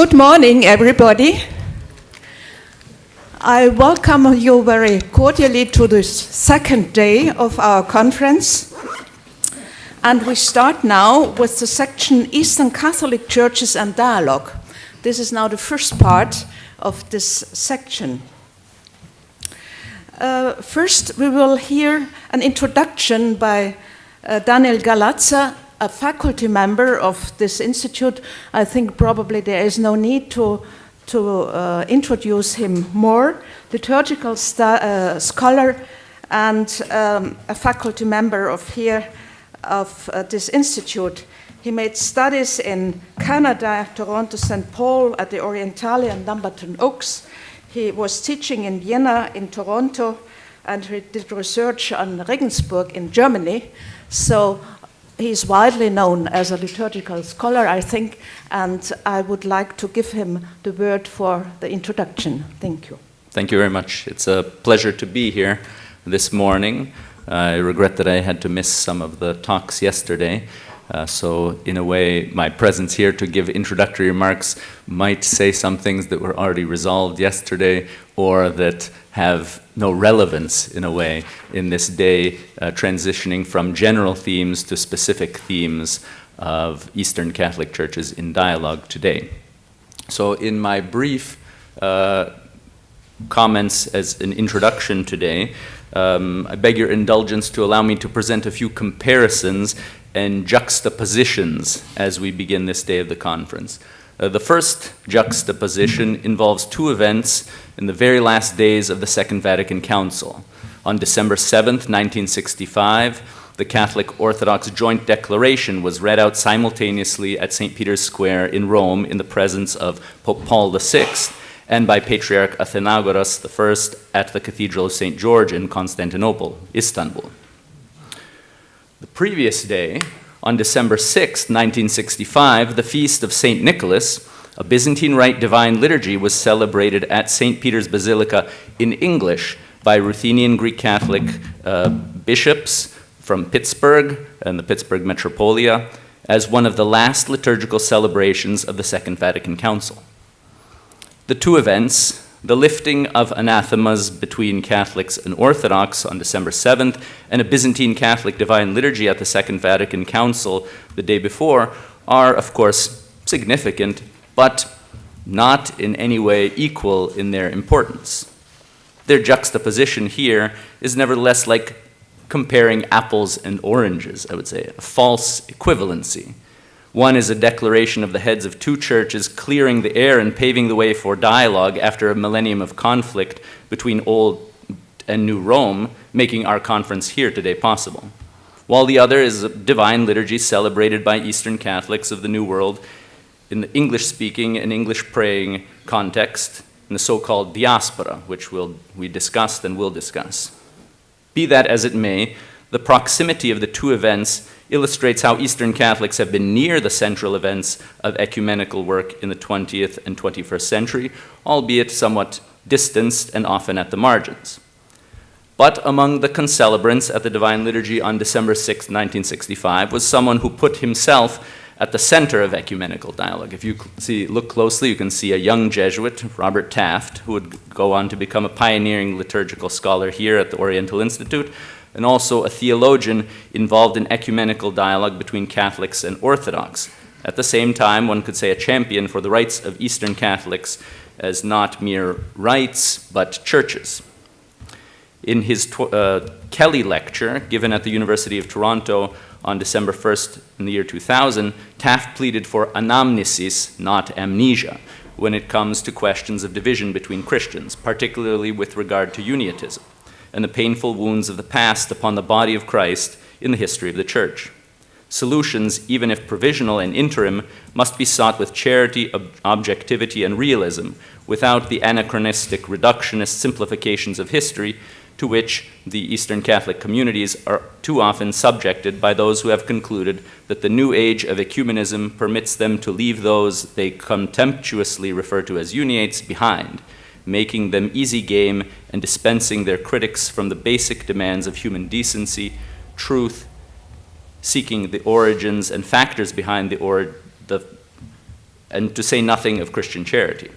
Good morning, everybody. I welcome you very cordially to this second day of our conference. And we start now with the section Eastern Catholic Churches and Dialogue. This is now the first part of this section. First, we will hear an introduction by Daniel Galazza, a faculty member of this institute. I think probably there is no need to introduce him more. Liturgical scholar and a faculty member of this institute. He made studies in Canada, Toronto, St. Paul, at the Orientale and Dumbarton Oaks. He was teaching in Vienna, in Toronto, and he did research on Regensburg in Germany. So he's widely known as a liturgical scholar, I think, and I would like to give him the word for the introduction. Thank you. Thank you very much. It's a pleasure to be here this morning. I regret that I had to miss some of the talks yesterday. So in a way, my presence here to give introductory remarks might say some things that were already resolved yesterday or that have no relevance in a way in this day, transitioning from general themes to specific themes of Eastern Catholic churches in dialogue today. So in my brief comments as an introduction today, I beg your indulgence to allow me to present a few comparisons and juxtapositions as we begin this day of the conference. The first juxtaposition involves two events in the very last days of the Second Vatican Council. On December 7th, 1965, the Catholic Orthodox Joint Declaration was read out simultaneously at St. Peter's Square in Rome in the presence of Pope Paul VI and by Patriarch Athenagoras I at the Cathedral of St. George in Constantinople, Istanbul. The previous day, on December 6, 1965, the feast of St. Nicholas, a Byzantine Rite Divine Liturgy was celebrated at St. Peter's Basilica in English by Ruthenian Greek Catholic bishops from Pittsburgh and the Pittsburgh Metropolia as one of the last liturgical celebrations of the Second Vatican Council. The two events, the lifting of anathemas between Catholics and Orthodox on December 7th, and a Byzantine Catholic Divine Liturgy at the Second Vatican Council the day before, are, of course, significant, but not in any way equal in their importance. Their juxtaposition here is nevertheless like comparing apples and oranges, I would say, a false equivalency. One is a declaration of the heads of two churches clearing the air and paving the way for dialogue after a millennium of conflict between Old and New Rome, making our conference here today possible. While the other is a divine liturgy celebrated by Eastern Catholics of the New World in the English-speaking and English-praying context in the so-called diaspora, which we discussed and will discuss. Be that as it may, the proximity of the two events illustrates how Eastern Catholics have been near the central events of ecumenical work in the 20th and 21st century, albeit somewhat distanced and often at the margins. But among the concelebrants at the Divine Liturgy on December 6, 1965, was someone who put himself at the center of ecumenical dialogue. If you look closely, you can see a young Jesuit, Robert Taft, who would go on to become a pioneering liturgical scholar here at the Oriental Institute, and also a theologian involved in ecumenical dialogue between Catholics and Orthodox. At the same time, one could say a champion for the rights of Eastern Catholics as not mere rights, but churches. In his Kelly lecture, given at the University of Toronto on December 1st in the year 2000, Taft pleaded for anamnesis, not amnesia, when it comes to questions of division between Christians, particularly with regard to uniatism and the painful wounds of the past upon the body of Christ in the history of the Church. Solutions, even if provisional and interim, must be sought with charity, objectivity, and realism, without the anachronistic reductionist simplifications of history to which the Eastern Catholic communities are too often subjected by those who have concluded that the new age of ecumenism permits them to leave those they contemptuously refer to as uniates behind, making them easy game and dispensing their critics from the basic demands of human decency, truth, seeking the origins and factors behind the and to say nothing of Christian charity.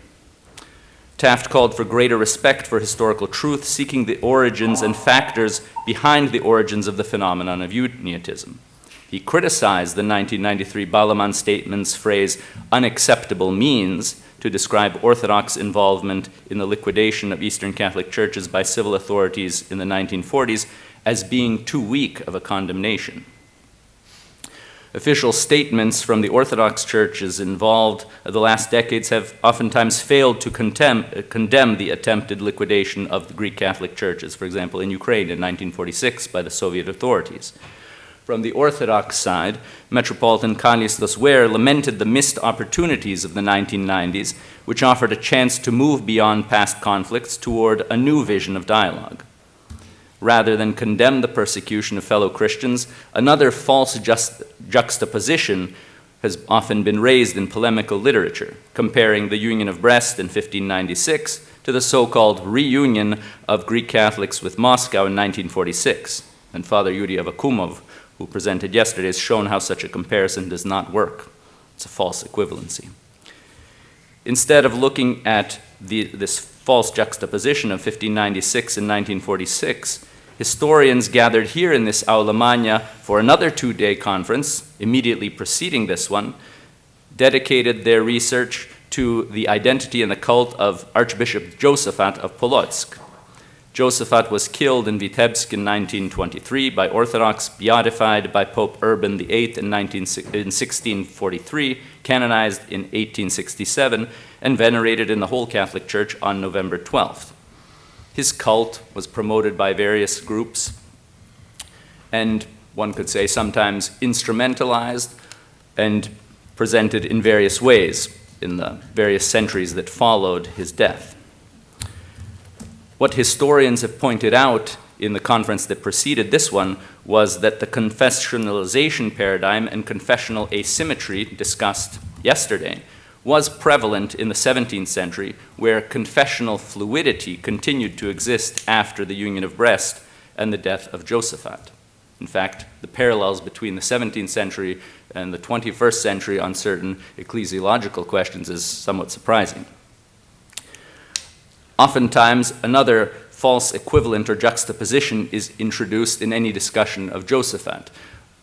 Taft called for greater respect for historical truth, seeking the origins and factors behind the origins of the phenomenon of uniatism. He criticized the 1993 Balaman Statement's phrase, unacceptable means, to describe Orthodox involvement in the liquidation of Eastern Catholic churches by civil authorities in the 1940s as being too weak of a condemnation. Official statements from the Orthodox churches involved the last decades have oftentimes failed to condemn the attempted liquidation of the Greek Catholic churches, for example, in Ukraine in 1946 by the Soviet authorities. From the Orthodox side, Metropolitan Kallistos Ware lamented the missed opportunities of the 1990s, which offered a chance to move beyond past conflicts toward a new vision of dialogue. Rather than condemn the persecution of fellow Christians, another false juxtaposition has often been raised in polemical literature, comparing the Union of Brest in 1596 to the so-called reunion of Greek Catholics with Moscow in 1946. And Father Yuri Avakumov, who presented yesterday, has shown how such a comparison does not work. It's a false equivalency. Instead of looking at this false juxtaposition of 1596 and 1946, historians gathered here in this Aula Magna for another two-day conference, immediately preceding this one, dedicated their research to the identity and the cult of Archbishop Josaphat of Polotsk. Josaphat was killed in Vitebsk in 1923 by Orthodox, beatified by Pope Urban VIII in 1643, canonized in 1867, and venerated in the whole Catholic Church on November 12th. His cult was promoted by various groups and, one could say, sometimes instrumentalized and presented in various ways in the various centuries that followed his death. What historians have pointed out in the conference that preceded this one was that the confessionalization paradigm and confessional asymmetry discussed yesterday was prevalent in the 17th century, where confessional fluidity continued to exist after the Union of Brest and the death of Josaphat. In fact, the parallels between the 17th century and the 21st century on certain ecclesiological questions is somewhat surprising. Oftentimes, another false equivalent or juxtaposition is introduced in any discussion of Josaphat,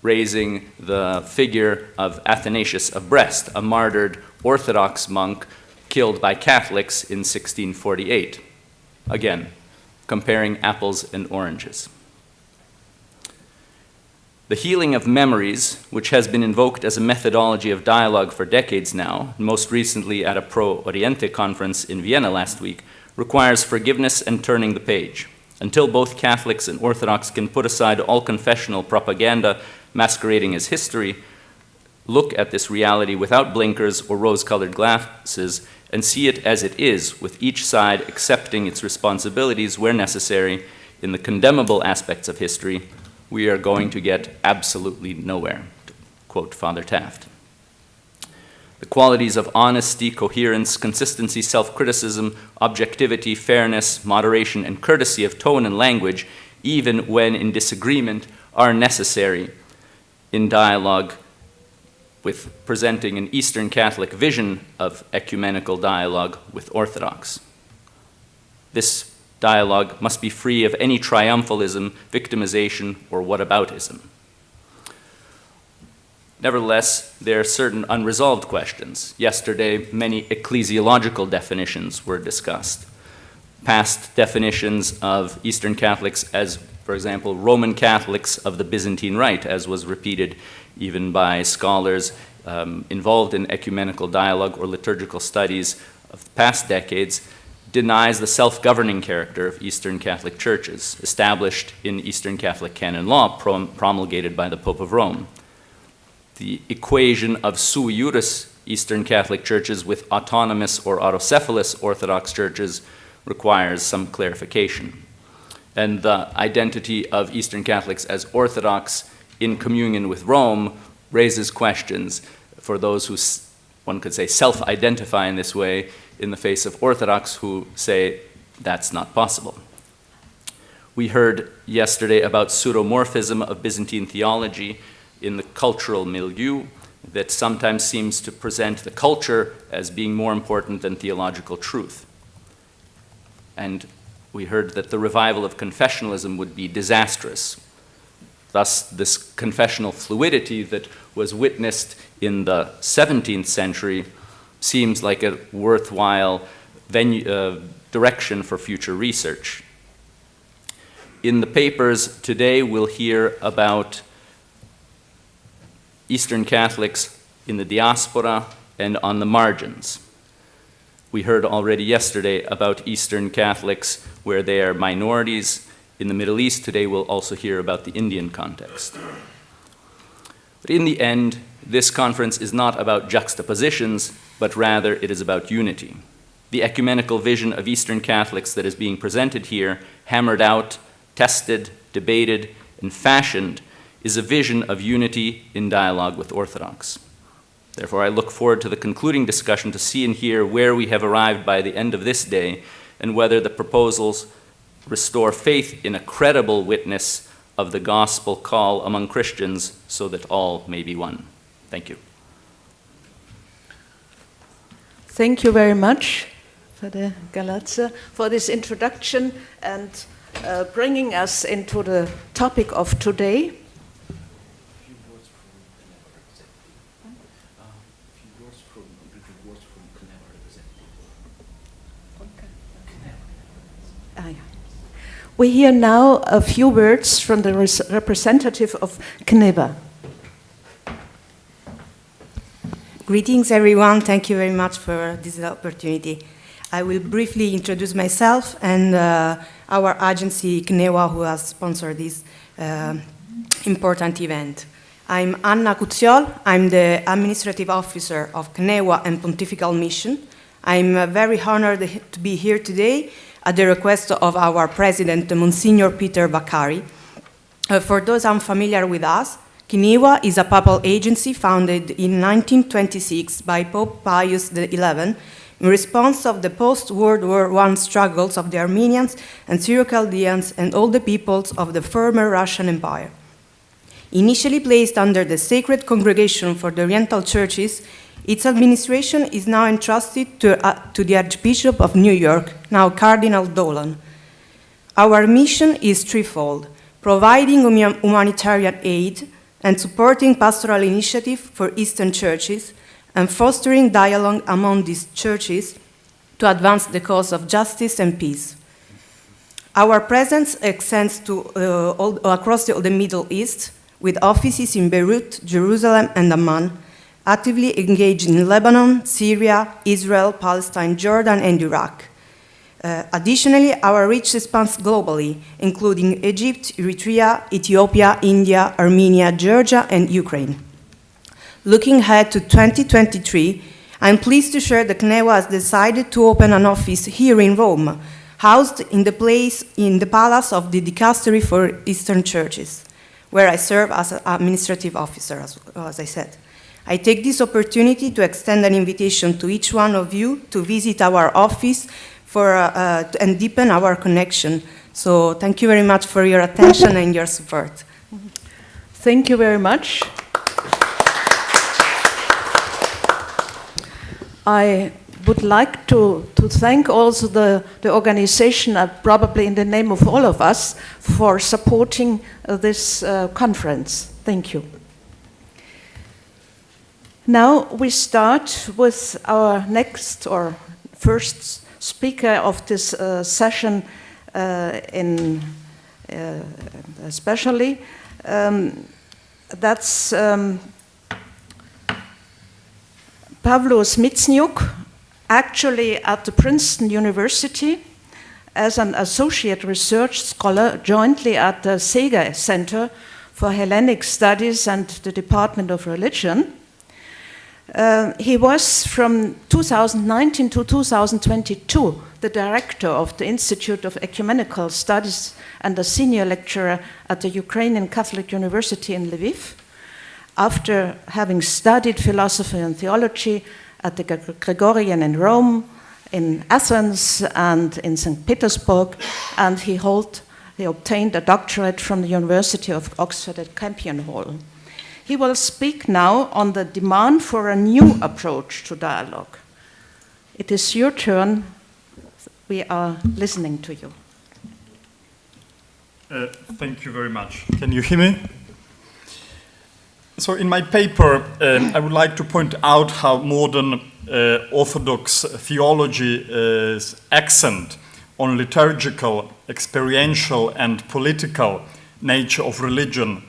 raising the figure of Athanasius of Brest, a martyred Orthodox monk killed by Catholics in 1648. Again, comparing apples and oranges. The healing of memories, which has been invoked as a methodology of dialogue for decades now, most recently at a Pro Oriente conference in Vienna last week, requires forgiveness and turning the page. Until both Catholics and Orthodox can put aside all confessional propaganda masquerading as history, look at this reality without blinkers or rose-colored glasses and see it as it is, with each side accepting its responsibilities where necessary in the condemnable aspects of history, we are going to get absolutely nowhere, to quote Father Taft. The qualities of honesty, coherence, consistency, self-criticism, objectivity, fairness, moderation, and courtesy of tone and language, even when in disagreement, are necessary in dialogue with presenting an Eastern Catholic vision of ecumenical dialogue with Orthodox. This dialogue must be free of any triumphalism, victimization, or whataboutism. Nevertheless, there are certain unresolved questions. Yesterday, many ecclesiological definitions were discussed. Past definitions of Eastern Catholics as, for example, Roman Catholics of the Byzantine Rite, as was repeated even by scholars involved in ecumenical dialogue or liturgical studies of past decades, denies the self-governing character of Eastern Catholic churches, established in Eastern Catholic canon law promulgated by the Pope of Rome. The equation of sui juris Eastern Catholic churches with autonomous or autocephalous Orthodox churches requires some clarification. And the identity of Eastern Catholics as Orthodox in communion with Rome raises questions for those who, one could say, self-identify in this way in the face of Orthodox who say that's not possible. We heard yesterday about pseudomorphism of Byzantine theology in the cultural milieu, that sometimes seems to present the culture as being more important than theological truth. And we heard that the revival of confessionalism would be disastrous. Thus, this confessional fluidity that was witnessed in the 17th century seems like a worthwhile direction for future research. In the papers today, we'll hear about Eastern Catholics in the diaspora and on the margins. We heard already yesterday about Eastern Catholics where they are minorities. In the Middle East today, we'll also hear about the Indian context. But in the end, this conference is not about juxtapositions, but rather it is about unity. The ecumenical vision of Eastern Catholics that is being presented here, hammered out, tested, debated, and fashioned, is a vision of unity in dialogue with Orthodox. Therefore, I look forward to the concluding discussion to see and hear where we have arrived by the end of this day and whether the proposals restore faith in a credible witness of the gospel call among Christians so that all may be one. Thank you. Thank you very much, Father Galazza, for this introduction and bringing us into the topic of today. We hear now a few words from the representative of Kneva. Greetings, everyone. Thank you very much for this opportunity. I will briefly introduce myself and our agency, Kneva, who has sponsored this important event. I'm Anna Cuziol. I'm the administrative officer of Kneva and Pontifical Mission. I'm very honored to be here today at the request of our president, Monsignor Peter Vaccari. For those unfamiliar with us, Kneva is a papal agency founded in 1926 by Pope Pius XI in response of the post-World War I struggles of the Armenians and Syro-Chaldeans and all the peoples of the former Russian Empire. Initially placed under the Sacred Congregation for the Oriental Churches, its administration is now entrusted to the Archbishop of New York, now Cardinal Dolan. Our mission is threefold: providing humanitarian aid and supporting pastoral initiatives for Eastern churches and fostering dialogue among these churches to advance the cause of justice and peace. Our presence extends to across the Middle East, with offices in Beirut, Jerusalem, and Amman, actively engaged in Lebanon, Syria, Israel, Palestine, Jordan, and Iraq. Additionally, our reach spans globally, including Egypt, Eritrea, Ethiopia, India, Armenia, Georgia, and Ukraine. Looking ahead to 2023, I'm pleased to share that Kneva has decided to open an office here in Rome, housed in the palace of the Dicastery for Eastern Churches, where I serve as an administrative officer, as I said. I take this opportunity to extend an invitation to each one of you to visit our office and deepen our connection. So thank you very much for your attention and your support. Thank you very much. I would like to thank also the organization, probably in the name of all of us, for supporting this conference. Thank you. Now we start with our next or first speaker of this session, especially. That's Pavlos Mitsniuk, actually at the Princeton University as an associate research scholar jointly at the Sega Center for Hellenic Studies and the Department of Religion. He was from 2019 to 2022 the director of the Institute of Ecumenical Studies and a senior lecturer at the Ukrainian Catholic University in Lviv. After having studied philosophy and theology at the Gregorian in Rome, in Athens, and in St. Petersburg, and he obtained a doctorate from the University of Oxford at Campion Hall. He will speak now on the demand for a new approach to dialogue. It is your turn. We are listening to you. Thank you very much. Can you hear me? So in my paper, I would like to point out how modern Orthodox theology's accent on liturgical, experiential, and political nature of religion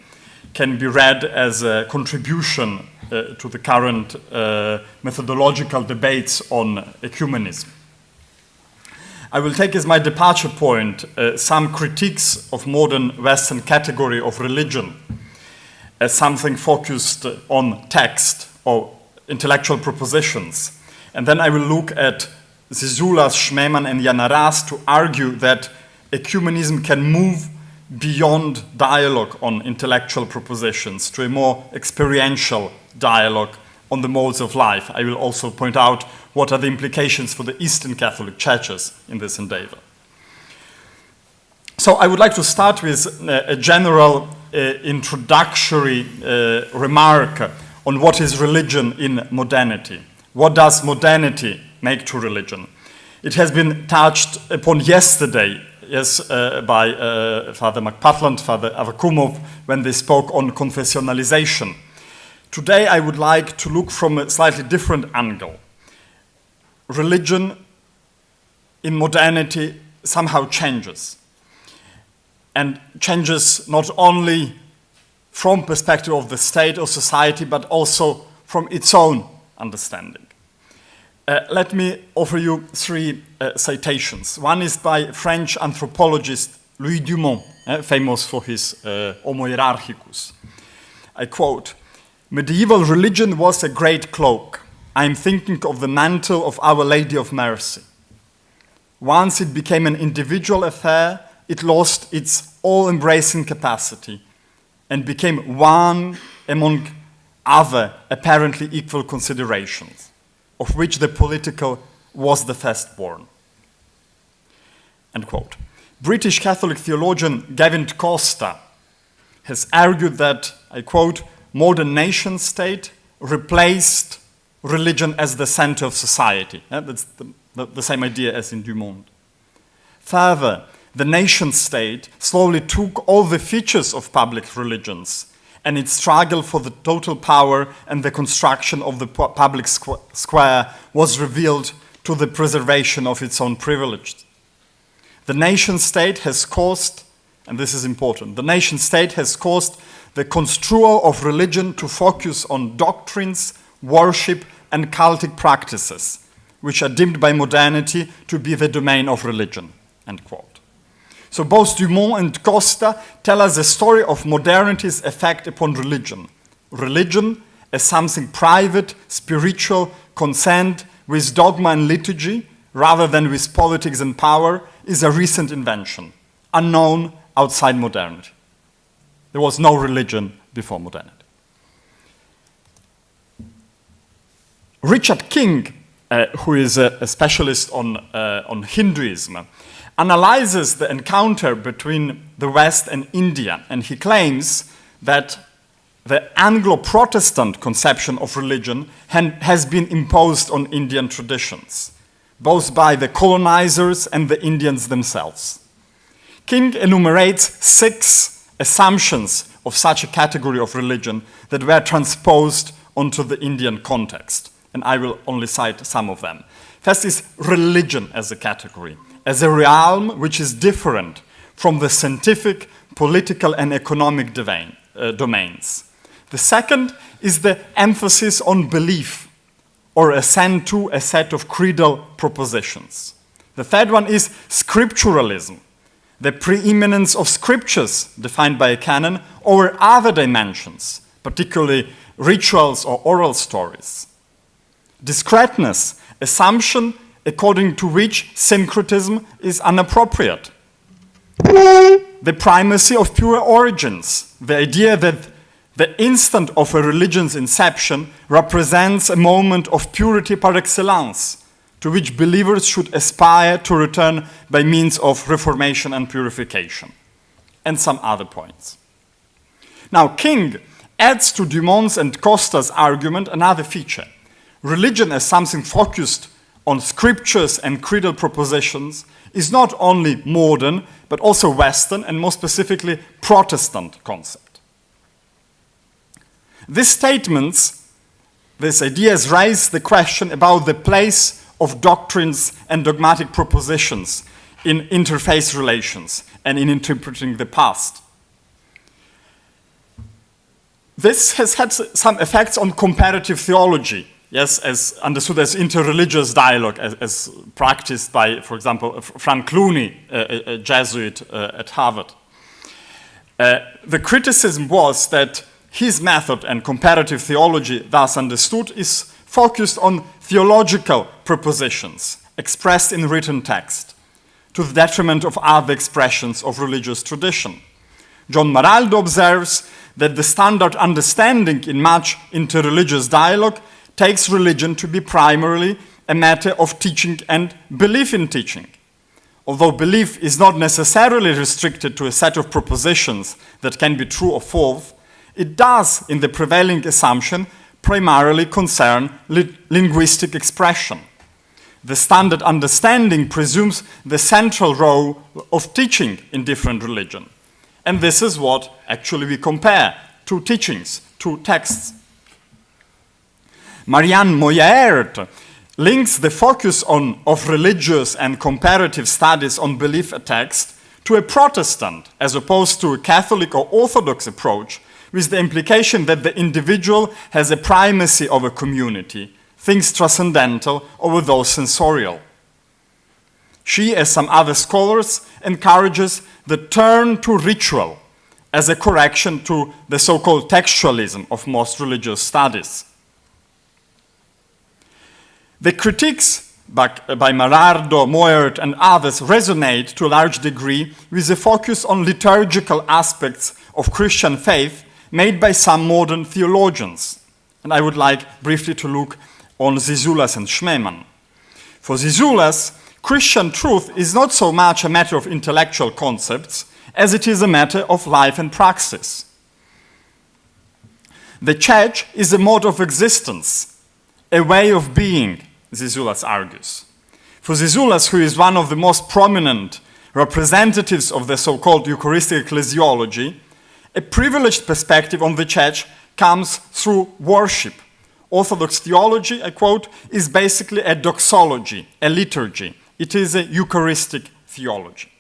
can be read as a contribution to the current methodological debates on ecumenism. I will take as my departure point some critiques of modern Western category of religion as something focused on text or intellectual propositions. And then I will look at Zizoulas, Schmemann, and Yanaras to argue that ecumenism can move beyond dialogue on intellectual propositions to a more experiential dialogue on the modes of life. I will also point out what are the implications for the Eastern Catholic churches in this endeavor. So I would like to start with a general introductory remark on what is religion in modernity. What does modernity make to religion? It has been touched upon yesterday, by Father McPatland, Father Avakumov, when they spoke on confessionalization. Today I would like to look from a slightly different angle. Religion in modernity somehow changes. And changes not only from perspective of the state or society, but also from its own understanding. Let me offer you three citations. One is by French anthropologist Louis Dumont, famous for his Homo hierarchicus. I quote, "Medieval religion was a great cloak. I am thinking of the mantle of Our Lady of Mercy. Once it became an individual affair, it lost its all-embracing capacity and became one among other apparently equal considerations, of which the political was the firstborn." End quote. British Catholic theologian Gavin Costa has argued that, I quote, "modern nation state replaced religion as the center of society." That's the same idea as in Dumont. Further, the nation state slowly took all the features of public religions, and its struggle for the total power and the construction of the public square was revealed to the preservation of its own privileges. The nation state has caused, and this is important, the nation state has caused the construal of religion to focus on doctrines, worship, and cultic practices, which are deemed by modernity to be the domain of religion, end quote. So both Dumont and Costa tell us the story of modernity's effect upon religion. Religion as something private, spiritual, concerned with dogma and liturgy, rather than with politics and power, is a recent invention, unknown outside modernity. There was no religion before modernity. Richard King, who is a specialist on Hinduism, analyzes the encounter between the West and India, and he claims that the Anglo-Protestant conception of religion has been imposed on Indian traditions, both by the colonizers and the Indians themselves. King enumerates 6 assumptions of such a category of religion that were transposed onto the Indian context, and I will only cite some of them. First is religion as a category, as a realm which is different from the scientific, political, and economic domains. The second is the emphasis on belief, or assent to a set of creedal propositions. The third one is scripturalism, the preeminence of scriptures defined by a canon over other dimensions, particularly rituals or oral stories. Discreteness, assumption according to which syncretism is inappropriate. The primacy of pure origins, the idea that the instant of a religion's inception represents a moment of purity par excellence, to which believers should aspire to return by means of reformation and purification, and some other points. Now, King adds to Dumont's and Costa's argument another feature. Religion as something focused on scriptures and creedal propositions is not only modern, but also Western and more specifically Protestant concept. These statements, these ideas raise the question about the place of doctrines and dogmatic propositions in interfaith relations and in interpreting the past. This has had some effects on comparative theology, yes, as understood as interreligious dialogue, as practiced by, for example, Frank Clooney, a Jesuit at Harvard. The criticism was that his method and comparative theology, thus understood, is focused on theological propositions expressed in written text, to the detriment of other expressions of religious tradition. John Maraldo observes that the standard understanding in much interreligious dialogue takes religion to be primarily a matter of teaching and belief in teaching. Although belief is not necessarily restricted to a set of propositions that can be true or false, it does, in the prevailing assumption, primarily concern linguistic expression. The standard understanding presumes the central role of teaching in different religions. And this is what actually we compare, two teachings, two texts. Marianne Moyert links the focus of religious and comparative studies on belief text to a Protestant, as opposed to a Catholic or Orthodox approach, with the implication that the individual has a primacy over community, things transcendental over those sensorial. She, as some other scholars, encourages the turn to ritual as a correction to the so-called textualism of most religious studies. The critiques by Marardo, Moyert, and others resonate to a large degree with the focus on liturgical aspects of Christian faith made by some modern theologians. And I would like briefly to look on Zizoulas and Schmemann. For Zizoulas, Christian truth is not so much a matter of intellectual concepts as it is a matter of life and praxis. The church is a mode of existence, a way of being, Zizoulas argues. For Zizoulas, who is one of the most prominent representatives of the so-called Eucharistic ecclesiology, a privileged perspective on the church comes through worship. Orthodox theology, I quote, is basically a doxology, a liturgy. It is a Eucharistic theology.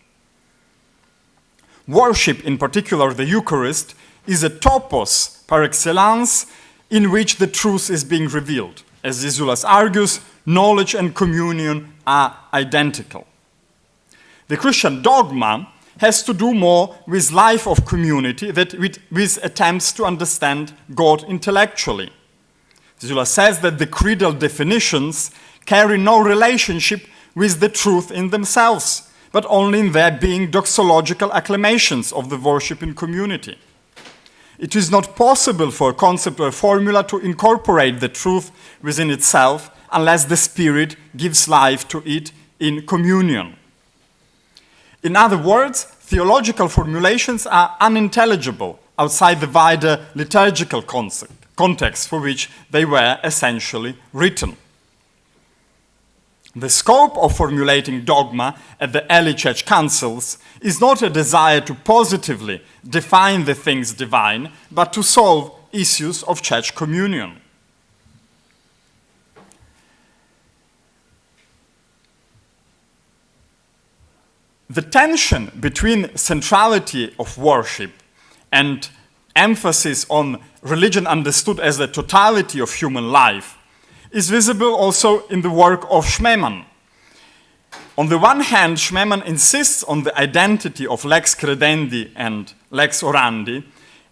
Worship, in particular the Eucharist, is a topos par excellence in which the truth is being revealed. As Zizoulas argues, knowledge and communion are identical. The Christian dogma has to do more with life of community than with attempts to understand God intellectually. Zizoulas says that the creedal definitions carry no relationship with the truth in themselves, but only in their being doxological acclamations of the worship in community. It is not possible for a concept or a formula to incorporate the truth within itself unless the Spirit gives life to it in communion. In other words, theological formulations are unintelligible outside the wider liturgical context for which they were essentially written. The scope of formulating dogma at the early church councils is not a desire to positively define the things divine, but to solve issues of church communion. The tension between centrality of worship and emphasis on religion understood as the totality of human life is visible also in the work of Schmemann. On the one hand, Schmemann insists on the identity of lex credendi and lex orandi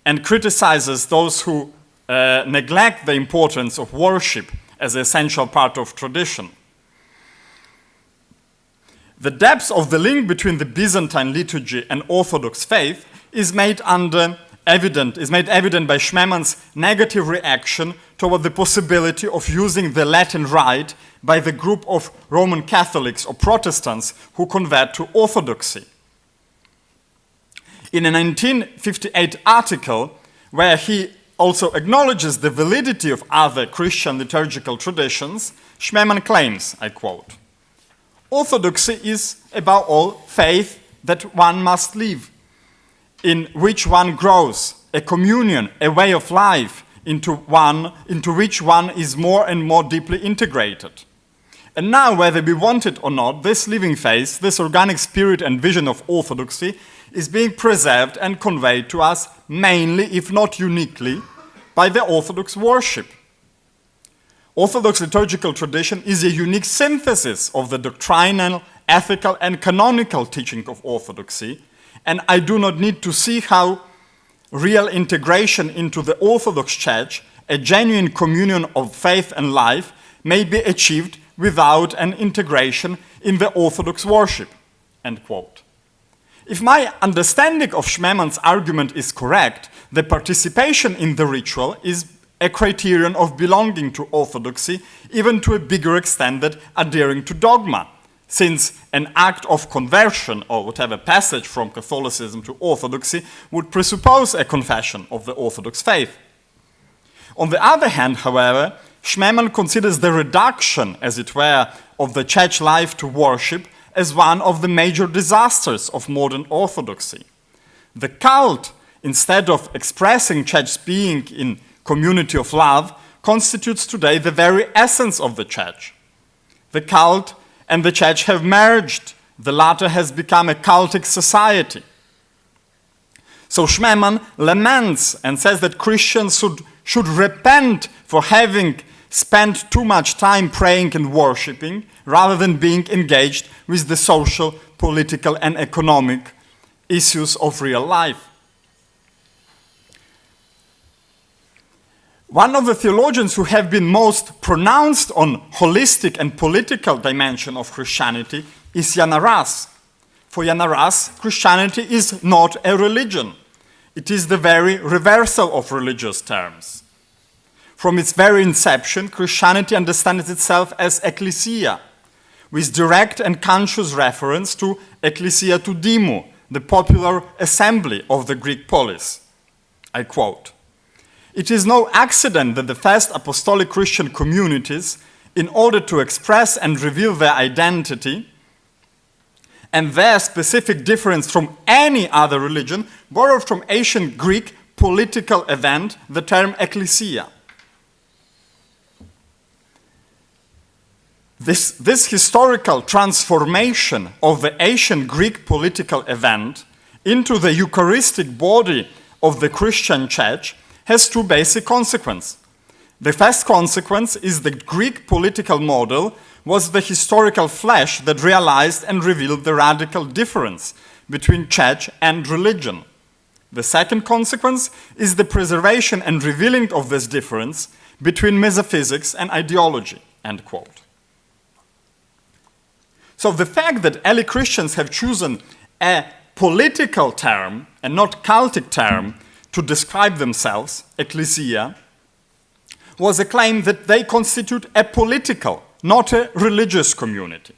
and criticizes those who neglect the importance of worship as an essential part of tradition. The depth of the link between the Byzantine liturgy and Orthodox faith is made evident by Schmemann's negative reaction toward the possibility of using the Latin Rite by the group of Roman Catholics or Protestants who convert to Orthodoxy. In a 1958 article where he also acknowledges the validity of other Christian liturgical traditions, Schmemann claims, I quote, "Orthodoxy is, above all, faith that one must live, in which one grows, a communion, a way of life into which one is more and more deeply integrated. And now, whether we want it or not, this living faith, this organic spirit and vision of orthodoxy is being preserved and conveyed to us mainly, if not uniquely, by the Orthodox worship. Orthodox liturgical tradition is a unique synthesis of the doctrinal, ethical, and canonical teaching of orthodoxy, and I do not need to see how real integration into the Orthodox Church, a genuine communion of faith and life, may be achieved without an integration in the Orthodox worship." End quote. If my understanding of Schmemann's argument is correct, the participation in the ritual is a criterion of belonging to orthodoxy, even to a bigger extent than adhering to dogma, since an act of conversion or whatever passage from Catholicism to orthodoxy would presuppose a confession of the Orthodox faith. On the other hand, however, Schmemann considers the reduction, as it were, of the church life to worship as one of the major disasters of modern orthodoxy. The cult, instead of expressing church being in community of love, constitutes today the very essence of the church. The cult and the church have merged. The latter has become a cultic society. So Schmemann laments and says that Christians should repent for having spent too much time praying and worshipping rather than being engaged with the social, political, and economic issues of real life. One of the theologians who have been most pronounced on holistic and political dimension of Christianity is Jan Arras. For Jan Arras, Christianity is not a religion. It is the very reversal of religious terms. From its very inception, Christianity understands itself as ecclesia, with direct and conscious reference to ecclesia to demo, the popular assembly of the Greek polis. I quote, "It is no accident that the first apostolic Christian communities, in order to express and reveal their identity and their specific difference from any other religion, borrowed from ancient Greek political event the term ecclesia. This historical transformation of the ancient Greek political event into the Eucharistic body of the Christian church has two basic consequences. The first consequence is the Greek political model was the historical flesh that realized and revealed the radical difference between church and religion. The second consequence is the preservation and revealing of this difference between metaphysics and ideology." End quote. So the fact that early Christians have chosen a political term and not cultic term to describe themselves, ecclesia, was a claim that they constitute a political, not a religious community.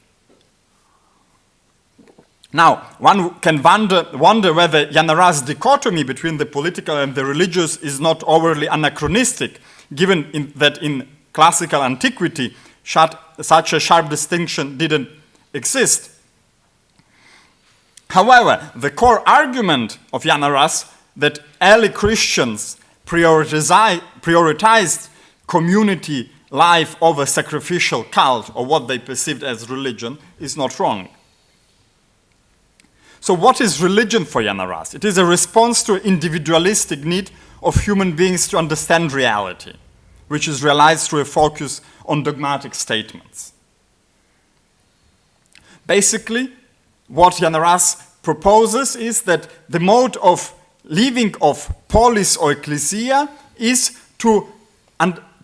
Now, one can wonder whether Jan Arras' dichotomy between the political and the religious is not overly anachronistic, given that in classical antiquity, such a sharp distinction didn't exist. However, the core argument of Jan Arras that early Christians prioritized community life over sacrificial cult or what they perceived as religion is not wrong. So what is religion for Jan Arras? It is a response to an individualistic need of human beings to understand reality, which is realized through a focus on dogmatic statements. Basically, what Jan Arras proposes is that the mode of living of polis or ecclesia is to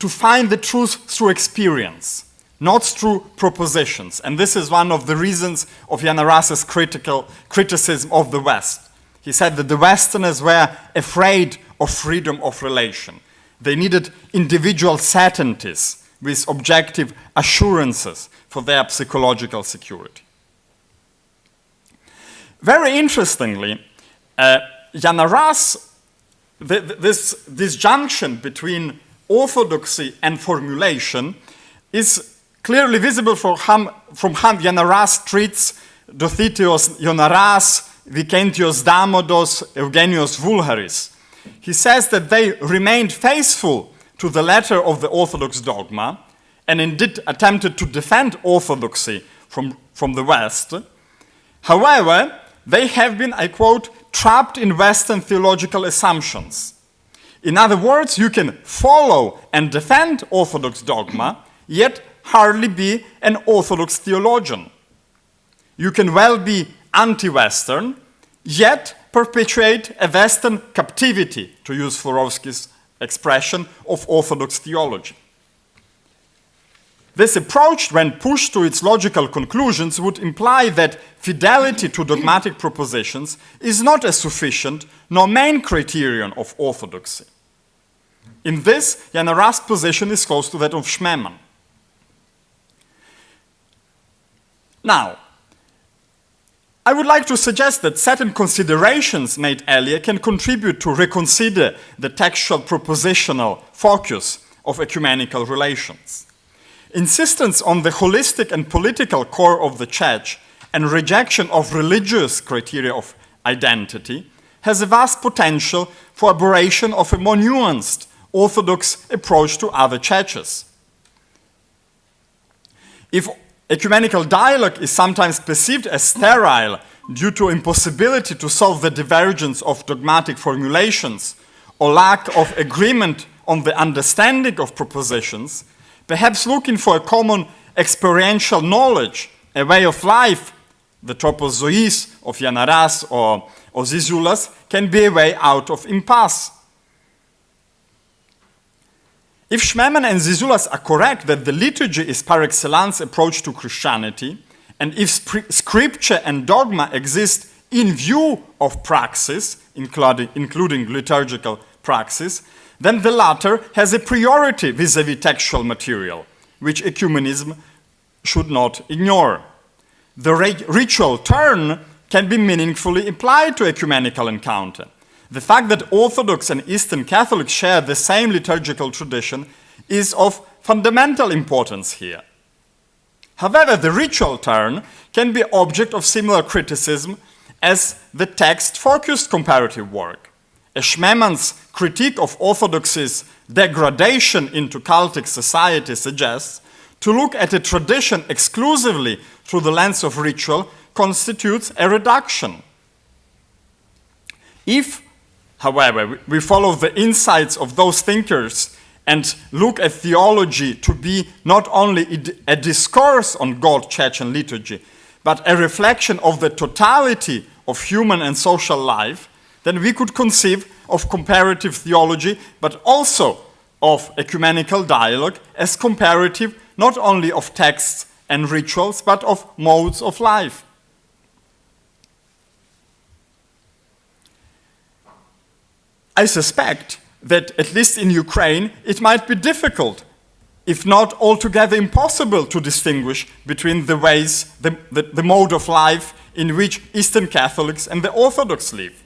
find the truth through experience, not through propositions. And this is one of the reasons of Jan Arras' criticism of the West. He said that the Westerners were afraid of freedom of relation. They needed individual certainties with objective assurances for their psychological security. Very interestingly, Jan Arras this disjunction between orthodoxy and formulation is clearly visible from how Yanaras treats Dothitios Yonaras, Vicentios Damodos, Eugenios Vulgaris. He says that they remained faithful to the letter of the Orthodox dogma and indeed attempted to defend orthodoxy from the West. However, they have been, I quote, trapped in Western theological assumptions. In other words, you can follow and defend Orthodox dogma, yet hardly be an Orthodox theologian. You can well be anti-Western, yet perpetuate a Western captivity, to use Florovsky's expression, of Orthodox theology. This approach, when pushed to its logical conclusions, would imply that fidelity to dogmatic propositions is not a sufficient nor main criterion of orthodoxy. In this, Yanaras' position is close to that of Schmemann. Now, I would like to suggest that certain considerations made earlier can contribute to reconsider the textual propositional focus of ecumenical relations. Insistence on the holistic and political core of the Church and rejection of religious criteria of identity has a vast potential for aberration of a more nuanced Orthodox approach to other churches. If ecumenical dialogue is sometimes perceived as sterile due to impossibility to solve the divergence of dogmatic formulations or lack of agreement on the understanding of propositions, perhaps looking for a common experiential knowledge, a way of life, the tropos zois of Yanaras or Zizoulas, can be a way out of impasse. If Schmemann and Zizoulas are correct that the liturgy is par excellence approach to Christianity, and if scripture and dogma exist in view of praxis, including liturgical praxis, then the latter has a priority vis-à-vis textual material, which ecumenism should not ignore. The ritual turn can be meaningfully applied to ecumenical encounter. The fact that Orthodox and Eastern Catholics share the same liturgical tradition is of fundamental importance here. However, the ritual turn can be object of similar criticism as the text-focused comparative work. As Schmemann's critique of Orthodoxy's degradation into cultic society suggests, to look at a tradition exclusively through the lens of ritual constitutes a reduction. If, however, we follow the insights of those thinkers and look at theology to be not only a discourse on God, church, and liturgy, but a reflection of the totality of human and social life, then we could conceive of comparative theology, but also of ecumenical dialogue as comparative not only of texts and rituals, but of modes of life. I suspect that, at least in Ukraine, it might be difficult, if not altogether impossible, to distinguish between the ways, the mode of life in which Eastern Catholics and the Orthodox live.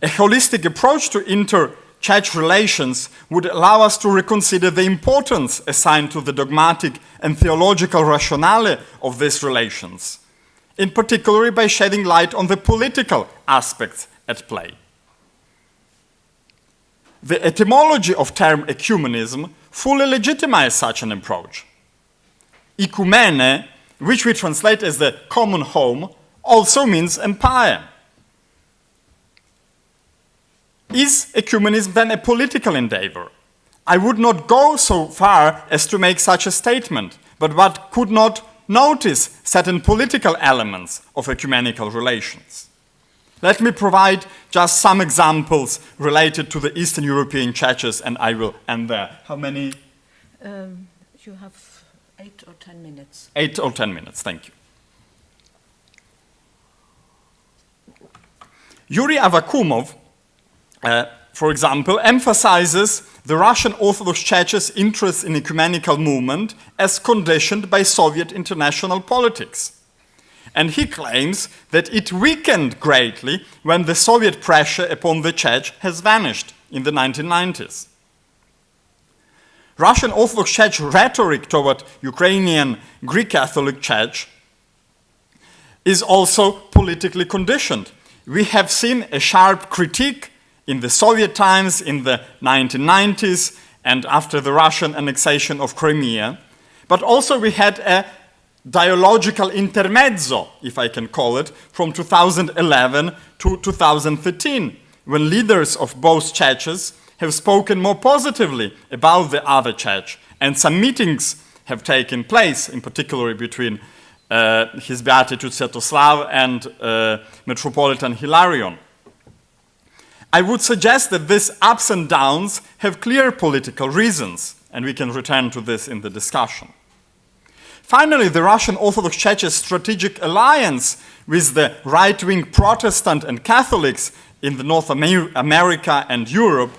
A holistic approach to inter-church relations would allow us to reconsider the importance assigned to the dogmatic and theological rationale of these relations, in particular by shedding light on the political aspects at play. The etymology of term ecumenism fully legitimizes such an approach. Ekumene, which we translate as the common home, also means empire. Is ecumenism then a political endeavor? I would not go so far as to make such a statement, but one could not notice certain political elements of ecumenical relations. Let me provide just some examples related to the Eastern European churches, and I will end there. How many? You have 8 or 10 minutes. 8 or 10 minutes, thank you. Yuri Avakumov, for example, emphasizes the Russian Orthodox Church's interest in ecumenical movement as conditioned by Soviet international politics. And he claims that it weakened greatly when the Soviet pressure upon the Church has vanished in the 1990s. Russian Orthodox Church rhetoric toward Ukrainian Greek Catholic Church is also politically conditioned. We have seen a sharp critique in the Soviet times, in the 1990s, and after the Russian annexation of Crimea. But also we had a dialogical intermezzo, if I can call it, from 2011 to 2013, when leaders of both churches have spoken more positively about the other church, and some meetings have taken place, in particular between His Beatitude Sviatoslav and Metropolitan Hilarion. I would suggest that these ups and downs have clear political reasons, and we can return to this in the discussion. Finally, the Russian Orthodox Church's strategic alliance with the right-wing Protestant and Catholics in the North America and Europe,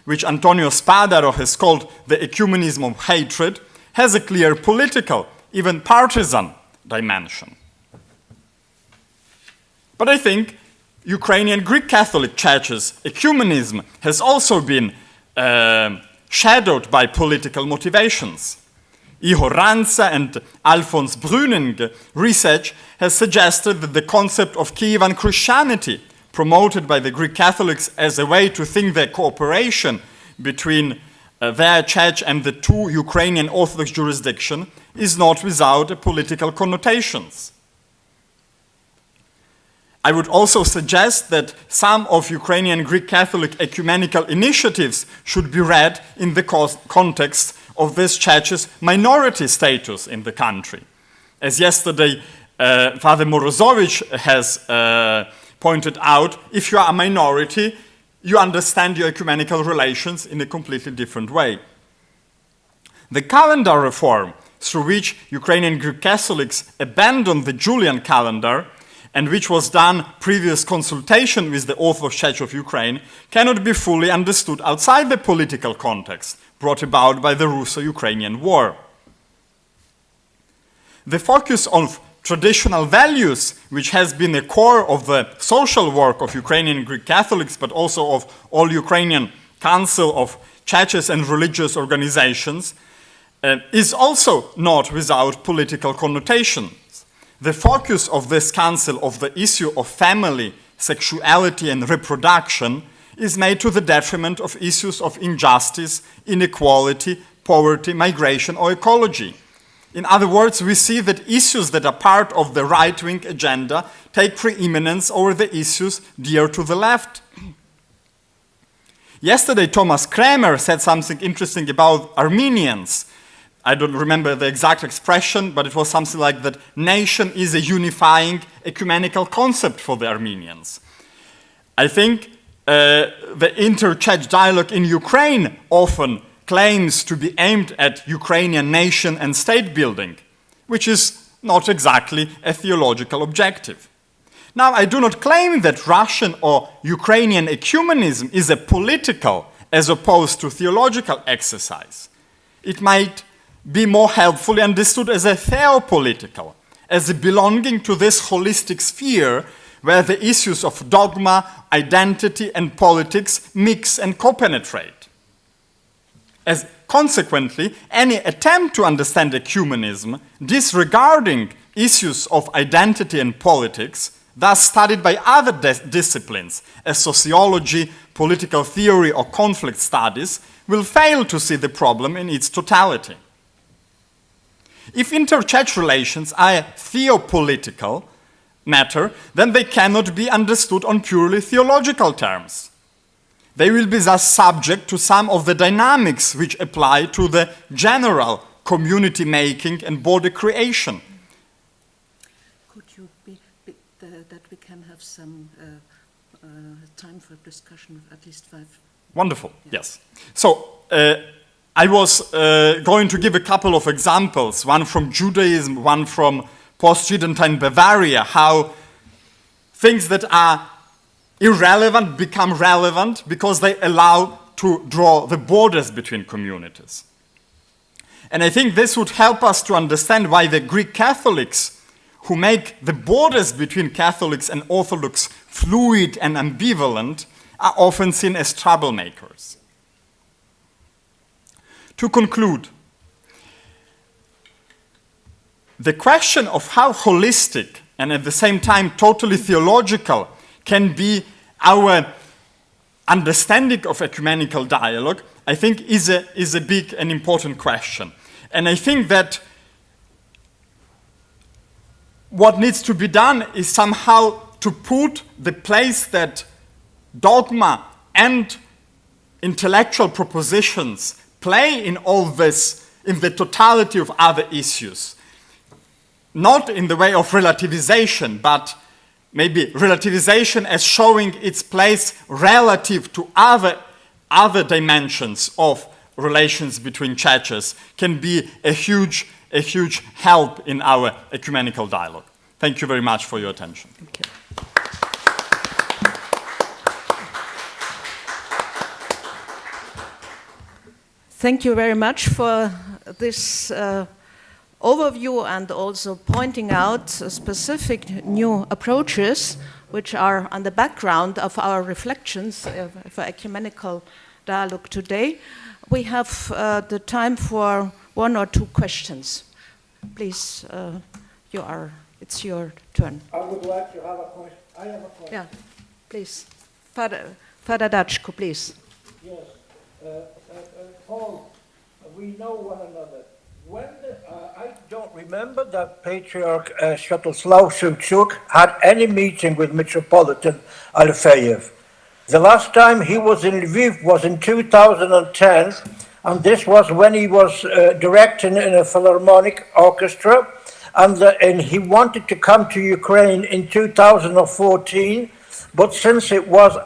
which Antonio Spadaro has called the ecumenism of hatred, has a clear political, even partisan dimension. But I think Ukrainian Greek Catholic Church's ecumenism has also been shadowed by political motivations. Ihor Ranza and Alphonse Brüning research has suggested that the concept of Kievan Christianity, promoted by the Greek Catholics as a way to think their cooperation between their church and the two Ukrainian Orthodox jurisdictions, is not without political connotations. I would also suggest that some of Ukrainian Greek Catholic ecumenical initiatives should be read in the context of this church's minority status in the country. As yesterday Father Morozovich has pointed out, if you are a minority, you understand your ecumenical relations in a completely different way. The calendar reform, through which Ukrainian Greek Catholics abandoned the Julian calendar, and which was done previous consultation with the Orthodox Church of Ukraine, cannot be fully understood outside the political context brought about by the Russo-Ukrainian War. The focus on traditional values, which has been the core of the social work of Ukrainian Greek Catholics, but also of all Ukrainian Council of Churches and Religious Organizations, is also not without political connotations. The focus of this council of the issue of family, sexuality, and reproduction is made to the detriment of issues of injustice, inequality, poverty, migration, or ecology. In other words, we see that issues that are part of the right-wing agenda take preeminence over the issues dear to the left. Yesterday, Thomas Kramer said something interesting about Armenians. I don't remember the exact expression, but it was something like that nation is a unifying ecumenical concept for the Armenians. I think the inter-church dialogue in Ukraine often claims to be aimed at Ukrainian nation and state building, which is not exactly a theological objective. Now, I do not claim that Russian or Ukrainian ecumenism is a political as opposed to theological exercise. It might be more helpfully understood as a theopolitical, as a belonging to this holistic sphere where the issues of dogma, identity, and politics mix and co-penetrate. As consequently, any attempt to understand ecumenism, disregarding issues of identity and politics, thus studied by other disciplines, as sociology, political theory, or conflict studies, will fail to see the problem in its totality. If inter-church relations are a theopolitical matter, then they cannot be understood on purely theological terms. They will be thus subject to some of the dynamics which apply to the general community making and border creation. Could you be that we can have some time for discussion of at least 5? Wonderful, yes. So, I was going to give a couple of examples, one from Judaism, one from post-Tridentine Bavaria, how things that are irrelevant become relevant because they allow to draw the borders between communities. And I think this would help us to understand why the Greek Catholics who make the borders between Catholics and Orthodox fluid and ambivalent are often seen as troublemakers. To conclude, the question of how holistic and at the same time totally theological can be our understanding of ecumenical dialogue, I think is a big and important question. And I think that what needs to be done is somehow to put the place that dogma and intellectual propositions play in all this, in the totality of other issues. Not in the way of relativization, but maybe relativization as showing its place relative to other dimensions of relations between churches can be a huge help in our ecumenical dialogue. Thank you very much for your attention. Thank you. Thank you very much for this overview and also pointing out specific new approaches which are on the background of our reflections for ecumenical dialogue today. We have the time for one or two questions. Please, it's your turn. I would like to have a question. I have a question. Yeah, please. Father Dachko, please. Yes. Paul, we know one another. I don't remember that Patriarch Sviatoslav Ševčuk had any meeting with Metropolitan Alfeyev. The last time he was in Lviv was in 2010, and this was when he was directing in a Philharmonic orchestra, and he wanted to come to Ukraine in 2014, but since it was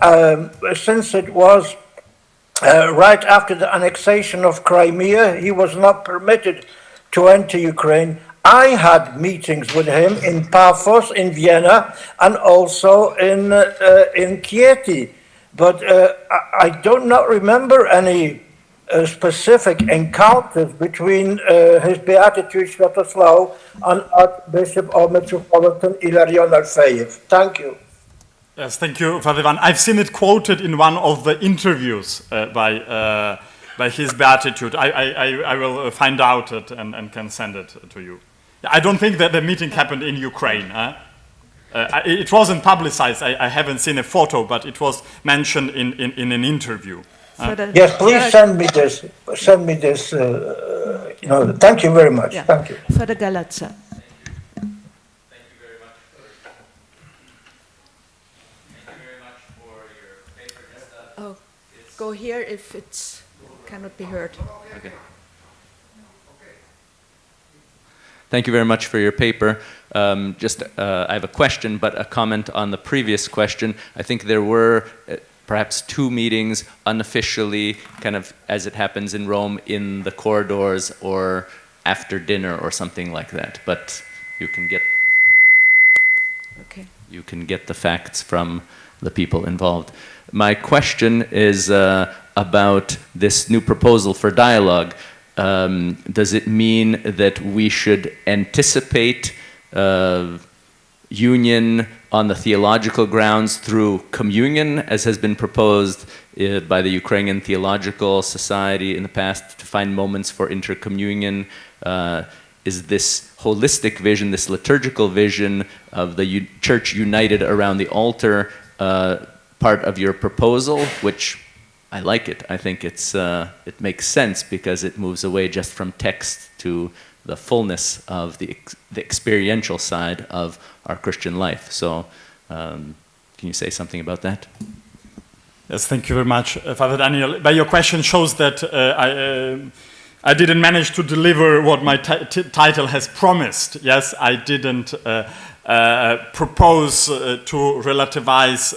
right after the annexation of Crimea, he was not permitted to enter Ukraine. I had meetings with him in Paphos, in Vienna, and also in Chieti. But I do not remember any specific encounters between His Beatitude Sviatoslav and Archbishop or Metropolitan Ilarion Alfeyev. Thank you. Yes, thank you, Father Ivan. I've seen it quoted in one of the interviews by His Beatitude. I will find out it and can send it to you. I don't think that the meeting happened in Ukraine. It wasn't publicized. I haven't seen a photo, but it was mentioned in an interview. Yes, please send me this. Send me this. Thank you very much. Yeah. Thank you. Father Galatza. Oh, go here if it cannot be heard. Okay. Thank you very much for your paper. I have a question, but a comment on the previous question. I think there were perhaps two meetings unofficially, kind of as it happens in Rome, in the corridors or after dinner or something like that. But you can get the facts from the people involved. My question is about this new proposal for dialogue. Does it mean that we should anticipate union on the theological grounds through communion, as has been proposed by the Ukrainian Theological Society in the past, to find moments for intercommunion? Is this holistic vision, this liturgical vision of the church united around the altar part of your proposal, which I like it. I think it makes sense because it moves away just from text to the fullness of the experiential side of our Christian life. So can you say something about that? Yes, thank you very much, Father Daniel. But your question shows that I didn't manage to deliver what my title has promised. Yes, I didn't propose to relativize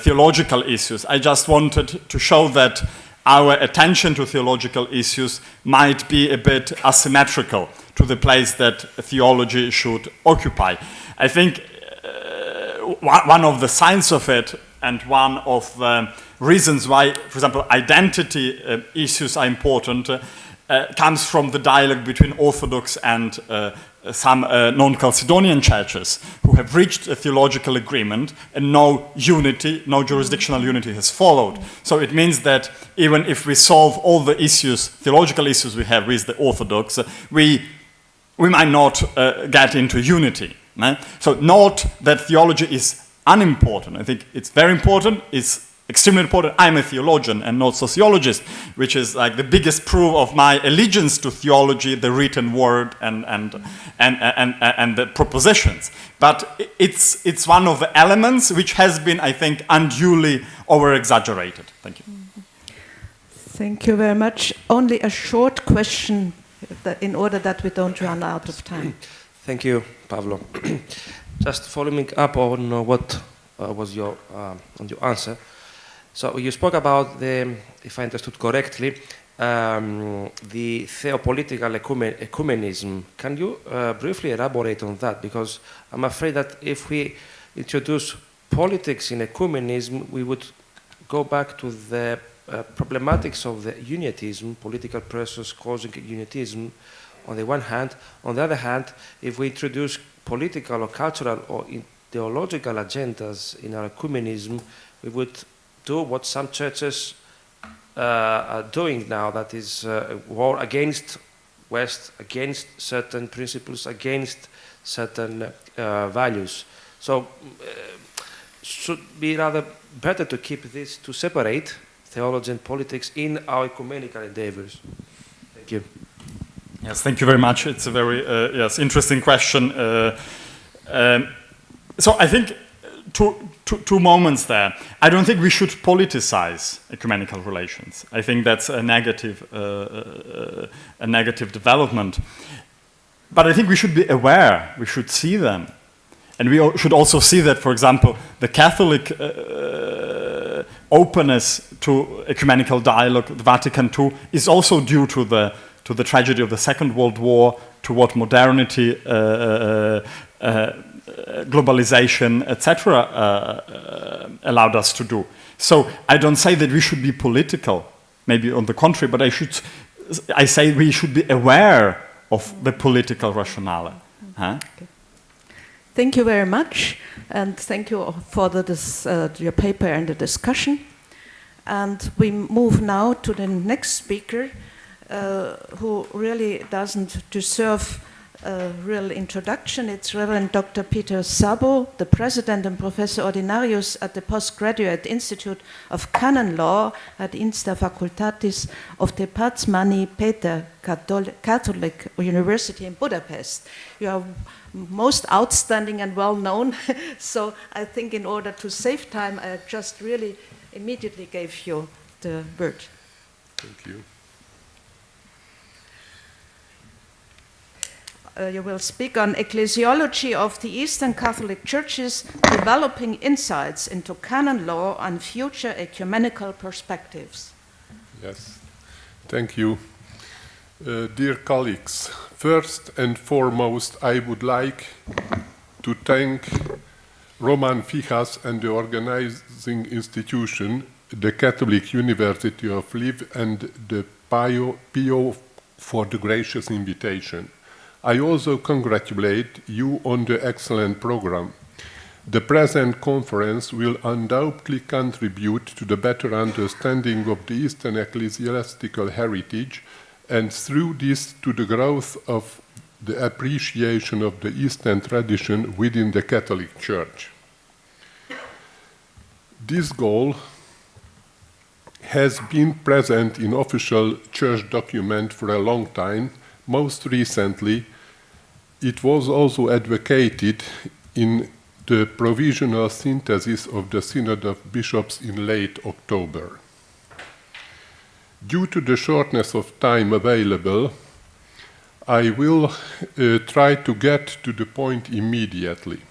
theological issues. I just wanted to show that our attention to theological issues might be a bit asymmetrical to the place that theology should occupy. I think one of the signs of it and one of the reasons why, for example, identity issues are important comes from the dialogue between Orthodox and some non-Chalcedonian churches who have reached a theological agreement and no unity, no jurisdictional unity has followed. So it means that even if we solve all the issues, theological issues we have with the Orthodox, we might not get into unity. So not that theology is unimportant. I think it's very important, it's extremely important. I'm a theologian and not sociologist, which is like the biggest proof of my allegiance to theology, the written word and the propositions. But it's one of the elements which has been, I think, unduly over-exaggerated. Thank you. Thank you very much. Only a short question in order that we don't run out of time. Thank you, Pavlo. Just following up on what was your answer. So you spoke about if I understood correctly, the theopolitical ecumenism. Can you briefly elaborate on that? Because I'm afraid that if we introduce politics in ecumenism, we would go back to the problematics of the unitism, political process causing unitism on the one hand. On the other hand, if we introduce political or cultural or ideological agendas in our ecumenism, we would do what some churches are doing now, that is war against West, against certain principles, against certain values. So should be rather better to keep this, to separate theology and politics in our ecumenical endeavors. Thank you. Yes, thank you very much. It's a very interesting question. So I think two moments there. I don't think we should politicize ecumenical relations. I think that's a negative development. But I think we should be aware. We should see them, and we should also see that, for example, the Catholic openness to ecumenical dialogue, the Vatican II, is also due to the tragedy of the Second World War, to what modernity, globalization, etc., allowed us to do. So I don't say that we should be political, maybe on the contrary, but I say we should be aware of the political rationale. Huh? Okay. Thank you very much, and thank you for your paper and the discussion. And we move now to the next speaker, who really doesn't deserve a real introduction. It's Reverend Dr. Peter Szabo, the President and Professor Ordinarius at the Postgraduate Institute of Canon Law at Insta Facultatis of the Pazmani Peter Catholic University in Budapest. You are most outstanding and well known, so I think in order to save time, I just really immediately gave you the word. Thank you. You will speak on ecclesiology of the Eastern Catholic Churches, developing insights into canon law and future ecumenical perspectives. Yes, thank you. Dear colleagues, first and foremost, I would like to thank Roman Fichas and the organizing institution, the Catholic University of Lviv, and the PIO for the gracious invitation. I also congratulate you on the excellent program. The present conference will undoubtedly contribute to the better understanding of the Eastern ecclesiastical heritage, and through this to the growth of the appreciation of the Eastern tradition within the Catholic Church. This goal has been present in official church documents for a long time. Most recently, it was also advocated in the provisional synthesis of the Synod of Bishops in late October. Due to the shortness of time available, I will try to get to the point immediately.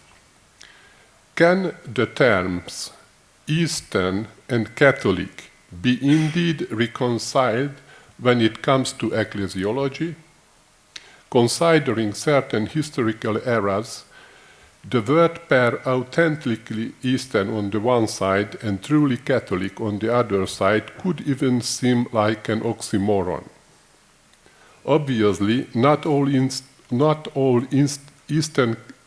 Can the terms Eastern and Catholic be indeed reconciled when it comes to ecclesiology? Considering certain historical eras, the word pair authentically Eastern on the one side and truly Catholic on the other side could even seem like an oxymoron. Obviously, not all Eastern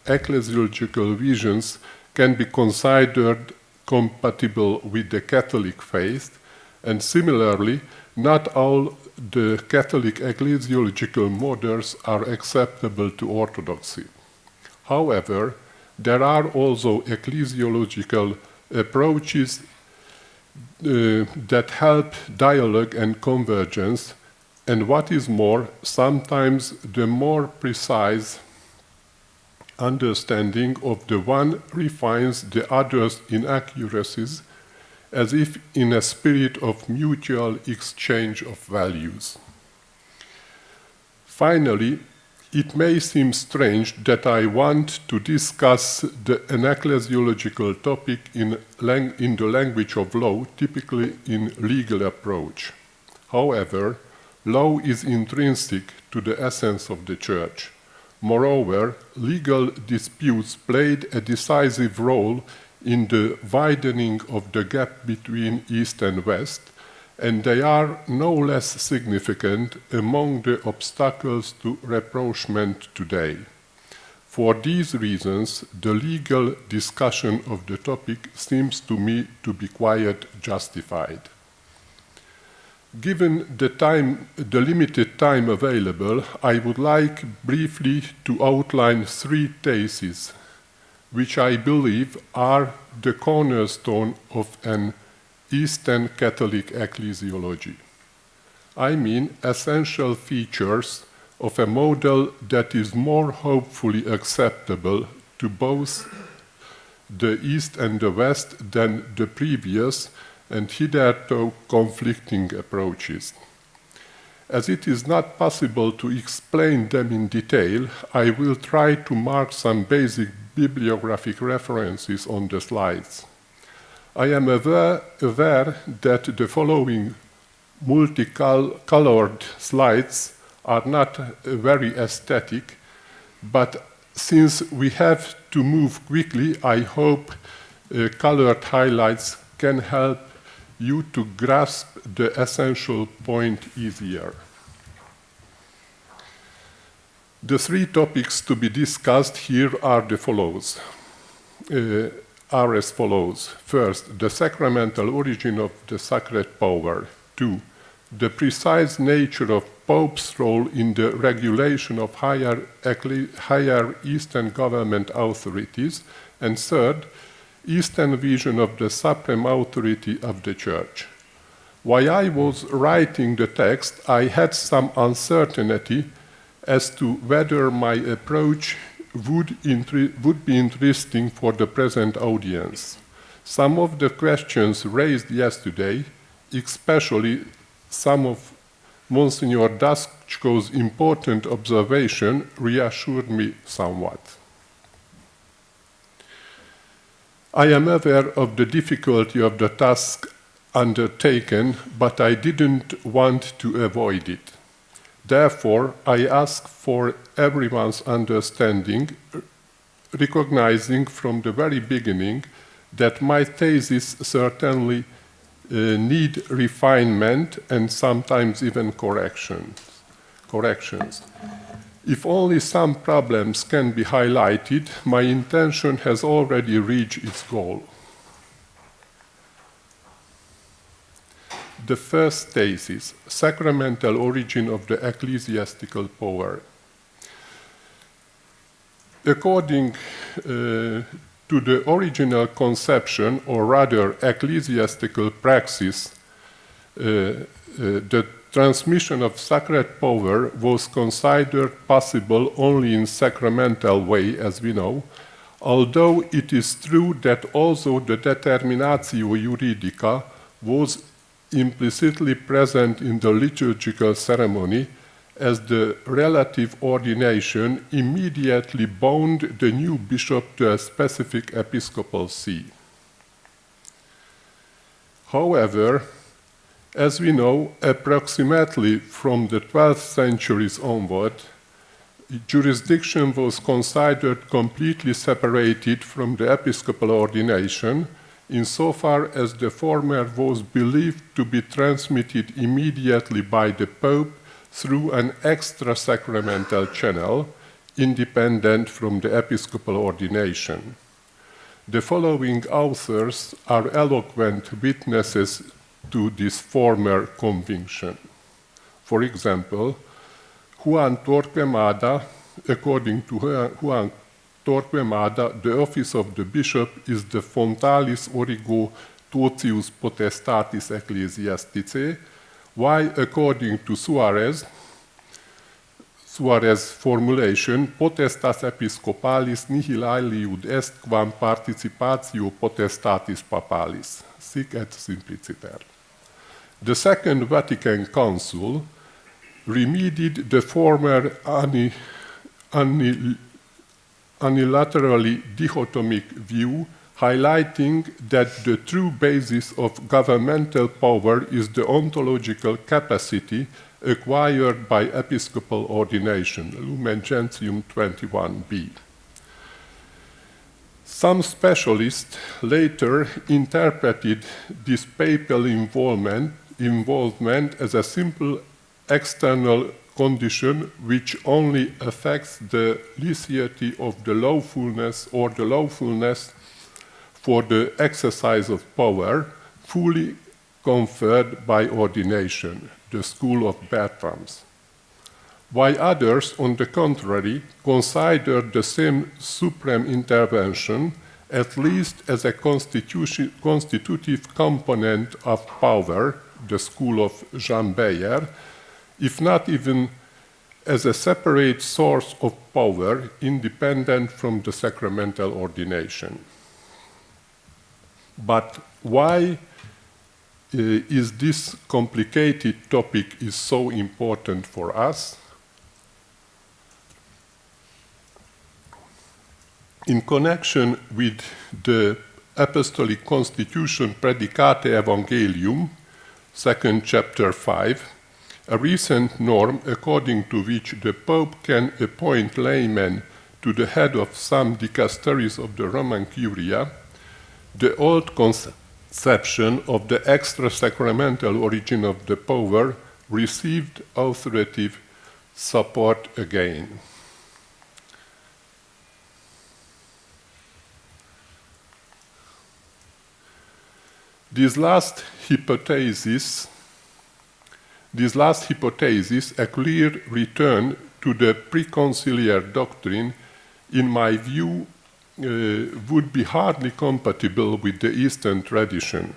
ecclesiological visions can be considered compatible with the Catholic faith, and similarly, not all the Catholic ecclesiological models are acceptable to orthodoxy. However, there are also ecclesiological approaches that help dialogue and convergence, and what is more, sometimes the more precise understanding of the one refines the other's inaccuracies, as if in a spirit of mutual exchange of values. Finally, it may seem strange that I want to discuss an ecclesiological topic in the language of law, typically in legal approach. However, law is intrinsic to the essence of the Church. Moreover, legal disputes played a decisive role in the widening of the gap between East and West, and they are no less significant among the obstacles to rapprochement today. For these reasons, the legal discussion of the topic seems to me to be quite justified. Given the limited time available, I would like briefly to outline 3 theses, which I believe are the cornerstone of an Eastern Catholic ecclesiology. I mean essential features of a model that is more hopefully acceptable to both the East and the West than the previous and hitherto conflicting approaches. As it is not possible to explain them in detail, I will try to mark some basic bibliographic references on the slides. I am aware that the following multicolored slides are not very aesthetic, but since we have to move quickly, I hope colored highlights can help you to grasp the essential point easier. The 3 topics to be discussed here are as follows. First, the sacramental origin of the sacred power. 2, the precise nature of Pope's role in the regulation of higher Eastern government authorities. And third, Eastern vision of the supreme authority of the Church. While I was writing the text, I had some uncertainty as to whether my approach would be interesting for the present audience. Some of the questions raised yesterday, especially some of Monsignor Daskko's important observation, reassured me somewhat. I am aware of the difficulty of the task undertaken, but I didn't want to avoid it. Therefore, I ask for everyone's understanding, recognizing from the very beginning that my thesis certainly need refinement and sometimes even corrections. If only some problems can be highlighted, my intention has already reached its goal. The first thesis, sacramental origin of the ecclesiastical power. According to the original conception, or rather ecclesiastical praxis, the transmission of sacred power was considered possible only in sacramental way, as we know, although it is true that also the determinatio juridica was implicitly present in the liturgical ceremony, as the relative ordination immediately bound the new bishop to a specific episcopal see. However, as we know, approximately from the 12th centuries onward, jurisdiction was considered completely separated from the episcopal ordination, insofar as the former was believed to be transmitted immediately by the Pope through an extra-sacramental channel independent from the episcopal ordination. The following authors are eloquent witnesses to this former conviction. For example, Juan Torquemada, according to Juan Torquemada, the office of the bishop is the fontalis origo totius potestatis ecclesiasticae, while according to Suarez' formulation, potestas episcopalis nihil aliud est quam participatio potestatis papalis, sic et simpliciter. The Second Vatican Council remedied the former unilaterally dichotomic view, highlighting that the true basis of governmental power is the ontological capacity acquired by episcopal ordination, Lumen Gentium 21b. Some specialists later interpreted this papal involvement as a simple external condition which only affects the licity of the lawfulness or the lawfulness for the exercise of power fully conferred by ordination, the school of Bertrams. While others, on the contrary, considered the same supreme intervention at least as a constitutive component of power, the school of Jean Beyer, if not even as a separate source of power independent from the sacramental ordination. But why is this complicated topic is so important for us? In connection with the Apostolic Constitution Predicate Evangelium, 2nd chapter 5, a recent norm according to which the Pope can appoint laymen to the head of some dicasteries of the Roman Curia, the old conception of the extra-sacramental origin of the power received authoritative support again. This last hypothesis, a clear return to the preconciliar doctrine, in my view, would be hardly compatible with the Eastern tradition.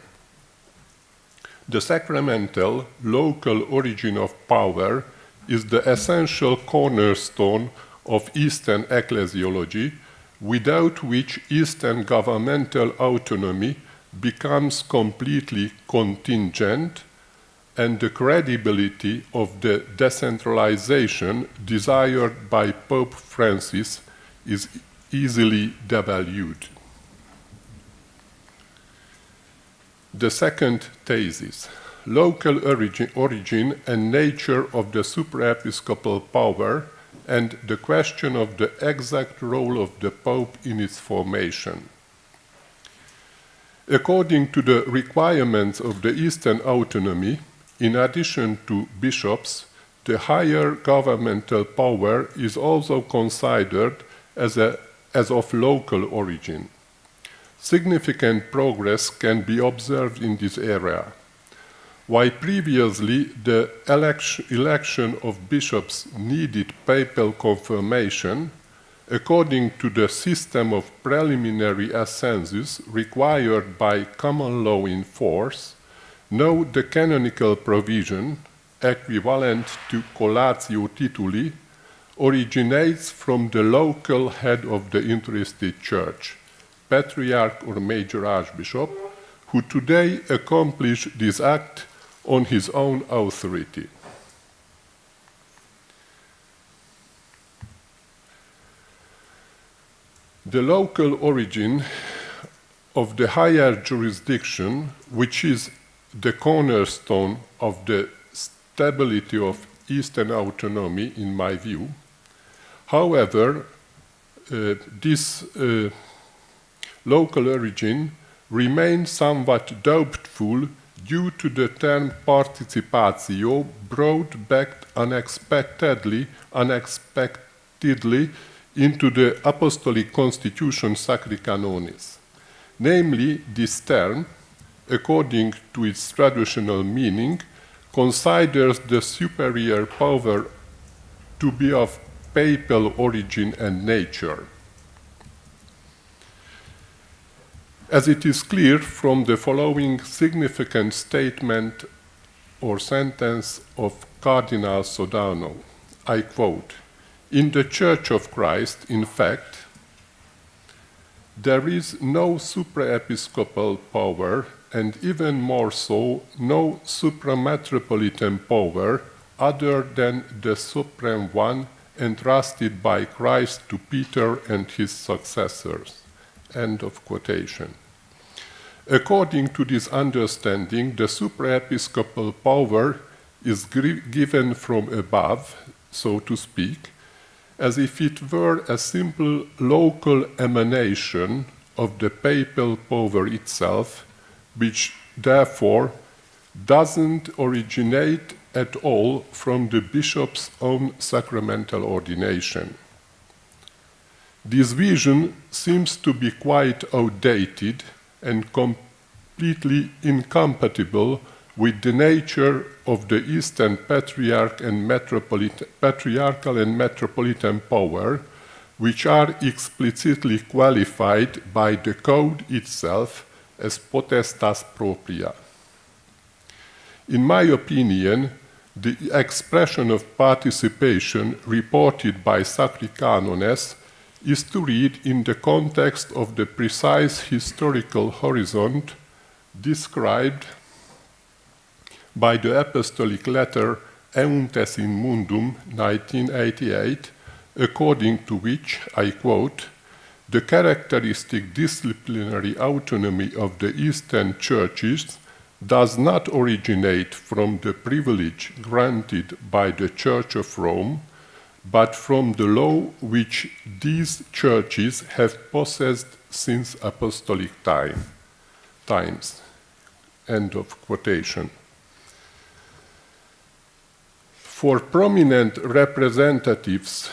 The sacramental, local origin of power is the essential cornerstone of Eastern ecclesiology, without which Eastern governmental autonomy becomes completely contingent, and the credibility of the decentralization desired by Pope Francis is easily devalued. The second thesis, local origin and nature of the supraepiscopal power and the question of the exact role of the Pope in its formation. According to the requirements of the Eastern autonomy, in addition to bishops, the higher governmental power is also considered as of local origin. Significant progress can be observed in this area. While previously the election of bishops needed papal confirmation, according to the system of preliminary ascensus required by common law in force, now the canonical provision, equivalent to collatio tituli, originates from the local head of the interested church, patriarch or major archbishop, who today accomplishes this act on his own authority. The local origin of the higher jurisdiction, which is the cornerstone of the stability of Eastern autonomy, in my view. However, this local origin remains somewhat doubtful due to the term participatio brought back unexpectedly into the Apostolic Constitution Sacri Canonis. Namely, this term, according to its traditional meaning, considers the superior power to be of papal origin and nature. As it is clear from the following significant statement or sentence of Cardinal Sodano, I quote, "In the Church of Christ, in fact, there is no supraepiscopal power, and even more so, no suprametropolitan power other than the supreme one entrusted by Christ to Peter and his successors." End of quotation. According to this understanding, the supraepiscopal power is given from above, so to speak, as if it were a simple local emanation of the papal power itself, which therefore doesn't originate at all from the bishop's own sacramental ordination. This vision seems to be quite outdated and completely incompatible with the nature of the Eastern patriarchal and metropolitan power, which are explicitly qualified by the code itself as potestas propria. In my opinion, the expression of participation reported by Sacri Canones is to read in the context of the precise historical horizon described by the apostolic letter Euntes in Mundum 1988, according to which, I quote, "The characteristic disciplinary autonomy of the Eastern churches does not originate from the privilege granted by the Church of Rome, but from the law which these churches have possessed since apostolic times." End of quotation. For prominent representatives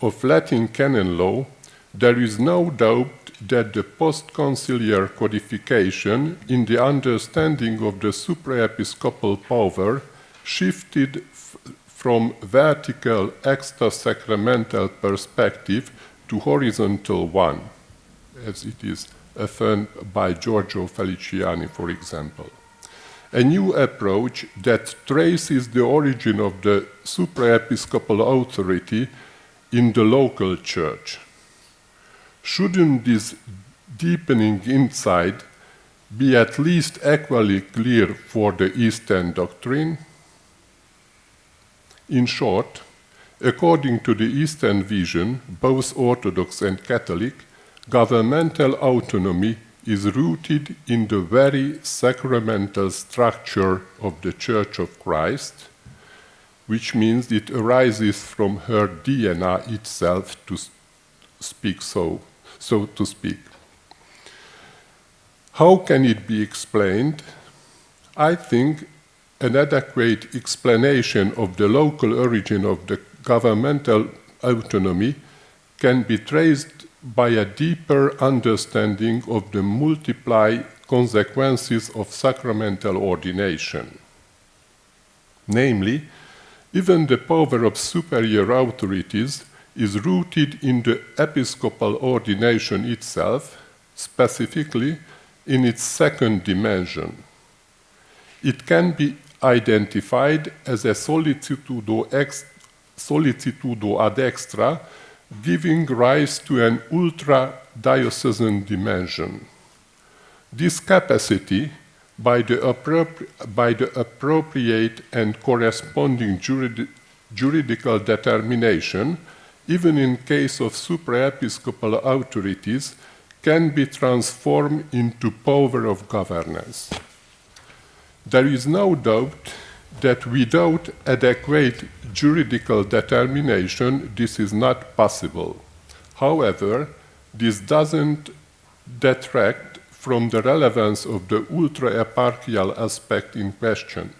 of Latin canon law, there is no doubt that the post-conciliar codification in the understanding of the supraepiscopal power shifted from vertical extra-sacramental perspective to horizontal one, as it is affirmed by Giorgio Feliciani, for example. A new approach that traces the origin of the supraepiscopal authority in the local church. Shouldn't this deepening insight be at least equally clear for the Eastern doctrine? In short, according to the Eastern vision, both Orthodox and Catholic, governmental autonomy is rooted in the very sacramental structure of the Church of Christ, which means it arises from her DNA itself, to speak so to speak. How can it be explained? I think an adequate explanation of the local origin of the governmental autonomy can be traced by a deeper understanding of the multiple consequences of sacramental ordination. Namely, even the power of superior authorities is rooted in the episcopal ordination itself, specifically in its second dimension. It can be identified as a solicitudo ad extra, giving rise to an ultra-diocesan dimension. This capacity, by the appropriate and corresponding juridical determination, even in case of supraepiscopal authorities, can be transformed into power of governance. There is no doubt that without adequate juridical determination, this is not possible. However, this doesn't detract from the relevance of the ultra-eparchial aspect in question.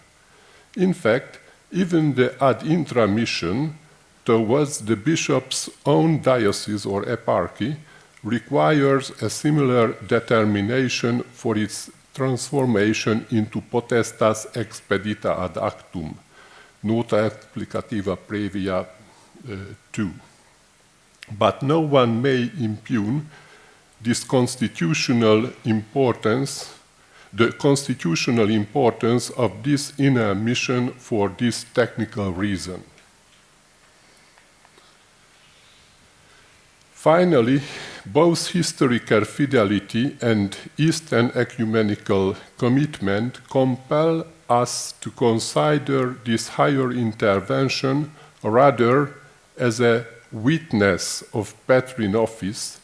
In fact, even the ad intra mission towards the bishop's own diocese or eparchy requires a similar determination for its transformation into potestas expedita ad actum, nota explicativa previa 2. But no one may impugn this constitutional importance, the constitutional importance of this inner mission for this technical reason. Finally, both historical fidelity and Eastern ecumenical commitment compel us to consider this higher intervention rather as a witness of Petrine office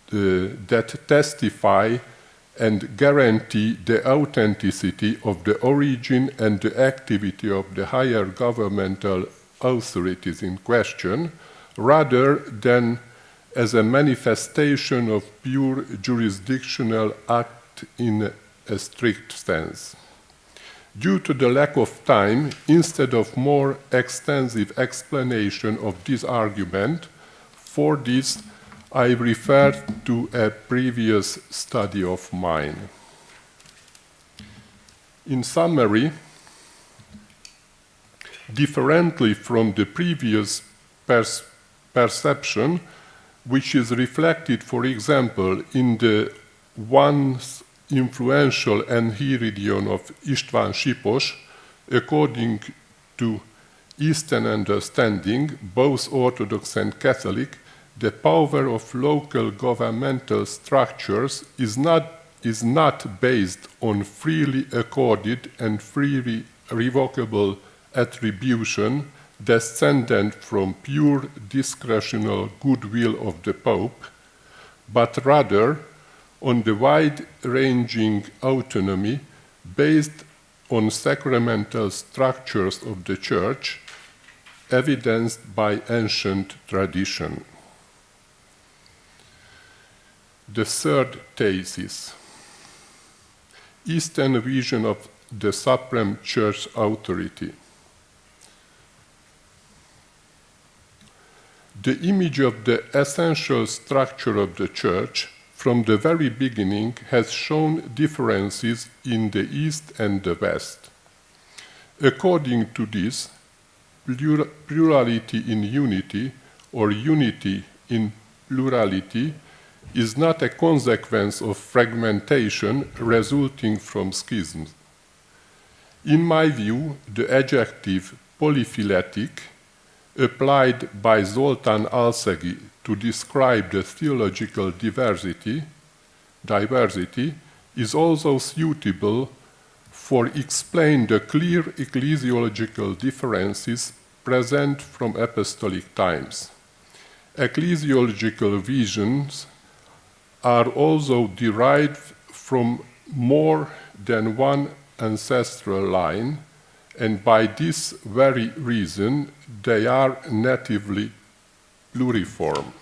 that testify and guarantee the authenticity of the origin and the activity of the higher governmental authorities in question, rather than as a manifestation of pure jurisdictional act in a strict sense. Due to the lack of time, instead of more extensive explanation of this argument, for this I refer to a previous study of mine. In summary, differently from the previous perception, which is reflected, for example, in the once influential Enchiridion of István Sipos, according to Eastern understanding, both Orthodox and Catholic, the power of local governmental structures is not based on freely accorded and freely revocable attribution descendant from pure discretional goodwill of the Pope, but rather on the wide-ranging autonomy based on sacramental structures of the Church, evidenced by ancient tradition. The third thesis, Eastern vision of the Supreme Church authority. The image of the essential structure of the Church from the very beginning has shown differences in the East and the West. According to this, plurality in unity or unity in plurality is not a consequence of fragmentation resulting from schisms. In my view, the adjective polyphyletic, applied by Zoltán Alszegi to describe the theological diversity, is also suitable for explaining the clear ecclesiological differences present from apostolic times. Ecclesiological visions are also derived from more than one ancestral line, and by this very reason they are natively pluriform.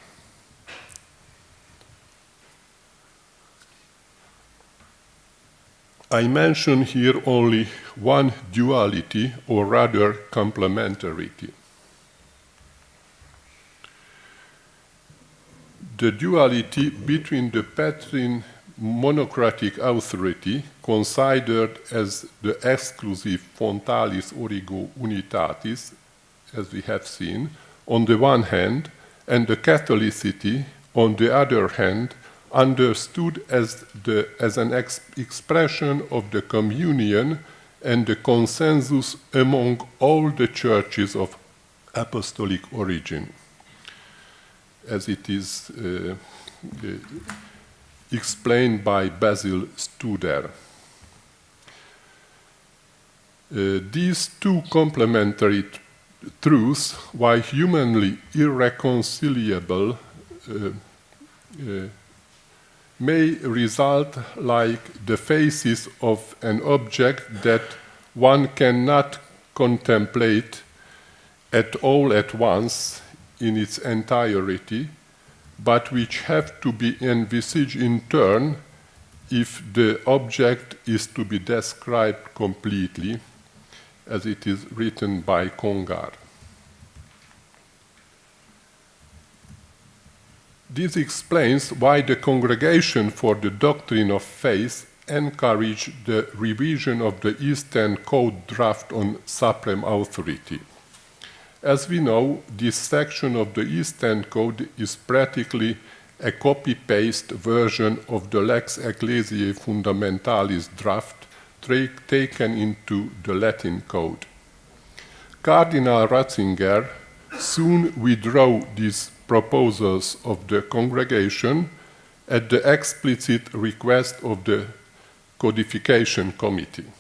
I mention here only one duality, or rather complementarity. The duality between the Petrine monocratic authority, considered as the exclusive fontalis origo unitatis, as we have seen, on the one hand, and the Catholicity, on the other hand, understood as an expression of the communion and the consensus among all the churches of apostolic origin, as it is explained by Basil Studer. These two complementary truths, while humanly irreconcilable, may result like the faces of an object that one cannot contemplate at all at once in its entirety, but which have to be envisaged in turn if the object is to be described completely, as it is written by Congar. This explains why the Congregation for the Doctrine of Faith encouraged the revision of the Eastern Code draft on supreme authority. As we know, this section of the Eastern Code is practically a copy-paste version of the Lex Ecclesiae Fundamentalis draft taken into the Latin Code. Cardinal Ratzinger soon withdrew these proposals of the Congregation at the explicit request of the Codification Committee.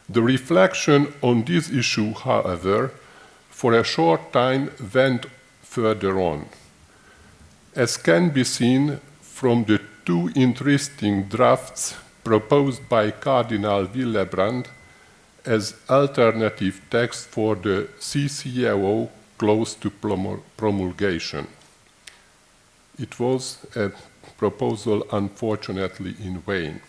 The reflection on this issue, however, for a short time went further on, as can be seen from the two interesting drafts proposed by Cardinal Willebrand as alternative text for the CCAO close to promulgation. It was a proposal, unfortunately, in vain.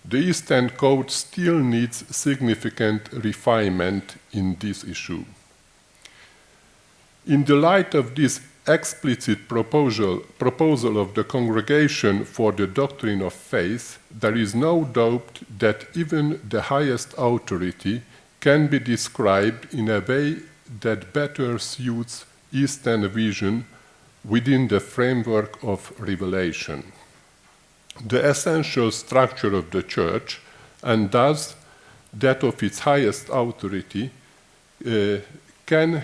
The Eastern Code still needs significant refinement in this issue. In the light of this explicit proposal of the Congregation for the Doctrine of Faith, there is no doubt that even the highest authority can be described in a way that better suits Eastern vision within the framework of revelation. The essential structure of the Church, and thus that of its highest authority, can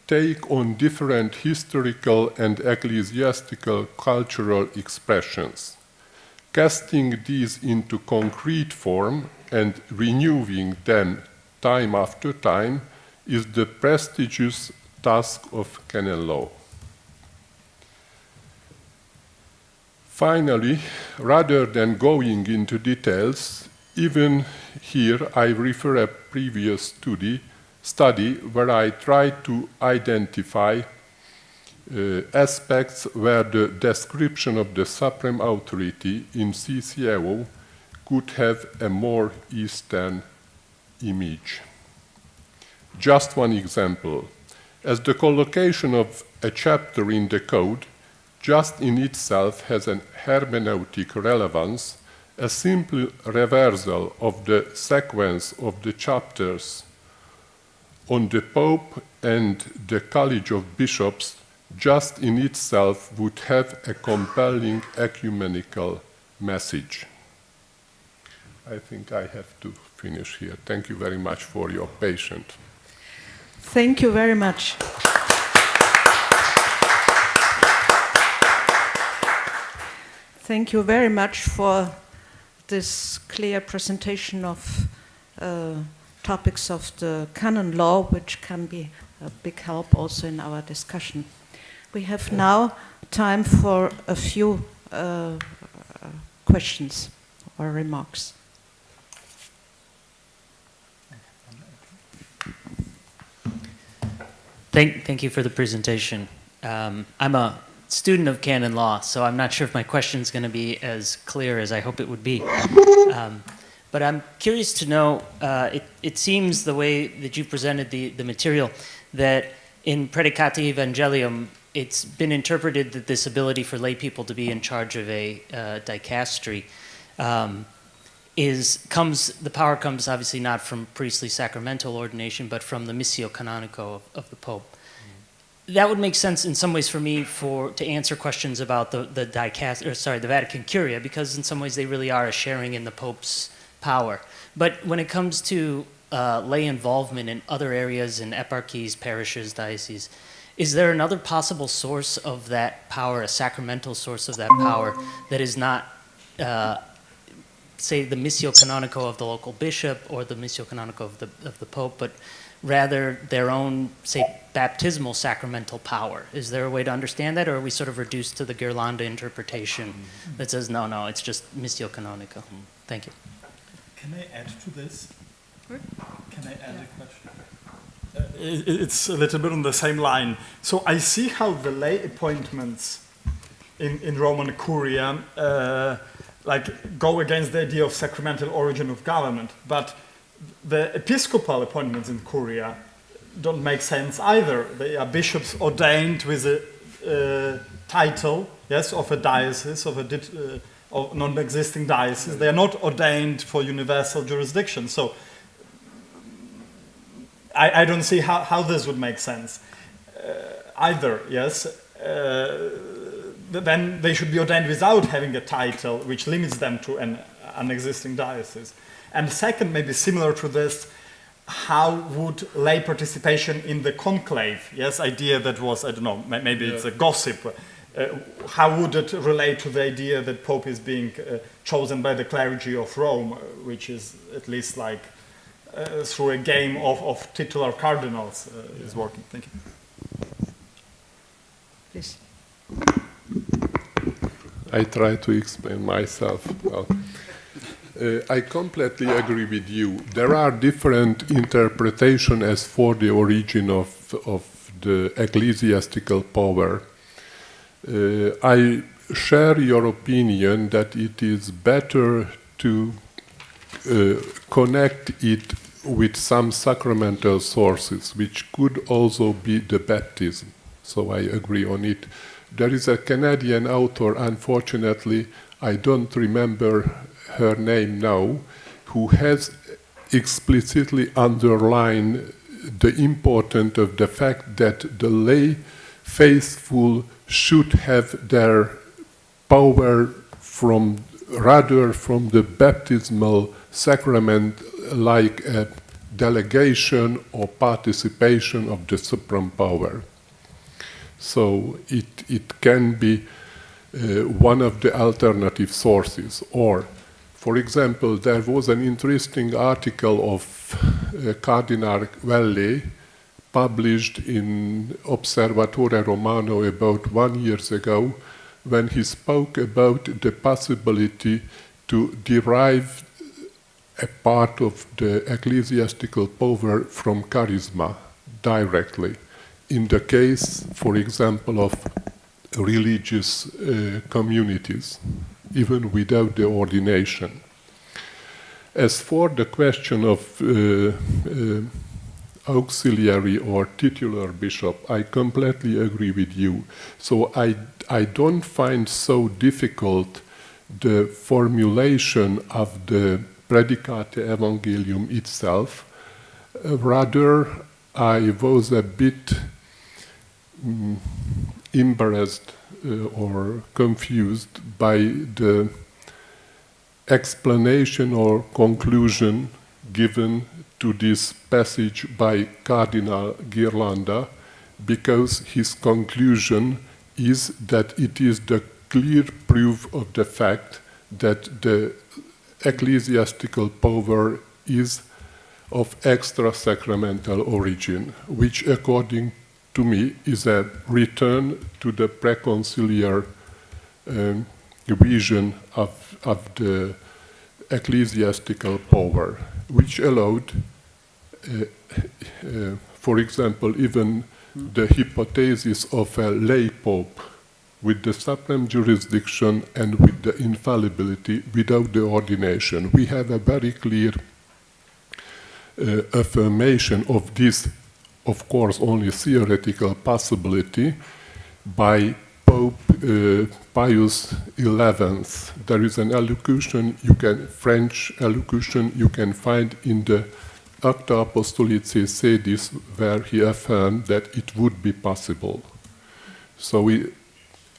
take on different historical and ecclesiastical cultural expressions. Casting these into concrete form and renewing them time after time is the prestigious task of canon law. Finally, rather than going into details, even here I refer a previous study where I tried to identify aspects where the description of the supreme authority in CCAO could have a more Eastern image. Just one example. As the collocation of a chapter in the Code just in itself has an hermeneutic relevance, a simple reversal of the sequence of the chapters on the Pope and the College of Bishops just in itself would have a compelling ecumenical message. I think I have to finish here. Thank you very much for your patience. Thank you very much. Thank you very much for this clear presentation of topics of the canon law, which can be a big help also in our discussion. We have now time for a few questions or remarks. Thank you for the presentation. I'm a student of canon law, so I'm not sure if my question is going to be as clear as I hope it would be. But I'm curious to know, it seems the way that you presented the material, that in Predicati Evangelium, it's been interpreted that this ability for lay people to be in charge of a dicastery the power comes obviously not from priestly sacramental ordination, but from the missio canonico of the Pope. That would make sense in some ways for me to answer questions about the Vatican Curia, because in some ways they really are a sharing in the Pope's power. But when it comes to lay involvement in other areas, in eparchies, parishes, dioceses, is there another possible source of that power, a sacramental source of that power, that is not, say, the missio canonico of the local bishop or the missio canonico of the Pope, but rather their own, say, baptismal sacramental power? Is there a way to understand that, or are we sort of reduced to the Ghirlanda interpretation that says, no, it's just missio canonico? Thank you. Can I add to this? Can I add a question? It's a little bit on the same line. So I see how the lay appointments in Roman Curia like go against the idea of sacramental origin of government, but the episcopal appointments in Curia don't make sense either. They are bishops ordained with a title, yes, of a diocese, of non-existing diocese. They are not ordained for universal jurisdiction. So I don't see how this would make sense either, yes. Then they should be ordained without having a title which limits them to an existing diocese. And second, maybe similar to this, how would lay participation in the conclave, yes, idea that was, I don't know, maybe it's a gossip, how would it relate to the idea that Pope is being chosen by the clergy of Rome, which is at least like through a game of titular cardinals is working? Thank you. Please. I try to explain myself. Well, I completely agree with you. There are different interpretations as for the origin of the ecclesiastical power. I share your opinion that it is better to connect it with some sacramental sources, which could also be the baptism. So I agree on it. There is a Canadian author, unfortunately, I don't remember her name now, who has explicitly underlined the importance of the fact that the lay faithful should have their power rather from the baptismal sacrament, like a delegation or participation of the supreme power. So it can be one of the alternative sources. Or, for example, there was an interesting article of Cardinal Velli published in Osservatore Romano about 1 year ago, when he spoke about the possibility to derive a part of the ecclesiastical power from charisma directly. In the case, for example, of religious communities, even without the ordination. As for the question of auxiliary or titular bishop, I completely agree with you. So I don't find so difficult the formulation of the Predicate Evangelium itself. Rather, I was a bit embarrassed or confused by the explanation or conclusion given to this passage by Cardinal Ghirlanda, because his conclusion is that it is the clear proof of the fact that the ecclesiastical power is of extra-sacramental origin, which according to me is a return to the preconciliar vision of the ecclesiastical power, which allowed, for example, even the hypothesis of a lay pope with the supreme jurisdiction and with the infallibility without the ordination. We have a very clear affirmation of this, of course, only theoretical possibility by Pope Pius XI. There is an allocution, French allocution you can find in the Acta Apostolicae Sedis, where he affirmed that it would be possible. So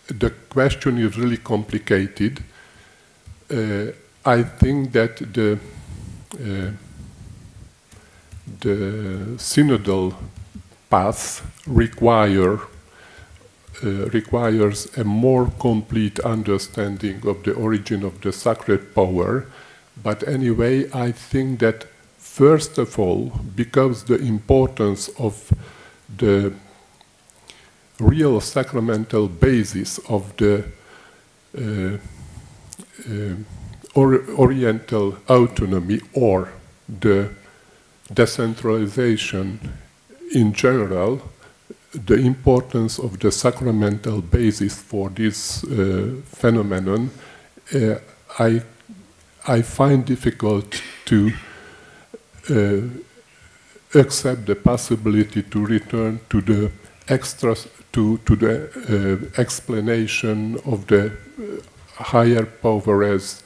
the question is really complicated. I think that the synodal path requires a more complete understanding of the origin of the sacred power. But anyway, I think that first of all, because the importance of the real sacramental basis of the Oriental autonomy or the decentralization in general, the importance of the sacramental basis for this phenomenon, I find difficult to accept the possibility to return to the explanation of the higher power as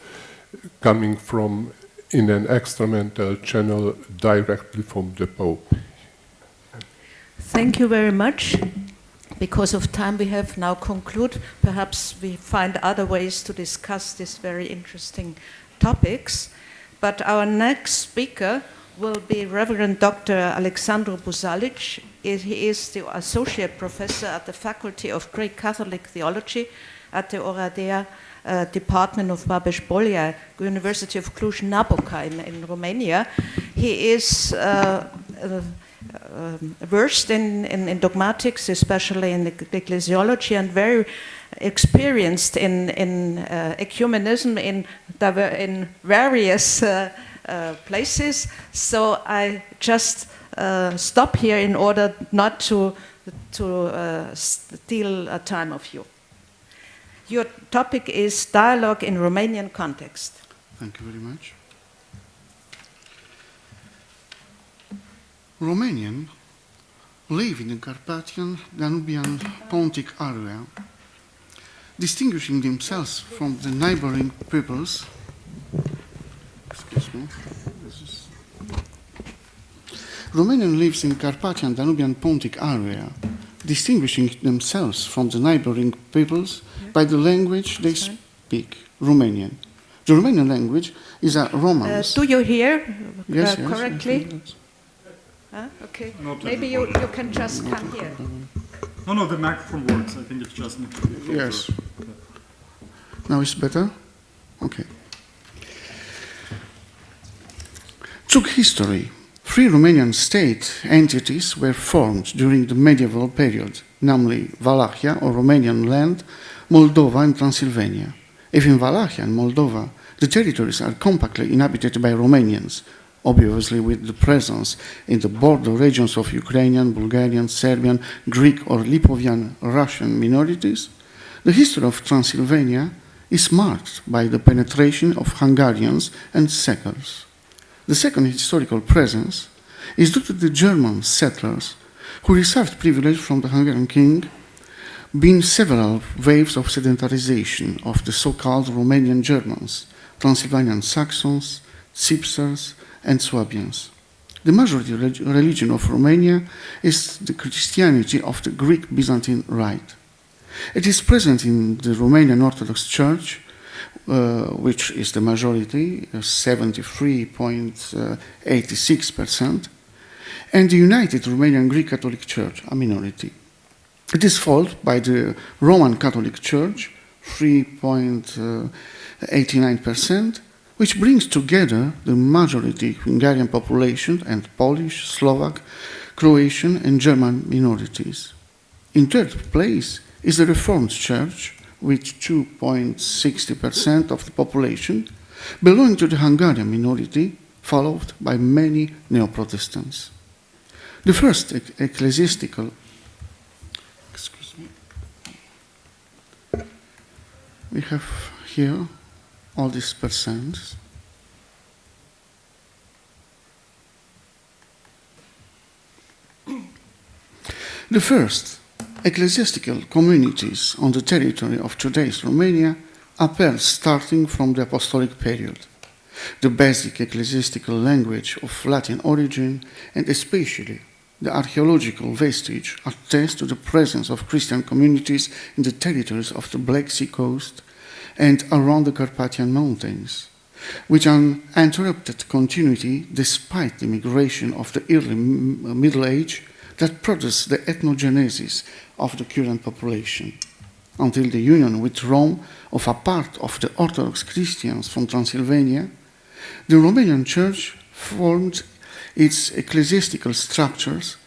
coming from in an extramental channel directly from the Pope. Thank you very much. Because of time, we have now concluded. Perhaps we find other ways to discuss these very interesting topics. But our next speaker will be Reverend Dr. Alexandru Buzalic. He is the Associate Professor at the Faculty of Greek Catholic Theology at the Oradea Department of Babeș-Bolyai, University of Cluj-Napoca in Romania. He is versed in dogmatics, especially in ecclesiology, and very experienced in ecumenism in various places. So I just stop here in order not to steal time of you. Your topic is dialogue in Romanian context. Thank you very much. Romanians live in the Carpathian, Danubian, Pontic area, distinguishing themselves from the neighboring peoples. Excuse me. Romanian lives in Carpathian, Danubian, Pontic area, distinguishing themselves from the neighboring peoples by the language they speak, Romanian. The Romanian language is a Romance. Do you hear Yes, correctly? Yes. Okay. Not Maybe you can just come here. No, the microphone works. I think it's just need to be closer. Yes. Now it's better? Okay. Through history, 3 Romanian state entities were formed during the medieval period, namely Wallachia or Romanian land, Moldova and Transylvania. If in Wallachia and Moldova, the territories are compactly inhabited by Romanians, obviously with the presence in the border regions of Ukrainian, Bulgarian, Serbian, Greek or Lipovian Russian minorities, the history of Transylvania is marked by the penetration of Hungarians and Czechs. The second historical presence is due to the German settlers who received privilege from the Hungarian king, being several waves of sedentarization of the so-called Romanian Germans, Transylvanian Saxons, Cypsers, and Swabians. The majority religion of Romania is the Christianity of the Greek Byzantine Rite. It is present in the Romanian Orthodox Church, which is the majority, 73.86%, and the United Romanian Greek Catholic Church, a minority. It is followed by the Roman Catholic Church, 3.89%, which brings together the majority Hungarian population and Polish, Slovak, Croatian, and German minorities. In third place is the Reformed Church, with 2.60% of the population, belonging to the Hungarian minority, followed by many Neo-Protestants. The first ecclesiastical, we have here all these percents. The first ecclesiastical communities on the territory of today's Romania appeared starting from the apostolic period. The basic ecclesiastical language of Latin origin, and especially the archaeological vestige, attest to the presence of Christian communities in the territories of the Black Sea coast and around the Carpathian Mountains, with an uninterrupted continuity despite the migration of the early Middle Age that produced the ethnogenesis of the current population, until the union with Rome of a part of the Orthodox Christians from Transylvania. The Romanian Church formed its ecclesiastical structures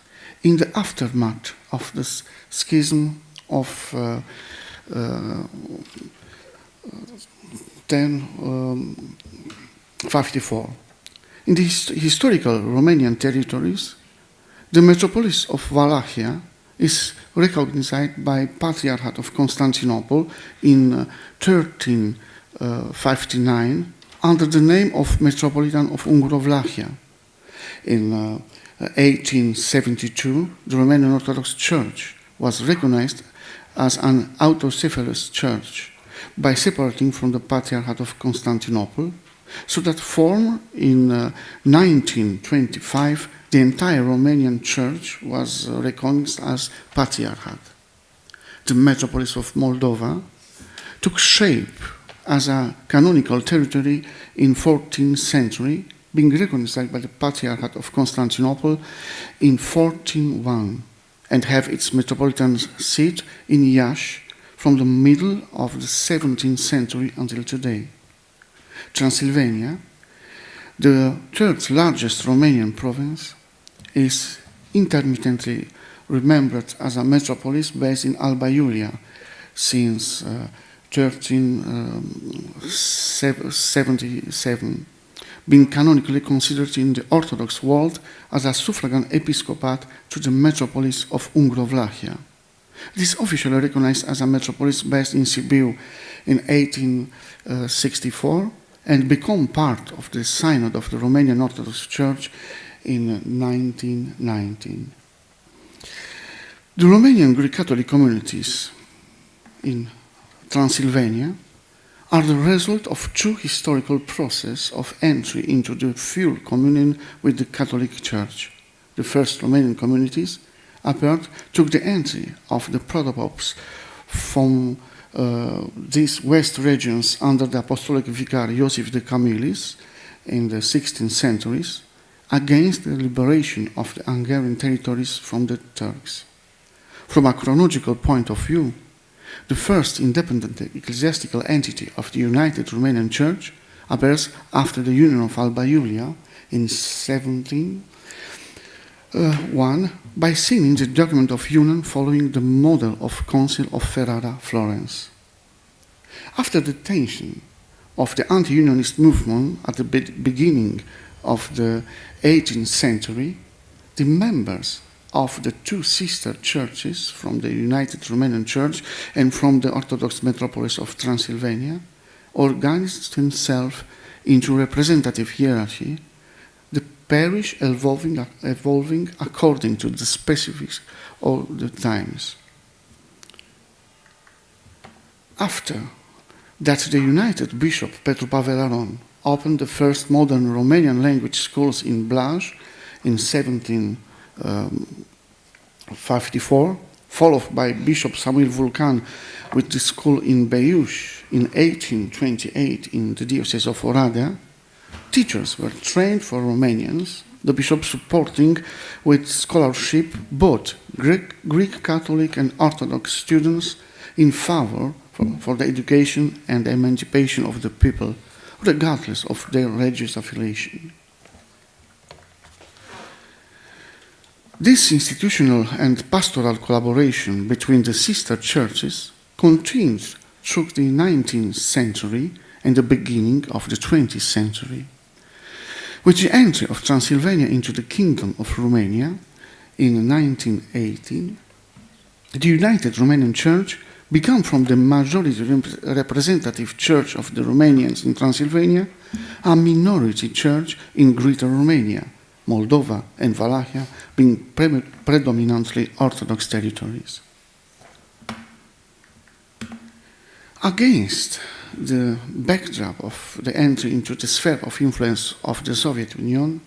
in the aftermath of the schism of 1054. In the historical Romanian territories, the metropolis of Wallachia is recognized by Patriarchate of Constantinople in 13 59 under the name of Metropolitan of Unguro-Vlachia. In 1872, the Romanian Orthodox Church was recognized as an autocephalous church by separating from the Patriarchate of Constantinople, so that formed in 1925, the entire Romanian Church was recognized as Patriarchate. The metropolis of Moldova took shape as a canonical territory in 14th century, being recognized by the Patriarchate of Constantinople in 1401, and have its metropolitan seat in Iași from the middle of the 17th century until today. Transylvania, the third largest Romanian province, is intermittently remembered as a metropolis based in Alba Iulia since 1377, being canonically considered in the Orthodox world as a suffragan episcopate to the metropolis of Unguro-Vlachia. It is officially recognized as a metropolis based in Sibiu in 1864 and become part of the Synod of the Romanian Orthodox Church in 1919. The Romanian Greek Catholic communities in Transylvania are the result of two historical processes of entry into the full communion with the Catholic Church. The first Romanian communities took the entry of the protopopes from these west regions under the apostolic vicar Iosif de Camillis in the 16th centuries against the liberation of the Hungarian territories from the Turks. From a chronological point of view, the first independent ecclesiastical entity of the United Romanian Church appears after the Union of Alba Iulia in 1701 by signing the document of union following the model of Council of Ferrara, Florence. After the tension of the anti-unionist movement at the beginning of the 18th century, the members of the two sister churches from the United Romanian Church and from the Orthodox metropolis of Transylvania organized themselves into representative hierarchy, the parish evolving according to the specifics of the times. After that, the United Bishop Petru Pavel Aron opened the first modern Romanian language schools in Blaj in 1754, followed by Bishop Samuel Vulcan with the school in Beiuș in 1828 in the Diocese of Oradea. Teachers were trained for Romanians, the bishop supporting with scholarship both Greek Catholic and Orthodox students in favor for the education and emancipation of the people, regardless of their religious affiliation. This institutional and pastoral collaboration between the sister churches continued through the 19th century and the beginning of the 20th century. With the entry of Transylvania into the Kingdom of Romania in 1918, the United Romanian Church became from the majority representative church of the Romanians in Transylvania a minority church in Greater Romania, Moldova and Wallachia being predominantly Orthodox territories. Against the backdrop of the entry into the sphere of influence of the Soviet Union,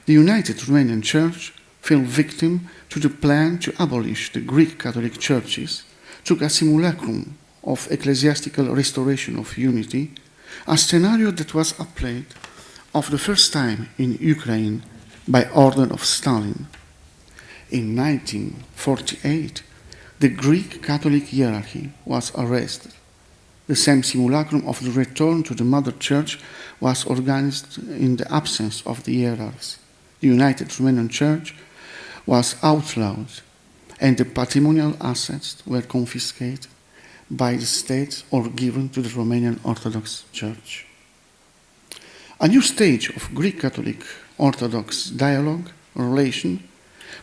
the United Romanian Church fell victim to the plan to abolish the Greek Catholic churches, took a simulacrum of ecclesiastical restoration of unity, a scenario that was applied for the first time in Ukraine by order of Stalin. In 1948, the Greek Catholic hierarchy was arrested. The same simulacrum of the return to the Mother Church was organized in the absence of the hierarchs. The United Romanian Church was outlawed, and the patrimonial assets were confiscated by the state or given to the Romanian Orthodox Church. A new stage of Greek Catholic Orthodox dialogue relation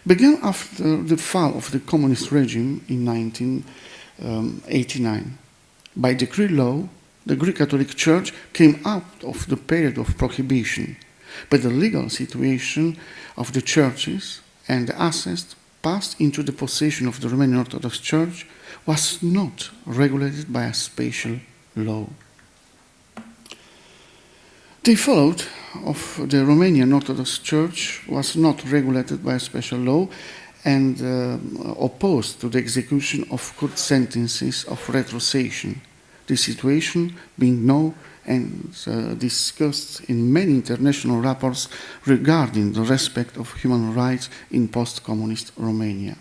began after the fall of the communist regime in 1989. By decree law, the Greek Catholic Church came out of the period of prohibition, but the legal situation of the churches and the assets passed into the possession of the Romanian Orthodox Church was not regulated by a special law. They followed of the Romanian Orthodox Church was not regulated by a special law and opposed to the execution of court sentences of retrocession. The situation being known and discussed in many international reports regarding the respect of human rights in post-communist Romania.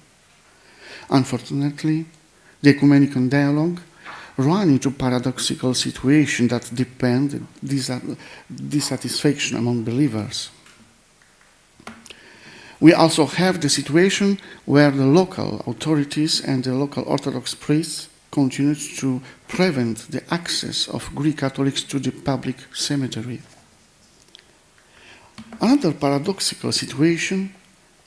Unfortunately, the ecumenical dialogue ran into paradoxical situation that depend dissatisfaction among believers. We also have the situation where the local authorities and the local Orthodox priests continued to prevent the access of Greek Catholics to the public cemetery. Another paradoxical situation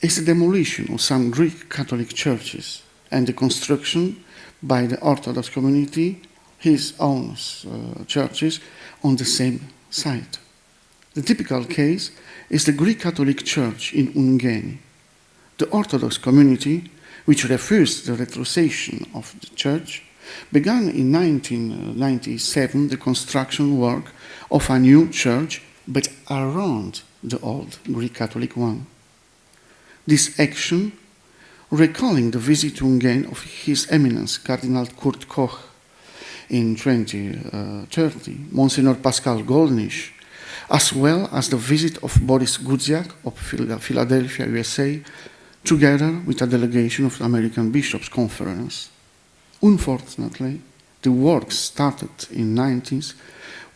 is the demolition of some Greek Catholic churches and the construction by the Orthodox community his own churches on the same site. The typical case is the Greek Catholic Church in Ungeni. The Orthodox community, which refused the retrocession of the church, began in 1997 the construction work of a new church, but around the old Greek Catholic one. This action, recalling the visit to Ungeni of His Eminence Cardinal Kurt Koch in 2030, Monsignor Pascal Gollnisch, as well as the visit of Boris Gudziak of Philadelphia, USA, together with a delegation of the American Bishops' Conference. Unfortunately, the work started in the 90s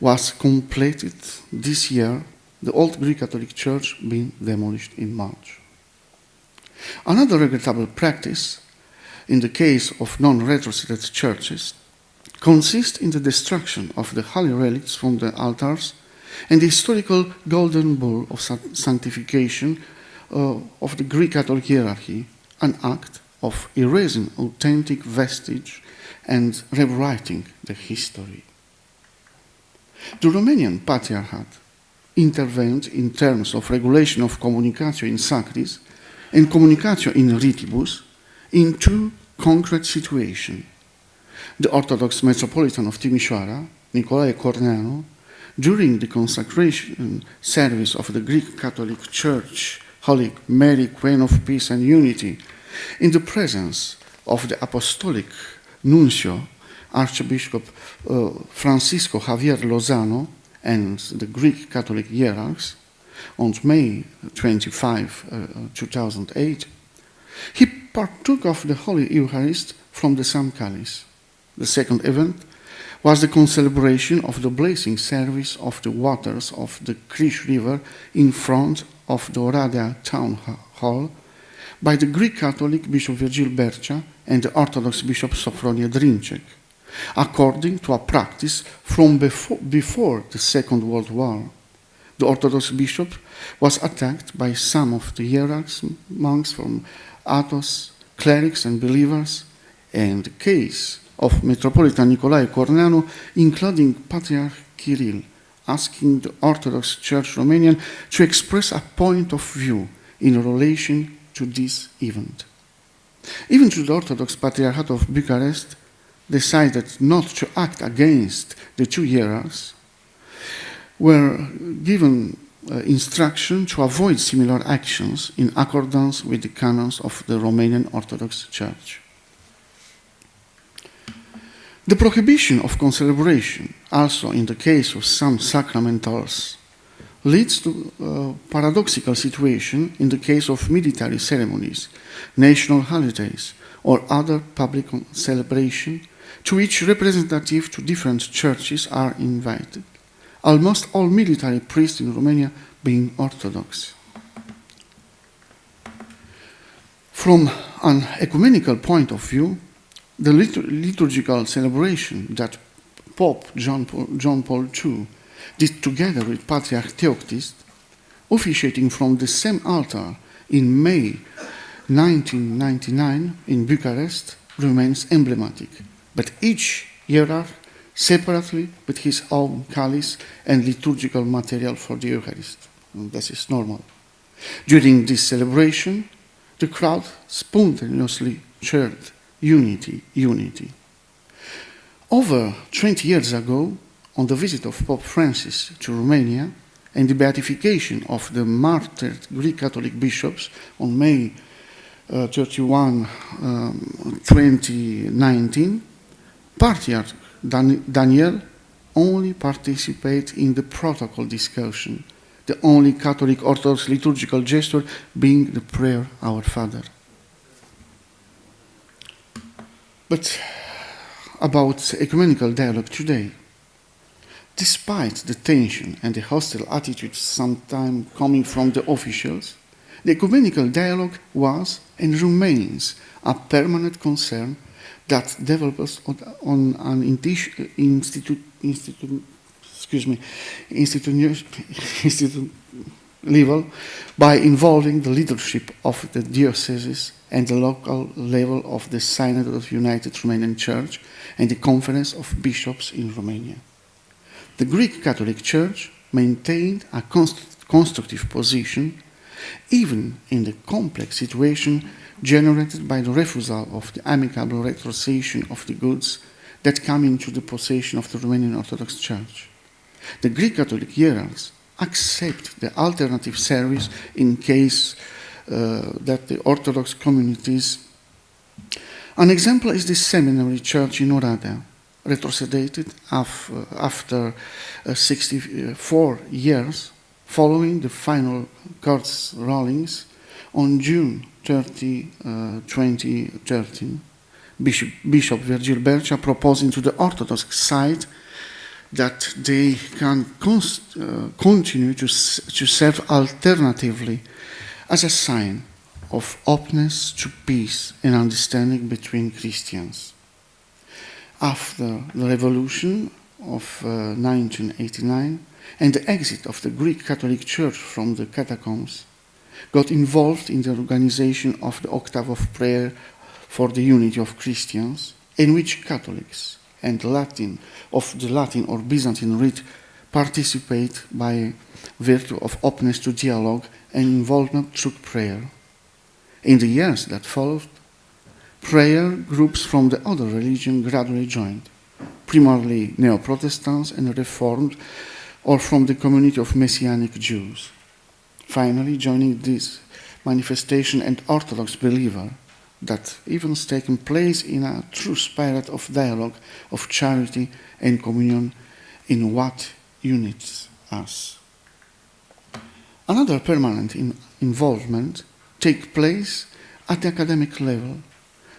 was completed this year, the old Greek Catholic Church being demolished in March. Another regrettable practice, in the case of non-retroceded churches, consists in the destruction of the holy relics from the altars and the historical golden bull of sanctification of the Greek Catholic hierarchy, an act of erasing authentic vestige and rewriting the history. The Romanian Patriarchate intervened in terms of regulation of communicatio in sacris and communicatio in ritibus in two concrete situations. The Orthodox Metropolitan of Timișoara, Nicolae Corneanu, during the consecration service of the Greek Catholic Church, Holy Mary, Queen of Peace and Unity, in the presence of the Apostolic Nuncio, Archbishop Francisco Javier Lozano, and the Greek Catholic hierarchs, on May 25, 2008, he partook of the Holy Eucharist from the Sam Chalice. The second event was the concelebration of the blessing service of the waters of the Criș River in front of the Oradea Town Hall by the Greek Catholic Bishop Virgil Bercea and the Orthodox Bishop Sophronie Drinček, according to a practice from before the Second World War. The Orthodox bishop was attacked by some of the hierarchs, monks from Athos, clerics and believers, and the case of Metropolitan Nicolae Corneanu, including Patriarch Kirill, asking the Orthodox Church Romanian to express a point of view in relation to this event. Even the Orthodox Patriarchate of Bucharest decided not to act against the two hierarchs, were given instruction to avoid similar actions in accordance with the canons of the Romanian Orthodox Church. The prohibition of concelebration, also in the case of some sacramentals, leads to a paradoxical situation in the case of military ceremonies, national holidays, or other public celebrations to which representatives to different churches are invited. Almost all military priests in Romania being Orthodox. From an ecumenical point of view, the liturgical celebration that Pope John Paul II did together with Patriarch Theoctist, officiating from the same altar in May 1999 in Bucharest, remains emblematic. But each hierarch separately with his own chalice and liturgical material for the Eucharist. And this is normal. During this celebration, the crowd spontaneously cheered, "Unity, unity." Over 20 years ago, on the visit of Pope Francis to Romania and the beatification of the martyred Greek Catholic bishops on May 31, 2019, Patriarch Daniel only participated in the protocol discussion, the only Catholic Orthodox liturgical gesture being the prayer, Our Father. But about ecumenical dialogue today, despite the tension and the hostile attitudes sometimes coming from the officials, the ecumenical dialogue was and remains a permanent concern that develops on an institute level by involving the leadership of the dioceses and the local level of the Synod of United Romanian Church and the Conference of Bishops in Romania. The Greek Catholic Church maintained a constructive position even in the complex situation generated by the refusal of the amicable retrocession of the goods that come into the possession of the Romanian Orthodox Church. The Greek Catholic hierarchs accept the alternative service in case that the Orthodox communities. An example is the seminary church in Oradea, retroceded after 64 years following the final court's rulings on June 30, 2013. Bishop Virgil Bercea proposing to the Orthodox side that they can continue to serve alternatively as a sign of openness to peace and understanding between Christians. After the revolution of 1989 and the exit of the Greek Catholic Church from the catacombs, got involved in the organization of the Octave of Prayer for the Unity of Christians, in which Catholics and the Latin or Byzantine Rite participate by virtue of openness to dialogue and involvement through prayer. In the years that followed, prayer groups from the other religion gradually joined, primarily Neo-Protestants and Reformed, or from the community of Messianic Jews. Finally, joining this manifestation and Orthodox believer that events taken place in a true spirit of dialogue, of charity and communion in what unites us. Another permanent involvement takes place at the academic level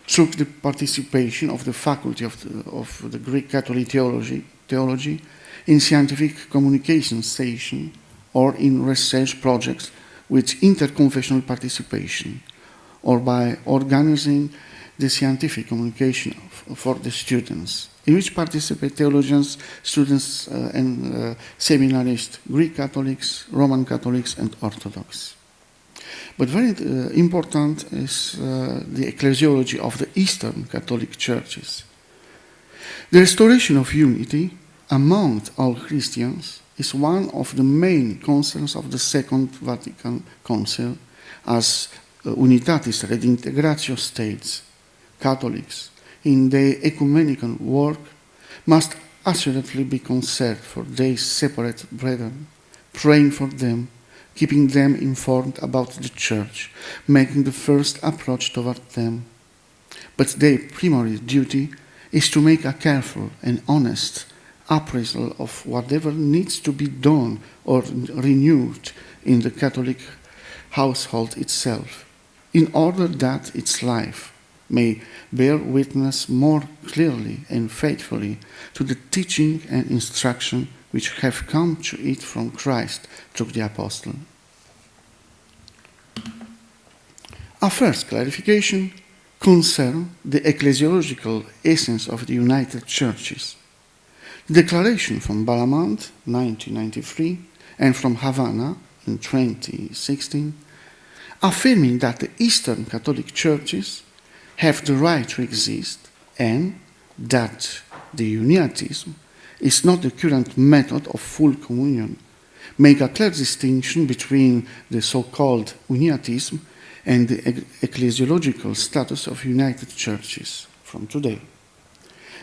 through the participation of the faculty of the Greek Catholic theology in scientific communication station or in research projects with interconfessional participation, or by organizing the scientific communication for the students, in which participate theologians, students, and seminarists, Greek Catholics, Roman Catholics, and Orthodox. But very important is the ecclesiology of the Eastern Catholic churches. The restoration of unity among all Christians is one of the main concerns of the Second Vatican Council, as Unitatis Redintegratio states. Catholics, in their ecumenical work, must assuredly be concerned for their separate brethren, praying for them, keeping them informed about the Church, making the first approach toward them. But their primary duty is to make a careful and honest appraisal of whatever needs to be done or renewed in the Catholic household itself, in order that its life may bear witness more clearly and faithfully to the teaching and instruction which have come to it from Christ through the Apostle. A first clarification concerns the ecclesiological essence of the United Churches. The declaration from Balamand, 1993, and from Havana in 2016, affirming that the Eastern Catholic Churches have the right to exist and that the uniatism is not the current method of full communion, make a clear distinction between the so-called uniatism and the ecclesiological status of united churches from today.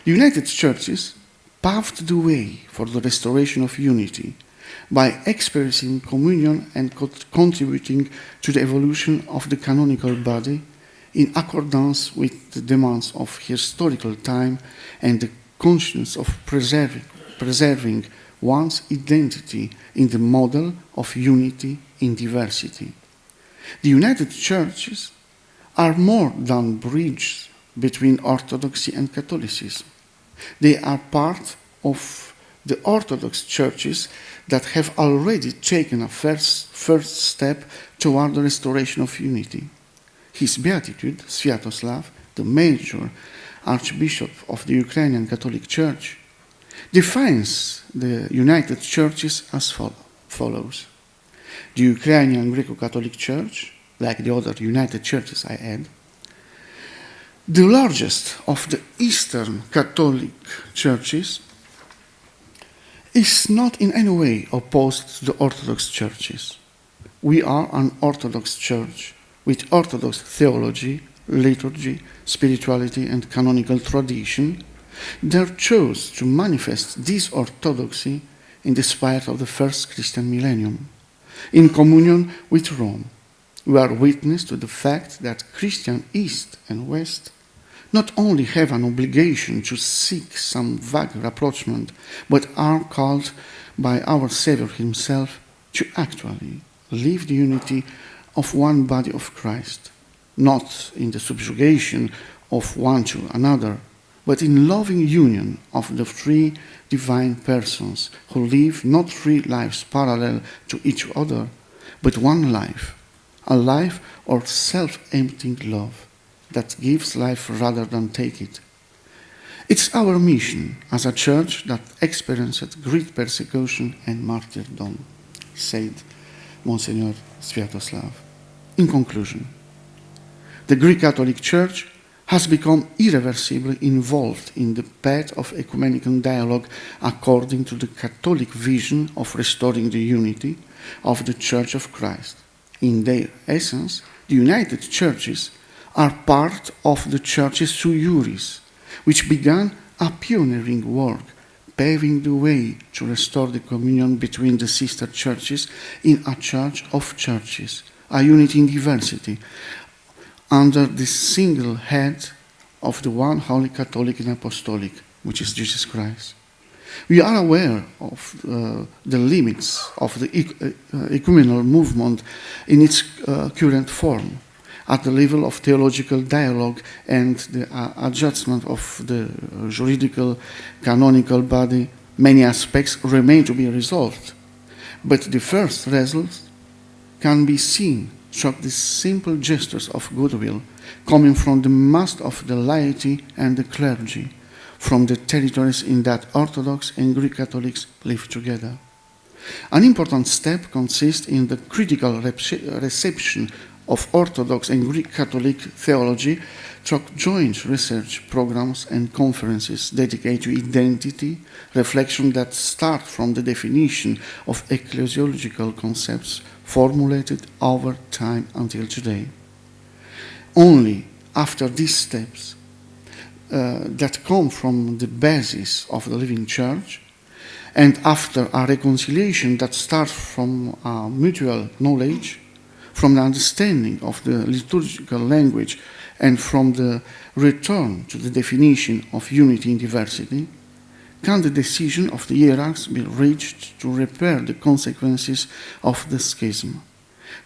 The united churches paved the way for the restoration of unity by experiencing communion and contributing to the evolution of the canonical body in accordance with the demands of historical time and the conscience of preserving one's identity in the model of unity in diversity. The united churches are more than bridges between orthodoxy and Catholicism. They are part of the Orthodox churches that have already taken a first step toward the restoration of unity. His Beatitude, Sviatoslav, the major Archbishop of the Ukrainian Catholic Church, defines the united churches as follows. The Ukrainian Greco-Catholic Church, like the other united churches I add, the largest of the Eastern Catholic churches, is not in any way opposed to the Orthodox churches. We are an Orthodox church with Orthodox theology, liturgy, spirituality, and canonical tradition that chose to manifest this orthodoxy in the spirit of the first Christian millennium, in communion with Rome. We are witness to the fact that Christian East and West not only have an obligation to seek some vague rapprochement, but are called by our Savior himself to actually live the unity of one body of Christ, not in the subjugation of one to another, but in loving union of the three divine persons who live not three lives parallel to each other, but one life, a life of self-emptying love that gives life rather than take it. It's our mission as a church that experienced great persecution and martyrdom, said Monsignor Sviatoslav. In conclusion, the Greek Catholic Church has become irreversibly involved in the path of ecumenical dialogue according to the Catholic vision of restoring the unity of the Church of Christ. In their essence, the united churches are part of the Church's sui juris, which began a pioneering work, paving the way to restore the communion between the sister churches in a church of churches, a unity in diversity, under the single head of the one holy Catholic and Apostolic, which is Jesus Christ. We are aware of the limits of the ecumenical movement in its current form, at the level of theological dialogue and the adjustment of the juridical canonical body. Many aspects remain to be resolved, but the first results can be seen through the simple gestures of goodwill coming from the mass of the laity and the clergy, from the territories in that Orthodox and Greek Catholics live together. An important step consists in the critical reception of Orthodox and Greek Catholic theology through joint research programs and conferences dedicated to identity, reflection that start from the definition of ecclesiological concepts formulated over time until today. Only after these steps that come from the basis of the living church, and after a reconciliation that starts from mutual knowledge, from the understanding of the liturgical language, and from the return to the definition of unity in diversity, can the decision of the hierarchs be reached to repair the consequences of the schism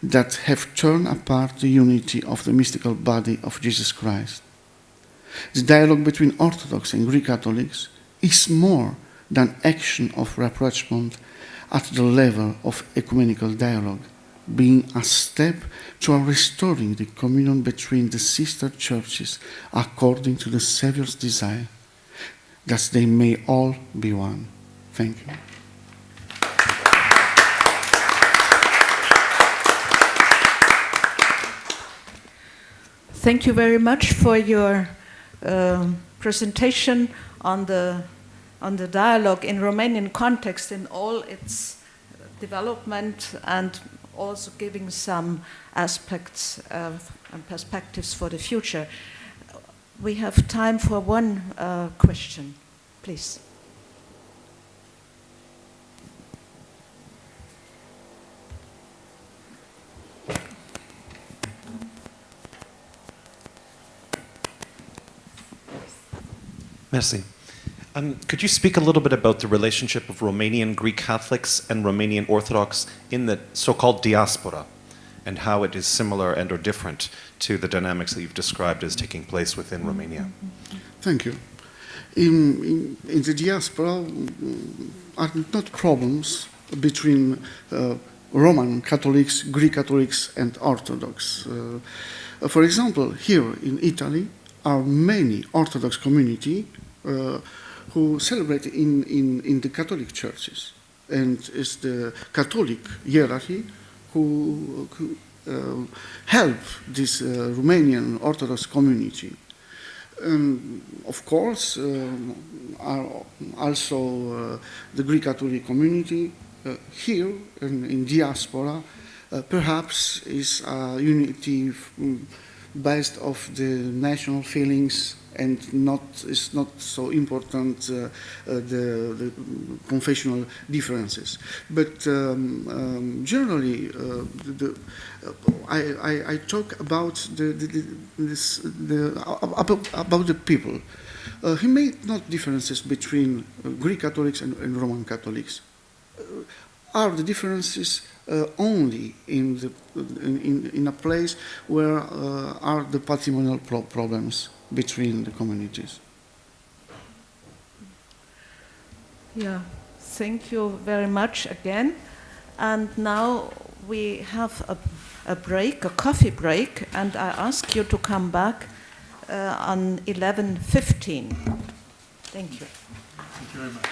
that have torn apart the unity of the mystical body of Jesus Christ. The dialogue between Orthodox and Greek Catholics is more than action of rapprochement at the level of ecumenical dialogue, being a step toward restoring the communion between the sister churches according to the Savior's desire, that they may all be one. Thank you. Thank you very much for your presentation on the on the dialogue in Romanian context in all its development, and also giving some aspects and perspectives for the future. We have time for one question, please. Merci. Could you speak a little bit about the relationship of Romanian Greek Catholics and Romanian Orthodox in the so-called diaspora, and how it is similar and or different to the dynamics that you've described as taking place within Romania? Thank you. In the diaspora are not problems between Roman Catholics, Greek Catholics, and Orthodox. For example, here in Italy are many Orthodox community who celebrate in the Catholic churches, and it's the Catholic hierarchy who help this Romanian Orthodox community. Of course, are also the Greek Catholic community here in diaspora. Perhaps is a unity based of the national feelings, and is not so important the confessional differences. But generally, I talk about about the people. He made not differences between Greek Catholics and Roman Catholics. Are the differences only in a place where are the patrimonial problems between the communities? Yeah, thank you very much again. And now we have a break, a coffee break, and I ask you to come back on 11:15. Thank you. Thank you very much.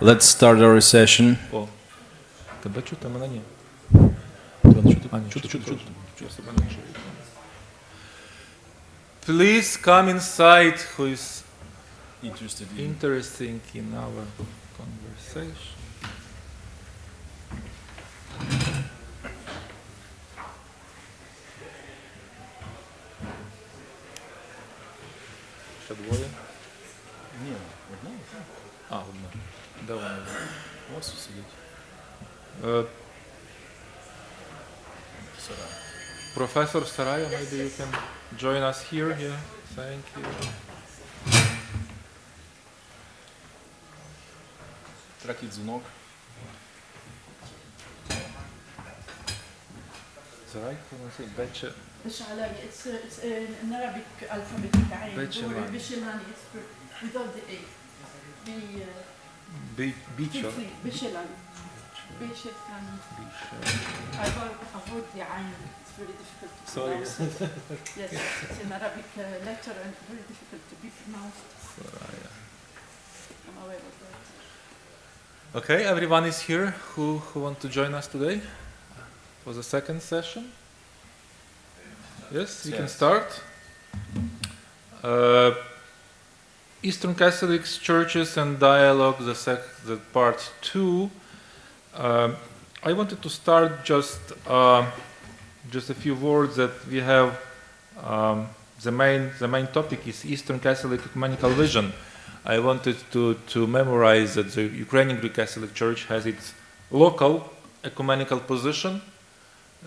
Let's start our session. О, тебе чути, мене ні. Тебе не чути? А, ні, чути. Please come inside who is interested in our conversation. Ще двоє? Ні, одна. А, одна. Де вона? Ось сидить. Professor Saraya, maybe you can join us here. Yeah, thank you. Третій дзвінок. Saraya, can I say Beche? It's an Arabic alphabetic Bechelani. Bechelani, it's without the A. Bicho. Bechelani. Bechelani. Avoid the ayn. It's very difficult to pronounce. Yes, it's an Arabic letter and very difficult to be pronounced. Saraya. I'm aware of that. Okay, everyone is here who want to join us today for the second session. Yes, we can start. Eastern Catholic Churches and Dialogue, the part 2. I wanted to start just a few words that we have. The main topic is Eastern Catholic ecumenical vision. I wanted to memorize that the Ukrainian Greek Catholic Church has its local ecumenical position,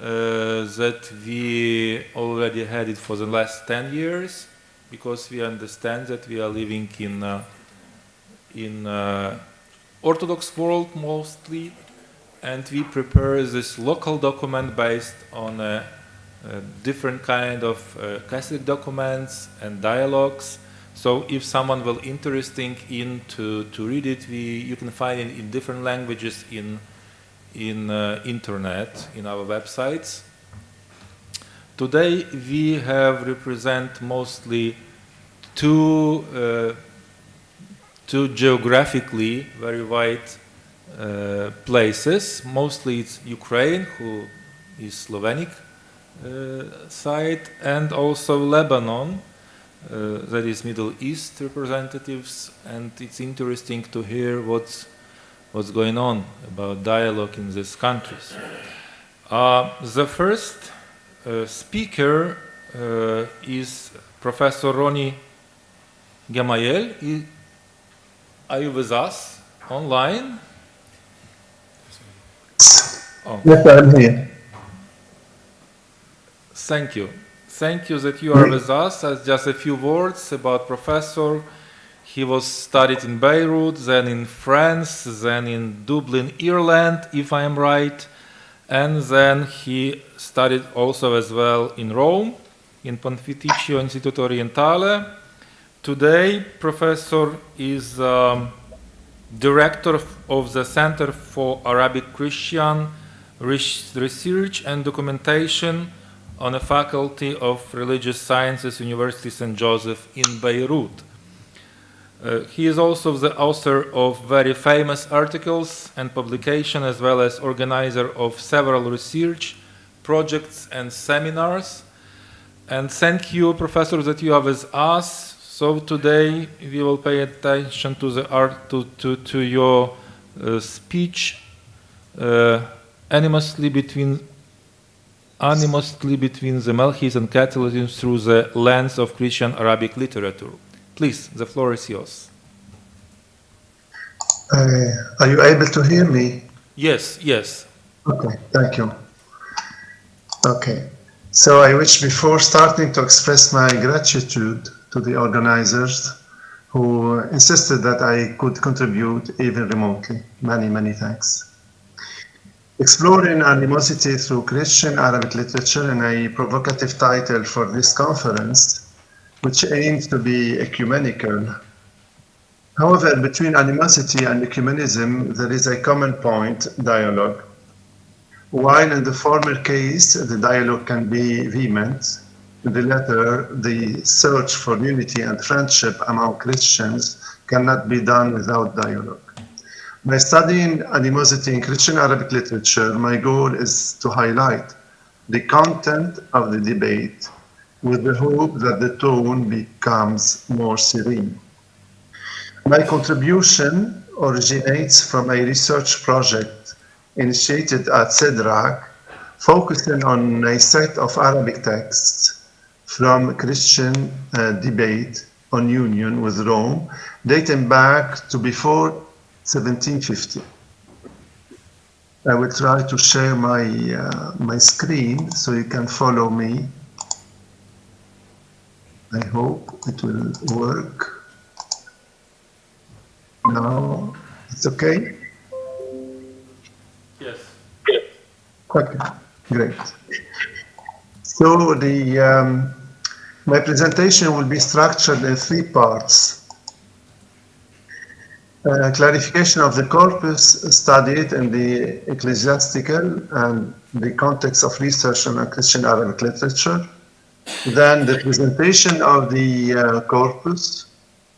that we already had it for the last 10 years, because we understand that we are living in Orthodox world mostly, and we prepare this local document based on different kind of Catholic documents and dialogues. So if someone will interesting in to read it, you can find it in different languages in internet, in our websites. Today we have represent mostly two geographically very wide places. Mostly it's Ukraine, who is Slovenic side, and also Lebanon, that is Middle East representatives, and it's interesting to hear what's going on about dialogue in these countries. The first speaker is Professor Roni Gemayel. Are you with us online? Oh. Yes, I'm here. Thank you. Thank you that you are with us. Just a few words about Professor. He was studied in Beirut, then in France, then in Dublin, Ireland, if I am right. And then he studied also as well in Rome, in Pontificio Instituto Orientale. Today, Professor is director of the Center for Arabic Christian Research and Documentation on the Faculty of Religious Sciences, University St. Joseph in Beirut. He is also the author of very famous articles and publication, as well as organizer of several research projects and seminars. And thank you, Professor, that you are with us. So today we will pay attention to the to your speech, animously between the Melchis and Catholicism through the lens of Christian Arabic literature. Please, the floor is yours. Are you able to hear me? Yes, yes. Okay, thank you. Okay, so I wish before starting to express my gratitude to the organizers who insisted that I could contribute even remotely. Many, many thanks. Exploring animosity through Christian Arabic literature in a provocative title for this conference, which aims to be ecumenical. However, between animosity and ecumenism, there is a common point, dialogue. While in the former case, the dialogue can be vehement, in the latter, the search for unity and friendship among Christians cannot be done without dialogue. By studying animosity in Christian Arabic literature, my goal is to highlight the content of the debate with the hope that the tone becomes more serene. My contribution originates from a research project initiated at CEDRAC, focusing on a set of Arabic texts from Christian debate on union with Rome, dating back to before 1750. I will try to share my screen so you can follow me. I hope it will work. Now, it's okay? Yes. Okay, great. So my presentation will be structured in 3 parts. Clarification of the corpus studied in the ecclesiastical and the context of research on Christian Arabic literature. Then the presentation of the corpus,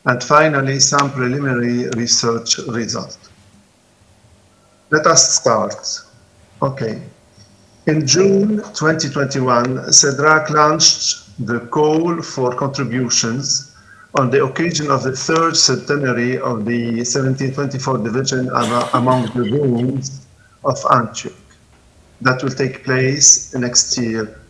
and finally some preliminary research results. Let us start. Okay. In June 2021, CEDRAC launched the call for contributions on the occasion of the 3rd centenary of the 1724 division among the rooms of Antioch that will take place next year.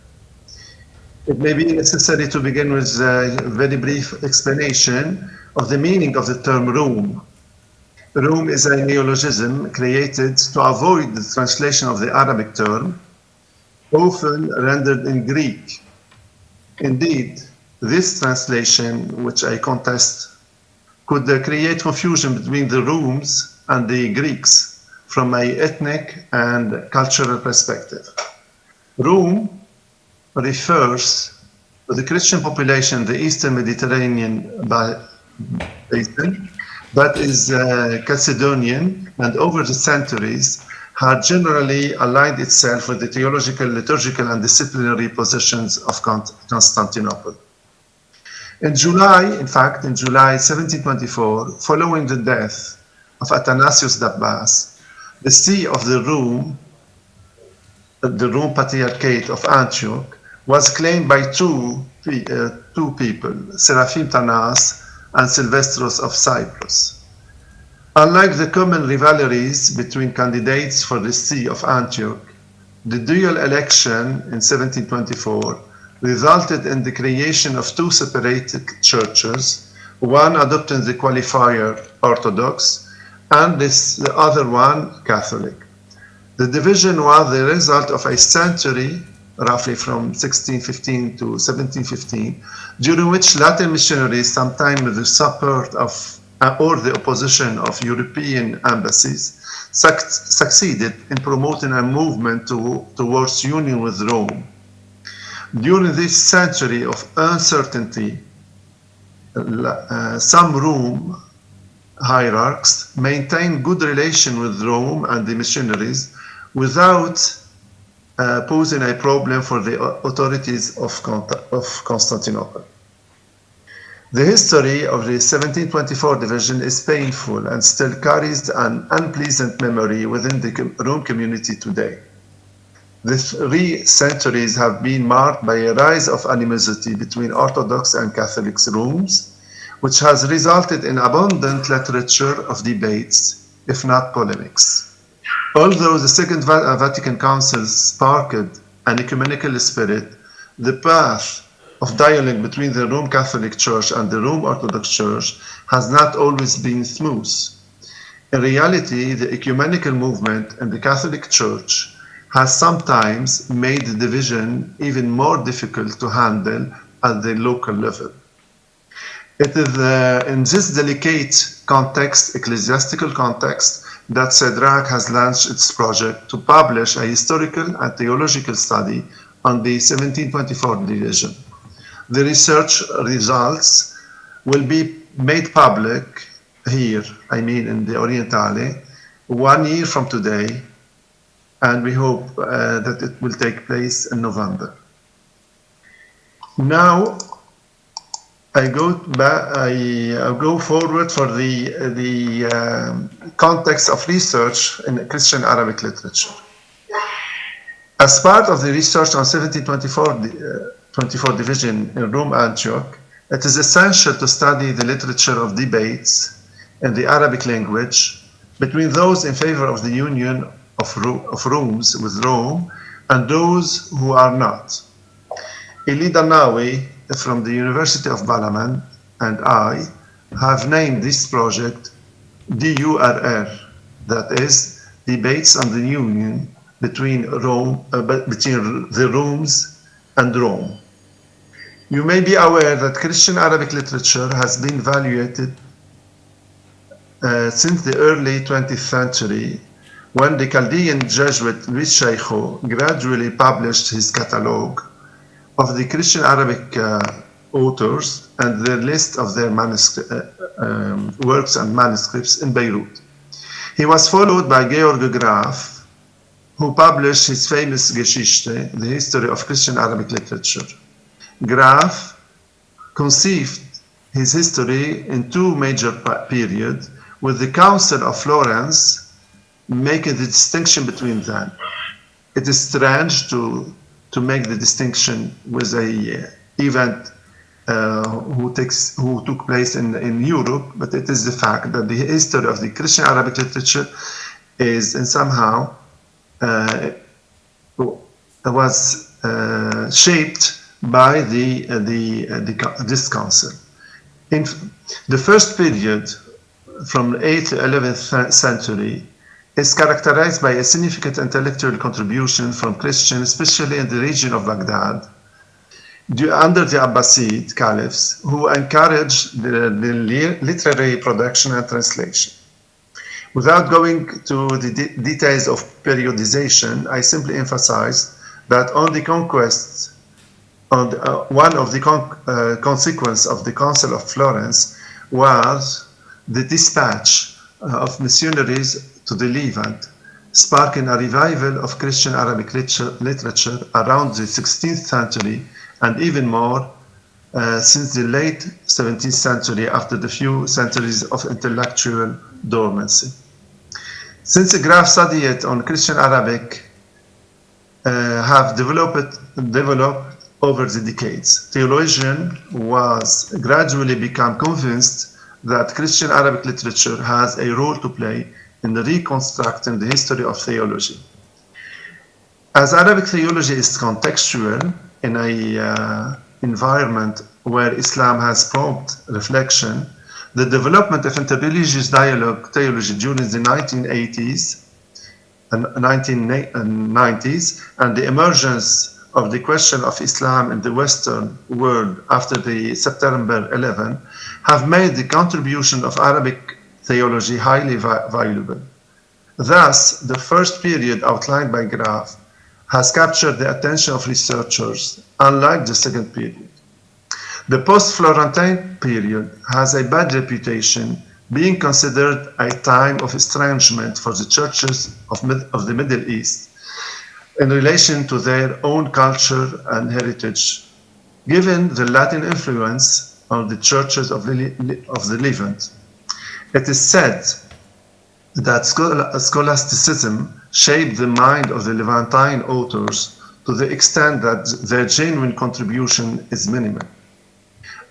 It may be necessary to begin with a very brief explanation of the meaning of the term room. Room is a neologism created to avoid the translation of the Arabic term, often rendered in Greek. Indeed, this translation, which I contest, could create confusion between the Rooms and the Greeks from an ethnic and cultural perspective. Room refers to the Christian population in the Eastern Mediterranean basin, that is Chalcedonian, and over the centuries had generally aligned itself with the theological, liturgical, and disciplinary positions of Constantinople. In July 1724, following the death of Athanasius Dabbas, the see of the Rome Patriarchate of Antioch, was claimed by two people, Seraphim Tanas and Silvestros of Cyprus. Unlike the common rivalries between candidates for the see of Antioch, the dual election in 1724 resulted in the creation of 2 separated churches, one adopting the qualifier Orthodox and the other one Catholic. The division was the result of a century, roughly from 1615 to 1715, during which Latin missionaries, sometimes with the support of or the opposition of European embassies, succeeded in promoting a movement towards union with Rome. During this century of uncertainty, some Rome hierarchs maintained good relation with Rome and the missionaries without posing a problem for the authorities of Constantinople. The history of the 1724 division is painful and still carries an unpleasant memory within the Rome community today. The 3 centuries have been marked by a rise of animosity between Orthodox and Catholic Romes, which has resulted in abundant literature of debates, if not polemics. Although the Second Vatican Council sparked an ecumenical spirit, the path of dialogue between the Roman Catholic Church and the Roman Orthodox Church has not always been smooth. In reality, the ecumenical movement in the Catholic Church has sometimes made the division even more difficult to handle at the local level. It is in this delicate context, ecclesiastical context, that CEDRAC has launched its project to publish a historical and theological study on the 1724 division. The research results will be made public here, in the Orientale, 1 year from today, and we hope that it will take place in November. Now, I go forward for the context of research in Christian Arabic literature. As part of the research on 1724 division in Rome, Antioch, it is essential to study the literature of debates in the Arabic language between those in favor of the union of rooms with Rome and those who are not. Eli Danawi from the University of Balaman and I have named this project DURR, that is, Debates on the Union between the Rooms and Rome. You may be aware that Christian Arabic literature has been evaluated since the early 20th century, when the Chaldean Jesuit Luis Shaykho gradually published his catalogue of the Christian Arabic authors and their list of their works and manuscripts in Beirut. He was followed by Georg Graf, who published his famous Geschichte, the history of Christian Arabic literature. Graf conceived his history in two major periods, with the Council of Florence making the distinction between them. It is strange to make the distinction with a event who took place in Europe, but it is the fact that the history of the Christian Arabic literature is somehow was shaped by this council. In the first period, from the 8th to 11th century, is characterized by a significant intellectual contribution from Christians, especially in the region of Baghdad, under the Abbasid caliphs, who encouraged the literary production and translation. Without going to the details of periodization, I simply emphasize that on the conquests, one of the consequences of the Council of Florence was the dispatch of missionaries to the Levant, sparking a revival of Christian Arabic literature around the 16th century, and even more since the late 17th century, after the few centuries of intellectual dormancy. Since the Graf studied on Christian Arabic have developed over the decades, theologians was gradually become convinced that Christian Arabic literature has a role to play in reconstructing the history of theology. As Arabic theology is contextual in an environment where Islam has prompted reflection, the development of interreligious dialogue theology during the 1980s and 1990s and the emergence of the question of Islam in the Western world after the September 11 have made the contribution of Arabic theology highly valuable. Thus, the first period outlined by Graf has captured the attention of researchers, unlike the second period. The post-Florentine period has a bad reputation, being considered a time of estrangement for the churches of the Middle East in relation to their own culture and heritage, given the Latin influence on the churches of the Levant. It is said that scholasticism shaped the mind of the Levantine authors to the extent that their genuine contribution is minimal.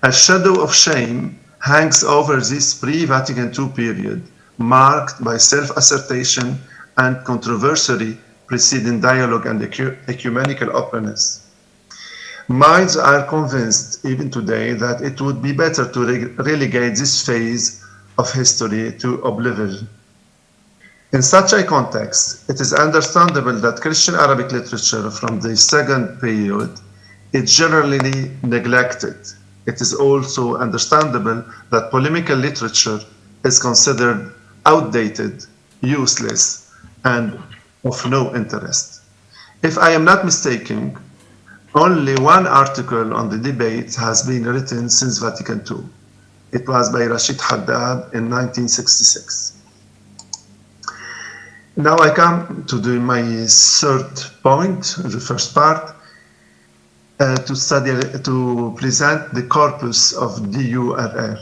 A shadow of shame hangs over this pre-Vatican II period, marked by self-assertion and controversy preceding dialogue and ecumenical openness. Minds are convinced, even today, that it would be better to relegate this phase of history to oblivion. In such a context, it is understandable that Christian Arabic literature from the second period is generally neglected. It is also understandable that polemical literature is considered outdated, useless, and of no interest. If I am not mistaken, only one article on the debate has been written since Vatican II. It was by Rashid Haddad in 1966. Now I come to my third point, the first part. to present the corpus of DURR.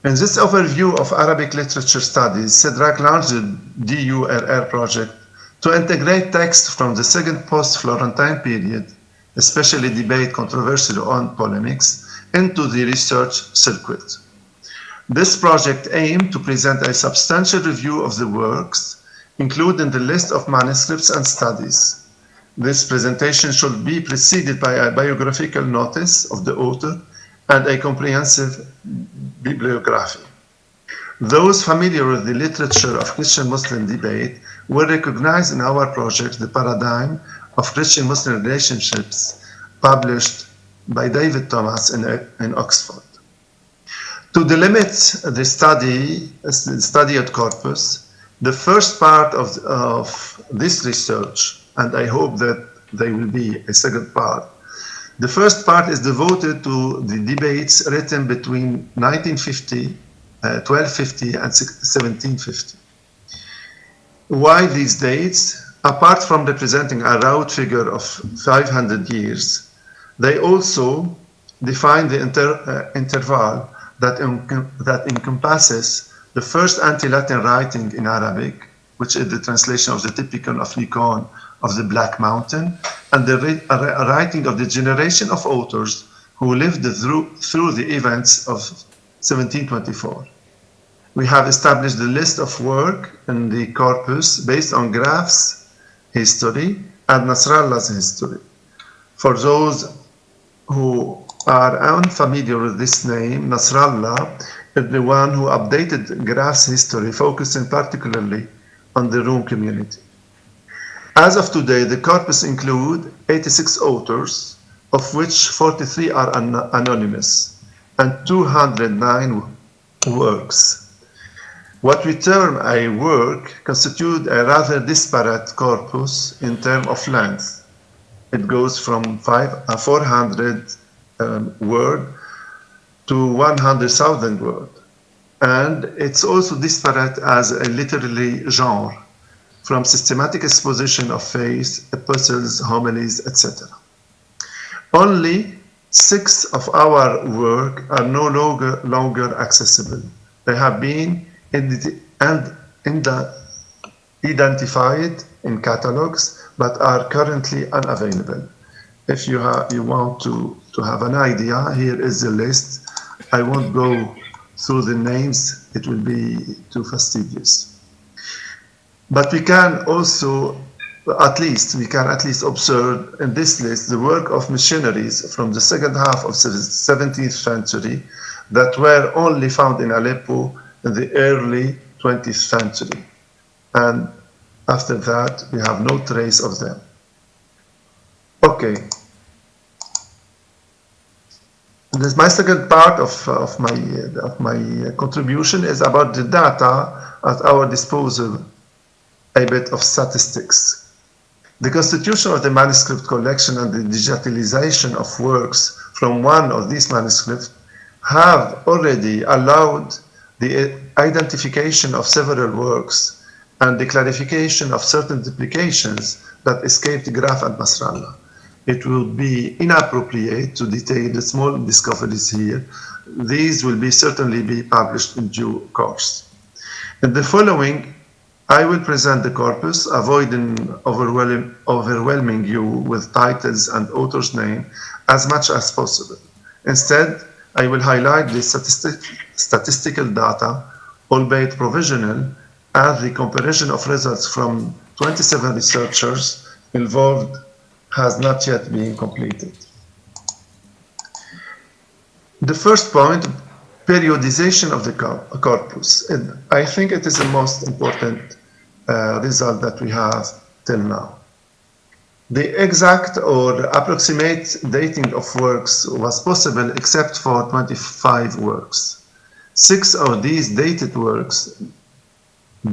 In this overview of Arabic literature studies, CEDRAC launched the DURR project to integrate text from the second post-Florentine period, especially debate, controversy, and polemics, into the research circuit. This project aimed to present a substantial review of the works, including the list of manuscripts and studies. This presentation should be preceded by a biographical notice of the author and a comprehensive bibliography. Those familiar with the literature of Christian-Muslim debate will recognize in our project the paradigm of Christian-Muslim relationships published by David Thomas in Oxford. To delimit the study at corpus, the first part of this research, and I hope that there will be a second part, the first part is devoted to the debates written between 1250 and 1750. Why these dates? Apart from representing a round figure of 500 years, they also define the interval that encompasses the first anti-Latin writing in Arabic, which is the translation of the Typicon of Nikon of the Black Mountain, and the writing of the generation of authors who lived through the events of 1724. We have established the list of work in the corpus based on Graf's history and Nasrallah's history. For those who are unfamiliar with this name, Nasrallah is the one who updated Graf's history, focusing particularly on the Rome community. As of today, the corpus includes 86 authors, of which 43 are anonymous, and 209 works. What we term a work constitutes a rather disparate corpus in terms of length. It goes from 400 word to 100,000 word. And it's also disparate as a literary genre, from systematic exposition of faith, epistles, homilies, etc. Only 6 of our work are no longer accessible. They have been identified in catalogs, but are currently unavailable. If you want to have an idea, here is the list. I won't go through the names, it will be too fastidious. But we can also, at least observe in this list the work of missionaries from the second half of the 17th century that were only found in Aleppo in the early 20th century. And after that, we have no trace of them. Okay. My second part of my contribution is about the data at our disposal, a bit of statistics. The constitution of the manuscript collection and the digitalization of works from one of these manuscripts have already allowed the identification of several works and the clarification of certain duplications that escaped Graf and Nasrallah. It would be inappropriate to detail the small discoveries here. These will certainly be published in due course. In the following, I will present the corpus, avoiding overwhelming you with titles and author's name as much as possible. Instead, I will highlight the statistical data, albeit provisional, as the comparison of results from 27 researchers involved has not yet been completed. The first point, periodization of the corpus. And I think it is the most important result that we have till now. The exact or approximate dating of works was possible except for 25 works. 6 of these dated works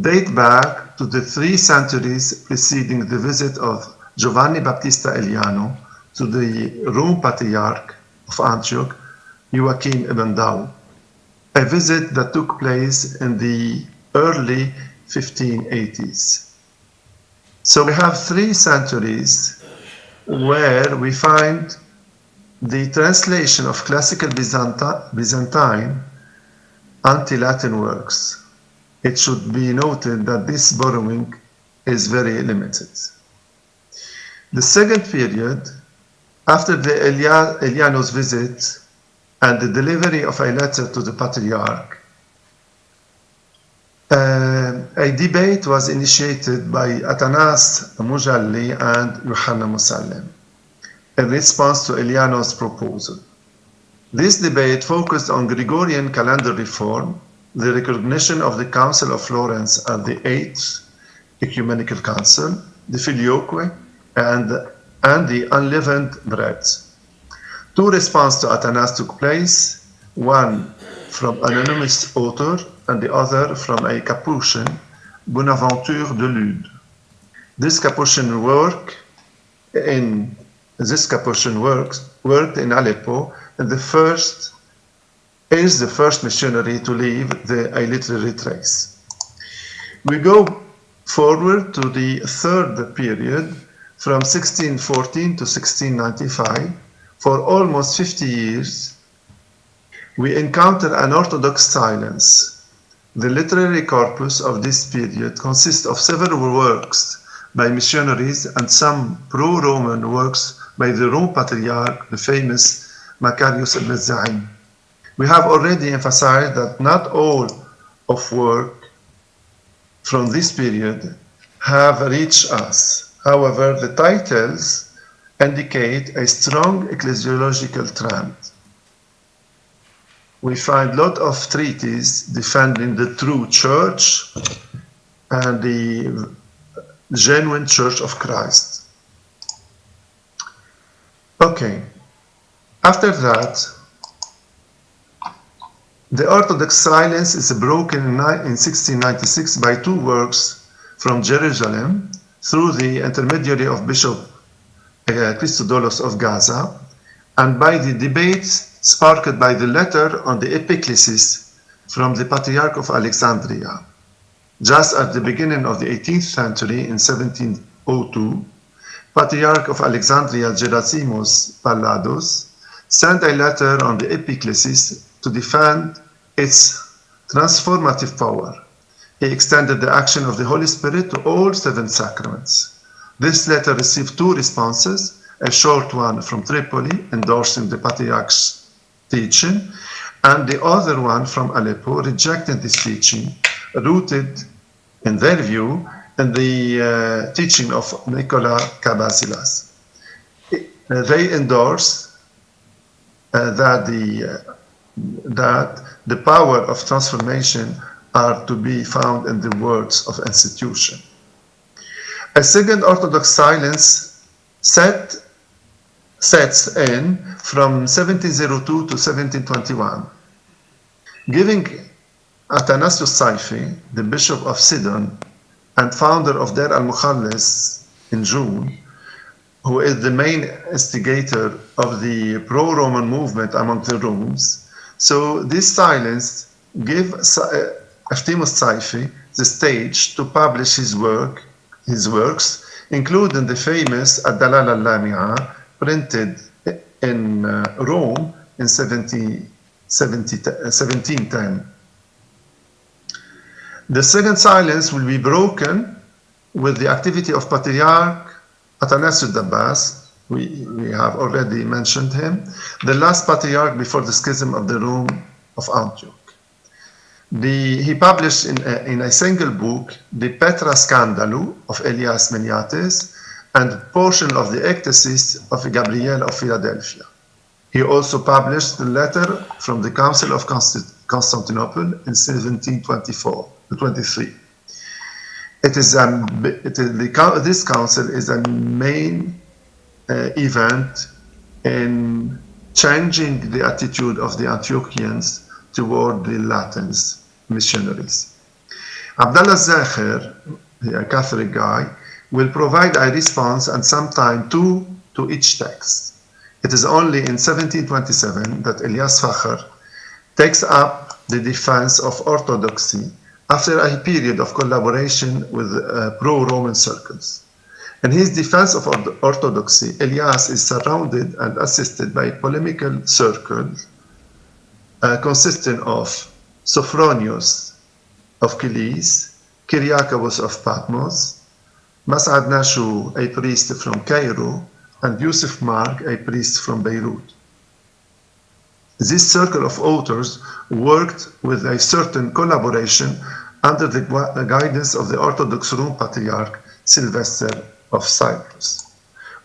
date back to the 3 centuries preceding the visit of Giovanni Battista Eliano to the Rome Patriarch of Antioch, Joachim ibn Daud, a visit that took place in the early 1580s. So we have 3 centuries where we find the translation of classical Byzantine anti-Latin works. It should be noted that this borrowing is very limited. The second period, after the Elianos visit and the delivery of a letter to the Patriarch, a debate was initiated by Atanas Mujalli and Yohanna Musallem in response to Elianos' proposal. This debate focused on Gregorian calendar reform, the recognition of the Council of Florence as the Eighth Ecumenical Council, the Filioque, and the unleavened bread. Two responses to Atanas took place, one from an anonymous author and the other from a Capuchin, Bonaventure de Lude. This Capuchin worked in Aleppo and is the first missionary to leave a literary trace. We go forward to the third period from 1614 to 1695. For almost 50 years, we encounter an orthodox silence. The literary corpus of this period consists of several works by missionaries and some pro-Roman works by the Rome Patriarch, the famous Macarius ibn Zaim. We have already emphasized that not all of work from this period have reached us. However, the titles indicate a strong ecclesiological trend. We find a lot of treatises defending the true church and the genuine Church of Christ. Okay, after that, the Orthodox silence is broken in 1696 by two works from Jerusalem through the intermediary of Bishop Christodoulos of Gaza, and by the debates sparked by the letter on the epiclesis from the Patriarch of Alexandria. Just at the beginning of the 18th century, in 1702, Patriarch of Alexandria Gerasimos Pallados sent a letter on the epiclesis to defend its transformative power. He extended the action of the Holy Spirit to all seven sacraments. This letter received two responses, a short one from Tripoli endorsing the Patriarch's teaching, and the other one from Aleppo rejecting this teaching, rooted, in their view, in the teaching of Nicola Cabasilas. They endorse that the power of transformation are to be found in the words of institution. A second Orthodox silence sets in from 1702 to 1721, giving Athanasius Saifi, the Bishop of Sidon and founder of Dar al-Mukhallis in June, who is the main instigator of the pro-Roman movement among the Romans. So this silence gives Eftimos Saifi the stage to publish his works, including the famous Ad-Dalal al-Lamia, printed in Rome in 1710. The second silence will be broken with the activity of Patriarch Athanasius Dabbas. We have already mentioned him, the last patriarch before the schism of the Rome of Antioch. He published in a single book the Petra Scandalou of Elias Meniates and portion of the Ectasis of Gabriel of Philadelphia. He also published the letter from the Council of Constantinople in 1723. This council is a main event in changing the attitude of the Antiochians toward the Latins, missionaries. Abdallah Zacher, a Catholic guy, will provide a response and sometime two to each text. It is only in 1727 that Elias Facher takes up the defense of orthodoxy after a period of collaboration with pro-Roman circles. In his defense of orthodoxy, Elias is surrounded and assisted by a polemical circle consisting of Sophronius of Kilis, Kyriakos of Patmos, Mas'ad Nashu, a priest from Cairo, and Yusuf Mark, a priest from Beirut. This circle of authors worked with a certain collaboration under the guidance of the Orthodox Roman Patriarch Sylvester of Cyprus.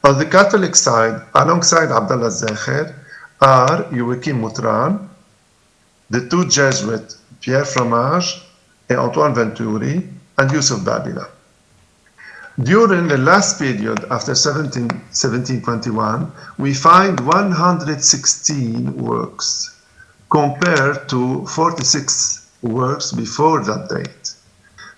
On the Catholic side, alongside Abdallah Zakher, are Joachim Moutran, the two Jesuits, Pierre Fromage and Antoine Venturi, and Yusuf Babila. During the last period after 1721, we find 116 works compared to 46 works before that date.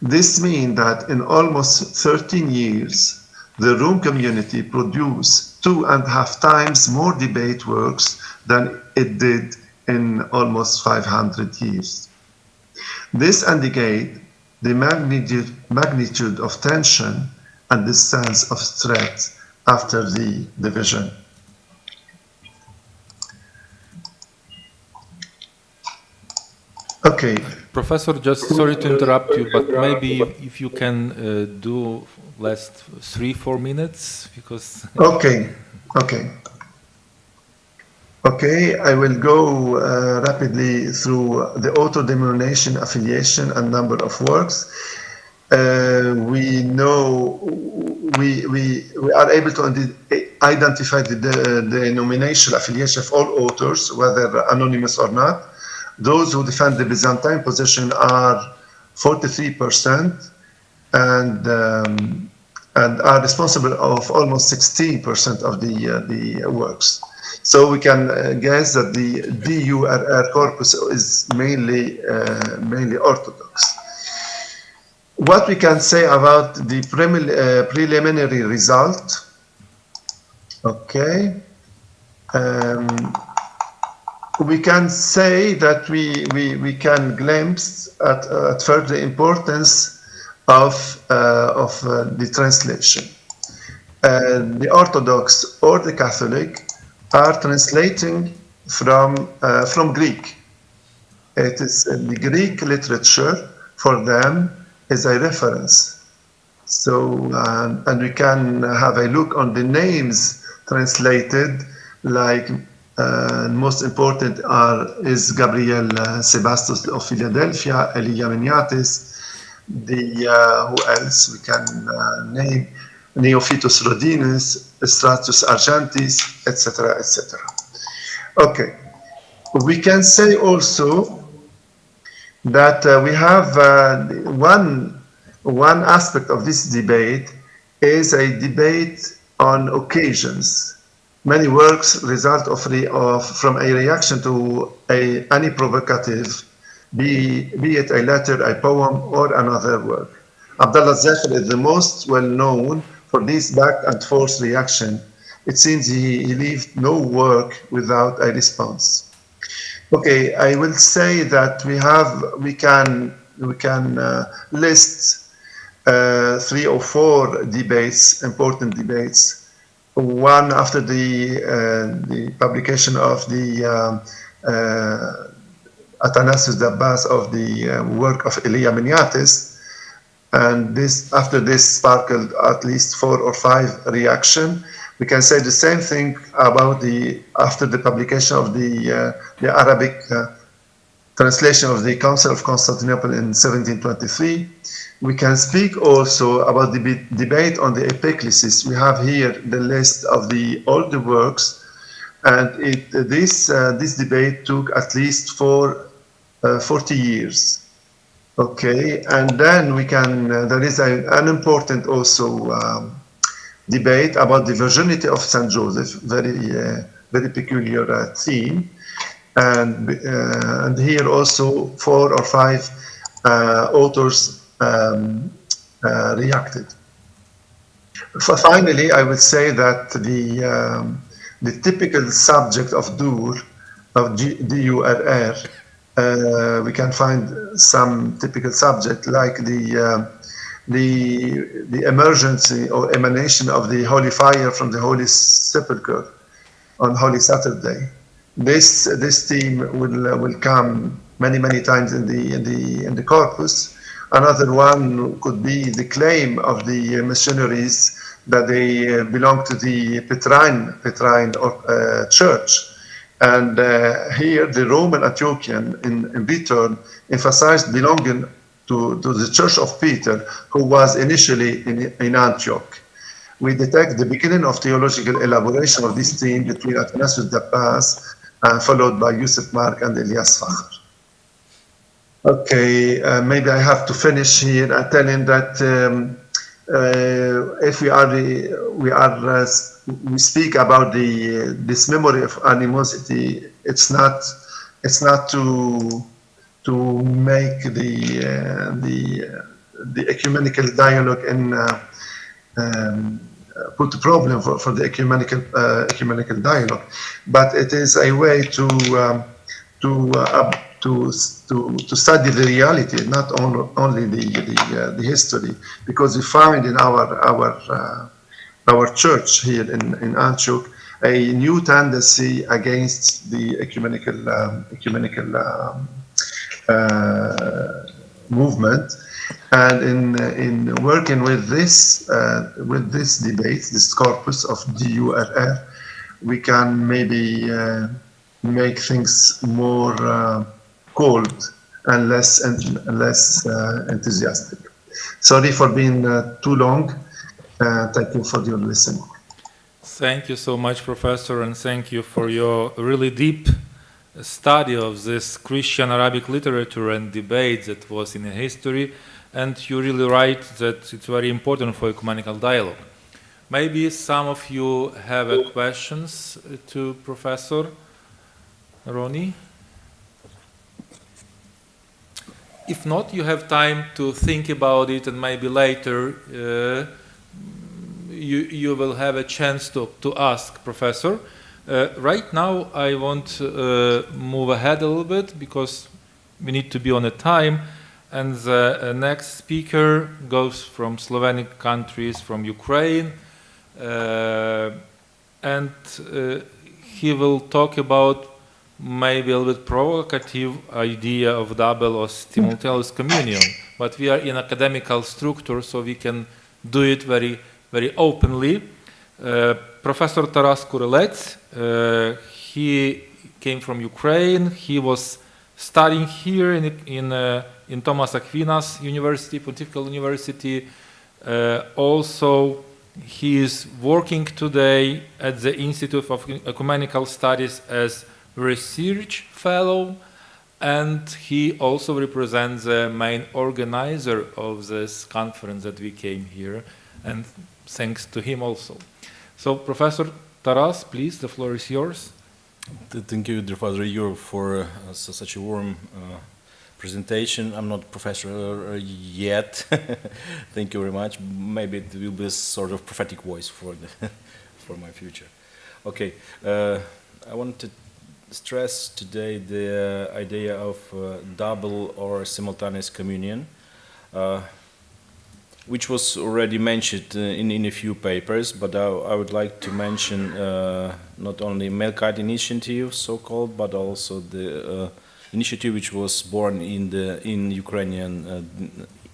This means that in almost 13 years, the Rome community produced 2.5 times more debate works than it did in almost 500 years. This indicates the magnitude of tension and the sense of threat after the division. Okay. Professor, just sorry to interrupt you, but maybe if you can do last 3-4 minutes, because... Okay, I will go rapidly through the auto-denomination, affiliation, and number of works. We know we are able to identify the denominational affiliation of all authors, whether anonymous or not. Those who defend the Byzantine position are 43% and are responsible of almost 16% of the works. So we can guess that the DURR corpus is mainly Orthodox. What we can say about the preliminary result? Okay. We can say that we can glimpse at first the importance of the translation. The Orthodox or the Catholic are translating from Greek. It is the Greek literature for them is a reference. So, and we can have a look on the names translated, like most important is Gabriel Sebastos of Philadelphia, Elia Meniatis, who else we can name, Neophytos Rodinus, Stratus Argentis, etc., etc. Okay, we can say also that we have one aspect of this debate is a debate on occasions. Many works result from a reaction to any provocative, be it a letter, a poem, or another work. Abdallah Zakher is the most well-known for this back and forth reaction. It seems he left no work without a response. Okay, I will say that we can list 3 or 4 debates, important debates. One after the publication of the Athanasius Dabbas of the work of Elia Meniatis, and after this sparkled at least 4 or 5 reaction. We can say the same thing about after the publication of the Arabic translation of the Council of Constantinople in 1723. We can speak also about the debate on the epiclesis. We have here the list of all the works, and this debate took at least 40 years. Okay, and then there is an important also debate about the virginity of Saint Joseph, very peculiar theme, and here also 4 or 5 authors reacted. Finally, I would say that the typical subject of DURR, we can find some typical subject like the the emergency or emanation of the holy fire from the Holy Sepulchre on Holy Saturday. This theme will come many times in the corpus. Another one could be the claim of the missionaries that they belong to the Petrine church. And here the Roman Antiochian in return emphasized belonging to the Church of Peter, who was initially in Antioch. We detect the beginning of theological elaboration of this theme between Athanasius Dabbas, followed by Yusuf Mark and Elias Fakhr. Okay, maybe I have to finish here telling that if we speak about this memory of animosity, it's not to make the ecumenical dialogue and put a problem for the ecumenical dialogue, but it is a way to study the reality, not only the history, because we find in our church here in Antioch a new tendency against the ecumenical movement, and in working with this debate, this corpus of DURR, we can maybe make things more cold and less enthusiastic. Sorry for being too long. Thank you for your listening. Thank you so much, Professor, and thank you for your really deep study of this Christian Arabic literature and debate that was in history. And you're really right that it's very important for ecumenical dialogue. Maybe some of you have questions to Professor Ronnie. If not, you have time to think about it, and maybe later you will have a chance to ask Professor. Right now, I want to move ahead a little bit because we need to be on a time. And the next speaker goes from Slovenic countries, from Ukraine, and he will talk about maybe a little bit provocative idea of double or simultaneous communion. But we are in academical structure, so we can do it very, very openly. Professor Taras Kurelets, he came from Ukraine. He was studying here in Thomas Aquinas University, Pontifical University. Also, he is working today at the Institute of Ecumenical Studies as research fellow, and he also represents the main organizer of this conference that we came here, and thanks to him also. So, Professor Taras, please, the floor is yours. Thank you, dear Father Igor, for such a warm presentation. I'm not professor yet. Thank you very much. Maybe it will be a sort of prophetic voice for my future. Okay, I want to stress today the idea of double or simultaneous communion, which was already mentioned in a few papers, but I would like to mention not only Melkite initiative, so-called, but also the initiative which was born in Ukrainian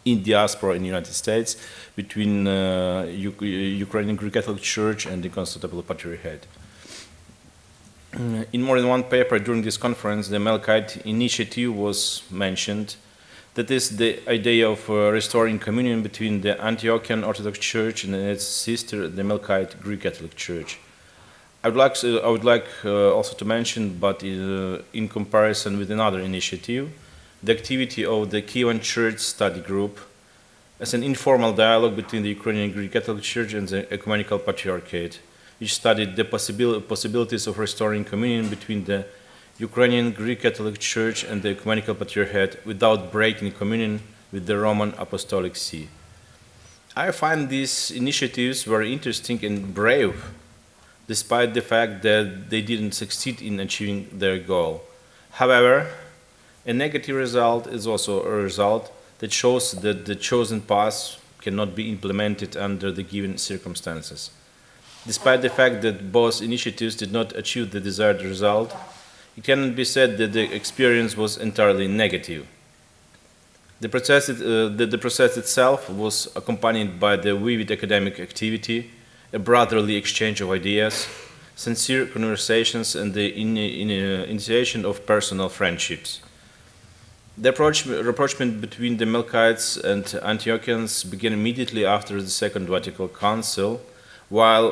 in diaspora in the United States between Ukrainian Greek Catholic Church and the Constantinople Patriarchate. In more than one paper during this conference, the Melkite initiative was mentioned. That is the idea of restoring communion between the Antiochian Orthodox Church and its sister, the Melkite Greek Catholic Church. I would like also to mention, but in comparison with another initiative, the activity of the Kievan Church Study Group as an informal dialogue between the Ukrainian Greek Catholic Church and the Ecumenical Patriarchate, which studied the possibilities of restoring communion between the Ukrainian Greek Catholic Church and the Ecumenical Patriarchate without breaking communion with the Roman Apostolic See. I find these initiatives very interesting and brave, despite the fact that they didn't succeed in achieving their goal. However, a negative result is also a result that shows that the chosen path cannot be implemented under the given circumstances. Despite the fact that both initiatives did not achieve the desired result, it cannot be said that the experience was entirely negative. The process itself was accompanied by the vivid academic activity, a brotherly exchange of ideas, sincere conversations, and the initiation of personal friendships. The rapprochement between the Melkites and Antiochians began immediately after the Second Vatican Council, while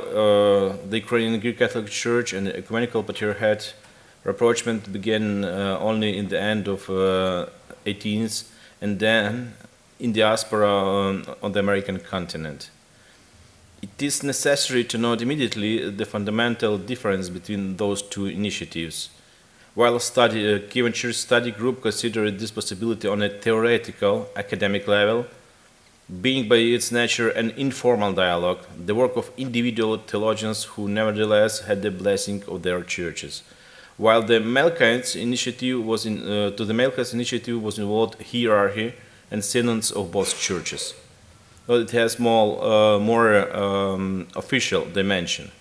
the Ukrainian Greek Catholic Church and the ecumenical patriarchate rapprochement began only in the end of 18th and then in diaspora on the American continent. It is necessary to note immediately the fundamental difference between those two initiatives. While Kievan Church Study Group considered this possibility on a theoretical, academic level, being by its nature an informal dialogue, the work of individual theologians who nevertheless had the blessing of their churches. While the Melkites initiative was involved hierarchy and synods of both churches. Well, it has more official dimension.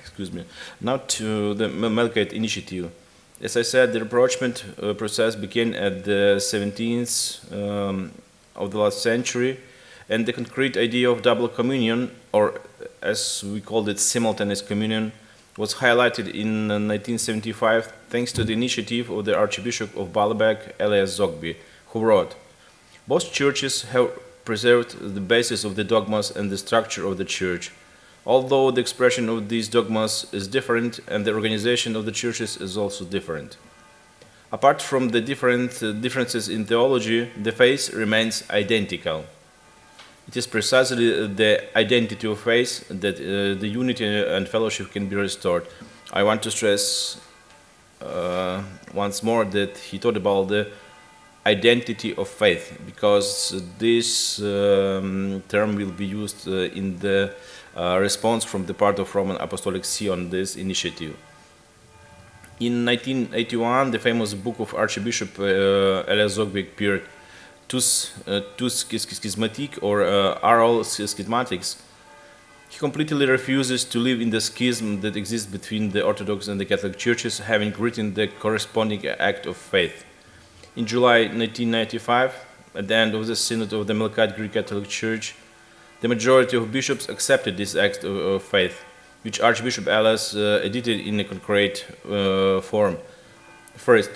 Excuse me. Now to the Melkite initiative. As I said, the rapprochement process began at the 17th of the last century, and the concrete idea of double communion, or as we called it, simultaneous communion, was highlighted in 1975 thanks to the initiative of the Archbishop of Baalbek, Elias Zogby, who wrote, "Both churches have preserved the basis of the dogmas and the structure of the church, although the expression of these dogmas is different and the organization of the churches is also different. Apart from the differences in theology, the faith remains identical. It is precisely the identity of faith that the unity and fellowship can be restored." I want to stress once more that he talked about the identity of faith, because this term will be used in the response from the part of Roman Apostolic See on this initiative. In 1981, the famous book of Archbishop Elias Zogby appeared, Tous Schismatiques, or Oral Schismatics. He completely refuses to live in the schism that exists between the Orthodox and the Catholic churches, having written the corresponding act of faith. In July 1995, at the end of the Synod of the Melkite Greek Catholic Church, the majority of bishops accepted this act of faith, which Archbishop Elias edited in a concrete form. First,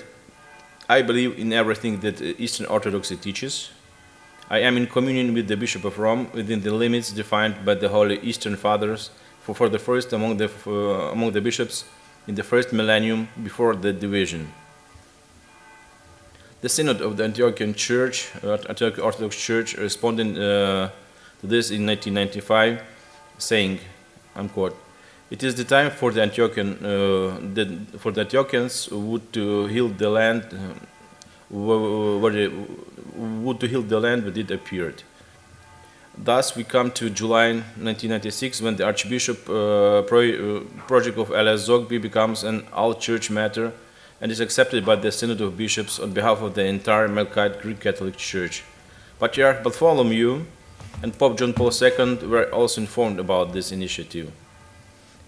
I believe in everything that Eastern Orthodoxy teaches. I am in communion with the Bishop of Rome within the limits defined by the Holy Eastern Fathers for the first among the bishops in the first millennium before the division. The Synod of the Antiochian Church, Antioch Orthodox Church, responded to this in 1995, saying, unquote, "It is the time for the Antiochians who would to heal the land where it appeared." Thus, we come to July 1996, when the Archbishop project of Elias Zogby becomes an all-church matter and is accepted by the Synod of Bishops on behalf of the entire Melkite Greek Catholic Church. Patriarch Bartholomew and Pope John Paul II were also informed about this initiative.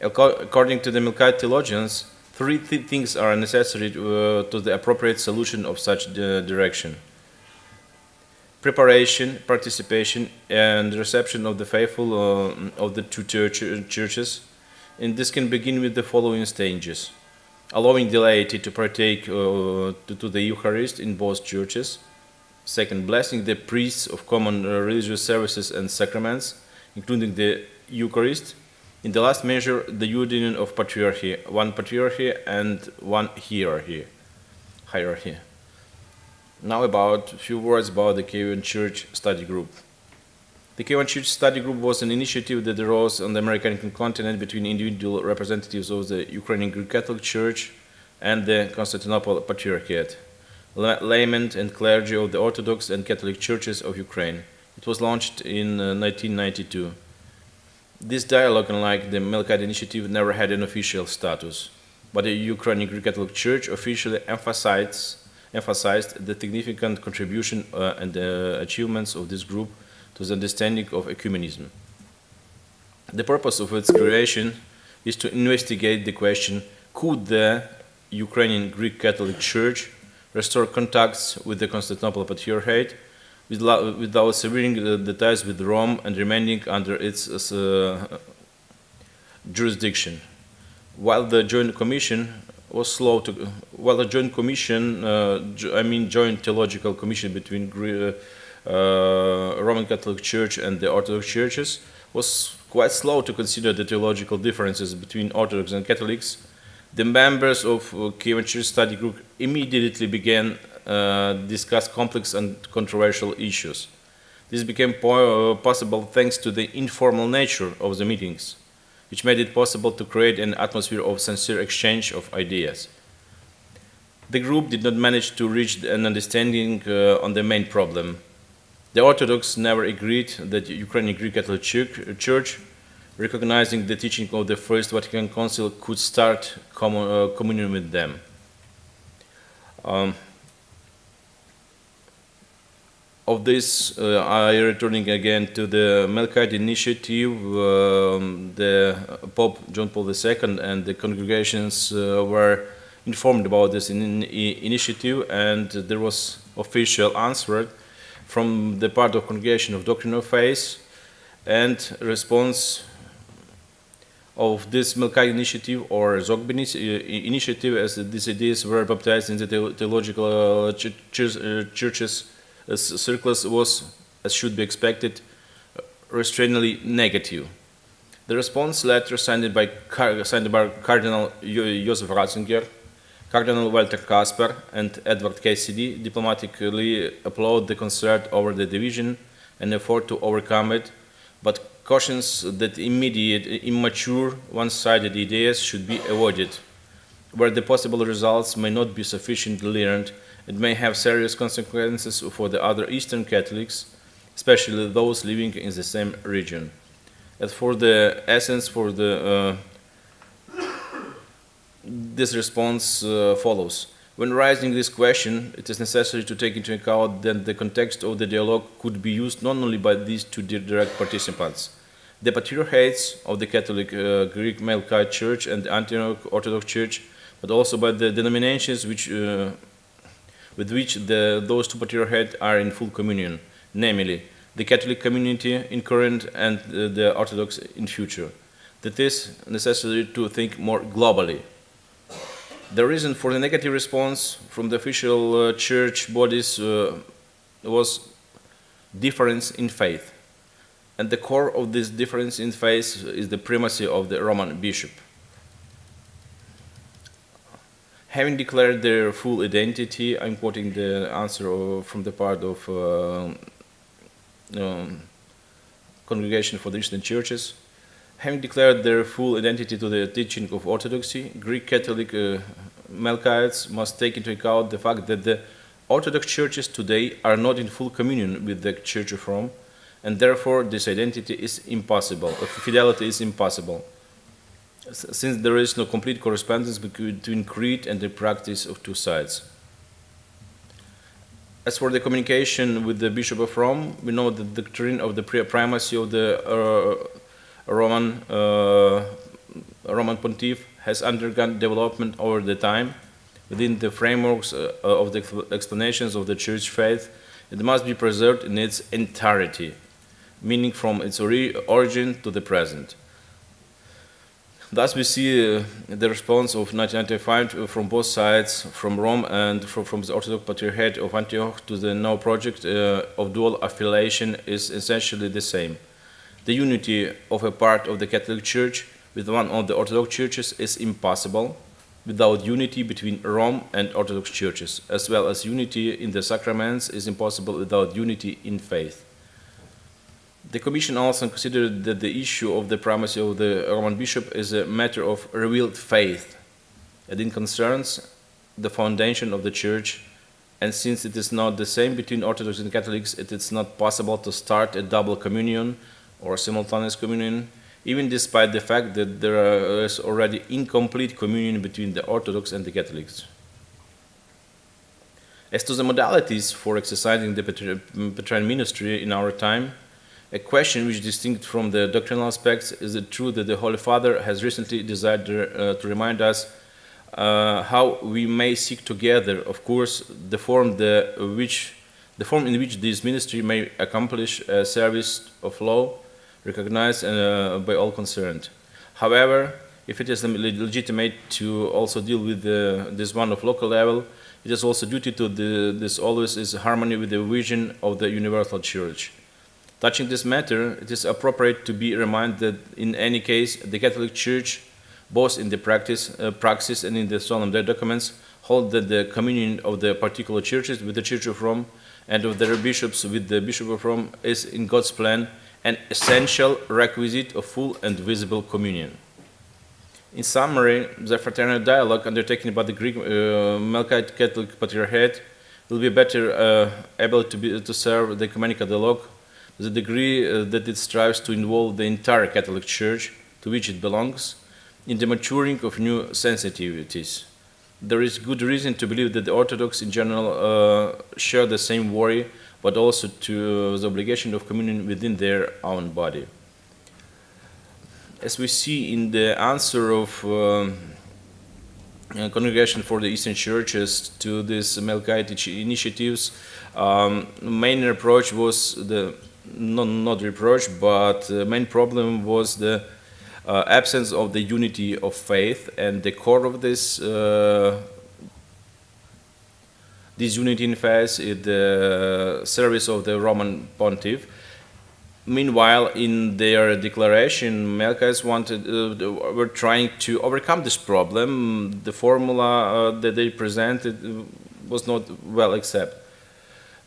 According to the Melkite theologians, three things are necessary to the appropriate solution of such direction: preparation, participation, and reception of the faithful of the two churches, and this can begin with the following stages: allowing the laity to partake to the Eucharist in both churches; second, blessing the priests of common religious services and sacraments, including the Eucharist; in the last measure, the union of patriarchy, one patriarchy and one hierarchy. Now a few words about the Kievan Church Study Group. The Kievan Church Study Group was an initiative that arose on the American continent between individual representatives of the Ukrainian Greek Catholic Church and the Constantinople Patriarchate, laymen and clergy of the Orthodox and Catholic churches of Ukraine. It was launched in 1992. This dialogue, unlike the Melkite initiative, never had an official status, but the Ukrainian Greek Catholic Church officially emphasized emphasized the significant contribution and achievements of this group to the understanding of ecumenism. The purpose of its creation is to investigate the question, could the Ukrainian Greek Catholic Church restore contacts with the Constantinople Patriarchate without severing the ties with Rome and remaining under its jurisdiction. While the Joint Commission was slow to, Joint Theological Commission between Roman Catholic Church and the Orthodox churches was quite slow to consider the theological differences between Orthodox and Catholics, the members of Kievan Church Study Group immediately began discuss complex and controversial issues. This became possible thanks to the informal nature of the meetings, which made it possible to create an atmosphere of sincere exchange of ideas. The group did not manage to reach an understanding on the main problem. The Orthodox never agreed that the Ukrainian Greek Catholic Church, recognizing the teaching of the First Vatican Council, could start communion with them. Of this, I returning again to the Melkite initiative. The Pope John Paul II and the congregations were informed about this initiative, and there was official answer from the part of Congregation of Doctrine of Faith, and response of this Melkite initiative or Zogby initiative, as these ideas were baptized in the theological churches circles, was, as should be expected, restrainingly negative. The response letter signed by Cardinal Joseph Ratzinger, Cardinal Walter Kasper, and Edward Cassidy diplomatically applaud the concern over the division and effort to overcome it, but cautions that immediate, immature, one-sided ideas should be avoided, where the possible results may not be sufficiently learned. It may have serious consequences for the other Eastern Catholics, especially those living in the same region. As for the essence, for the this response follows. When raising this question, it is necessary to take into account that the context of the dialogue could be used not only by these two direct participants, the patriarchates of the Catholic Greek Melkite Church and the Antioch Orthodox Church, but also by the denominations with which those two patriarchates are in full communion, namely the Catholic community in current and the Orthodox in future. That is necessary to think more globally. The reason for the negative response from the official church bodies was difference in faith. And the core of this difference in faith is the primacy of the Roman bishop. Having declared their full identity, I'm quoting the answer from the part of Congregation for the Eastern Churches. Having declared their full identity to the teaching of Orthodoxy, Greek Catholic Melkites must take into account the fact that the Orthodox churches today are not in full communion with the Church of Rome, and therefore this identity is impossible, fidelity is impossible, since there is no complete correspondence between creed and the practice of two sides. As for the communication with the Bishop of Rome, we know the doctrine of the primacy of the Roman Pontiff has undergone development over the time. Within the frameworks of the explanations of the church faith, it must be preserved in its entirety, meaning from its origin to the present. Thus we see the response of 1995 from both sides, from Rome and from the Orthodox Patriarchate of Antioch to the now project of dual affiliation is essentially the same. The unity of a part of the Catholic Church with one of the Orthodox churches is impossible without unity between Rome and Orthodox churches, as well as unity in the sacraments is impossible without unity in faith. The Commission also considered that the issue of the primacy of the Roman bishop is a matter of revealed faith, and it concerns the foundation of the Church, and since it is not the same between Orthodox and Catholics, it is not possible to start a double communion or simultaneous communion, even despite the fact that there is already incomplete communion between the Orthodox and the Catholics. As to the modalities for exercising the Petrine ministry in our time, a question which is distinct from the doctrinal aspects is the truth that the Holy Father has recently desired to remind us how we may seek together, of course, the form in which this ministry may accomplish a service of law recognized by all concerned. However, if it is legitimate to also deal with this one of local level, it is also duty to this always is harmony with the vision of the universal church. Touching this matter, it is appropriate to be reminded that in any case, the Catholic Church, both in the praxis and in the solemn documents, hold that the communion of the particular churches with the Church of Rome and of their bishops with the Bishop of Rome is in God's plan an essential requisite of full and visible communion. In summary, the fraternal dialogue undertaken by the Greek Melkite Catholic Patriarchate will be better able to serve the ecumenical dialogue to the degree that it strives to involve the entire Catholic Church, to which it belongs, in the maturing of new sensitivities. There is good reason to believe that the Orthodox in general share the same worry, but also to the obligation of communion within their own body. As we see in the answer of Congregation for the Eastern Churches to these Melkite initiatives, main approach was not reproach, but the main problem was the absence of the unity of faith, and the core of this unity in faith is the service of the Roman Pontiff. Meanwhile, in their declaration, Melkites were trying to overcome this problem. The formula that they presented was not well accepted.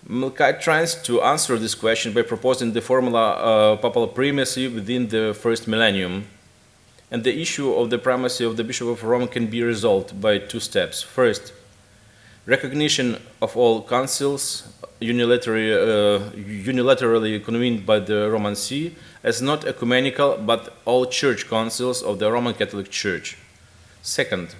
Melkite tries to answer this question by proposing the formula papal primacy within the first millennium. And the issue of the primacy of the Bishop of Rome can be resolved by two steps. First, recognition of all councils unilaterally convened by the Roman See as not ecumenical but all church councils of the Roman Catholic Church. Second,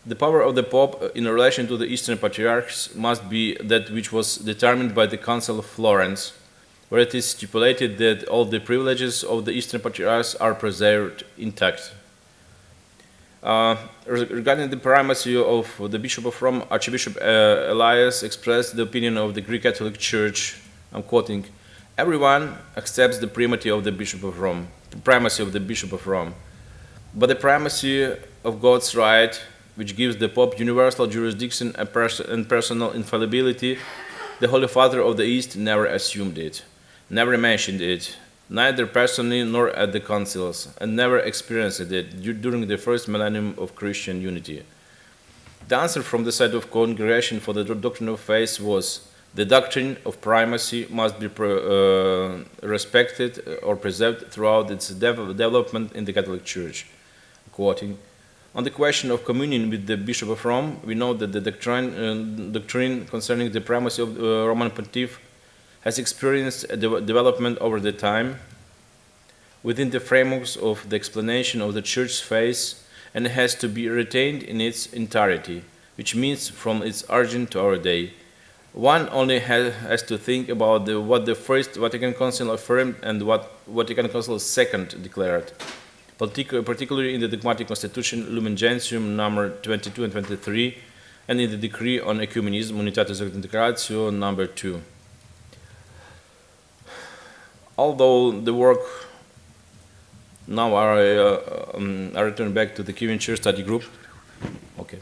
the power of the Pope in relation to the Eastern Patriarchs must be that which was determined by the Council of Florence, where it is stipulated that all the privileges of the Eastern Patriarchs are preserved intact. Regarding the primacy of the Bishop of Rome, Archbishop Elias expressed the opinion of the Greek Catholic Church, I'm quoting, "Everyone accepts the primacy of the Bishop of Rome, but the primacy of God's right, which gives the Pope universal jurisdiction and personal infallibility, the Holy Father of the East never assumed it, never mentioned it, neither personally nor at the councils, and never experienced it during the first millennium of Christian unity." The answer from the side of Congregation for the Doctrine of Faith was, the doctrine of primacy must be respected or preserved throughout its development in the Catholic Church. Quoting, "On the question of communion with the Bishop of Rome, we know that the doctrine concerning the primacy of the Roman Pontiff has experienced a development over the time within the frameworks of the explanation of the Church's faith, and has to be retained in its entirety, which means from its origin to our day. One only has to think about what the First Vatican Council affirmed and what Vatican Council II declared, particularly in the Dogmatic Constitution Lumen Gentium number 22 and 23, and in the Decree on Ecumenism Unitatis et Integratio number 2. Although the work, now I return back to the Kievan Church Study Group. Okay.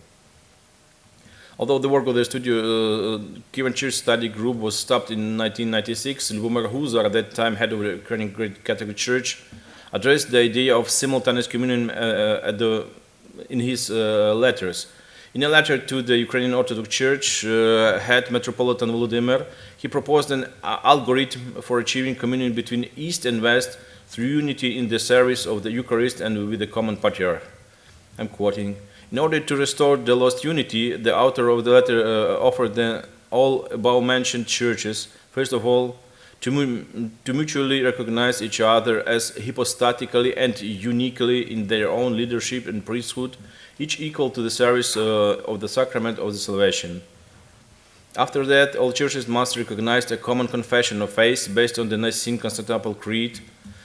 Although the work of the Kievan Church Study Group was stopped in 1996, Lubomir Huzar, at that time head of the Ukrainian Greek Catholic Church, addressed the idea of simultaneous communion in his letters. In a letter to the Ukrainian Orthodox Church head Metropolitan Volodymyr, he proposed an algorithm for achieving communion between East and West through unity in the service of the Eucharist and with the common Patriarch. I'm quoting, "In order to restore the lost unity, the author of the letter offered all above-mentioned churches, first of all, to mutually recognize each other as hypostatically and uniquely in their own leadership and priesthood, each equal to the service of the sacrament of the salvation. After that, all churches must recognize a common confession of faith based on the Nicene Constantinople Creed.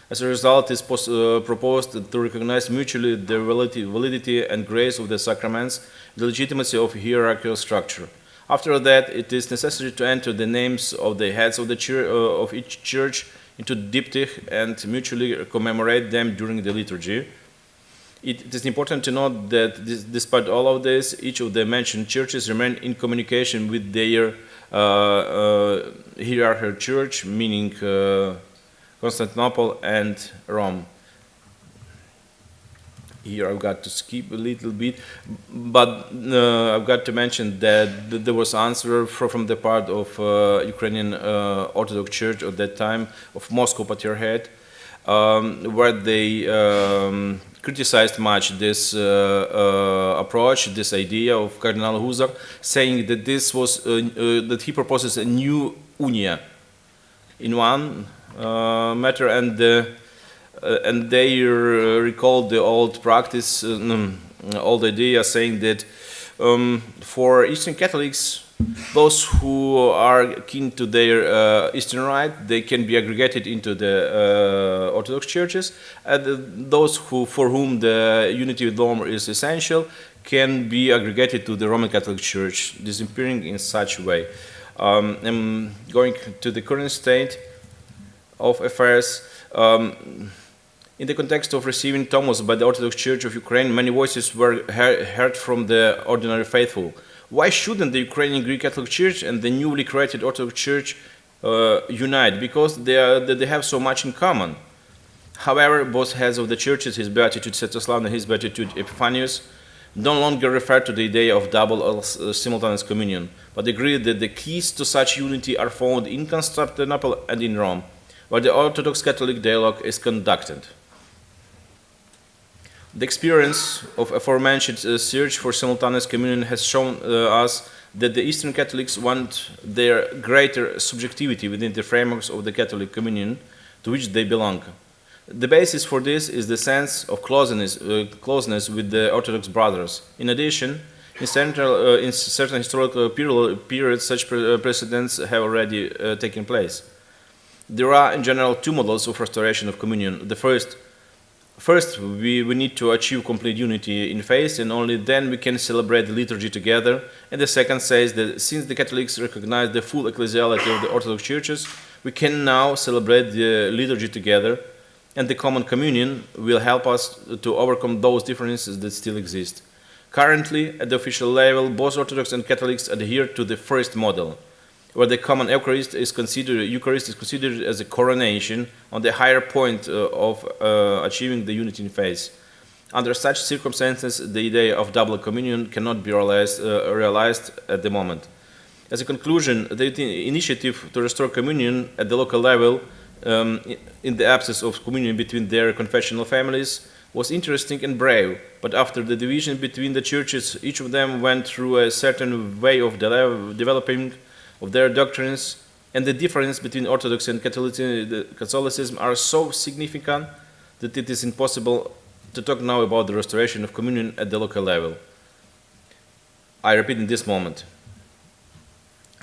As a result, it is proposed to recognize mutually the validity and grace of the sacraments, the legitimacy of hierarchical structure. After that, it is necessary to enter the names of the heads of, of each church into diptych and mutually commemorate them during the liturgy. It is important to note that despite all of this, each of the mentioned churches remain in communication with their hierarchical church, meaning Constantinople and Rome. Here I've got to skip a little bit, but I've got to mention that there was answer from the part of Ukrainian Orthodox Church at that time, of Moscow Patriarchate, where they criticized much this approach, this idea of Cardinal Huzar, saying that this was that he proposes a new unia in one matter, and they recalled the old practice, old idea, saying that for Eastern Catholics, those who are keen to their Eastern rite, they can be aggregated into the Orthodox churches, and those for whom the unity with Rome is essential can be aggregated to the Roman Catholic Church, disappearing in such way. I'm going to the current state of affairs. In the context of receiving Thomas by the Orthodox Church of Ukraine, many voices were heard from the ordinary faithful. Why shouldn't the Ukrainian Greek Catholic Church and the newly created Orthodox Church unite? Because they have so much in common. However, both heads of the churches, His Beatitude Sviatoslav and His Beatitude Epiphanius, no longer refer to the idea of double or simultaneous communion, but agree that the keys to such unity are found in Constantinople and in Rome, where the Orthodox Catholic dialogue is conducted. The experience of aforementioned search for simultaneous communion has shown us that the Eastern Catholics want their greater subjectivity within the frameworks of the Catholic communion to which they belong. The basis for this is the sense of closeness with the Orthodox brothers. In addition, in certain historical periods, such precedents have already taken place. There are, in general, two models of restoration of communion. The First, we need to achieve complete unity in faith, and only then we can celebrate the liturgy together. And the second says that since the Catholics recognize the full ecclesiality of the Orthodox churches, we can now celebrate the liturgy together, and the common communion will help us to overcome those differences that still exist. Currently, at the official level, both Orthodox and Catholics adhere to the first model, where the common Eucharist is considered as a coronation on the higher point of achieving the unity in faith. Under such circumstances, the idea of double communion cannot be realized at the moment. As a conclusion, the initiative to restore communion at the local level, in the absence of communion between their confessional families, was interesting and brave, but after the division between the churches, each of them went through a certain way of developing of their doctrines, and the difference between Orthodoxy and Catholicism are so significant that it is impossible to talk now about the restoration of communion at the local level. I repeat in this moment.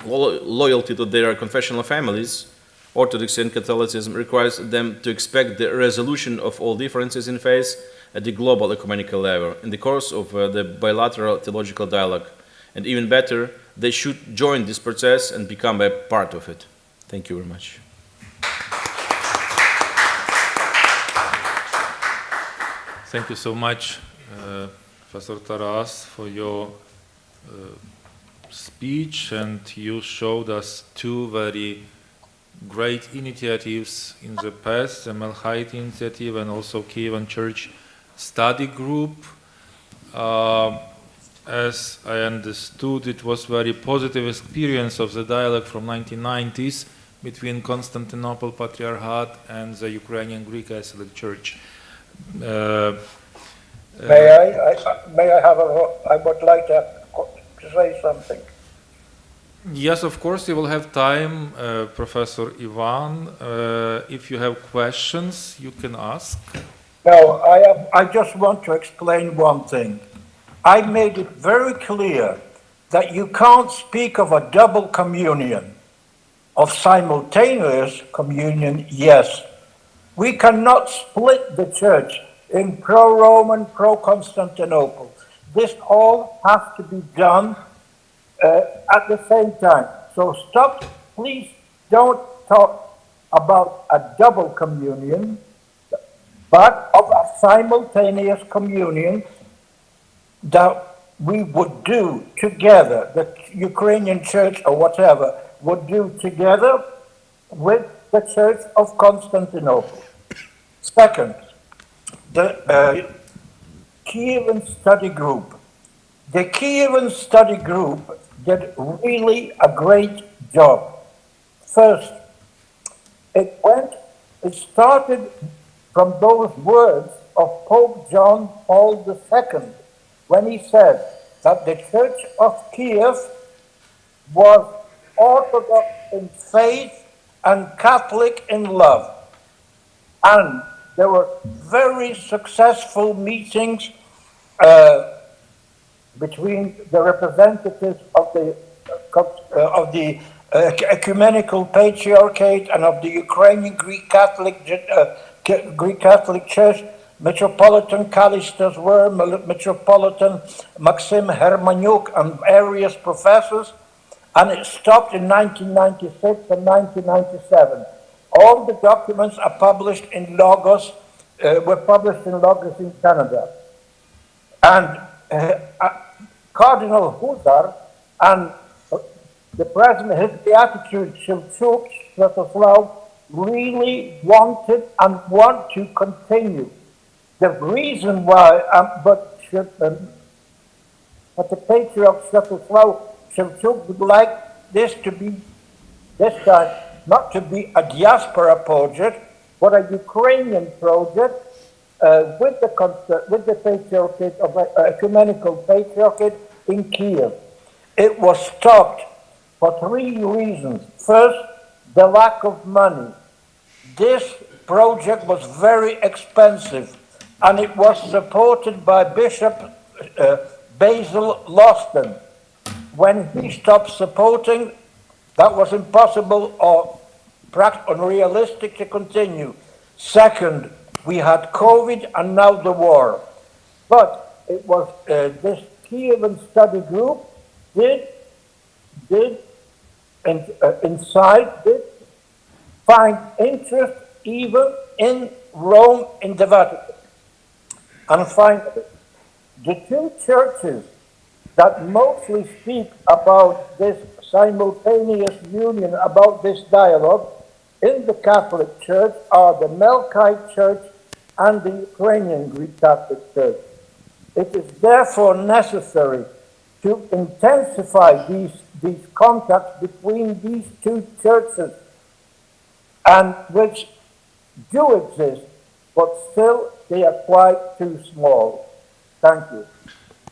Loyalty to their confessional families, Orthodoxy and Catholicism, requires them to expect the resolution of all differences in faith at the global ecumenical level in the course of the bilateral theological dialogue. And even better, they should join this process and become a part of it. Thank you very much. Thank you so much, Professor Taras, for your speech, and you showed us two very great initiatives in the past, the Melchite initiative and also Kievan Church Study Group. As I understood, it was very positive experience of the dialogue from 1990s between Constantinople Patriarchate and the Ukrainian Greek Catholic Church. May I have I would like to say something. Yes, of course, you will have time, Professor Ivan. If you have questions, you can ask. No, I just want to explain one thing. I made it very clear that you can't speak of a double communion. Of simultaneous communion, yes. We cannot split the church in pro-Roman, pro-Constantinople. This all has to be done at the same time. So stop, please don't talk about a double communion, but of a simultaneous communion that we would do together, the Ukrainian church or whatever would do together with the Church of Constantinople. Second, the Kievan study group. The Kievan study group did really a great job. First, it started from those words of Pope John Paul II, when he said that the Church of Kiev was Orthodox in faith and Catholic in love. And there were very successful meetings between the representatives of the ecumenical patriarchate and of the Ukrainian Greek Catholic Church. Metropolitan Kallistas were, Metropolitan Maxim Hermanyuk, and various professors, and it stopped in 1996 and 1997. All the documents are published in Logos, were published in Logos in Canada. And Cardinal Huzar and the President, his Beatitude Shevchuk, Sviatoslav, really wanted and want to continue. The reason why, but the Patriarch Sviatoslav Shevchuk would like this to be, this time, not to be a diaspora project, but a Ukrainian project with the Patriarchate of Ecumenical Patriarchate in Kiev. It was stopped for three reasons. First, the lack of money. This project was very expensive, and it was supported by Bishop Basil Loston. When he stopped supporting, that was impossible or unrealistic to continue. Second, we had COVID and now the war. But it was this Kievan study group did find interest even in Rome, in the Vatican. And finally, the two churches that mostly speak about this simultaneous union, about this dialogue in the Catholic Church are the Melkite Church and the Ukrainian Greek Catholic Church. It is therefore necessary to intensify these contacts between these two churches, and which do exist, but still they are quite too small. Thank you.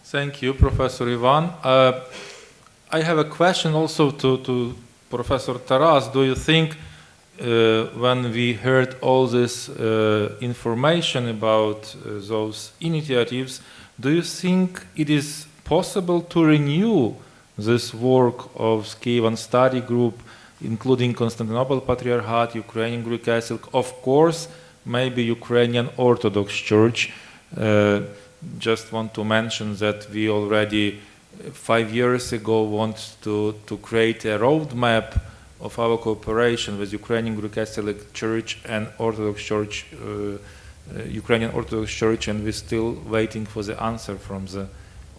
Thank you, Professor Ivan. I have a question also to Professor Taras. Do you think when we heard all this information about those initiatives, do you think it is possible to renew this work of Kievan Study Group, including Constantinople Patriarchate, Ukrainian Greek Catholic, of course, maybe Ukrainian Orthodox Church? Just want to mention that we already 5 years ago want to create a roadmap of our cooperation with Ukrainian Greek Catholic Church and Orthodox Church, Ukrainian Orthodox Church, and we're still waiting for the answer from the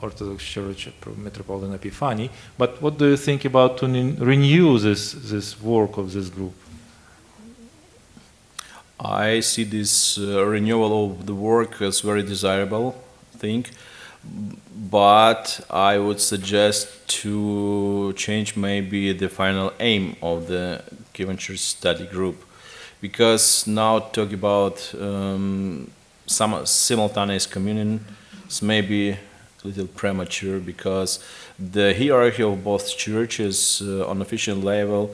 Orthodox Church, Metropolitan Epiphany. But what do you think about to renew this work of this group? I see this renewal of the work as very desirable thing, but I would suggest to change maybe the final aim of the Kievan Church Study Group, because now talk about some simultaneous communion is maybe a little premature, because the hierarchy of both churches on official level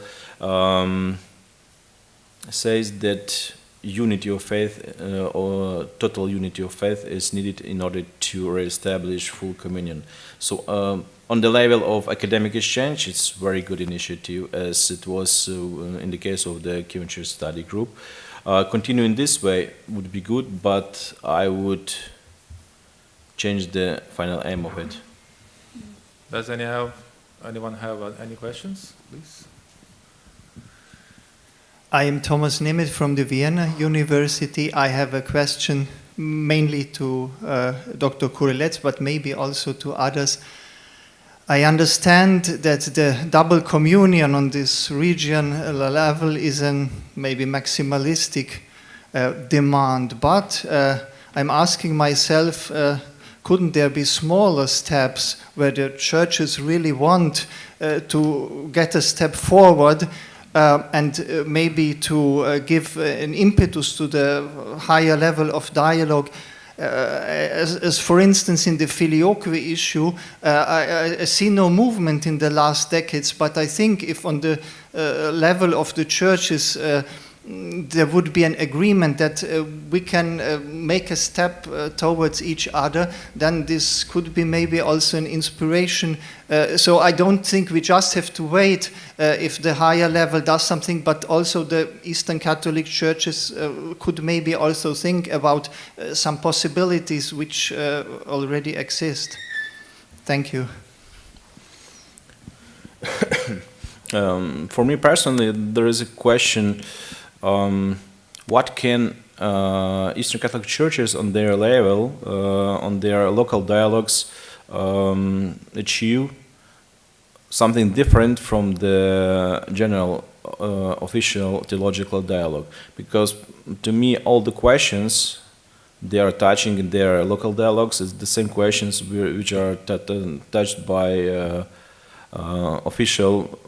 says that unity of faith or total unity of faith is needed in order to reestablish full communion. So on the level of academic exchange, it's very good initiative, as it was in the case of the ecumenical study group. Continuing this way would be good, but I would change the final aim of it. Does anyone have any questions, please? I am Thomas Nemeth from the Vienna University. I have a question mainly to Dr. Kurelets, but maybe also to others. I understand that the double communion on this regional level is a maybe maximalistic demand, but I'm asking myself, couldn't there be smaller steps where the churches really want to get a step forward and maybe to give an impetus to the higher level of dialogue? As for instance, in the filioque issue, I see no movement in the last decades, but I think if on the level of the churches there would be an agreement that we can make a step towards each other, then this could be maybe also an inspiration. So I don't think we just have to wait if the higher level does something, but also the Eastern Catholic churches could maybe also think about some possibilities which already exist. Thank you. For me personally, there is a question. What can Eastern Catholic churches on their level, on their local dialogues, achieve something different from the general official theological dialogue? Because to me, all the questions they are touching in their local dialogues is the same questions which are touched by official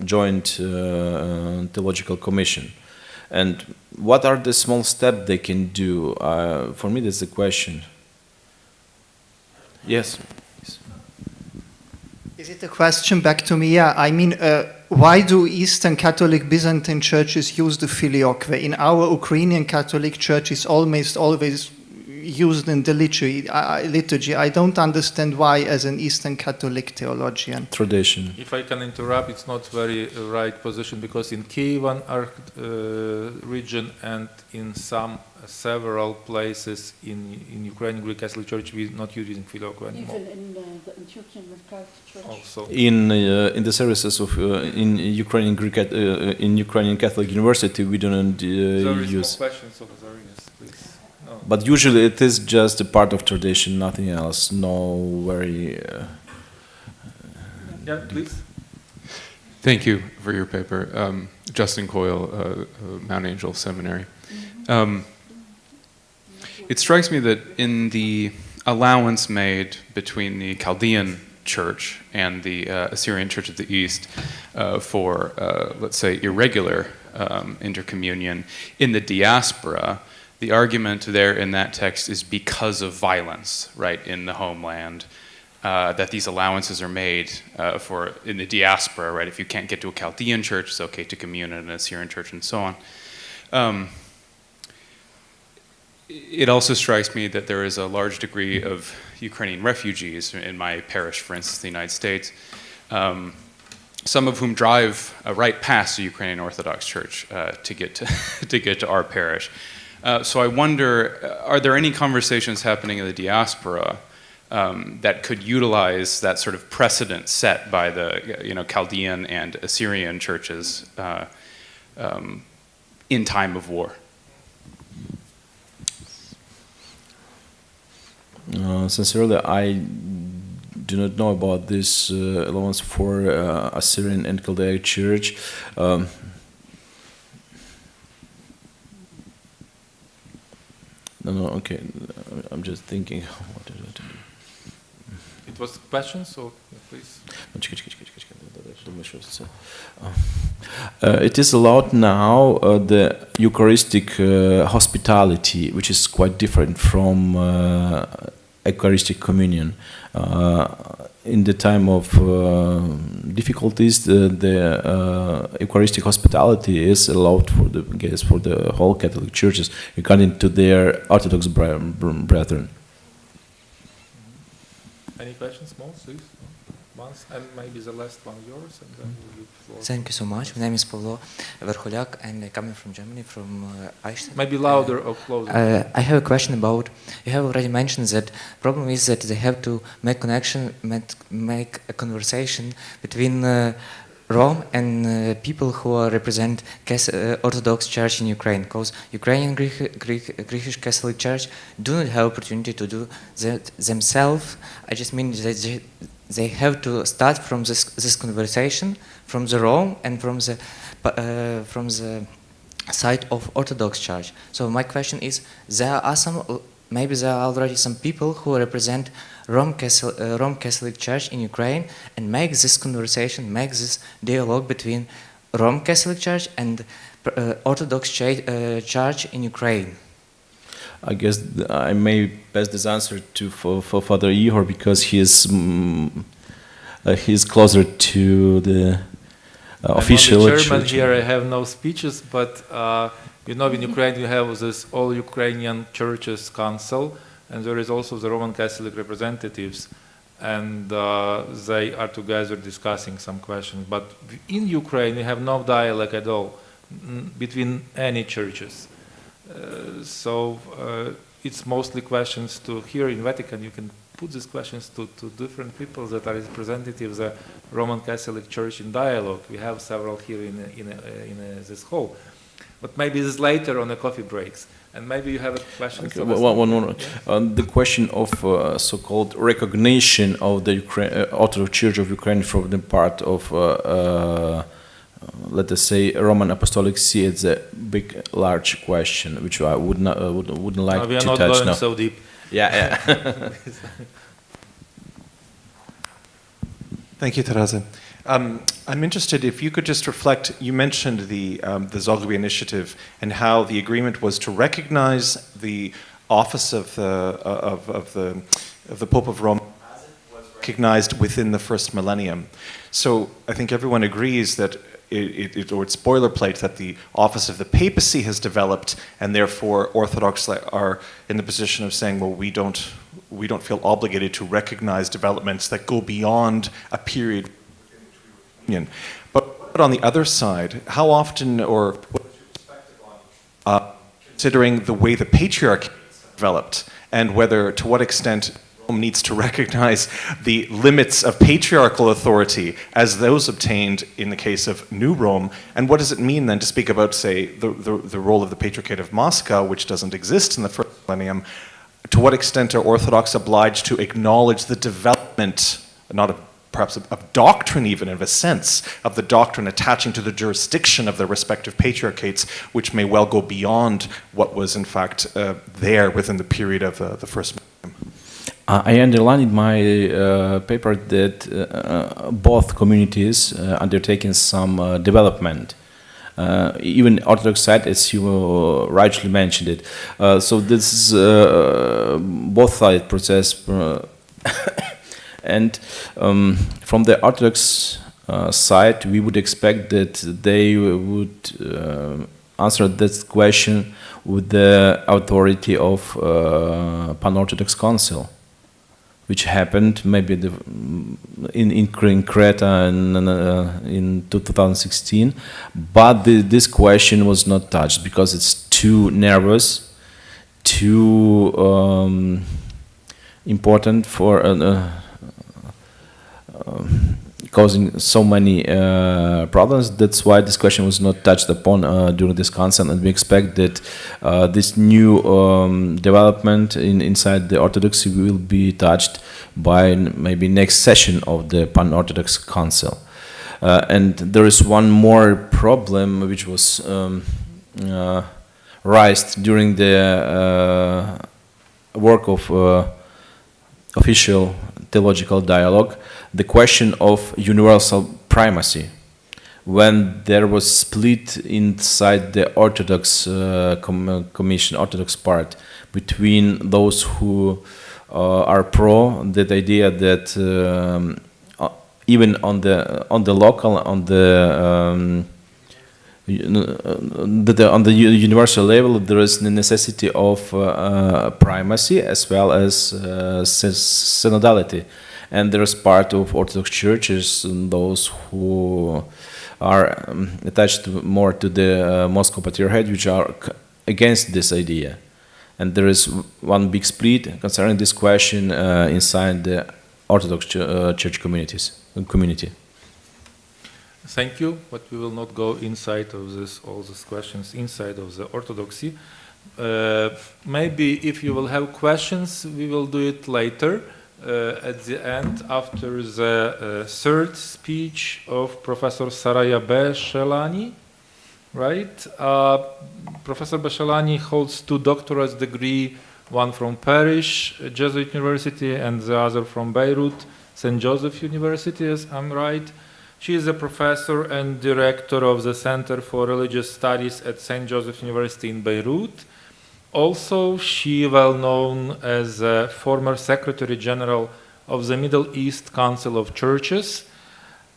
joint theological commission. And what are the small steps they can do? For me, that's the question. Yes. Is it a question back to me? Yeah, I mean, why do Eastern Catholic Byzantine churches use the filioque? In our Ukrainian Catholic Church, it's almost always used in the liturgy. I don't understand why as an Eastern Catholic theologian. Tradition. If I can interrupt, it's not very right position, because in Kievan region and in several places in Ukrainian Greek Catholic Church, we're not using filioque anymore. Even in the Antiochian Catholic Church. Also. In the services of in Ukrainian Greek in Ukrainian Catholic University, we don't use. Questions of Azarias, please. No. But usually it is just a part of tradition, nothing else. No very. Yeah, please. Thank you for your paper, Justin Coyle, Mount Angel Seminary. It strikes me that in the allowance made between the Chaldean Church and the Assyrian Church of the East for, let's say, irregular intercommunion in the diaspora, the argument there in that text is because of violence, right, in the homeland, that these allowances are made for in the diaspora, right? If you can't get to a Chaldean church, it's okay to commune in an Assyrian church and so on. It also strikes me that there is a large degree of Ukrainian refugees in my parish, for instance, the United States, some of whom drive right past the Ukrainian Orthodox Church to get to our parish. So I wonder, are there any conversations happening in the diaspora that could utilize that sort of precedent set by the Chaldean and Assyrian churches in time of war? Sincerely, I do not know about this allowance for Assyrian and Chaldean Church. No, okay. I'm just thinking what to do. It was questions, so please. It is allowed now the Eucharistic hospitality, which is quite different from Eucharistic communion. In the time of difficulties, the Eucharistic hospitality is allowed for the whole Catholic churches, according to their Orthodox brethren. Any questions, Mo? Please. Once, and maybe the last one yours, and then we'll give the floor. Thank you so much. My name is Pavlo Verkholyak, and I'm coming from Germany, from Eichstätt. Maybe louder or closer. I have a question about, you have already mentioned that problem is that they have to make connection, make a conversation between Rome and people who represent Orthodox Church in Ukraine, because Ukrainian Greek Catholic Church do not have opportunity to do that themselves. I just mean that they have to start from this conversation from the Rome and from the side of Orthodox Church. So my question is, maybe there are already some people who represent Rome Catholic Church in Ukraine and make this conversation, make this dialogue between Rome Catholic Church and Orthodox Church in Ukraine. I guess I may pass this answer for Father Ihor, because he's closer to the official I'm German church. Here I have no speeches, but you know, in Ukraine you have this all Ukrainian Churches Council, and there is also the Roman Catholic representatives, and they are together discussing some questions. But in Ukraine we have no dialogue at all between any churches. So it's mostly questions to here in Vatican. You can put these questions to different people that are representatives of the Roman Catholic Church in dialogue. We have several here in this hall. But maybe this later on the coffee breaks. And maybe you have a question. Okay, one more. Yeah. The question of so-called recognition of the Orthodox Church of Ukraine from the part of let us say Roman Apostolic See, it's a big, large question, which I wouldn't like to touch now. We are not going so deep. Yeah. Thank you, Tarase. I'm interested if you could just reflect. You mentioned the Zagłębie Initiative and how the agreement was to recognize the office of the Pope of Rome as it was recognized within the first millennium. So I think everyone agrees that it's boilerplate that the office of the papacy has developed, and therefore Orthodox are in the position of saying, well, we don't feel obligated to recognize developments that go beyond a period. But on the other side, how often, or what is your perspective on considering the way the patriarchy developed, and whether, to what extent, Rome needs to recognize the limits of patriarchal authority as those obtained in the case of New Rome, and what does it mean then to speak about, say, the role of the Patriarchate of Moscow, which doesn't exist in the first millennium? To what extent are Orthodox obliged to acknowledge the development, perhaps of doctrine even, of a sense, of the doctrine attaching to the jurisdiction of the respective patriarchates, which may well go beyond what was in fact there within the period of the first millennium? I underlined in my paper that both communities undertaking some development. Even Orthodox side, as you rightly mentioned it. So this is both side process. And from the Orthodox side, we would expect that they would answer this question with the authority of Pan-Orthodox Council, which happened maybe in Creta in 2016, but this question was not touched because it's too nervous, too important for causing so many problems. That's why this question was not touched upon during this council, and we expect that this new development inside the Orthodoxy will be touched by maybe next session of the Pan-Orthodox Council. And there is one more problem which was raised during the work of official theological dialogue, the question of universal primacy. When there was split inside the Orthodox Commission, Orthodox part, between those who are pro that idea that even on the local, on the universal level, there is the necessity of primacy as well as synodality, and there is part of Orthodox churches, those who are attached more to the Moscow Patriarchate, which are against this idea. And there is one big split concerning this question inside the Orthodox church community. Thank you, but we will not go inside of all these questions inside of the Orthodoxy. Maybe if you will have questions, we will do it later at the end, after the third speech of Professor Saraya Beshelani. Right? Professor Beshelani holds 2 doctorate degrees, one from Paris Jesuit University and the other from Beirut St. Joseph University, as I'm right. She is a professor and director of the Center for Religious Studies at St. Joseph University in Beirut. Also, she is well known as a former Secretary General of the Middle East Council of Churches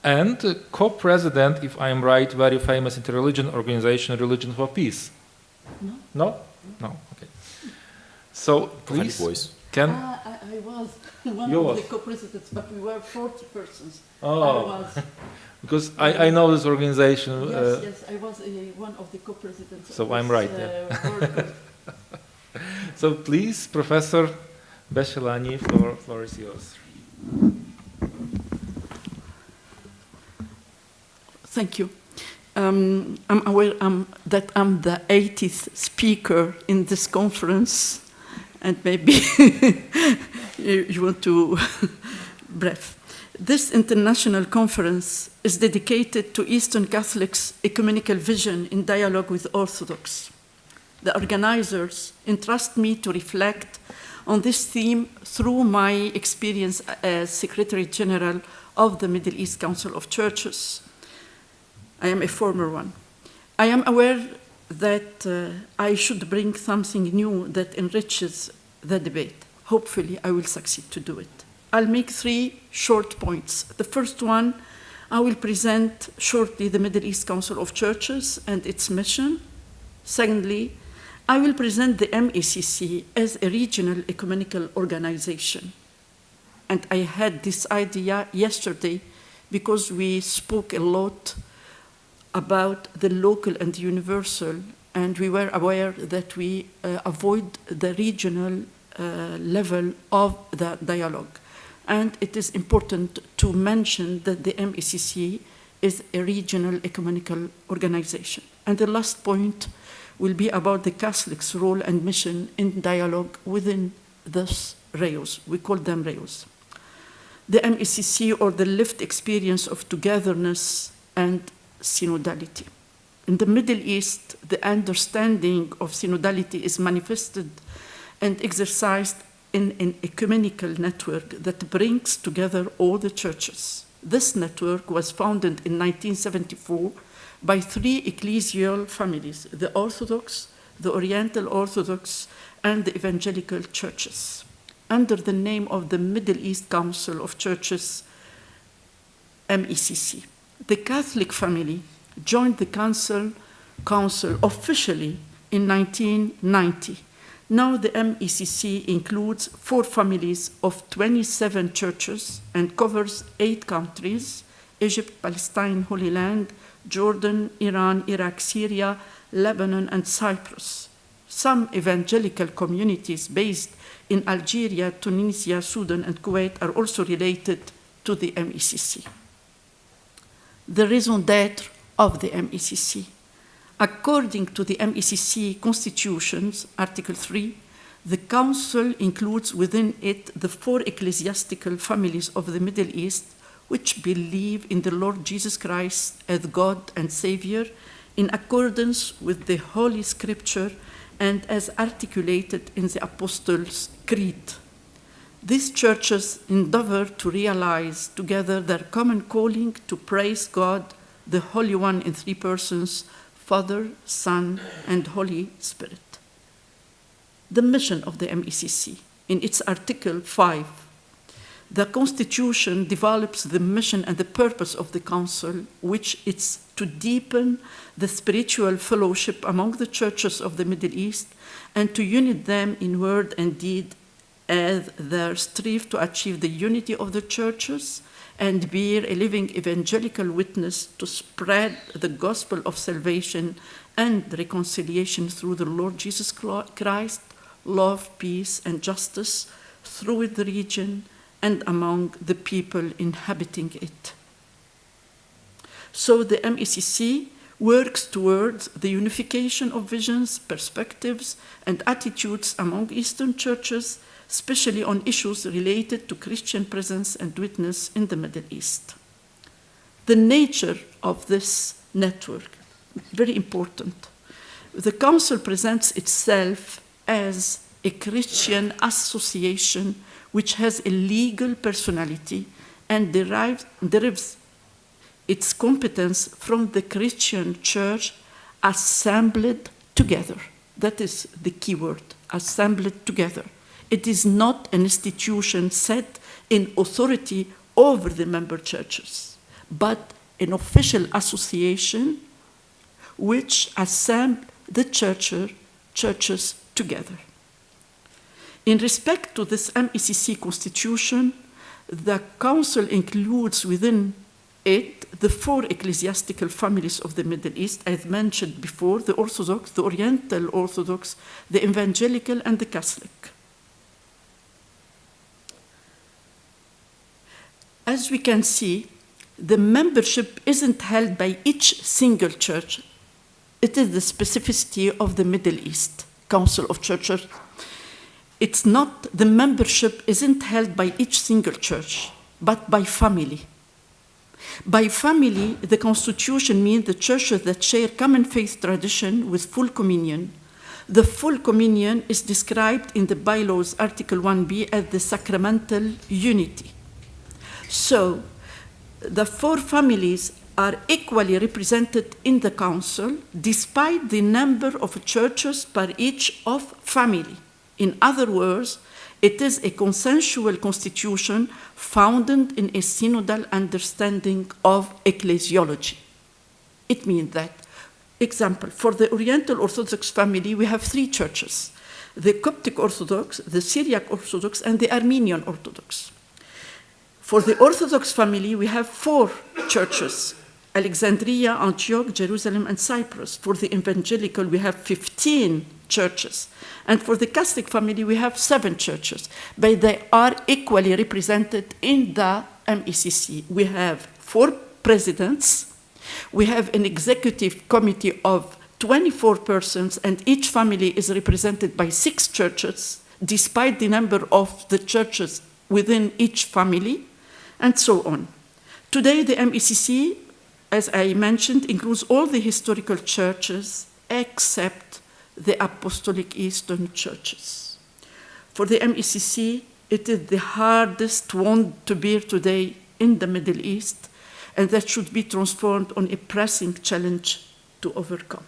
and co-president, if I'm right, very famous interreligion organization, Religion for Peace. No? No? No, okay. So, please, can... I was one you of was. the co-presidents, but we were 40 persons. Oh, I was. Because I know this organization. Yes, I was one of the co-presidents. So of I'm this, right, yeah. So please, Professor Beshelani, floor is yours. Thank you. I'm aware that I'm the 80th speaker in this conference, and maybe you want to brief. This international conference is dedicated to Eastern Catholics' ecumenical vision in dialogue with Orthodox. The organizers entrust me to reflect on this theme through my experience as Secretary General of the Middle East Council of Churches. I am a former one. I am aware that I should bring something new that enriches the debate. Hopefully, I will succeed to do it. I'll make 3 short points. The first one, I will present shortly the Middle East Council of Churches and its mission. Secondly, I will present the MECC as a regional ecumenical organization. And I had this idea yesterday because we spoke a lot about the local and universal, and we were aware that we avoid the regional level of the dialogue. And it is important to mention that the MECC is a regional ecumenical organization. And the last point will be about the Catholics' role and mission in dialogue within those rails. We call them rails. The MECC, or the lived experience of togetherness and synodality. In the Middle East, the understanding of synodality is manifested and exercised in an ecumenical network that brings together all the churches. This network was founded in 1974 by 3 ecclesial families: the Orthodox, the Oriental Orthodox, and the Evangelical churches, under the name of the Middle East Council of Churches, MECC. The Catholic family joined the council officially in 1990. Now the MECC includes 4 families of 27 churches and covers 8 countries: Egypt, Palestine, Holy Land, Jordan, Iran, Iraq, Syria, Lebanon, and Cyprus. Some evangelical communities based in Algeria, Tunisia, Sudan, and Kuwait are also related to the MECC. The raison d'être of the MECC. According to the MECC Constitutions, Article 3, the Council includes within it the 4 ecclesiastical families of the Middle East, which believe in the Lord Jesus Christ as God and Savior, in accordance with the Holy Scripture and as articulated in the Apostles' Creed. These churches endeavor to realize together their common calling to praise God, the Holy One in 3 persons, Father, Son, and Holy Spirit. The mission of the MECC. in its Article 5. The Constitution develops the mission and the purpose of the Council, which is to deepen the spiritual fellowship among the churches of the Middle East and to unite them in word and deed as they strive to achieve the unity of the churches and bear a living evangelical witness to spread the gospel of salvation and reconciliation through the Lord Jesus Christ, love, peace, and justice through the region and among the people inhabiting it. So the MECC works towards the unification of visions, perspectives, and attitudes among Eastern churches, especially on issues related to Christian presence and witness in the Middle East. The nature of this network, very important. The Council presents itself as a Christian association which has a legal personality and derives its competence from the Christian church assembled together. That is the key word, assembled together. It is not an institution set in authority over the member churches, but an official association which assembles the churches together. In respect to this MECC constitution, the Council includes within it the four ecclesiastical families of the Middle East, as mentioned before, the Orthodox, the Oriental Orthodox, the Evangelical, and the Catholic. As we can see, the membership isn't held by each single church. It is the specificity of the Middle East Council of Churches. It's not, the membership isn't held by each single church, but by family. By family, the constitution means the churches that share common faith tradition with full communion. The full communion is described in the bylaws, Article 1b, as the sacramental unity. So, the four families are equally represented in the council, despite the number of churches per each of family. In other words, it is a consensual constitution founded in a synodal understanding of ecclesiology. It means that, example, for the Oriental Orthodox family, we have three churches: the Coptic Orthodox, the Syriac Orthodox, and the Armenian Orthodox. For the Orthodox family, we have four churches: Alexandria, Antioch, Jerusalem, and Cyprus. For the Evangelical, we have 15 churches. And for the Catholic family, we have 7 churches. But they are equally represented in the MECC. We have 4 presidents. We have an executive committee of 24 persons, and each family is represented by 6 churches, despite the number of the churches within each family, and so on. Today, the MECC, as I mentioned, includes all the historical churches except the Apostolic Eastern churches. For the MECC, it is the hardest one to bear today in the Middle East, and that should be transformed on a pressing challenge to overcome.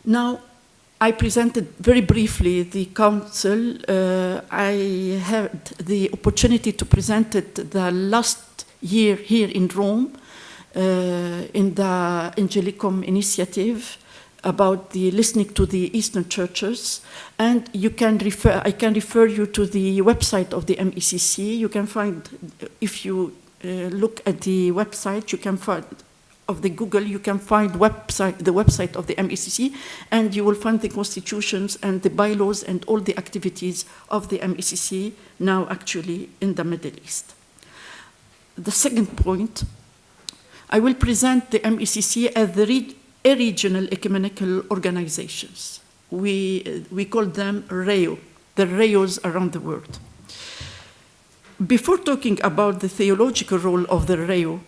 Now, I presented very briefly the council. I had the opportunity to present it the last year here in Rome in the Angelicum initiative about the listening to the Eastern churches, and I can refer you to the website of the MECC. You can find, if you look at the website, you can find of the Google, you can find the website of the MECC, and you will find the constitutions and the bylaws and all the activities of the MECC now actually in the Middle East. The second point, I will present the MECC as a regional ecumenical organizations. We call them REO, the REOs around the world. Before talking about the theological role of the REO,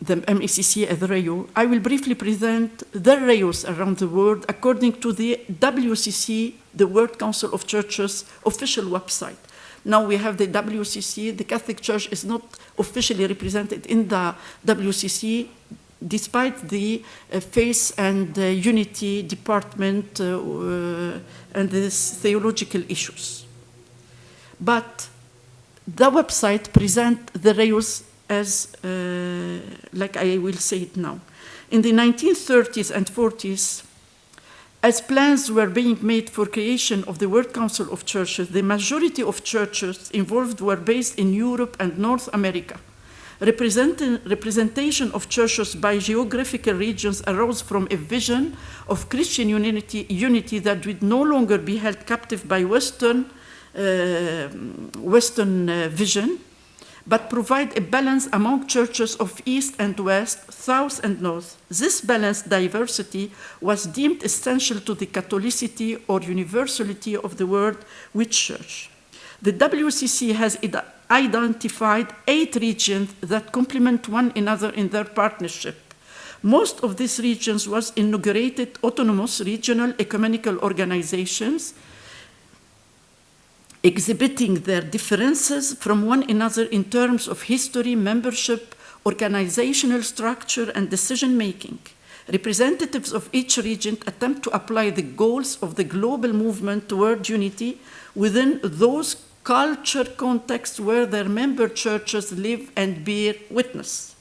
the MECC as REO, I will briefly present the REOs around the world according to the WCC, the World Council of Churches official website. Now we have the WCC. The Catholic Church is not officially represented in the WCC despite the faith and unity department and these theological issues. But the website presents the Reus as, like I will say it now. In the 1930s and 40s, as plans were being made for creation of the World Council of Churches, the majority of churches involved were based in Europe and North America. Representation of churches by geographical regions arose from a vision of Christian unity that would no longer be held captive by Western vision, but provide a balance among churches of East and West, South and North. This balanced diversity was deemed essential to the Catholicity or universality of the word with church. The WCC has identified 8 regions that complement one another in their partnership. Most of these regions was inaugurated autonomous regional ecumenical organizations, exhibiting their differences from one another in terms of history, membership, organizational structure, and decision-making. Representatives of each region attempt to apply the goals of the global movement toward unity within those culture contexts where their member churches live and bear witness.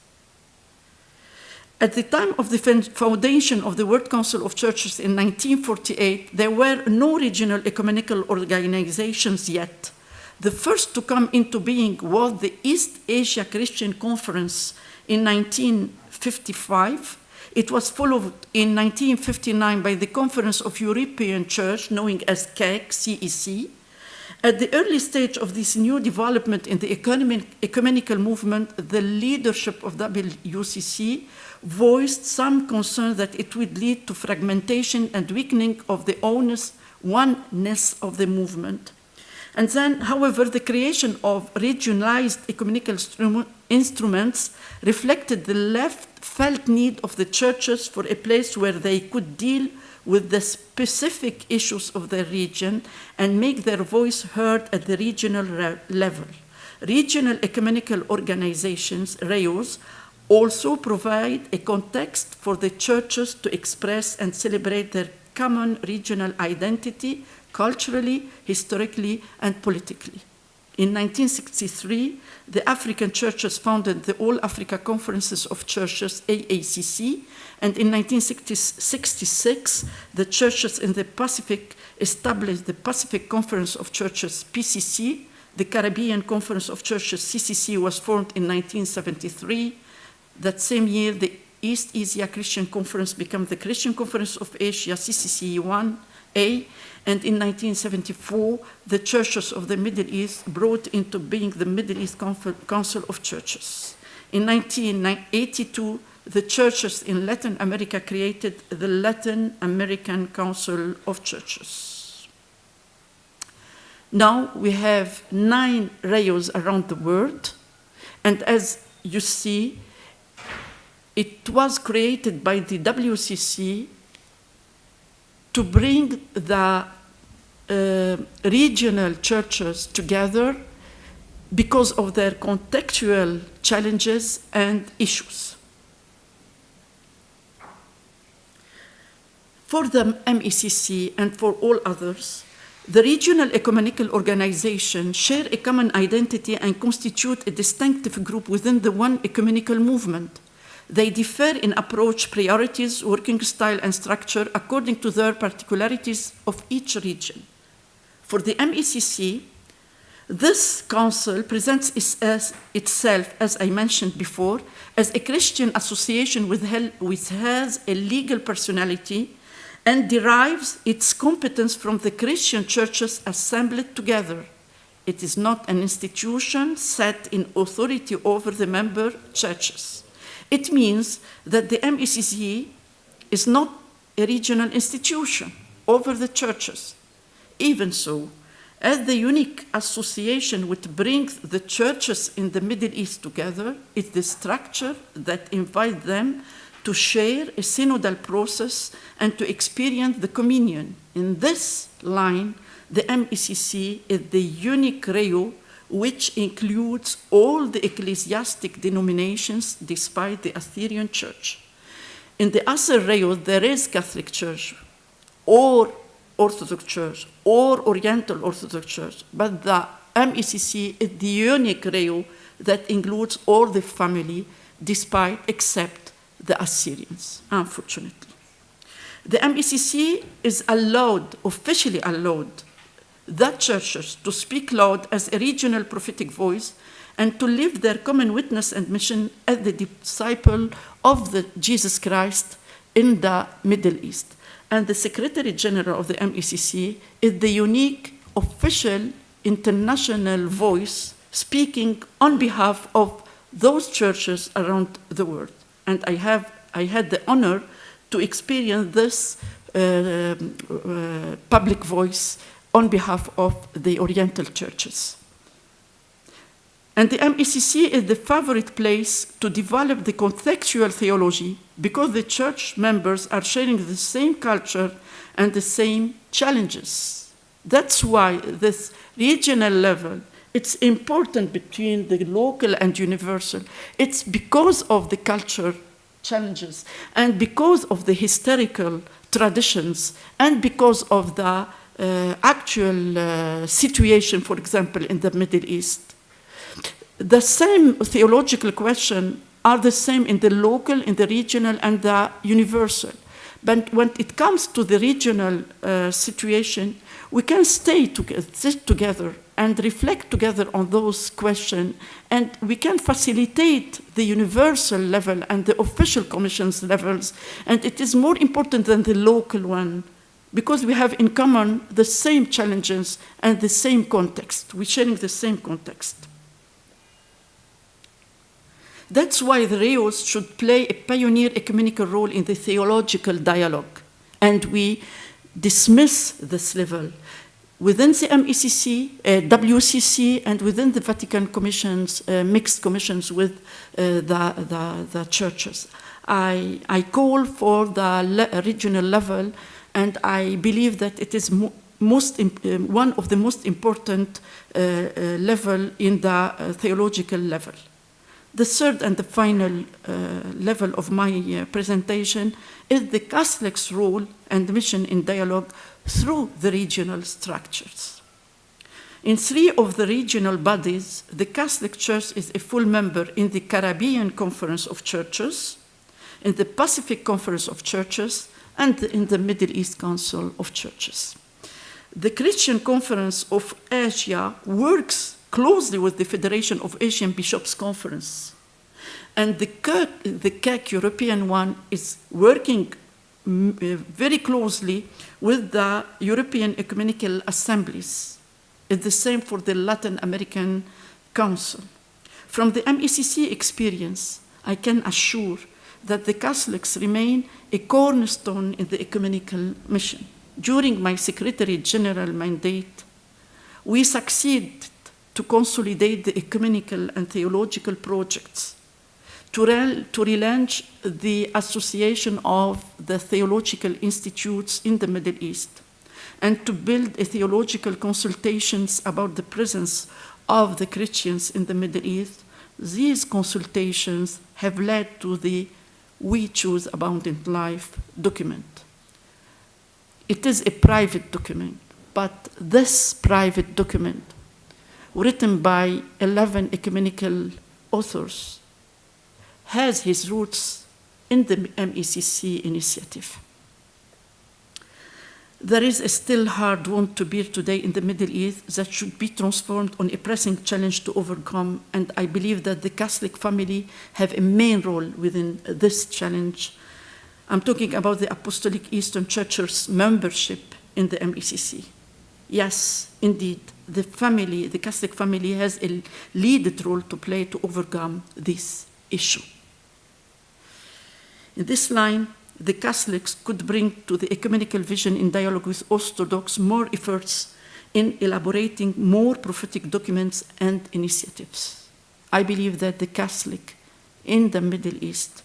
At the time of the foundation of the World Council of Churches in 1948, there were no regional ecumenical organizations yet. The first to come into being was the East Asia Christian Conference in 1955. It was followed in 1959 by the Conference of European Church, known as CEC. At the early stage of this new development in the ecumenical movement, the leadership of WCC voiced some concern that it would lead to fragmentation and weakening of the oneness of the movement. And then, however, the creation of regionalized ecumenical instruments reflected the felt need of the churches for a place where they could deal with the specific issues of their region and make their voice heard at the regional level. Regional ecumenical organizations, REOs, also provide a context for the churches to express and celebrate their common regional identity, culturally, historically, and politically. In 1963, the African churches founded the All Africa Conferences of Churches, AACC, and in 1966, the churches in the Pacific established the Pacific Conference of Churches, PCC. The Caribbean Conference of Churches, CCC, was formed in 1973. That same year, the East Asia Christian Conference became the Christian Conference of Asia, CCC-1A, and in 1974, the churches of the Middle East brought into being the Middle East Council of Churches. In 1982, the churches in Latin America created the Latin American Council of Churches. Now we have 9 REOs around the world, and as you see, it was created by the WCC to bring the regional churches together because of their contextual challenges and issues. For the MECC and for all others, the regional ecumenical organizations share a common identity and constitute a distinctive group within the one ecumenical movement. They differ in approach, priorities, working style, and structure according to their particularities of each region. For the MECC, this council presents itself, as I mentioned before, as a Christian association which has a legal personality and derives its competence from the Christian churches assembled together. It is not an institution set in authority over the member churches. It means that the MECC is not a regional institution over the churches. Even so, as the unique association which brings the churches in the Middle East together, it's the structure that invites them to share a synodal process and to experience the communion. In this line, the MECC is the unique REO which includes all the ecclesiastic denominations despite the Assyrian Church. In the other rails, there is Catholic Church or Orthodox Church or Oriental Orthodox Church, but the MECC is the unique rail that includes all the family, except the Assyrians, unfortunately. The MECC is officially allowed, the churches to speak loud as a regional prophetic voice and to live their common witness and mission as the disciple of Jesus Christ in the Middle East. And the Secretary General of the MECC is the unique official international voice speaking on behalf of those churches around the world. And I had the honor to experience this public voice on behalf of the Oriental churches. And the MECC is the favorite place to develop the contextual theology because the church members are sharing the same culture and the same challenges. That's why this regional level, it's important between the local and universal. It's because of the culture challenges and because of the historical traditions and because of the actual situation, for example, in the Middle East. The same theological questions are the same in the local, in the regional, and the universal. But when it comes to the regional situation, we can sit together and reflect together on those questions, and we can facilitate the universal level and the official commissions levels, and it is more important than the local one, because we have in common the same challenges and the same context. We're sharing the same context. That's why the REOs should play a pioneer ecumenical role in the theological dialogue, and we dismiss this level within the MECC, WCC, and within the Vatican commissions, mixed commissions with the churches. I call for the regional level, and I believe that it is one of the most important level in the theological level. The third and the final level of my presentation is the Catholic's role and mission in dialogue through the regional structures. In 3 of the regional bodies, the Catholic Church is a full member in the Caribbean Conference of Churches, in the Pacific Conference of Churches, and in the Middle East Council of Churches. The Christian Conference of Asia works closely with the Federation of Asian Bishops' Conference. And the CAC European one is working very closely with the European Ecumenical Assemblies. It's the same for the Latin American Council. From the MECC experience, I can assure that the Catholics remain a cornerstone in the ecumenical mission. During my Secretary General mandate, we succeeded to consolidate the ecumenical and theological projects, to relaunch the Association of the Theological Institutes in the Middle East, and to build a theological consultations about the presence of the Christians in the Middle East. These consultations have led to the We Choose Abundant Life document. It is a private document, but this private document, written by 11 ecumenical authors, has his roots in the MECC initiative. There is a still hard wound to bear today in the Middle East that should be transformed on a pressing challenge to overcome, and I believe that the Catholic family have a main role within this challenge. I'm talking about the Apostolic Eastern Church's membership in the MECC. Yes, indeed, the Catholic family has a lead role to play to overcome this issue. In this line, the Catholics could bring to the ecumenical vision in dialogue with Orthodox more efforts in elaborating more prophetic documents and initiatives. I believe that the Catholic in the Middle East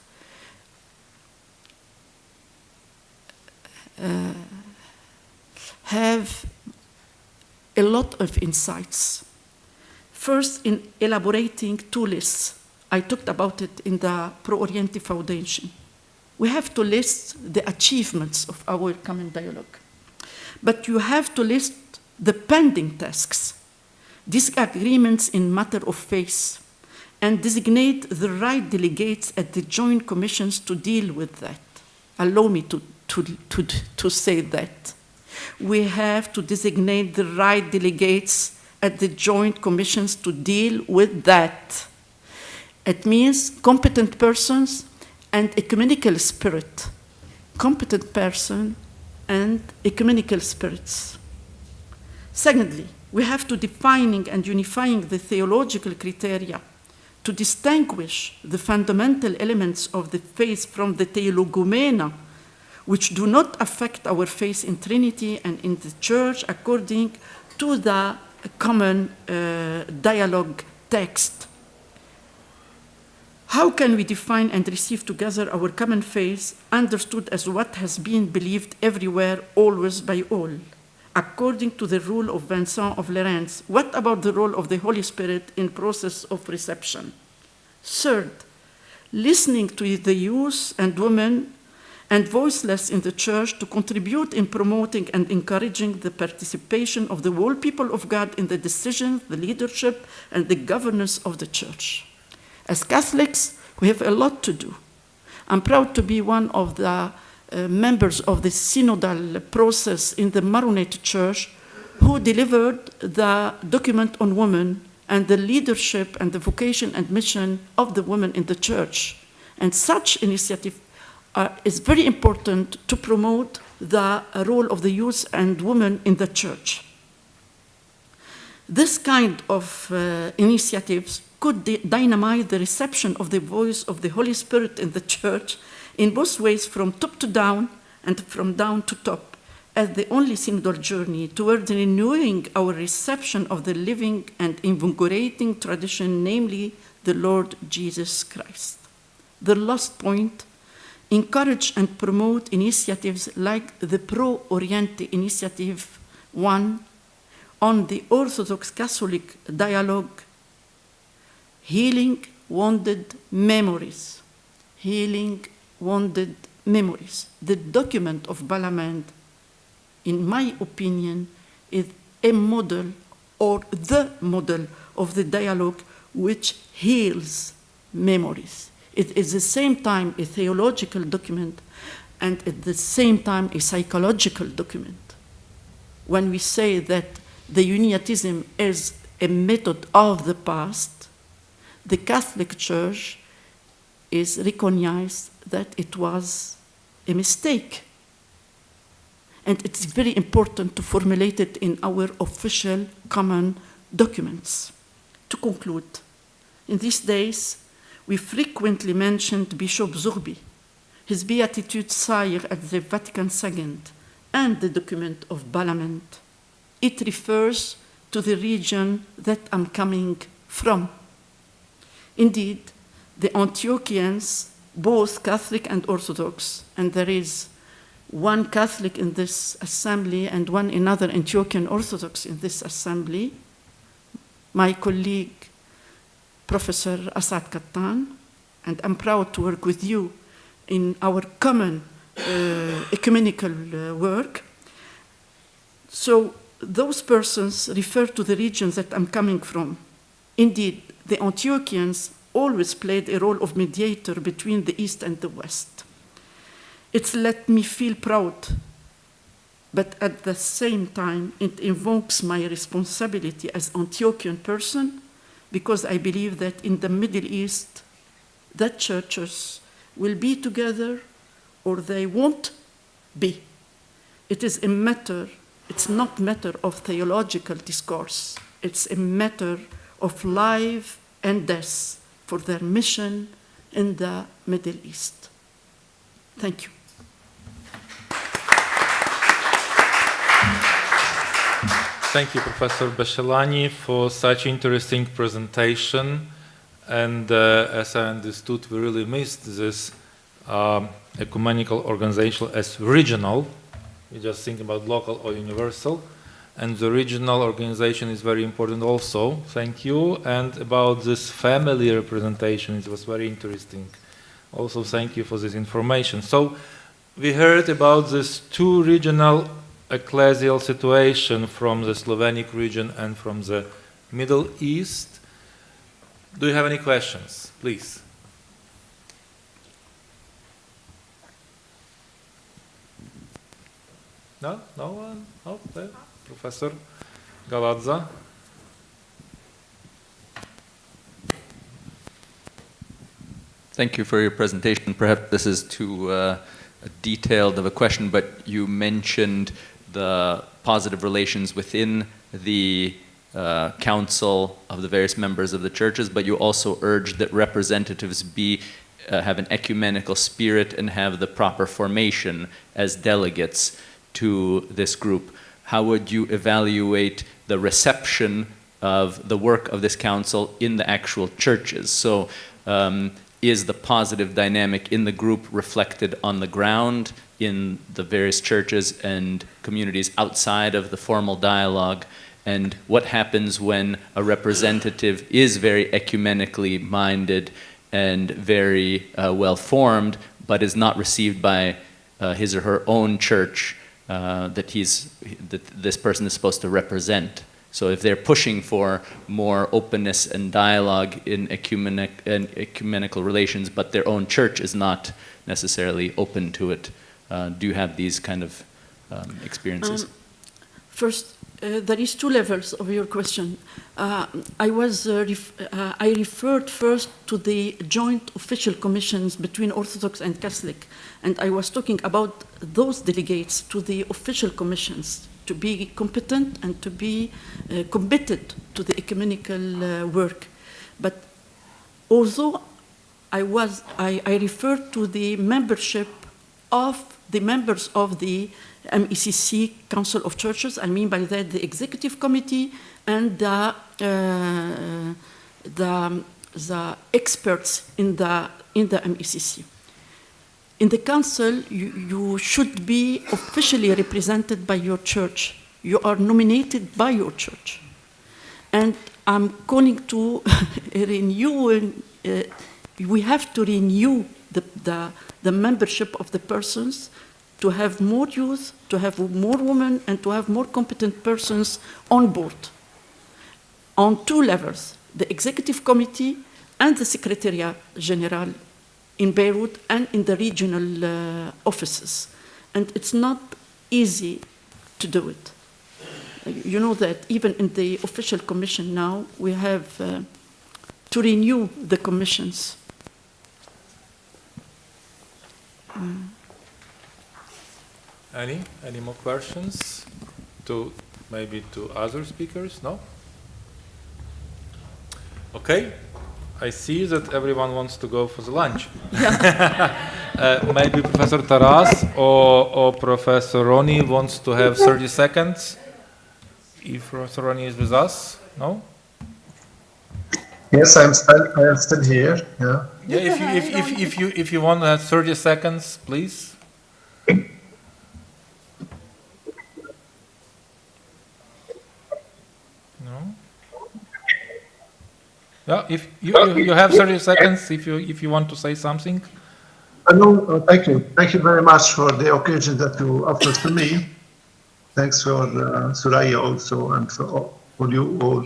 have a lot of insights. First, in elaborating 2 lists. I talked about it in the Pro Oriente Foundation. we have to list the achievements of our common dialogue. But you have to list the pending tasks, disagreements in matter of faith, and designate the right delegates at the joint commissions to deal with that. Allow me to say that. We have to designate the right delegates at the joint commissions to deal with that. It means competent persons and ecumenical spirit. Competent person and ecumenical spirits. Secondly, we have to defining and unifying the theological criteria to distinguish the fundamental elements of the faith from the theologomena, which do not affect our faith in Trinity and in the Church according to the common dialogue text. How can we define and receive together our common faith, understood as what has been believed everywhere, always by all? According to the rule of Vincent of Lerins, what about the role of the Holy Spirit in process of reception? Third, listening to the youth and women and voiceless in the church to contribute in promoting and encouraging the participation of the whole people of God in the decisions, the leadership, and the governance of the church. As Catholics, we have a lot to do. I'm proud to be one of the members of the synodal process in the Maronite Church who delivered the document on women and the leadership and the vocation and mission of the women in the church. And such initiative is very important to promote the role of the youth and women in the church. This kind of initiatives could dynamite the reception of the voice of the Holy Spirit in the church in both ways, from top to down and from down to top, as the only synodal journey toward renewing our reception of the living and invigorating tradition, namely the Lord Jesus Christ. The last point, encourage and promote initiatives like the Pro-Oriente Initiative 1 on the Orthodox Catholic dialogue, healing wounded memories, healing wounded memories. The document of Ballamand, in my opinion, is a model or the model of the dialogue which heals memories. It is at the same time a theological document and at the same time a psychological document. When we say that the Uniatism is a method of the past, the Catholic Church is recognized that it was a mistake. And it's very important to formulate it in our official common documents. To conclude, in these days, we frequently mentioned Bishop Zurbi, his Beatitude Sire at the Vatican II, and the document of Ballamand. It refers to the region that I'm coming from. Indeed, the Antiochians, both Catholic and Orthodox, and there is one Catholic in this assembly and one another Antiochian Orthodox in this assembly, my colleague, Professor Asad Kattan, and I'm proud to work with you in our common ecumenical work. So those persons refer to the regions that I'm coming from. Indeed, the Antiochians always played a role of mediator between the East and the West. It's let me feel proud, but at the same time, it invokes my responsibility as Antiochian person, because I believe that in the Middle East, that churches will be together or they won't be. It is a matter, it's not matter of theological discourse. It's a matter of life and death for their mission in the Middle East. Thank you. Thank you, Professor Beshelani, for such interesting presentation. And as I understood, we really missed this ecumenical organization as regional. We just think about local or universal. And the regional organization is very important also. Thank you. And about this family representation, it was very interesting Also, thank you for this information. So, we heard about this two regional ecclesial situation from the Slovenic region and from the Middle East. Do you have any questions? Please. No? No one? Oh, there. Professor Galadza. Thank you for your presentation. Perhaps this is too detailed of a question, but you mentioned the positive relations within the council of the various members of the churches, but you also urged that representatives have an ecumenical spirit and have the proper formation as delegates to this group. How would you evaluate the reception of the work of this council in the actual churches? So is the positive dynamic in the group reflected on the ground in the various churches and communities outside of the formal dialogue? And what happens when a representative is very ecumenically minded and very well formed, but is not received by his or her own church that this person is supposed to represent? So if they're pushing for more openness and dialogue in ecumenical relations, but their own church is not necessarily open to it, do you have these kind of experiences? First, there is two levels of your question. I referred first to the joint official commissions between Orthodox and Catholic, and I was talking about those delegates to the official commissions to be competent and to be committed to the ecumenical work. But although I referred to the membership of the members of the MECC Council of Churches, I mean by that the executive committee and the experts in the MECC. In the council, you should be officially represented by your church. You are nominated by your church. And I'm calling to renew, we have to renew the membership of the persons, to have more youth, to have more women, and to have more competent persons on board on two levels, the executive committee and the Secretariat General in Beirut and in the regional offices. And it's not easy to do it. You know that even in the official commission now, we have to renew the commissions. Any more questions maybe to other speakers? No? Okay. I see that everyone wants to go for the lunch. Maybe Professor Taras or Professor Roni wants to have 30 seconds. If Professor Roni is with us, no? Yes, I am still here. Yeah. Yeah. If you want to have 30 seconds, please. No. Yeah, if you have 30 seconds, if you want to say something. No, thank you. Thank you very much for the occasion that you offered to me. Thanks for Suraya also and for you all.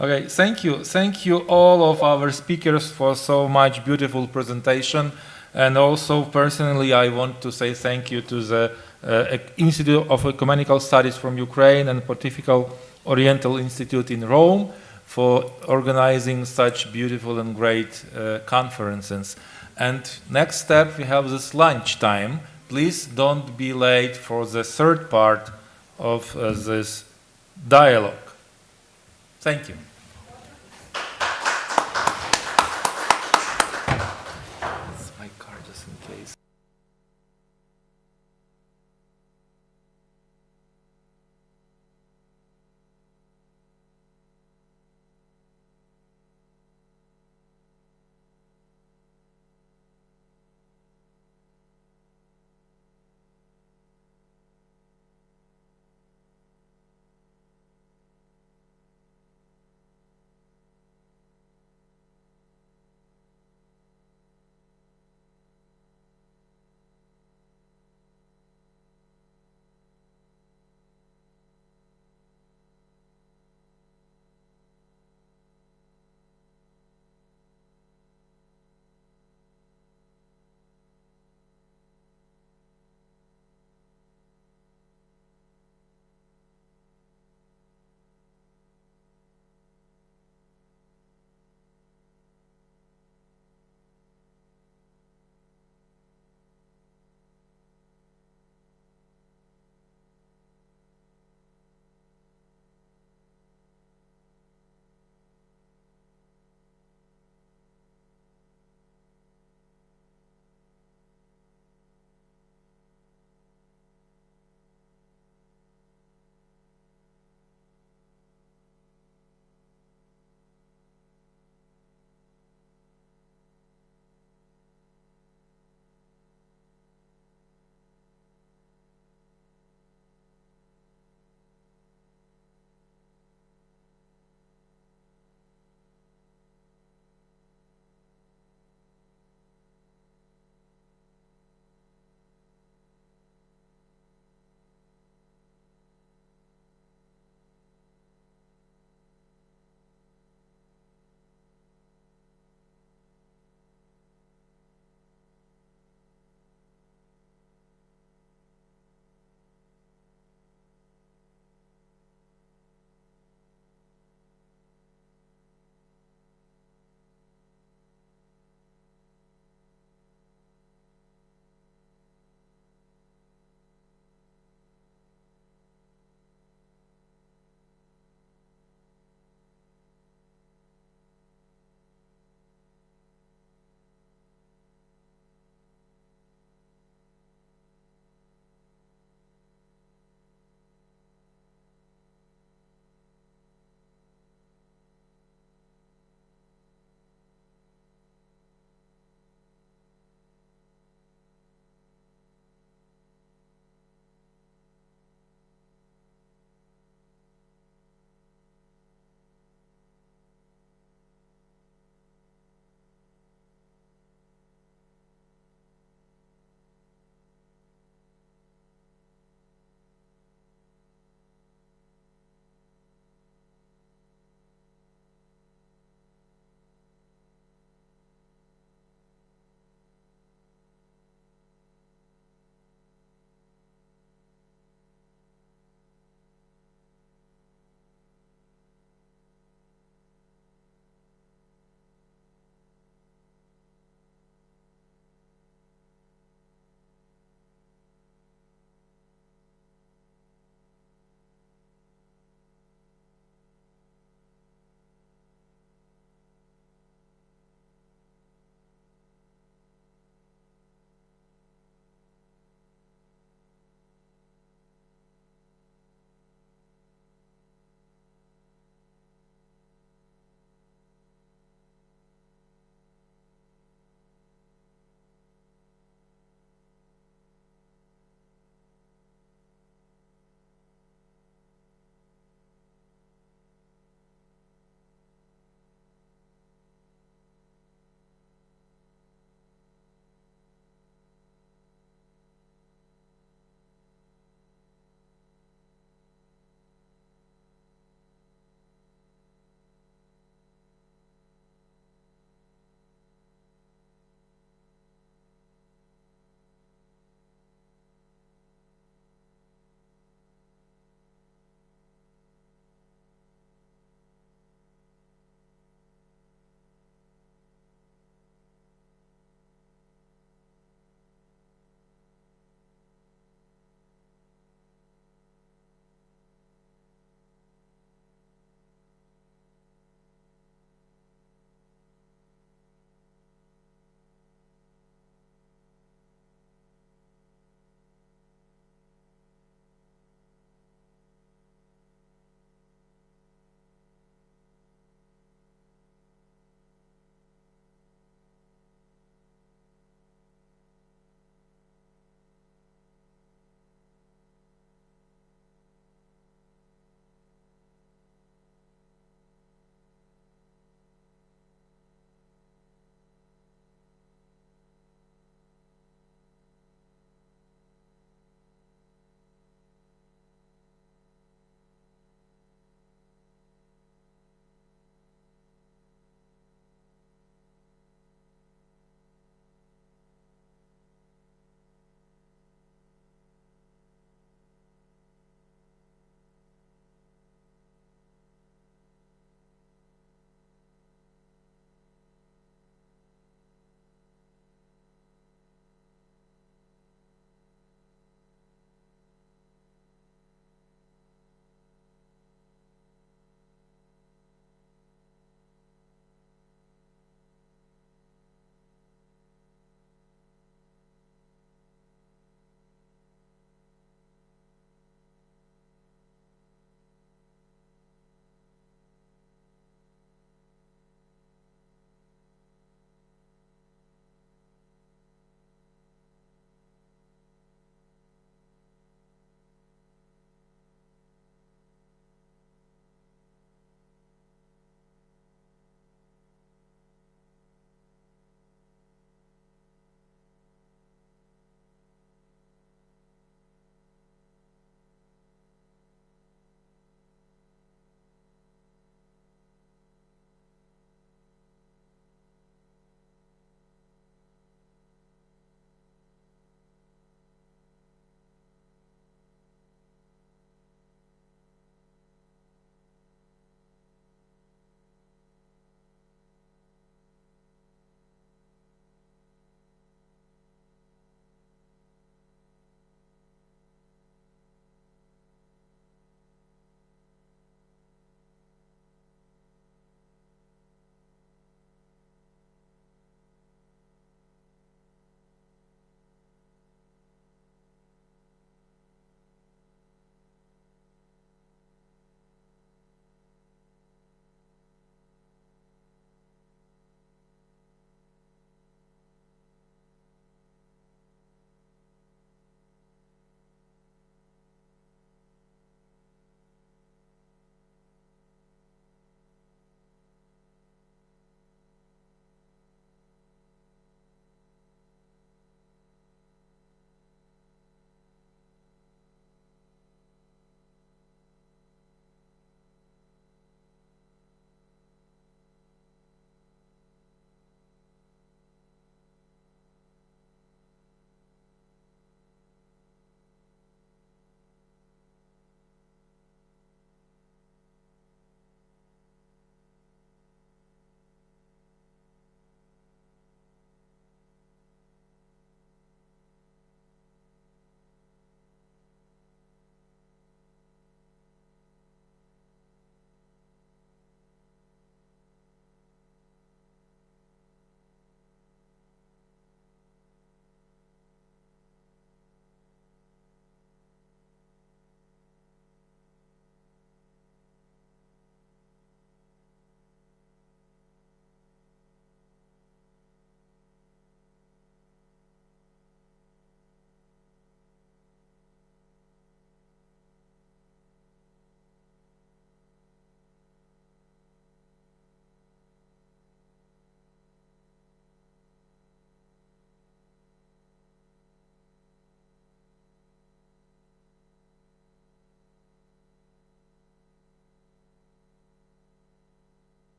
Okay, thank you. Thank you all of our speakers for so much beautiful presentation. And also personally, I want to say thank you to the Institute of Ecumenical Studies from Ukraine and Pontifical Oriental Institute in Rome for organizing such beautiful and great conferences. And next step, we have this lunch time. Please don't be late for the third part of this dialogue. Thank you. It's my card just in case.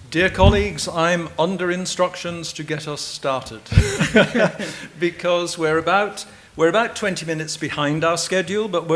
Dear colleagues, I'm under instructions to get us started because we're about 20 minutes behind our schedule, but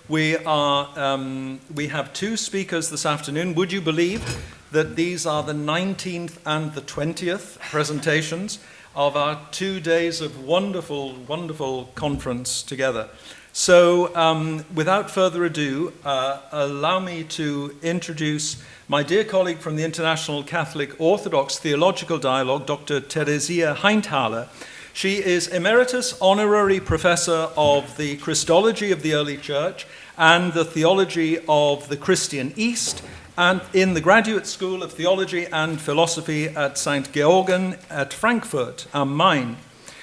we have two speakers this afternoon. Would you believe that these are the 19th and the 20th presentations of our 2 days of wonderful, wonderful conference together? So without further ado, allow me to introduce my dear colleague from the International Catholic Orthodox Theological Dialogue, Dr. Theresia Heinthaler. She is Emeritus Honorary Professor of the Christology of the Early Church and the Theology of the Christian East, and in the Graduate School of Theology and Philosophy at St. Georgen at Frankfurt am Main.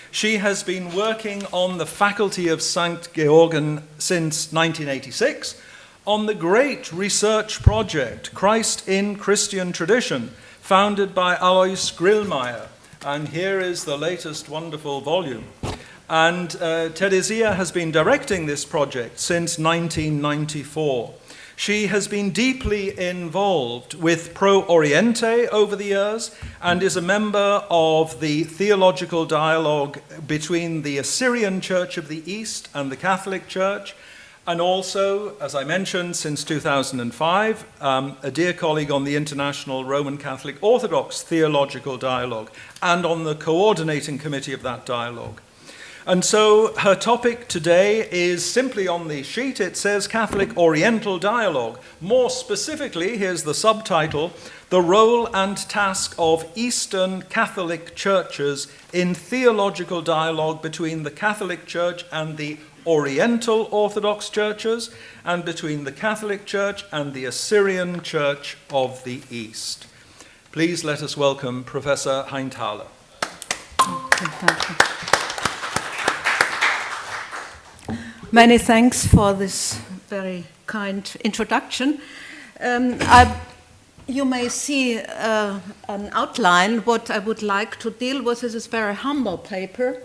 She has been working on the faculty of St. Georgen since 1986 on the great research project, Christ in Christian Tradition, founded by Alois Grillmeier. And here is the latest wonderful volume. And Theresia has been directing this project since 1994. She has been deeply involved with Pro Oriente over the years and is a member of the theological dialogue between the Assyrian Church of the East and the Catholic Church, and also, as I mentioned, since 2005, a dear colleague on the International Roman Catholic Orthodox Theological Dialogue and on the coordinating committee of that dialogue. And so her topic today is simply on the sheet. It says Catholic Oriental Dialogue. More specifically, here's the subtitle, The Role and Task of Eastern Catholic Churches in Theological Dialogue between the Catholic Church and the Oriental Orthodox Churches, and between the Catholic Church and the Assyrian Church of the East. Please let us welcome Professor Heinthaler. Many thanks for this very kind introduction. You may see an outline. What I would like to deal with is this very humble paper.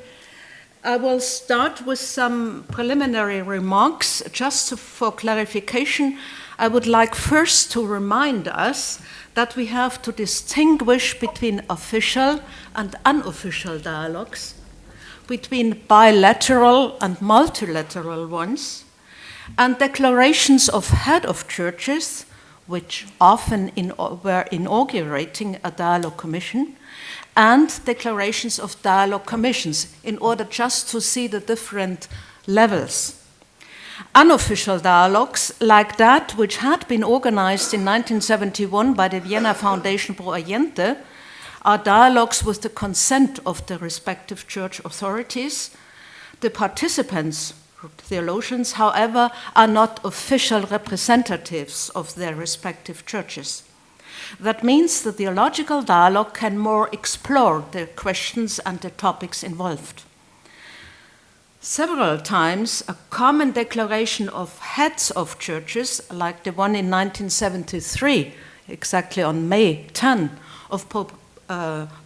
I will start with some preliminary remarks. Just for clarification, I would like first to remind us that we have to distinguish between official and unofficial dialogues, between bilateral and multilateral ones, and declarations of head of churches, which often were inaugurating a dialogue commission, and declarations of dialogue commissions, in order just to see the different levels. Unofficial dialogues, like that which had been organized in 1971 by the Vienna Foundation Pro Oriente, are dialogues with the consent of the respective church authorities. The participants, theologians, however, are not official representatives of their respective churches. That means the theological dialogue can more explore the questions and the topics involved. Several times, a common declaration of heads of churches, like the one in 1973, exactly on May 10, of Pope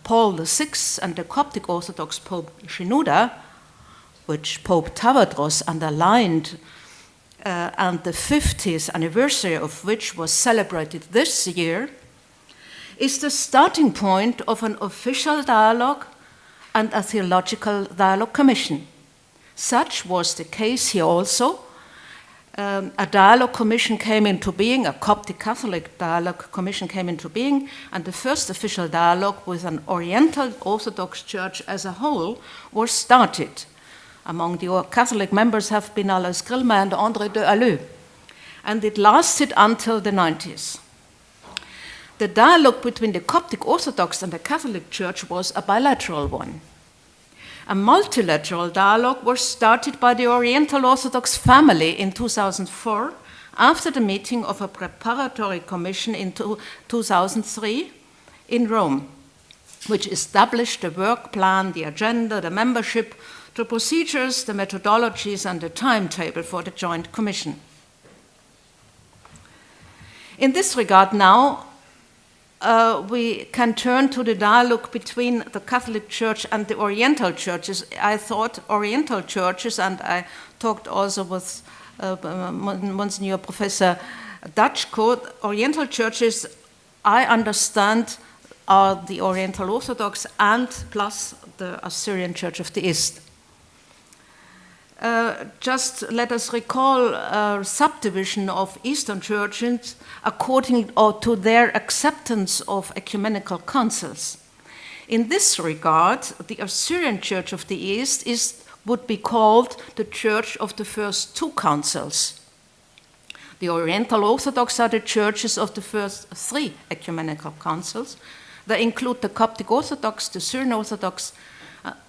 Paul VI and the Coptic Orthodox Pope Shenouda, which Pope Tawadros underlined, and the 50th anniversary of which was celebrated this year, is the starting point of an official dialogue and a theological dialogue commission. Such was the case here also. A dialogue commission came into being, a Coptic Catholic dialogue commission came into being, and the first official dialogue with an Oriental Orthodox Church as a whole was started. Among the Catholic members have been Alois Grillmeier and André de Halleux, and it lasted until the 90s. The dialogue between the Coptic Orthodox and the Catholic Church was a bilateral one. A multilateral dialogue was started by the Oriental Orthodox family in 2004 after the meeting of a preparatory commission in 2003 in Rome, which established the work plan, the agenda, the membership, the procedures, the methodologies, and the timetable for the joint commission. In this regard now, we can turn to the dialogue between the Catholic Church and the Oriental churches. I thought Oriental churches, and I talked also with Monsignor Professor Dachko, Oriental churches, I understand are the Oriental Orthodox and plus the Assyrian Church of the East. Just let us recall a subdivision of Eastern churches according to their acceptance of ecumenical councils. In this regard, the Assyrian Church of the East would be called the Church of the first two councils. The Oriental Orthodox are the churches of the first three ecumenical councils. They include the Coptic Orthodox, the Syrian Orthodox,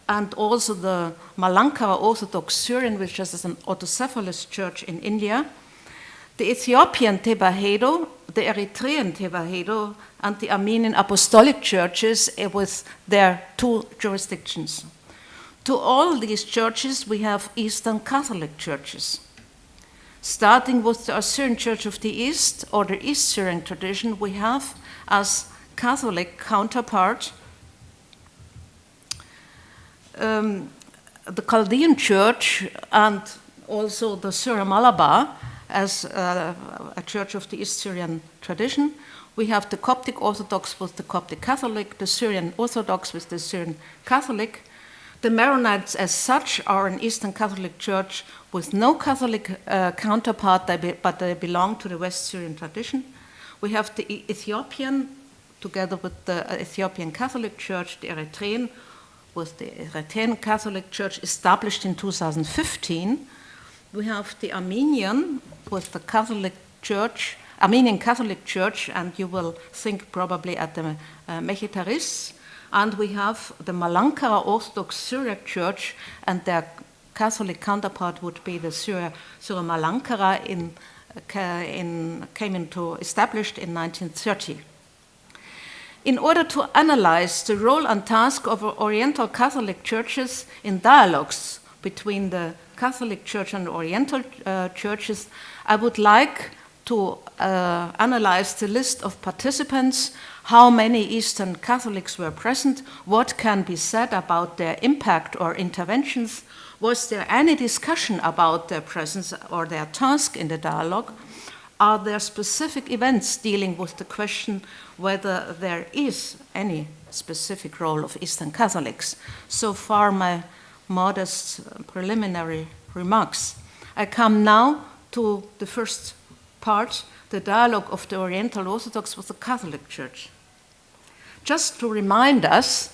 and also the Malankara Orthodox Syrian, which is an autocephalous church in India, the Ethiopian Tewahedo, the Eritrean Tewahedo, and the Armenian Apostolic churches with their two jurisdictions. To all these churches, we have Eastern Catholic churches. Starting with the Assyrian Church of the East, or the East Syrian tradition, we have as Catholic counterpart the Chaldean Church and also the Syria Malabar as a church of the East Syrian tradition. We have the Coptic Orthodox with the Coptic Catholic, the Syrian Orthodox with the Syrian Catholic. The Maronites as such are an Eastern Catholic church with no Catholic counterpart, but they belong to the West Syrian tradition. We have the Ethiopian, together with the Ethiopian Catholic Church, the Eritrean, with the Eritrean Catholic Church established in 2015. We have the Armenian with the Catholic Church, Armenian Catholic Church, and you will think probably at the Mechitaris. And we have the Malankara Orthodox Syriac Church, and their Catholic counterpart would be the Syria Malankara, established in 1930. In order to analyze the role and task of Oriental Catholic churches in dialogues between the Catholic Church and Oriental churches, I would like to analyze the list of participants, how many Eastern Catholics were present, what can be said about their impact or interventions, was there any discussion about their presence or their task in the dialogue, are there specific events dealing with the question whether there is any specific role of Eastern Catholics. So far, my modest preliminary remarks. I come now to the first part, the dialogue of the Oriental Orthodox with the Catholic Church. Just to remind us,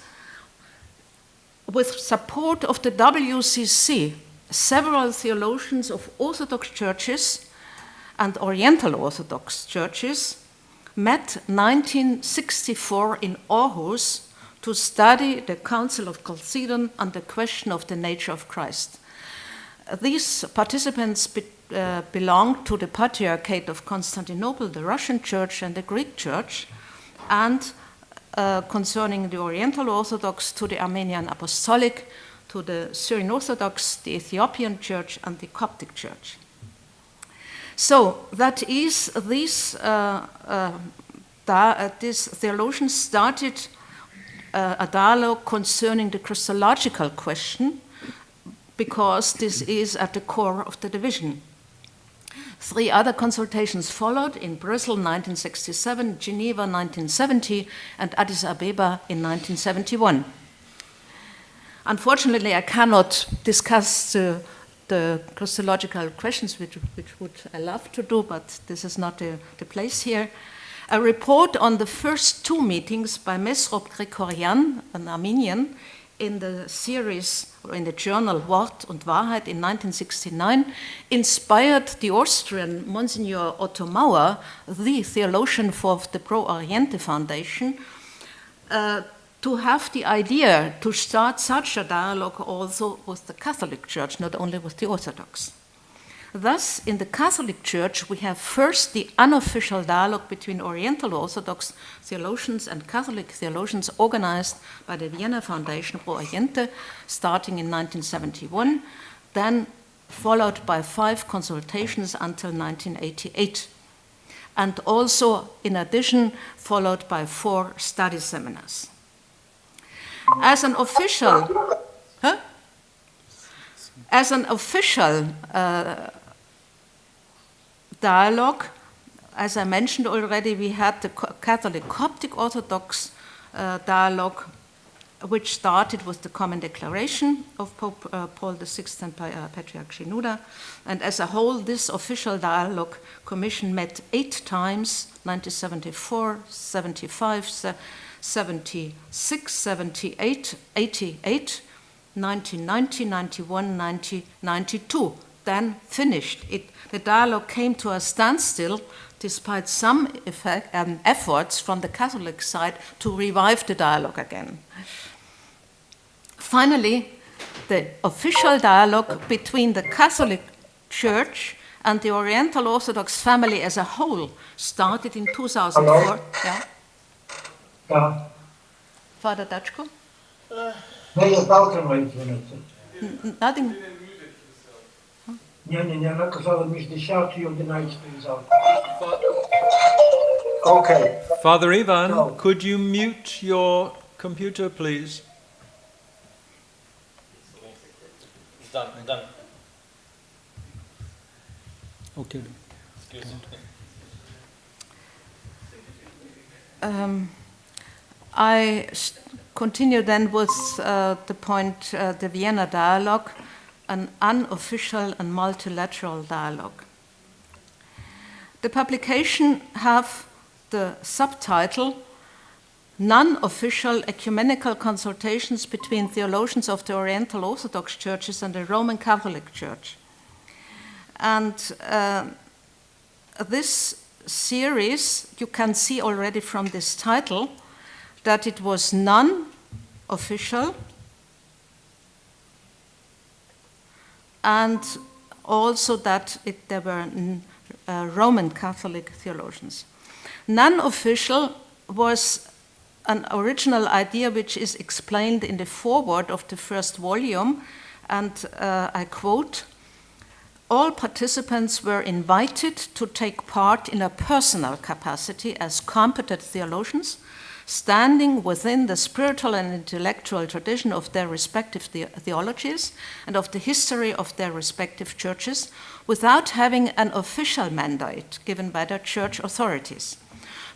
with support of the WCC, several theologians of Orthodox churches and Oriental Orthodox churches met 1964 in Aarhus to study the Council of Chalcedon and the question of the nature of Christ. These participants belonged to the Patriarchate of Constantinople, the Russian Church, and the Greek Church, and concerning the Oriental Orthodox, to the Armenian Apostolic, to the Syrian Orthodox, the Ethiopian Church, and the Coptic Church. So that is, these theologians started a dialogue concerning the Christological question, because this is at the core of the division. 3 other consultations followed in Brussels 1967, Geneva 1970, and Addis Abeba in 1971. Unfortunately, I cannot discuss the Christological questions, which would I love to do, but this is not the place here. A report on the first 2 meetings by Mesrop Grigorian, an Armenian, in the series, or in the journal Wort und Wahrheit in 1969, inspired the Austrian Monsignor Otto Mauer, the theologian for the Pro Oriente Foundation, to have the idea to start such a dialogue also with the Catholic Church, not only with the Orthodox. Thus, in the Catholic Church, we have first the unofficial dialogue between Oriental Orthodox theologians and Catholic theologians organized by the Vienna Foundation Pro Oriente, starting in 1971, then followed by 5 consultations until 1988, and also, in addition, followed by 4 study seminars. As an official dialogue, as I mentioned already, we had the Catholic Coptic Orthodox dialogue, which started with the Common Declaration of Pope Paul VI and Patriarch Shenouda. And as a whole, this official dialogue commission met 8 times, 1974, 75, 76, 78, 88, 1990, 91, 92, then finished. The dialogue came to a standstill despite some efforts from the Catholic side to revive the dialogue again. Finally, the official dialogue between the Catholic Church and the Oriental Orthodox family as a whole started in 2004. Hello? Yeah. Ja. Father Dachko? Nee, je bouwt er maar iets van het. Nothing. Nie, lekker zal het niet de shout op de nightstand zijn. Okay. Father Ivan, could you mute your computer, please? It's done. Okay. Excuse me. I continue then with the point, the Vienna dialogue, an unofficial and multilateral dialogue. The publication have the subtitle, Non-Official Ecumenical Consultations Between Theologians of the Oriental Orthodox Churches and the Roman Catholic Church. And this series, you can see already from this title, that it was non-official and also that there were Roman Catholic theologians. Non-official was an original idea which is explained in the foreword of the first volume, and I quote, "All participants were invited to take part in a personal capacity as competent theologians, standing within the spiritual and intellectual tradition of their respective theologies and of the history of their respective churches, without having an official mandate given by their church authorities.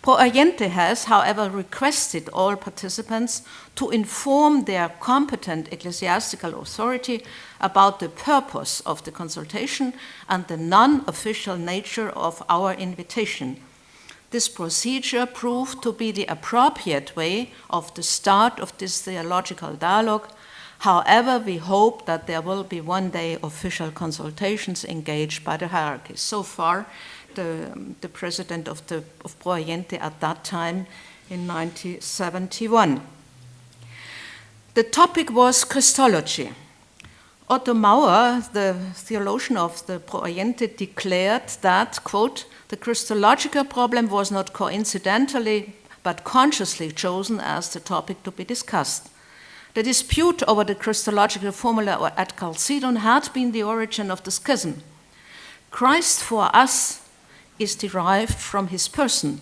Pro Oriente has, however, requested all participants to inform their competent ecclesiastical authority about the purpose of the consultation and the non-official nature of our invitation. This procedure proved to be the appropriate way of the start of this theological dialogue. However, we hope that there will be one day official consultations engaged by the hierarchies." So far, the president of Pro Oriente at that time in 1971. The topic was Christology. Otto Mauer, the theologian of the Pro Oriente, declared that, quote, "the Christological problem was not coincidentally but consciously chosen as the topic to be discussed. The dispute over the Christological formula at Chalcedon had been the origin of the schism. Christ for us is derived from his person.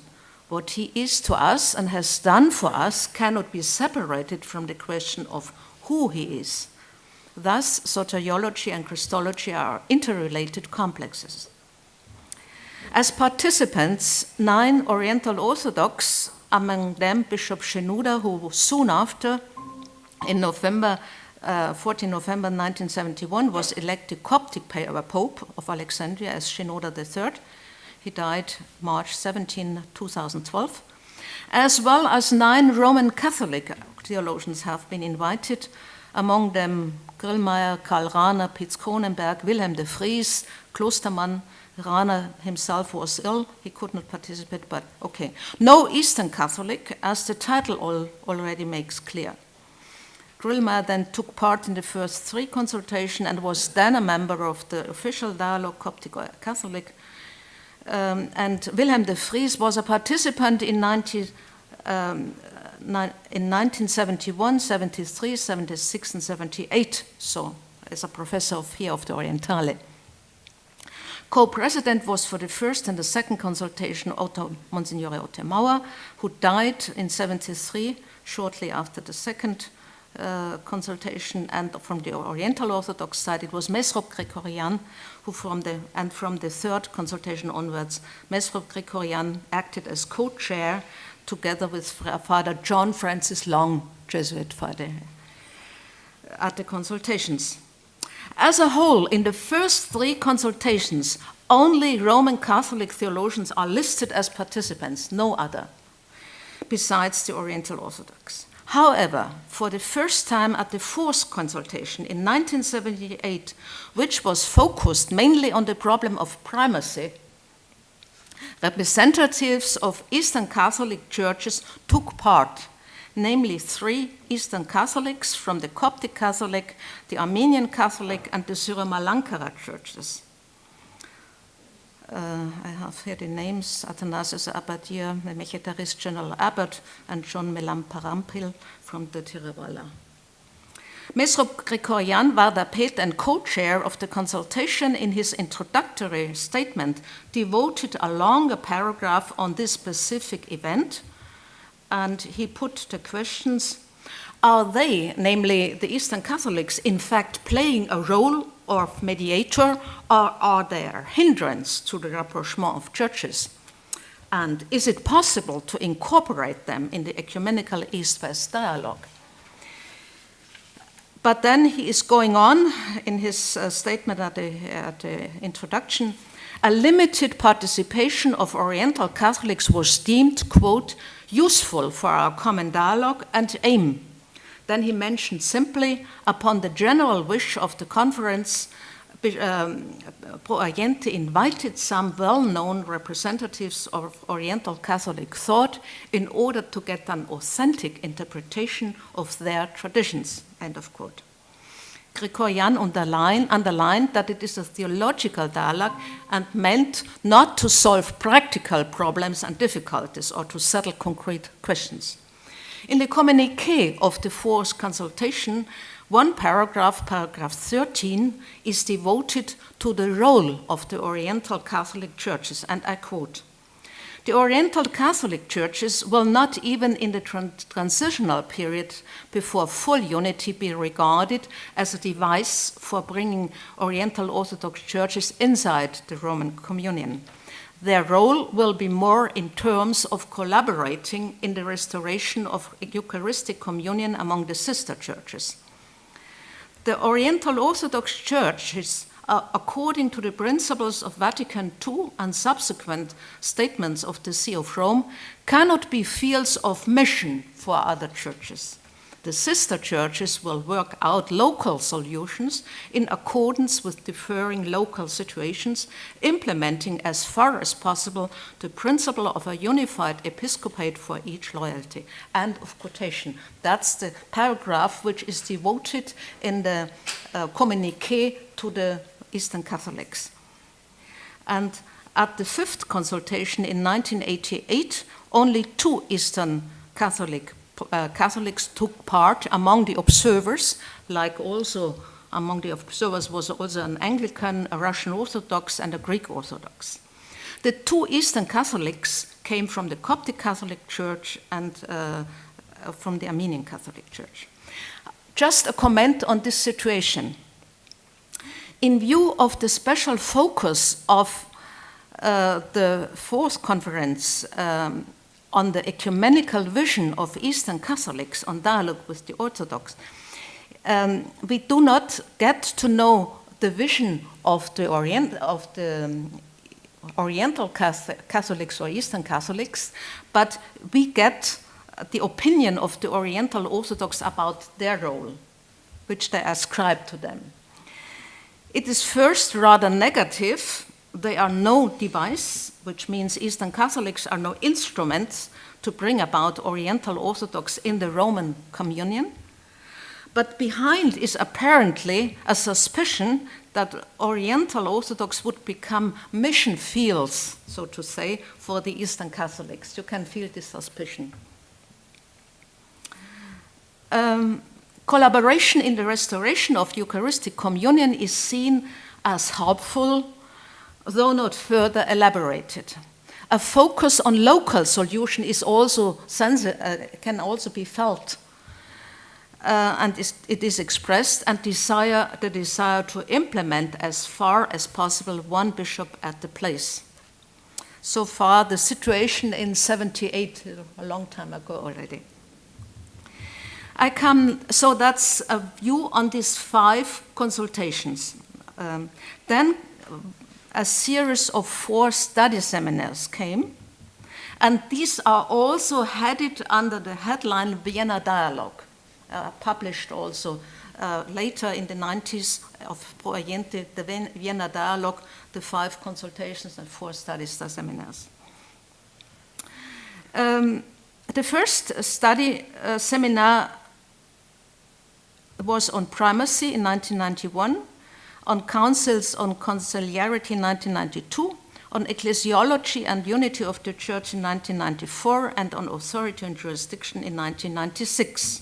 What he is to us and has done for us cannot be separated from the question of who he is. Thus, soteriology and Christology are interrelated complexes." As participants, 9 Oriental Orthodox, among them Bishop Shenouda, who soon after, in 14 November 1971, was elected Coptic Pope of Alexandria as Shenouda III. He died March 17, 2012. As well as 9 Roman Catholic theologians have been invited, among them Grillmeier, Karl Rahner, Pietz Kronenberg, Wilhelm de Vries, Klostermann. Rahner himself was ill, he could not participate, but okay. No Eastern Catholic, as the title already makes clear. Grillmeier then took part in the first 3 consultations and was then a member of the official dialogue Coptic Catholic. And Wilhelm de Vries was a participant in 1971, 73, 76, and 78, so as a professor of the Orientale. Co-president was for the first and the second consultation Monsignore Otto Mauer, who died in 73, shortly after the second consultation, and from the Oriental Orthodox side it was Mesrop Gregorian, who from the third consultation onwards, Mesrop Gregorian acted as co-chair together with Father John Francis Long, Jesuit father, at the consultations. As a whole, in the first 3 consultations, only Roman Catholic theologians are listed as participants, no other, besides the Oriental Orthodox. However, for the first time at the 4th consultation in 1978, which was focused mainly on the problem of primacy, representatives of Eastern Catholic churches took part, namely 3 Eastern Catholics from the Coptic Catholic, the Armenian Catholic, and the Syro-Malankara churches. I have here the names: Athanasius Abadir, the Mechetarist General Abbot, and John Melam Parampil from the Tirewala. Mesrop Grigorian Vardapet and co-chair of the consultation in his introductory statement devoted a longer paragraph on this specific event, and he put the questions: are they, namely the Eastern Catholics, in fact playing a role of mediator, or are they a hindrance to the rapprochement of churches? And is it possible to incorporate them in the ecumenical East-West dialogue? But then he is going on in his statement at the introduction. A limited participation of Oriental Catholics was deemed, quote, useful for our common dialogue and aim. Then he mentioned simply, upon the general wish of the conference, Pro Oriente invited some well-known representatives of Oriental Catholic thought in order to get an authentic interpretation of their traditions, end of quote. Grigorian underlined that it is a theological dialogue and meant not to solve practical problems and difficulties or to settle concrete questions. In the communiqué of the 4th consultation, one paragraph, paragraph 13, is devoted to the role of the Oriental Catholic churches, and I quote, "The Oriental Catholic churches will not even in the transitional period before full unity be regarded as a device for bringing Oriental Orthodox churches inside the Roman communion. Their role will be more in terms of collaborating in the restoration of Eucharistic communion among the sister churches. The Oriental Orthodox churches, according to the principles of Vatican II and subsequent statements of the See of Rome, cannot be fields of mission for other churches. The sister churches will work out local solutions in accordance with differing local situations, implementing as far as possible the principle of a unified episcopate for each loyalty." End of quotation. That's the paragraph which is devoted in the communiqué to the Eastern Catholics. And at the 5th consultation in 1988, only 2 Eastern Catholics took part among the observers, like also among the observers was also an Anglican, a Russian Orthodox, and a Greek Orthodox. The 2 Eastern Catholics came from the Coptic Catholic Church and from the Armenian Catholic Church. Just a comment on this situation. In view of the special focus of the 4th conference on the ecumenical vision of Eastern Catholics on dialogue with the Orthodox, we do not get to know the vision of the Oriental Catholics or Eastern Catholics, but we get the opinion of the Oriental Orthodox about their role, which they ascribe to them. It is first rather negative. They are no device, which means Eastern Catholics are no instruments to bring about Oriental Orthodox in the Roman communion. But behind is apparently a suspicion that Oriental Orthodox would become mission fields, so to say, for the Eastern Catholics. You can feel this suspicion. Collaboration in the restoration of Eucharistic communion is seen as helpful, though not further elaborated. A focus on local solution is also can also be felt, and it is expressed, and the desire to implement as far as possible one bishop at the place. so far the situation in 78, a long time ago already. So that's a view on these 5 consultations. Then a series of 4 study seminars came, and these are also headed under the headline Vienna Dialogue, published also later in the 90s of Pro Oriente, the Vienna Dialogue, the 5 consultations and 4 study seminars. The first study seminar was on primacy in 1991, on councils on conciliarity in 1992, on ecclesiology and unity of the church in 1994, and on authority and jurisdiction in 1996.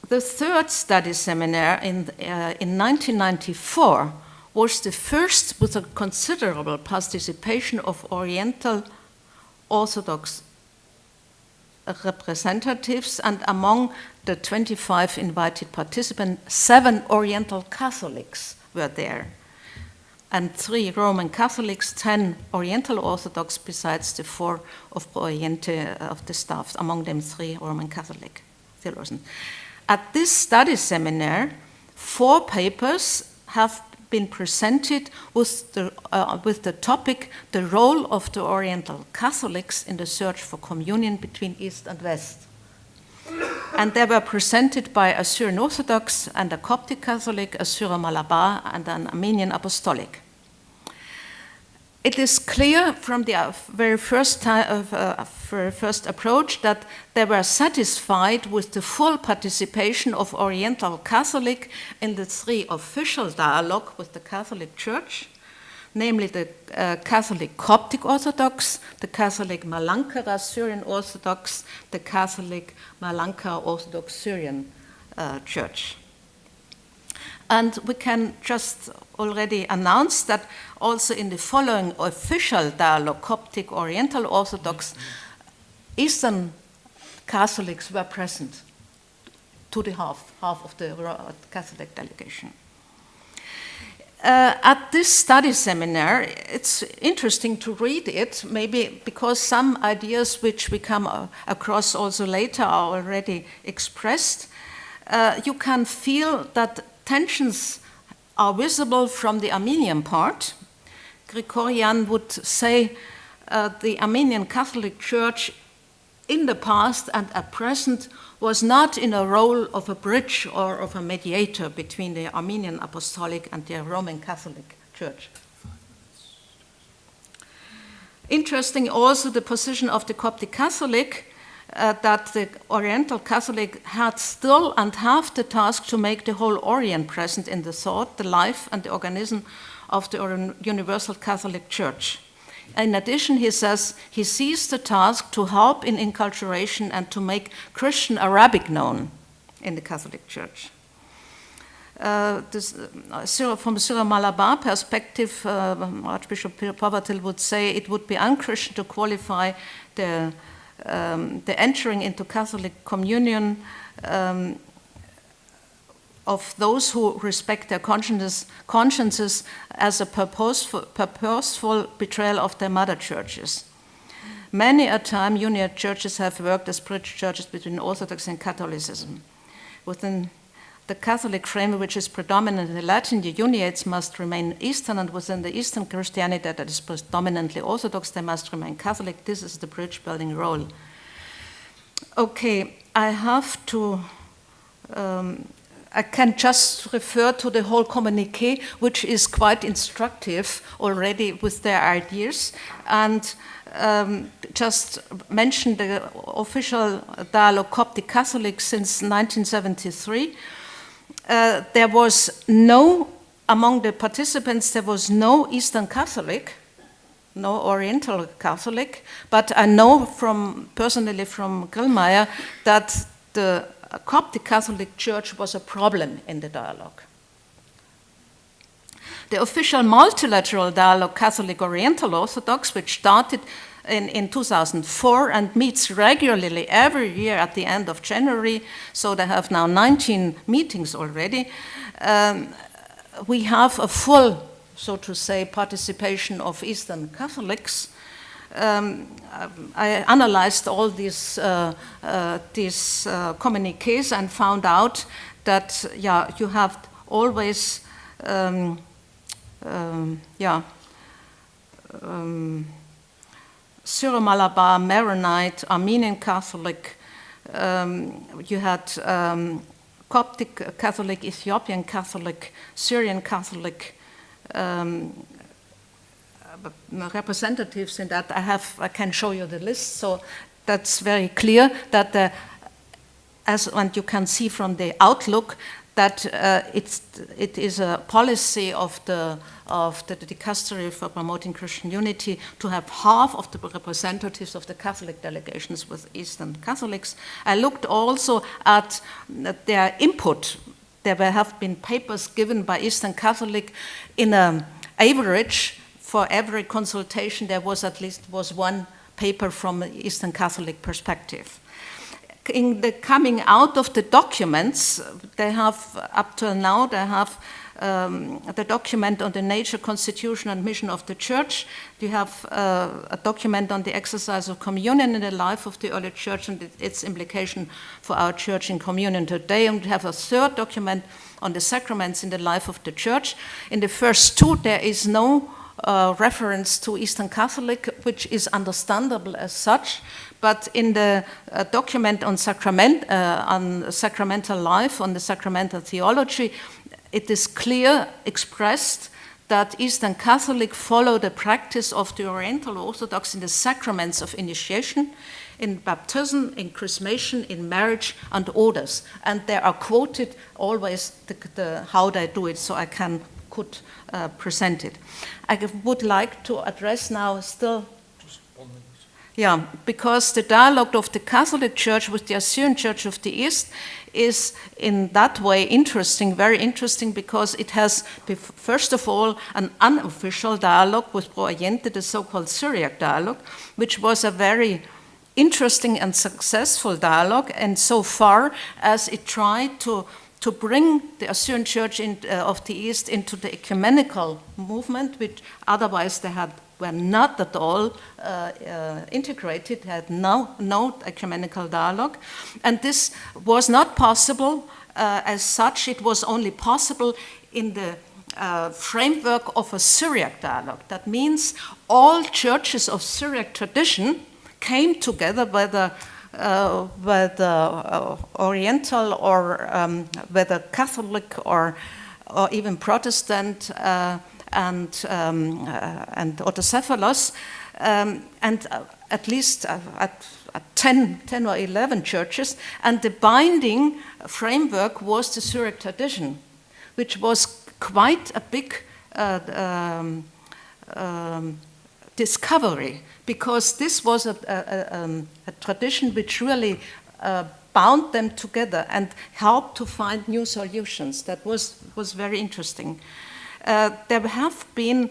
The third study seminar in 1994 was the first with a considerable participation of Oriental Orthodox representatives, and among the 25 invited participants, 7 Oriental Catholics were there, and 3 Roman Catholics, 10 Oriental Orthodox, besides the 4 of Pro Oriente of the staff, among them 3 Roman Catholic theologians. At this study seminar, 4 papers have been presented with the topic, the role of the Oriental Catholics in the search for communion between East and West. And they were presented by a Syrian Orthodox and a Coptic Catholic, a Syro-Malabar and an Armenian Apostolic. It is clear from the very first approach that they were satisfied with the full participation of Oriental Catholic in the 3 official dialogue with the Catholic Church, namely the Catholic Coptic Orthodox, the Catholic Malankara Syrian Orthodox, the Catholic Malankara Orthodox Syrian Church. And we can just already announce that also in the following official dialogue, Coptic Oriental Orthodox, Eastern Catholics were present, to the half of the Catholic delegation. At this study seminar, it's interesting to read it, maybe because some ideas which we come across also later are already expressed. You can feel that tensions are visible from the Armenian part. Gregorian would say the Armenian Catholic Church in the past and at present was not in a role of a bridge or of a mediator between the Armenian Apostolic and the Roman Catholic Church. Interesting also the position of the Coptic Catholic, that the Oriental Catholic had still and have the task to make the whole Orient present in the thought, the life, and the organism of the Universal Catholic Church. In addition, he says he sees the task to help in inculturation and to make Christian Arabic known in the Catholic Church. From a Syro-Malabar perspective, Archbishop Povatil would say it would be unchristian to qualify the entering into Catholic communion of those who respect their consciences as a purposeful betrayal of their mother churches. Many a time, uniate churches have worked as bridge churches between Orthodoxy and Catholicism. Within the Catholic frame, which is predominantly Latin, the uniates must remain Eastern, and within the Eastern Christianity that is predominantly Orthodox, they must remain Catholic. This is the bridge-building role. Okay, I have to... I can just refer to the whole communiqué, which is quite instructive already with their ideas, and just mention the official dialogue Coptic Catholic since 1973. There was among the participants, there was no Eastern Catholic, no Oriental Catholic, but I know personally from Grillmeier that the Coptic Catholic Church was a problem in the dialogue. The official multilateral dialogue Catholic Oriental Orthodox, which started in 2004 and meets regularly every year at the end of January, so they have now 19 meetings already, we have a full, so to say, participation of Eastern Catholics. I analyzed all these communiques and found out that you have always Syro-Malabar, Maronite, Armenian Catholic. You had Coptic Catholic, Ethiopian Catholic, Syrian Catholic. Representatives in that. I can show you the list, so that's very clear that and you can see from the outlook that it is a policy of the Dicastery for Promoting Christian Unity to have half of the representatives of the Catholic delegations with Eastern Catholics. I looked also at their input. There have been papers given by Eastern Catholic in an average. For every consultation, there was at least one paper from an Eastern Catholic perspective. In the coming out of the documents, they have, up till now, they have the document on the nature, constitution, and mission of the Church. You have a document on the exercise of communion in the life of the early Church and its implication for our Church in communion today. And we have a third document on the sacraments in the life of the Church. In the first two, there is no reference to Eastern Catholic, which is understandable as such, but in the document on sacramental life, on the sacramental theology, it is clear expressed that Eastern Catholic follow the practice of the Oriental Orthodox in the sacraments of initiation, in baptism, in chrismation, in marriage, and orders. And they are quoted always how they do it, so I could present it. I would like to address now still, because the dialogue of the Catholic Church with the Assyrian Church of the East is in that way interesting, very interesting, because it has, first of all, an unofficial dialogue with Pro Oriente, the so-called Syriac dialogue, which was a very interesting and successful dialogue, and so far as it tried to bring the Assyrian Church of the East into the ecumenical movement, which otherwise they were not at all integrated, had no ecumenical dialogue. And this was not possible as such. It was only possible in the framework of a Syriac dialogue. That means all churches of Syriac tradition came together, whether Oriental or whether Catholic or even Protestant and autocephalous, and at least at 10 or 11 churches, and the binding framework was the Syriac tradition, which was quite a big discovery, because this was a tradition which really bound them together and helped to find new solutions. That was very interesting. There have been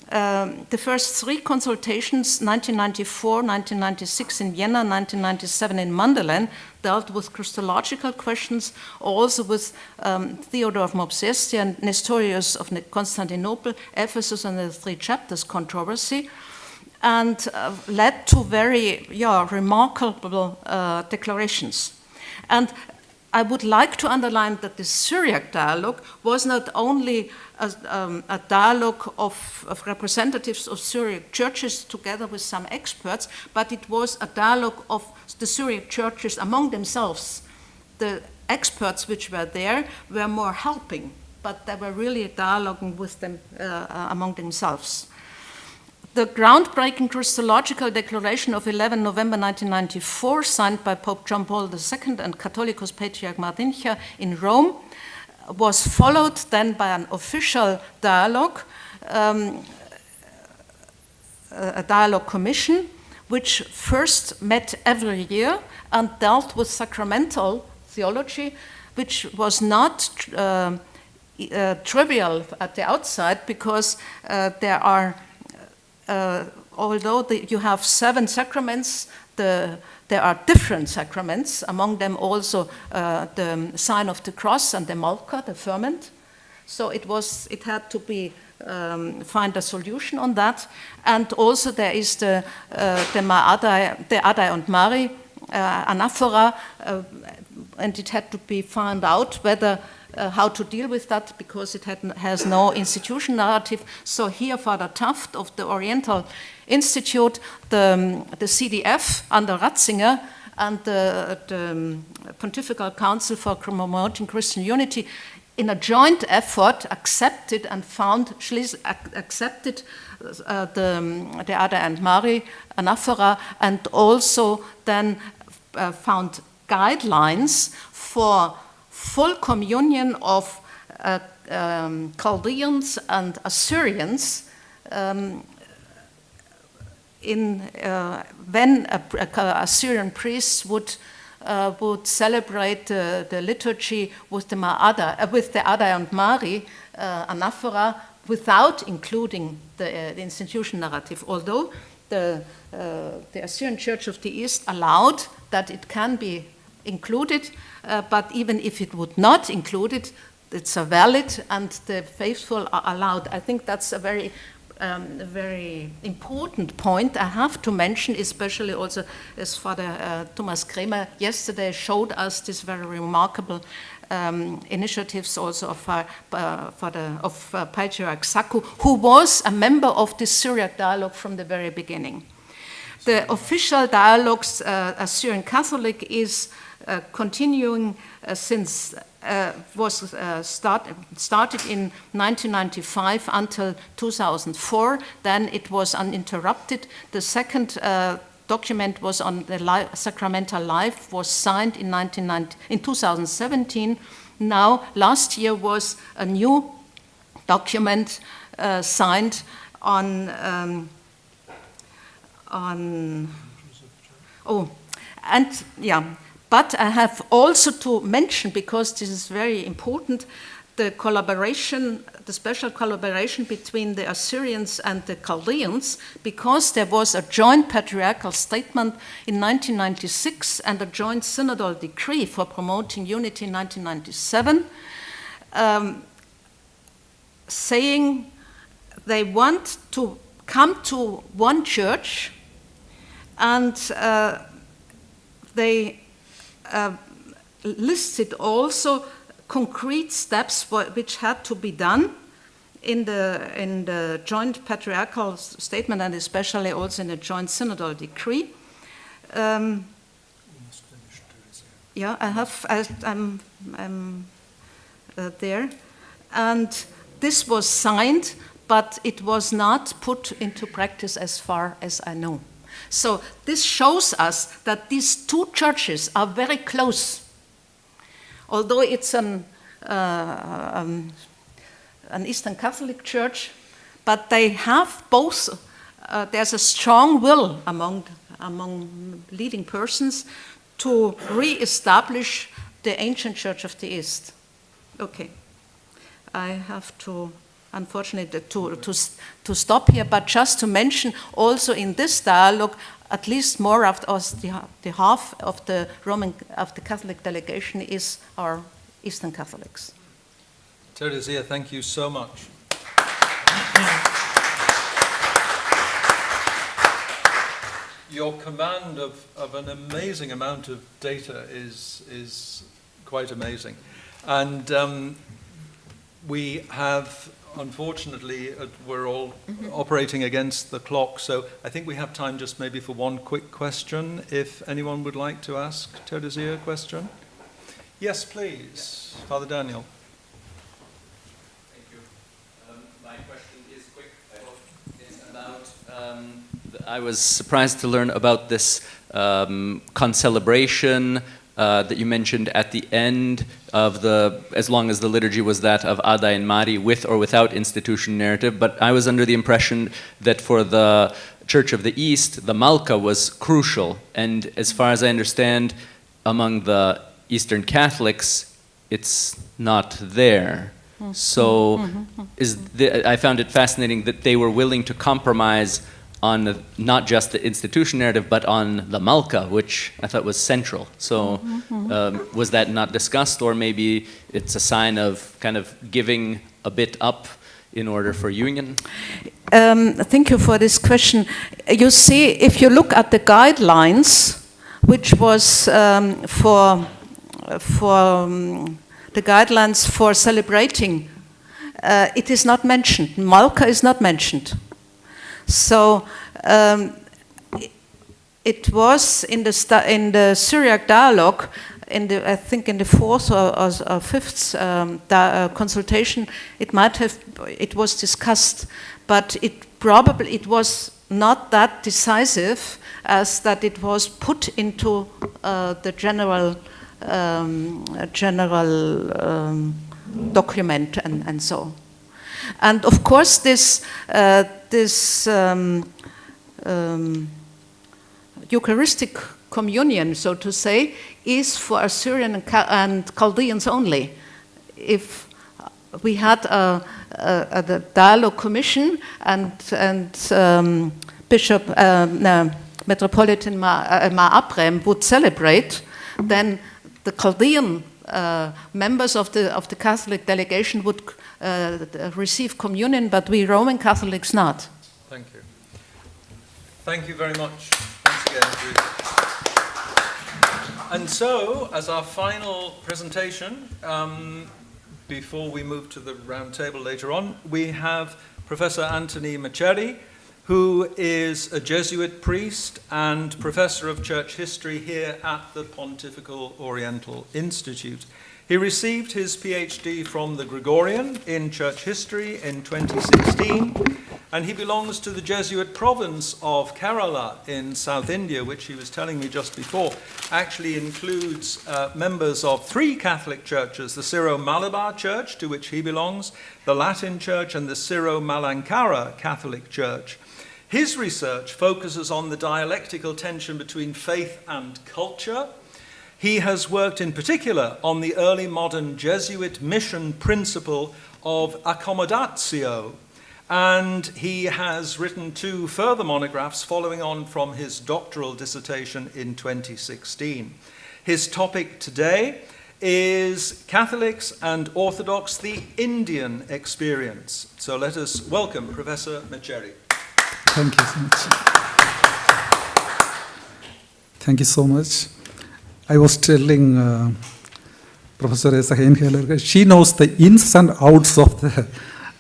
the first three consultations, 1994, 1996 in Vienna, 1997 in Mandelen, dealt with Christological questions, also with Theodore of Mopsuestia and Nestorius of Constantinople, Ephesus and the Three Chapters controversy, and led to very remarkable declarations. And I would like to underline that the Syriac dialogue was not only a dialogue of representatives of Syriac churches together with some experts, but it was a dialogue of the Syriac churches among themselves. The experts which were there were more helping, but they were really dialoguing with them among themselves. The groundbreaking Christological Declaration of 11 November 1994, signed by Pope John Paul II and Catholicos Patriarch Martincha in Rome, was followed then by an official dialogue, a dialogue commission, which first met every year and dealt with sacramental theology, which was not trivial at the outside, because there are although you have 7 sacraments, there are different sacraments, among them also the sign of the cross and the malka, the ferment. So it had to be find a solution on that. And also there is the Adai und Mari anaphora, and it had to be found out whether how to deal with that, because it has no institution narrative. So here Father Taft of the Oriental Institute, the CDF under Ratzinger, and the Pontifical Council for Promoting Christian Unity, in a joint effort, accepted and accepted the Adai and Mari anaphora, and also then found guidelines for full communion of Chaldeans and Assyrians when Assyrian priests would celebrate the liturgy with the Adai and Mari anaphora without including the institution narrative, although the Assyrian Church of the East allowed that it can be included, but even if it would not include it, it's a valid, and the faithful are allowed. I think that's a very important point I have to mention, especially also as Father Thomas Kremer yesterday showed us this very remarkable initiatives also of Patriarch Saku, who was a member of the Syriac dialogue from the very beginning. The official dialogues, Syrian Catholic, is continuing since was started in 1995 until 2004. Then it was uninterrupted. The second document was on the sacramental life, was signed in 2017. Now, last year was a new document signed But I have also to mention, because this is very important, the collaboration, the special collaboration between the Assyrians and the Chaldeans, because there was a joint patriarchal statement in 1996 and a joint synodal decree for promoting unity in 1997, saying they want to come to one church, and they listed also concrete steps which had to be done in the joint patriarchal statement, and especially also in the joint synodal decree. I'm there, and this was signed, but it was not put into practice as far as I know. So this shows us that these two churches are very close. Although it's an Eastern Catholic church, but they have both, there's a strong will among leading persons to re-establish the ancient Church of the East. Okay, I have to, unfortunately, to stop here, but just to mention also in this dialogue, at least more of the half of the Catholic delegation is our Eastern Catholics. Teresia, thank you so much. Your command of an amazing amount of data is quite amazing. And we have, unfortunately, we're all operating against the clock, so I think we have time just maybe for one quick question, if anyone would like to ask Teresia a question. Yes, please. Father Daniel. Thank you. My question is quick. I hope it's about, I was surprised to learn about this concelebration that you mentioned at the end of as long as the liturgy was that of Adai and Mari, with or without institution narrative, but I was under the impression that for the Church of the East, the Malka was crucial, and as far as I understand, among the Eastern Catholics, it's not there. So I found it fascinating that they were willing to compromise on not just the institution narrative, but on the Malka, which I thought was central. So was that not discussed, or maybe it's a sign of kind of giving a bit up in order for union? Thank you for this question. You see, if you look at the guidelines, which was for the guidelines for celebrating, it is not mentioned. Malka is not mentioned. So it was in the Syriac dialogue, I think in the fourth or fifth consultation, it was discussed, but it was not that decisive as that it was put into the general document and so. And of course, this Eucharistic communion, so to say, is for Assyrian and Chaldeans only. If we had the dialogue commission and Bishop Metropolitan Ma'abrem would celebrate, then the Chaldean members of the Catholic delegation would receive communion, but we Roman Catholics not. Thank you. Thank you very much once again, Ruth. And so, as our final presentation, before we move to the round table later on, we have Professor Anthony Macheri, who is a Jesuit priest and professor of church history here at the Pontifical Oriental Institute. He received his PhD from the Gregorian in church history in 2016, and he belongs to the Jesuit province of Kerala in South India, which he was telling me just before, actually includes members of 3 Catholic churches, the Syro-Malabar Church, to which he belongs, the Latin Church, and the Syro-Malankara Catholic Church. His research focuses on the dialectical tension between faith and culture. He has worked in particular on the early modern Jesuit mission principle of accommodatio, and he has written 2 further monographs following on from his doctoral dissertation in 2016. His topic today is Catholics and Orthodox, the Indian experience. So let us welcome Professor Macheri. Thank you so much. Thank you so much. I was telling Professor Esa Heinheller, she knows the ins and outs of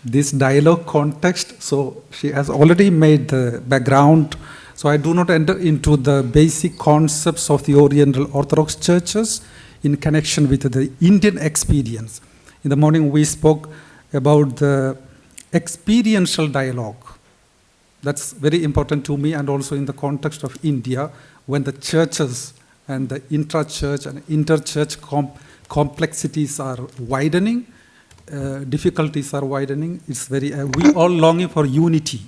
this dialogue context, so she has already made the background. So I do not enter into the basic concepts of the Oriental Orthodox churches in connection with the Indian experience. In the morning we spoke about the experiential dialogue. That's very important to me, and also in the context of India, when the churches and the intra-church and inter-church complexities are widening, difficulties are widening. It's very we all longing for unity.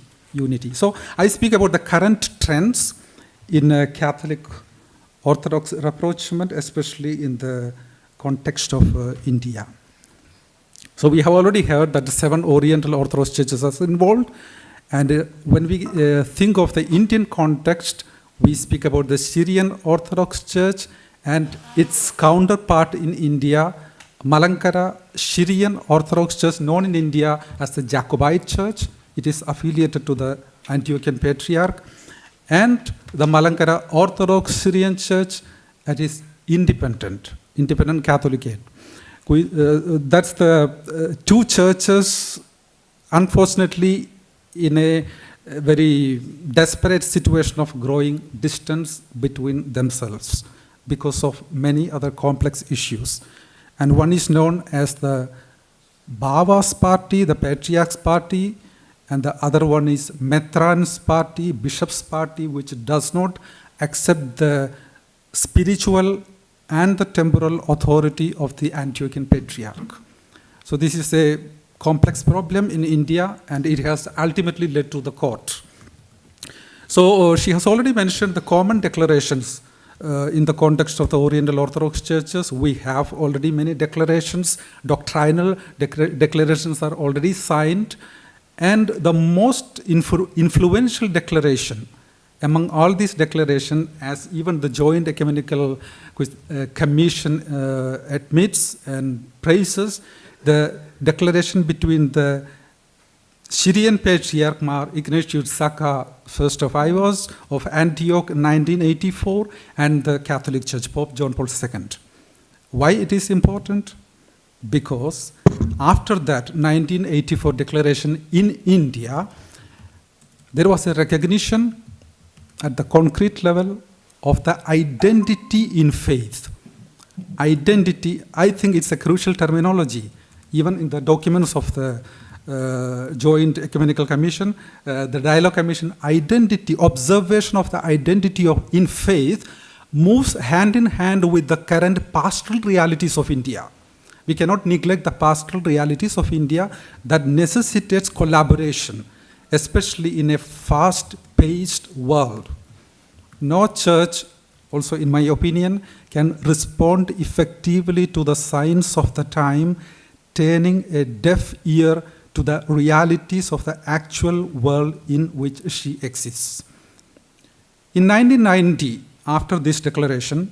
So I speak about the current trends in Catholic Orthodox rapprochement, especially in the context of India. So we have already heard that the 7 Oriental Orthodox churches are involved. And when we think of the Indian context, we speak about the Syrian Orthodox Church and its counterpart in India, Malankara Syrian Orthodox Church, known in India as the Jacobite Church. It is affiliated to the Antiochian Patriarch. And the Malankara Orthodox Syrian Church, that is independent Catholicate. That's the 2 churches, unfortunately, in a very desperate situation of growing distance between themselves because of many other complex issues. And one is known as the Bava's party, the Patriarch's party, and the other one is Metran's party, Bishop's party, which does not accept the spiritual and the temporal authority of the Antiochian Patriarch. So this is a complex problem in India, and it has ultimately led to the court. So she has already mentioned the common declarations in the context of the Oriental Orthodox churches. We have already many declarations, doctrinal declarations are already signed, and the most influential declaration among all these declarations, as even the Joint Ecumenical Commission admits and praises, the declaration between the Syrian Patriarch Mar Ignatius Saka, first of Ivors of Antioch 1984, and the Catholic Church, Pope John Paul II. Why it is important? Because after that 1984 declaration in India, there was a recognition at the concrete level of the identity in faith. Identity, I think it's a crucial terminology. Even in the documents of the Joint Ecumenical Commission, the Dialogue Commission, identity, observation of the identity in faith moves hand in hand with the current pastoral realities of India. We cannot neglect the pastoral realities of India that necessitates collaboration, especially in a fast-paced world. No church, also in my opinion, can respond effectively to the signs of the time, turning a deaf ear to the realities of the actual world in which she exists. In 1990, after this declaration,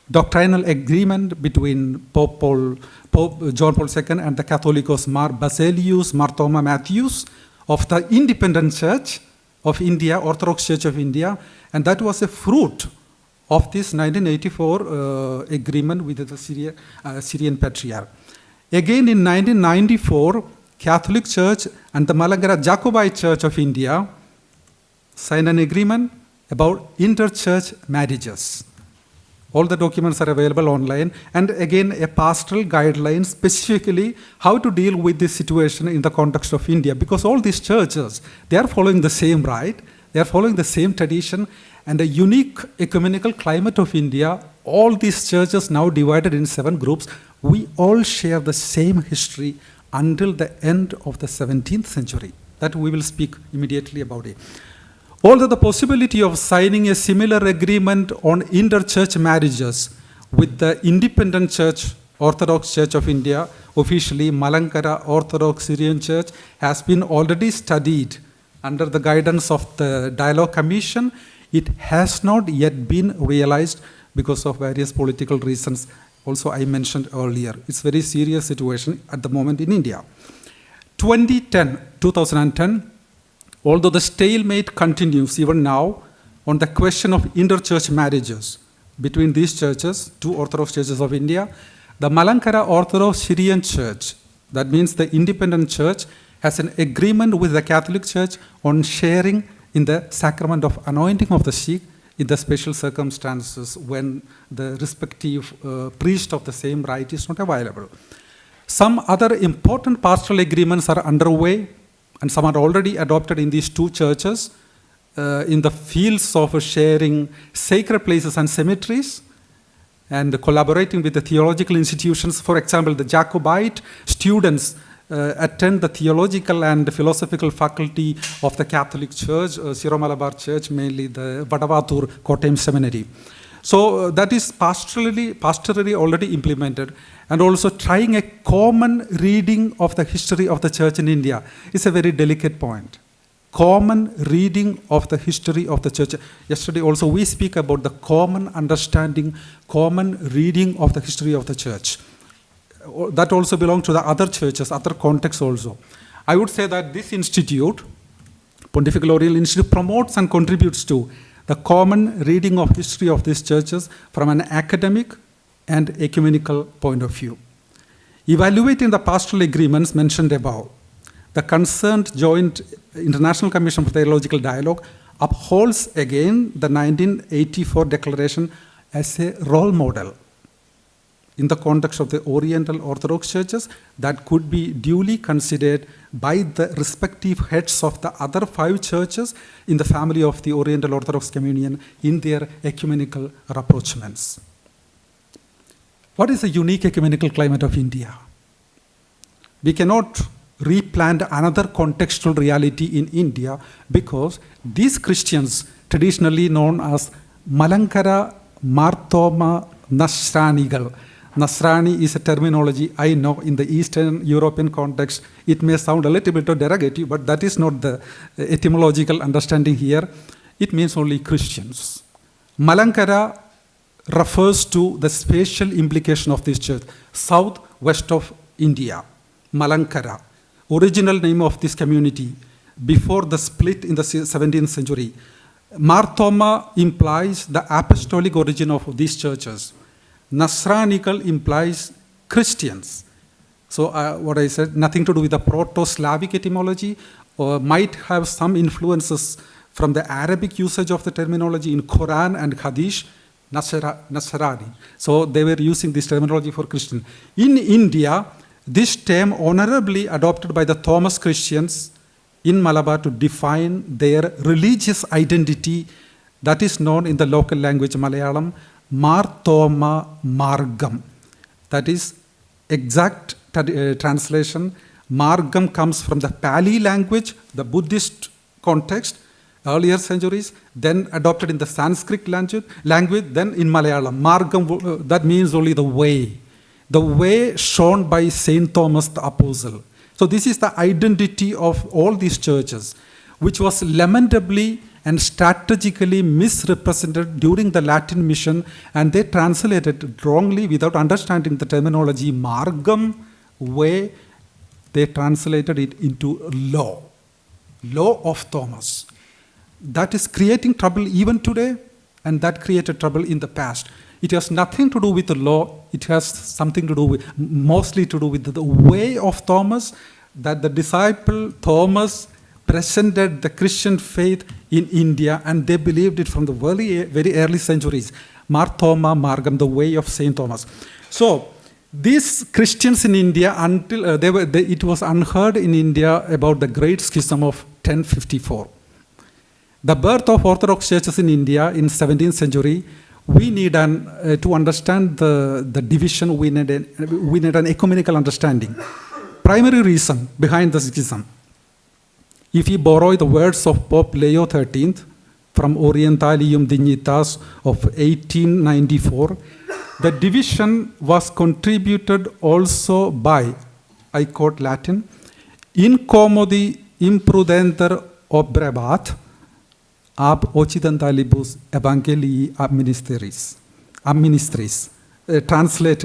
doctrinal agreement between Pope John Paul II and the Catholicos Mar Basilius Marthoma Matthews of the Independent Church of India, Orthodox Church of India, and that was a fruit of this 1984 agreement with the Syrian Patriarch. Again in 1994, Catholic Church and the Malankara Jacobite Church of India signed an agreement about inter-church marriages. All the documents are available online, and again a pastoral guideline specifically how to deal with this situation in the context of India, because all these churches, they are following the same rite, they are following the same tradition, and a unique ecumenical climate of India. All these churches now divided in 7 groups, we all share the same history until the end of the 17th century. That we will speak immediately about it. Although the possibility of signing a similar agreement on inter-church marriages with the Independent Church, Orthodox Church of India, officially Malankara Orthodox Syrian Church, has been already studied under the guidance of the Dialogue Commission, it has not yet been realized because of various political reasons. Also, I mentioned earlier, it's a very serious situation at the moment in India. 2010, although the stalemate continues even now on the question of inter-church marriages between these churches, 2 Orthodox churches of India, the Malankara Orthodox Syrian Church, that means the Independent Church, has an agreement with the Catholic Church on sharing in the sacrament of anointing of the sick in the special circumstances when the respective priest of the same rite is not available. Some other important pastoral agreements are underway, and some are already adopted in these 2 churches in the fields of sharing sacred places and cemeteries and collaborating with the theological institutions. For example, the Jacobite students attend the theological and philosophical faculty of the Catholic Church, Syro-Malabar Church, mainly the Vadavathur Kottayam Seminary. So that is pastorally already implemented, and also trying a common reading of the history of the church in India is a very delicate point. Common reading of the history of the church. Yesterday also we speak about the common understanding, common reading of the history of the church. That also belongs to the other churches, other contexts also. I would say that this institute, Pontifical Oriental Institute, promotes and contributes to the common reading of history of these churches from an academic and ecumenical point of view. Evaluating the pastoral agreements mentioned above, the concerned Joint International Commission for Theological Dialogue upholds again the 1984 declaration as a role model in the context of the Oriental Orthodox churches that could be duly considered by the respective heads of the other 5 churches in the family of the Oriental Orthodox Communion in their ecumenical rapprochements. What is the unique ecumenical climate of India? We cannot replant another contextual reality in India because these Christians, traditionally known as Malankara Marthoma Nasranigal. Nasrani is a terminology I know in the Eastern European context. It may sound a little bit derogative, but that is not the etymological understanding here. It means only Christians. Malankara refers to the spatial implication of this church, southwest of India. Malankara, original name of this community, before the split in the 17th century. Marthoma implies the apostolic origin of these churches. Nasranical implies Christians. So what I said, nothing to do with the Proto-Slavic etymology, or might have some influences from the Arabic usage of the terminology in Quran and Hadith, Nasrani. So they were using this terminology for Christian. In India, this term honorably adopted by the Thomas Christians in Malabar to define their religious identity, that is known in the local language Malayalam, Marthoma Margam. That is exact translation. Margam comes from the Pali language, the Buddhist context, earlier centuries, then adopted in the Sanskrit language, then in Malayalam. Margam, that means only the way shown by Saint Thomas the Apostle. So this is the identity of all these churches, which was lamentably and strategically misrepresented during the Latin mission, and they translated wrongly without understanding the terminology Margam, way. They translated it into law of Thomas. That is creating trouble even today, and that created trouble in the past. It has nothing to do with the law. It has something to do with, mostly to do with the way of Thomas, that the disciple Thomas presented the Christian faith in India, and they believed it from the very early centuries. Marthoma Margam, the way of Saint Thomas. So these Christians in India, until it was unheard in India about the Great Schism of 1054. The birth of Orthodox churches in India in 17th century, we need to understand the division, we need an ecumenical understanding. Primary reason behind the schism. If we borrow the words of Pope Leo XIII from Orientalium Dignitas of 1894, the division was contributed also by, I quote Latin, incommodi imprudenter obrebat ab occidentalibus evangelii administris.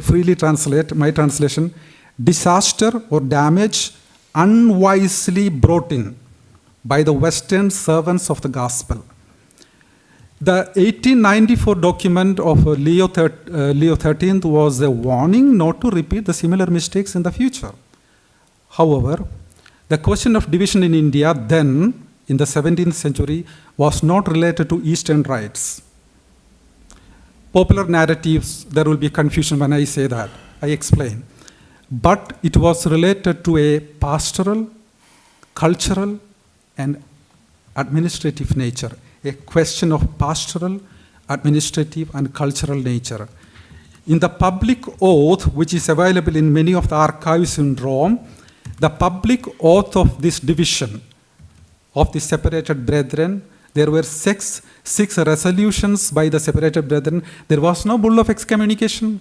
Freely translate, my translation, disaster or damage unwisely brought in by the Western servants of the gospel. The 1894 document of Leo XIII was a warning not to repeat the similar mistakes in the future. However, the question of division in India then, in the 17th century, was not related to Eastern rites. Popular narratives, there will be confusion when I say that. I explain. But it was related to a pastoral, cultural, and administrative nature. A question of pastoral, administrative, and cultural nature. In the public oath, which is available in many of the archives in Rome, the public oath of this division of the separated brethren, there were six resolutions by the separated brethren. There was no bull of excommunication.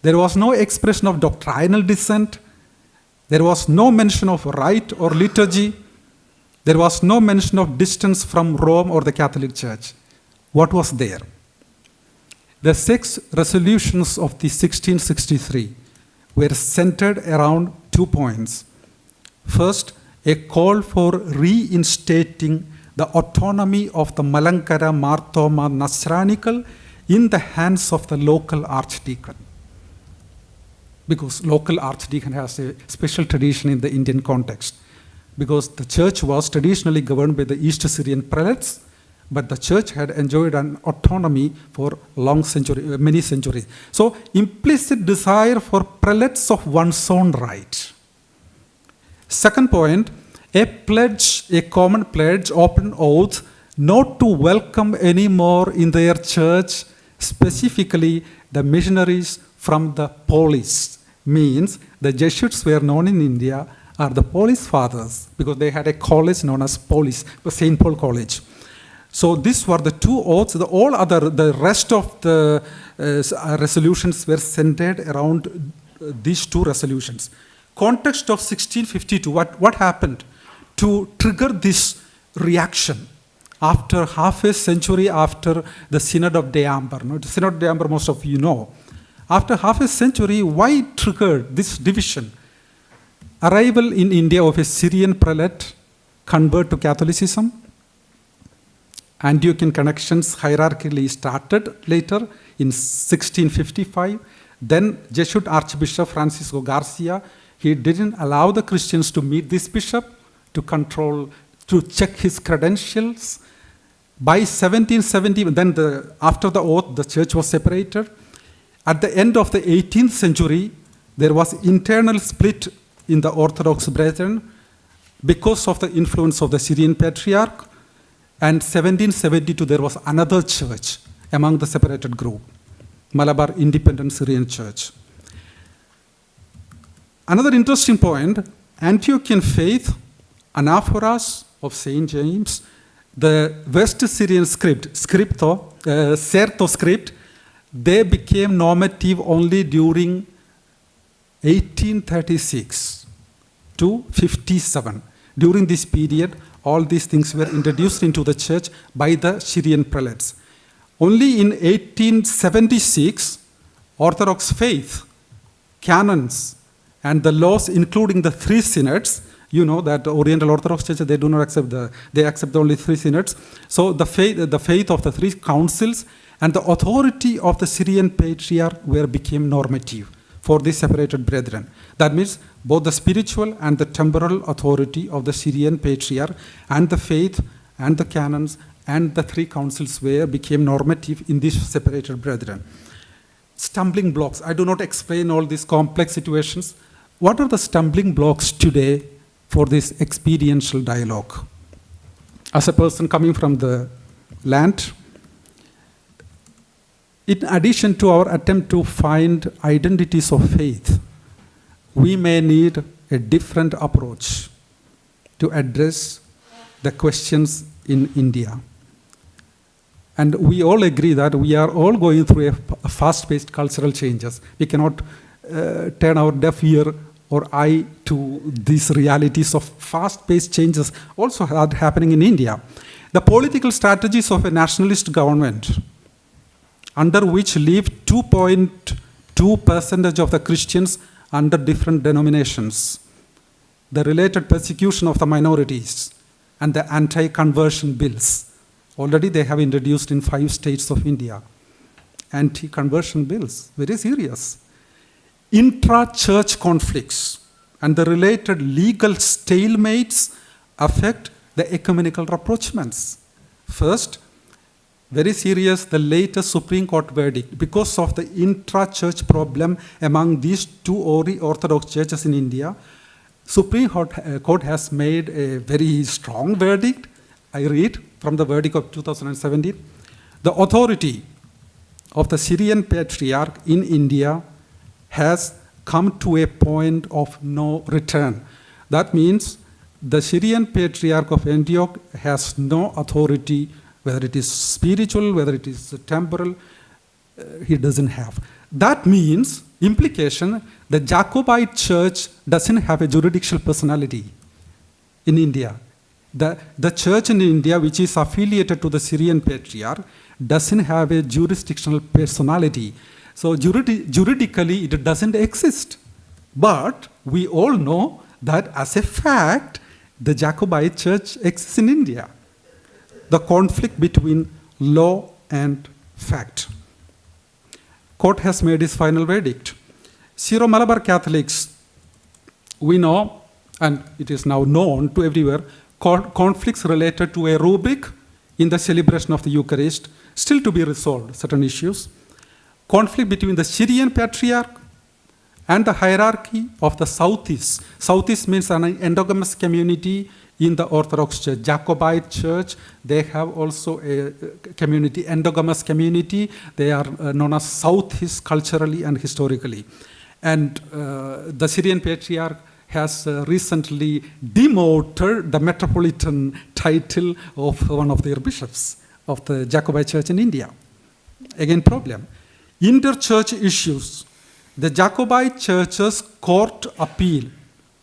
There was no expression of doctrinal dissent. There was no mention of rite or liturgy. There was no mention of distance from Rome or the Catholic Church. What was there? The 6 resolutions of the 1663 were centered around 2 points. First, a call for reinstating the autonomy of the Malankara Marthoma Nasranical in the hands of the local archdeacon. Because local archdeacon has a special tradition in the Indian context. Because the church was traditionally governed by the East Syrian prelates, but the church had enjoyed an autonomy for many centuries. So implicit desire for prelates of one's own right. Second point, a pledge, a common pledge, open oath, not to welcome anymore in their church, specifically the missionaries from the polis. Means the Jesuits were known in India are the polis fathers, because they had a college known as polis, St. Paul College. So these were the 2 oaths. The rest of the resolutions were centered around these 2 resolutions. Context of 1652, what happened to trigger this reaction after half a century after the Synod of Deamber? The Synod of Deamber, most of you know. After half a century, why triggered this division? arrival in India of a Syrian prelate convert to Catholicism. Antiochian connections hierarchically started later in 1655. Then Jesuit Archbishop Francisco Garcia, he didn't allow the Christians to meet this bishop, to check his credentials. By 1770, after the oath, the church was separated. At the end of the 18th century, there was internal split in the Orthodox Brethren because of the influence of the Syrian Patriarch. And 1772, there was another church among the separated group, Malabar Independent Syrian Church. Another interesting point, Antiochian faith, anaphoras of St. James, the West Syrian script, Serto script, they became normative only during 1836 to 57. During this period, all these things were introduced into the church by the Syrian prelates. Only in 1876, Orthodox faith, canons, and the laws, including the 3 synods, you know that the Oriental Orthodox Church, they do not accept they accept only 3 synods. So the faith of the 3 councils and the authority of the Syrian Patriarch became normative for the separated brethren. That means both the spiritual and the temporal authority of the Syrian Patriarch and the faith and the canons and the 3 councils became normative in these separated brethren. Stumbling blocks. I do not explain all these complex situations. What are the stumbling blocks today for this experiential dialogue? As a person coming from the land, in addition to our attempt to find identities of faith, we may need a different approach to address the questions in India. And we all agree that we are all going through a fast-paced cultural changes. We cannot turn our deaf ear or eye to these realities of fast-paced changes also are happening in India. The political strategies of a nationalist government, under which live 2.2% of the Christians under different denominations, the related persecution of the minorities, and the anti-conversion bills. Already they have introduced in 5 states of India. Anti-conversion bills, very serious. Intra-church conflicts and the related legal stalemates affect the ecumenical rapprochements. First, very serious, the latest Supreme Court verdict. Because of the intra-church problem among these 2 Orthodox churches in India, Supreme Court has made a very strong verdict. I read from the verdict of 2017. The authority of the Syrian Patriarch in India has come to a point of no return. That means the Syrian Patriarch of Antioch has no authority, whether it is spiritual, whether it is temporal, he doesn't have. That means, implication, the Jacobite church doesn't have a jurisdictional personality in India. The church in India, which is affiliated to the Syrian Patriarch, doesn't have a jurisdictional personality. So juridically, it doesn't exist. But we all know that as a fact, the Jacobite church exists in India. The conflict between law and fact. Court has made its final verdict. Syro-Malabar Catholics, we know, and it is now known to everywhere, conflicts related to a rubric in the celebration of the Eucharist, still to be resolved, certain issues. Conflict between the Syrian Patriarch and the hierarchy of the Southeast. Southeast means an endogamous community in the Orthodox Church. Jacobite Church, they have also a community, endogamous community. They are known as Southeast culturally and historically. And the Syrian Patriarch has recently demoted the metropolitan title of one of their bishops of the Jacobite Church in India. Again, problem. Inter-church issues. The Jacobite Church's court appeal.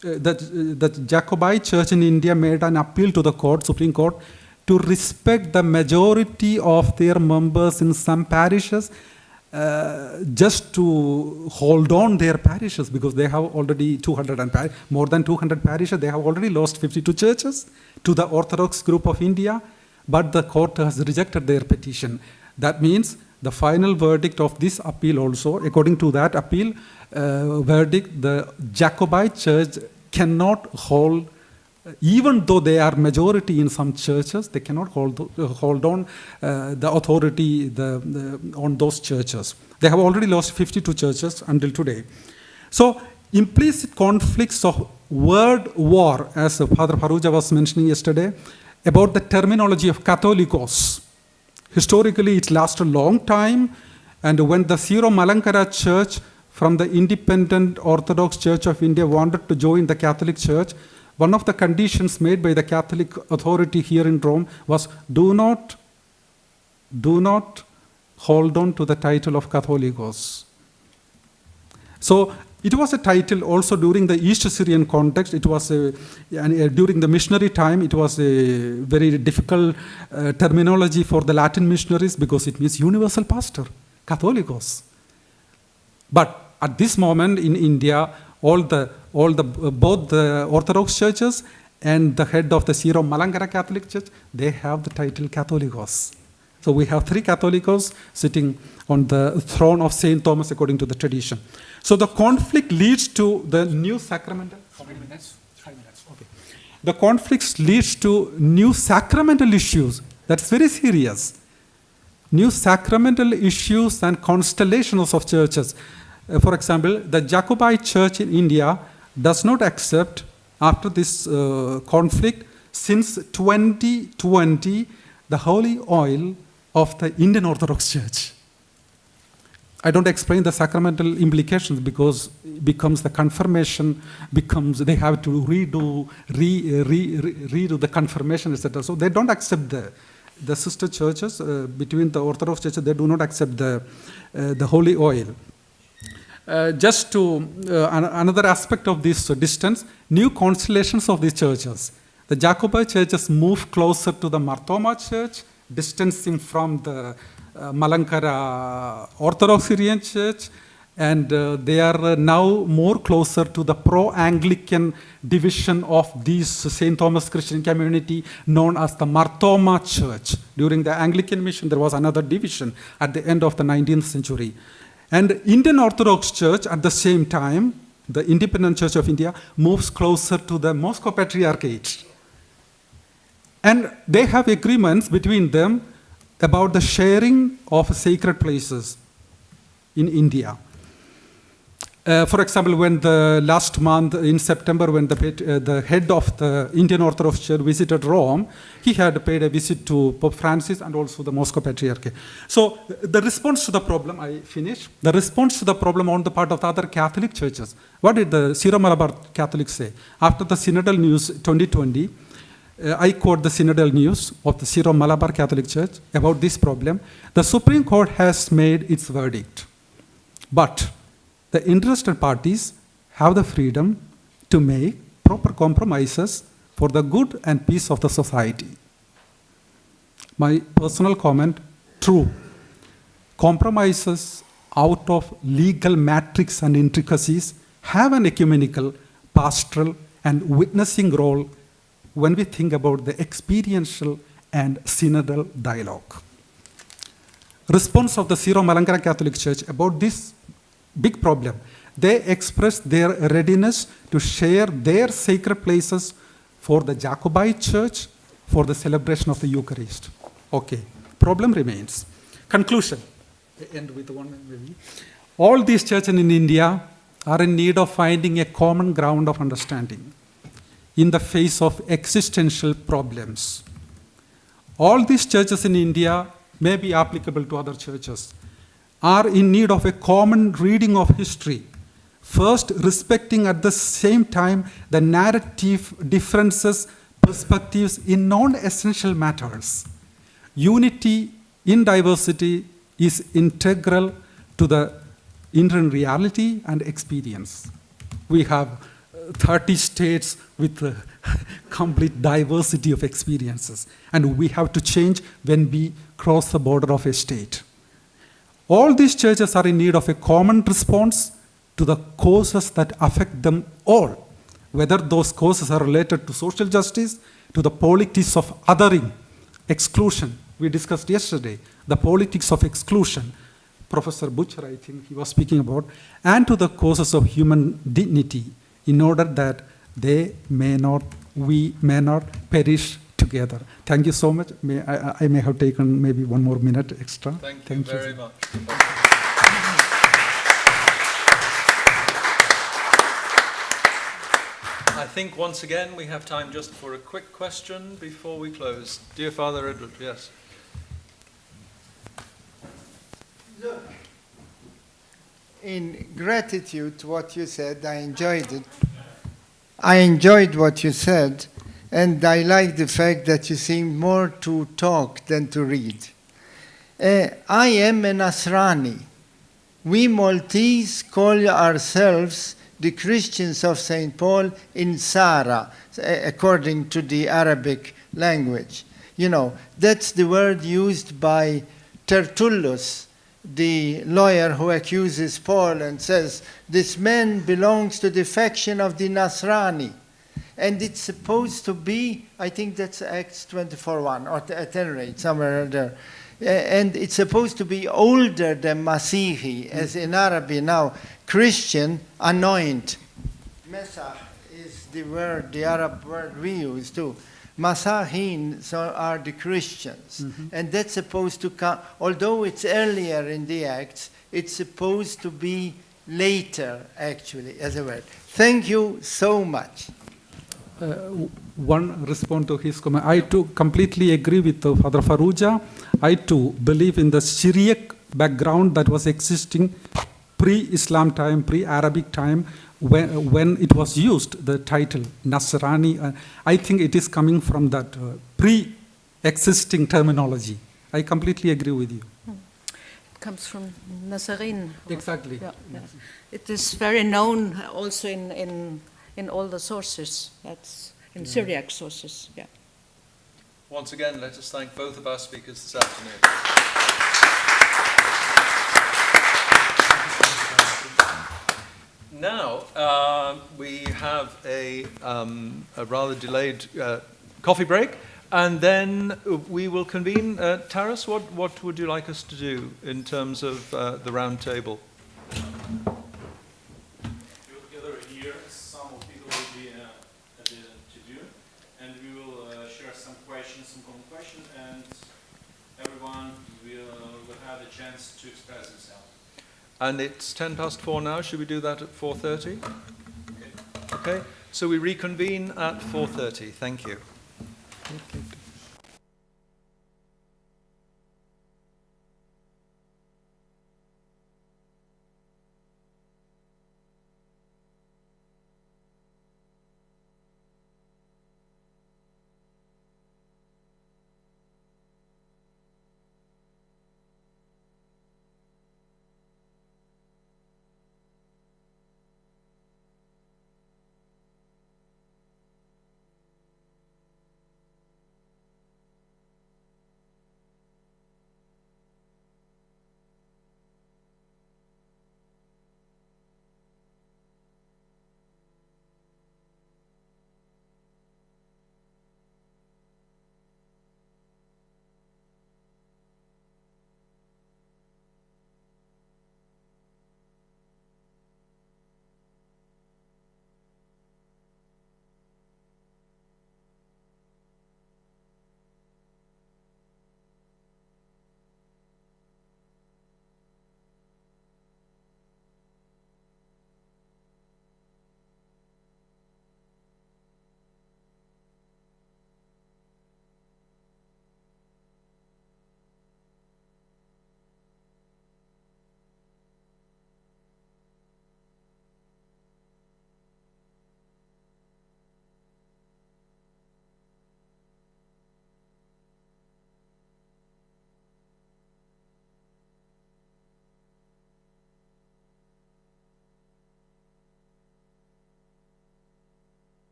The Jacobite Church in India made an appeal to the court, Supreme Court, to respect the majority of their members in some parishes just to hold on their parishes, because they have already more than 200 parishes. They have already lost 52 churches to the Orthodox group of India, but the court has rejected their petition. That means the final verdict of this appeal also, according to that appeal verdict, the Jacobite church cannot hold, even though they are majority in some churches, they cannot hold on the authority on those churches. They have already lost 52 churches until today. So implicit conflicts of word war, as Father Paruja was mentioning yesterday, about the terminology of Catholicos. Historically, it lasted a long time, and when the Syro-Malankara Church from the independent Orthodox Church of India wanted to join the Catholic Church, one of the conditions made by the Catholic authority here in Rome was do not hold on to the title of Catholicos. So it was a title also during the East Syrian context. It was during the missionary time, it was a very difficult terminology for the Latin missionaries because it means universal pastor, Catholicos. But at this moment in India, both the Orthodox churches and the head of the Syro-Malankara Catholic Church, they have the title Catholicos. So we have 3 Catholicos sitting on the throne of Saint Thomas according to the tradition. So the conflict leads to the new sacramental. How many minutes? 5 minutes. Okay. The conflict leads to new sacramental issues. That's very serious. New sacramental issues and constellations of churches. For example, the Jacobite Church in India does not accept, after this conflict, since 2020, the holy oil of the Indian Orthodox Church. I don't explain the sacramental implications because it becomes the confirmation, they have to redo the confirmation, etc. So they don't accept the sister churches between the Orthodox churches. They do not accept the holy oil. Just to another aspect of this distance, new constellations of these churches. The Jacobite churches move closer to the Marthoma Church, distancing from the Malankara Orthodox Syrian Church, and they are now more closer to the pro-Anglican division of this St. Thomas Christian community known as the Marthoma Church. During the Anglican mission, there was another division at the end of the 19th century. And Indian Orthodox Church, at the same time, the Independent Church of India, moves closer to the Moscow Patriarchate. And they have agreements between them about the sharing of sacred places in India. For example, when last month in September, when the head of the Indian Orthodox Church visited Rome, he had paid a visit to Pope Francis and also the Moscow Patriarchate. So the response to the problem, I finish, the response to the problem on the part of the other Catholic churches. What did the Syro-Malabar Catholics say? After the Synodal News 2020, I quote the Synodal News of the Syro-Malabar Catholic Church about this problem. The Supreme Court has made its verdict, but the interested parties have the freedom to make proper compromises for the good and peace of the society. My personal comment, true. Compromises out of legal matrix and intricacies have an ecumenical, pastoral, and witnessing role when we think about the experiential and synodal dialogue. Response of the Syro-Malankara Catholic Church about this big problem. They expressed their readiness to share their sacred places for the Jacobite Church for the celebration of the Eucharist. Okay, problem remains. Conclusion. I end with one maybe. All these churches in India are in need of finding a common ground of understanding in the face of existential problems. All these churches in India may be applicable to other churches, are in need of a common reading of history, first respecting at the same time the narrative differences, perspectives in non-essential matters. Unity in diversity is integral to the Indian reality and experience. We have 30 states with complete diversity of experiences, and we have to change when we cross the border of a state. All these churches are in need of a common response to the causes that affect them all, whether those causes are related to social justice, to the politics of othering, exclusion. We discussed yesterday the politics of exclusion. Professor Butcher, I think he was speaking about, and to the causes of human dignity, in order that we may not perish together. Thank you so much. I may have taken maybe 1 more minute extra. Thank you very much. I think once again we have time just for a quick question before we close. Dear Father Edward, yes. Look, in gratitude to what you said, I enjoyed it. I enjoyed what you said, and I like the fact that you seem more to talk than to read. I am a Nasrani. We Maltese call ourselves the Christians of St. Paul in Sara, according to the Arabic language. You know, that's the word used by Tertullus, the lawyer who accuses Paul and says, this man belongs to the faction of the Nasrani. And it's supposed to be, I think that's Acts 24:1, or at any rate, somewhere there. And it's supposed to be older than Masihi, as in Arabic now, Christian, anoint. Mesah is the word, the Arab word we use too. Masahin are the Christians. And that's supposed to come, although it's earlier in the Acts, it's supposed to be later, actually, as a word. Thank you so much. One response to his comment. I too completely agree with Father Faruja. I too believe in the Syriac background that was existing pre-Islam time, pre-Arabic time, when it was used, the title Nasrani. I think it is coming from that pre-existing terminology. I completely agree with you. It comes from Nazarene. Exactly. Yeah, yeah. It is very known also in all the sources. That's in Syriac sources. Yeah. Once again, let us thank both of our speakers this afternoon. Now, we have a rather delayed coffee break, and then we will convene. Taras, what would you like us to do in terms of the round table? Gather here, some of people will be to do, and we will share some questions, some common questions, and everyone will have a chance to express themselves. And it's 4:10 now. Should we do that at 4:30? Okay. So we reconvene at 4:30. Thank you.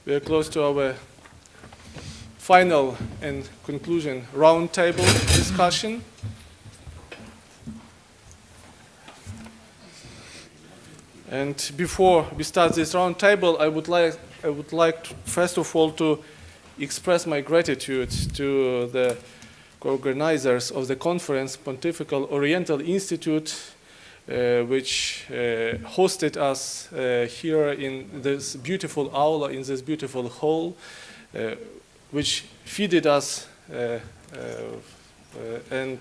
we are close to our final and conclusion roundtable discussion. And before we start this roundtable, I would like to, first of all, to express my gratitude to the co-organizers of the conference, Pontifical Oriental Institute, which hosted us here in this beautiful aula, in this beautiful hall, which feeded us and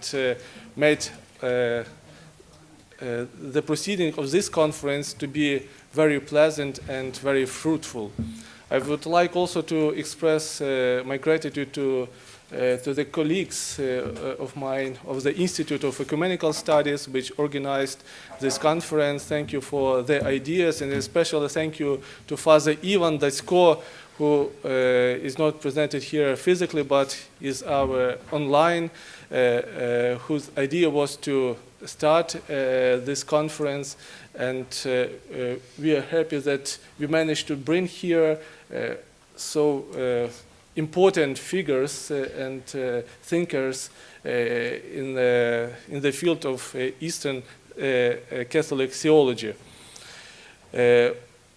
made the proceeding of this conference to be very pleasant and very fruitful. I would like also to express my gratitude to the colleagues of mine of the Institute of Ecumenical Studies, which organized this conference. Thank you for their ideas, and especially thank you to Father Ivan Dasko, who is not presented here physically, but is our online, whose idea was to start this conference, and we are happy that we managed to bring here so important figures and thinkers in the field of Eastern Catholic theology.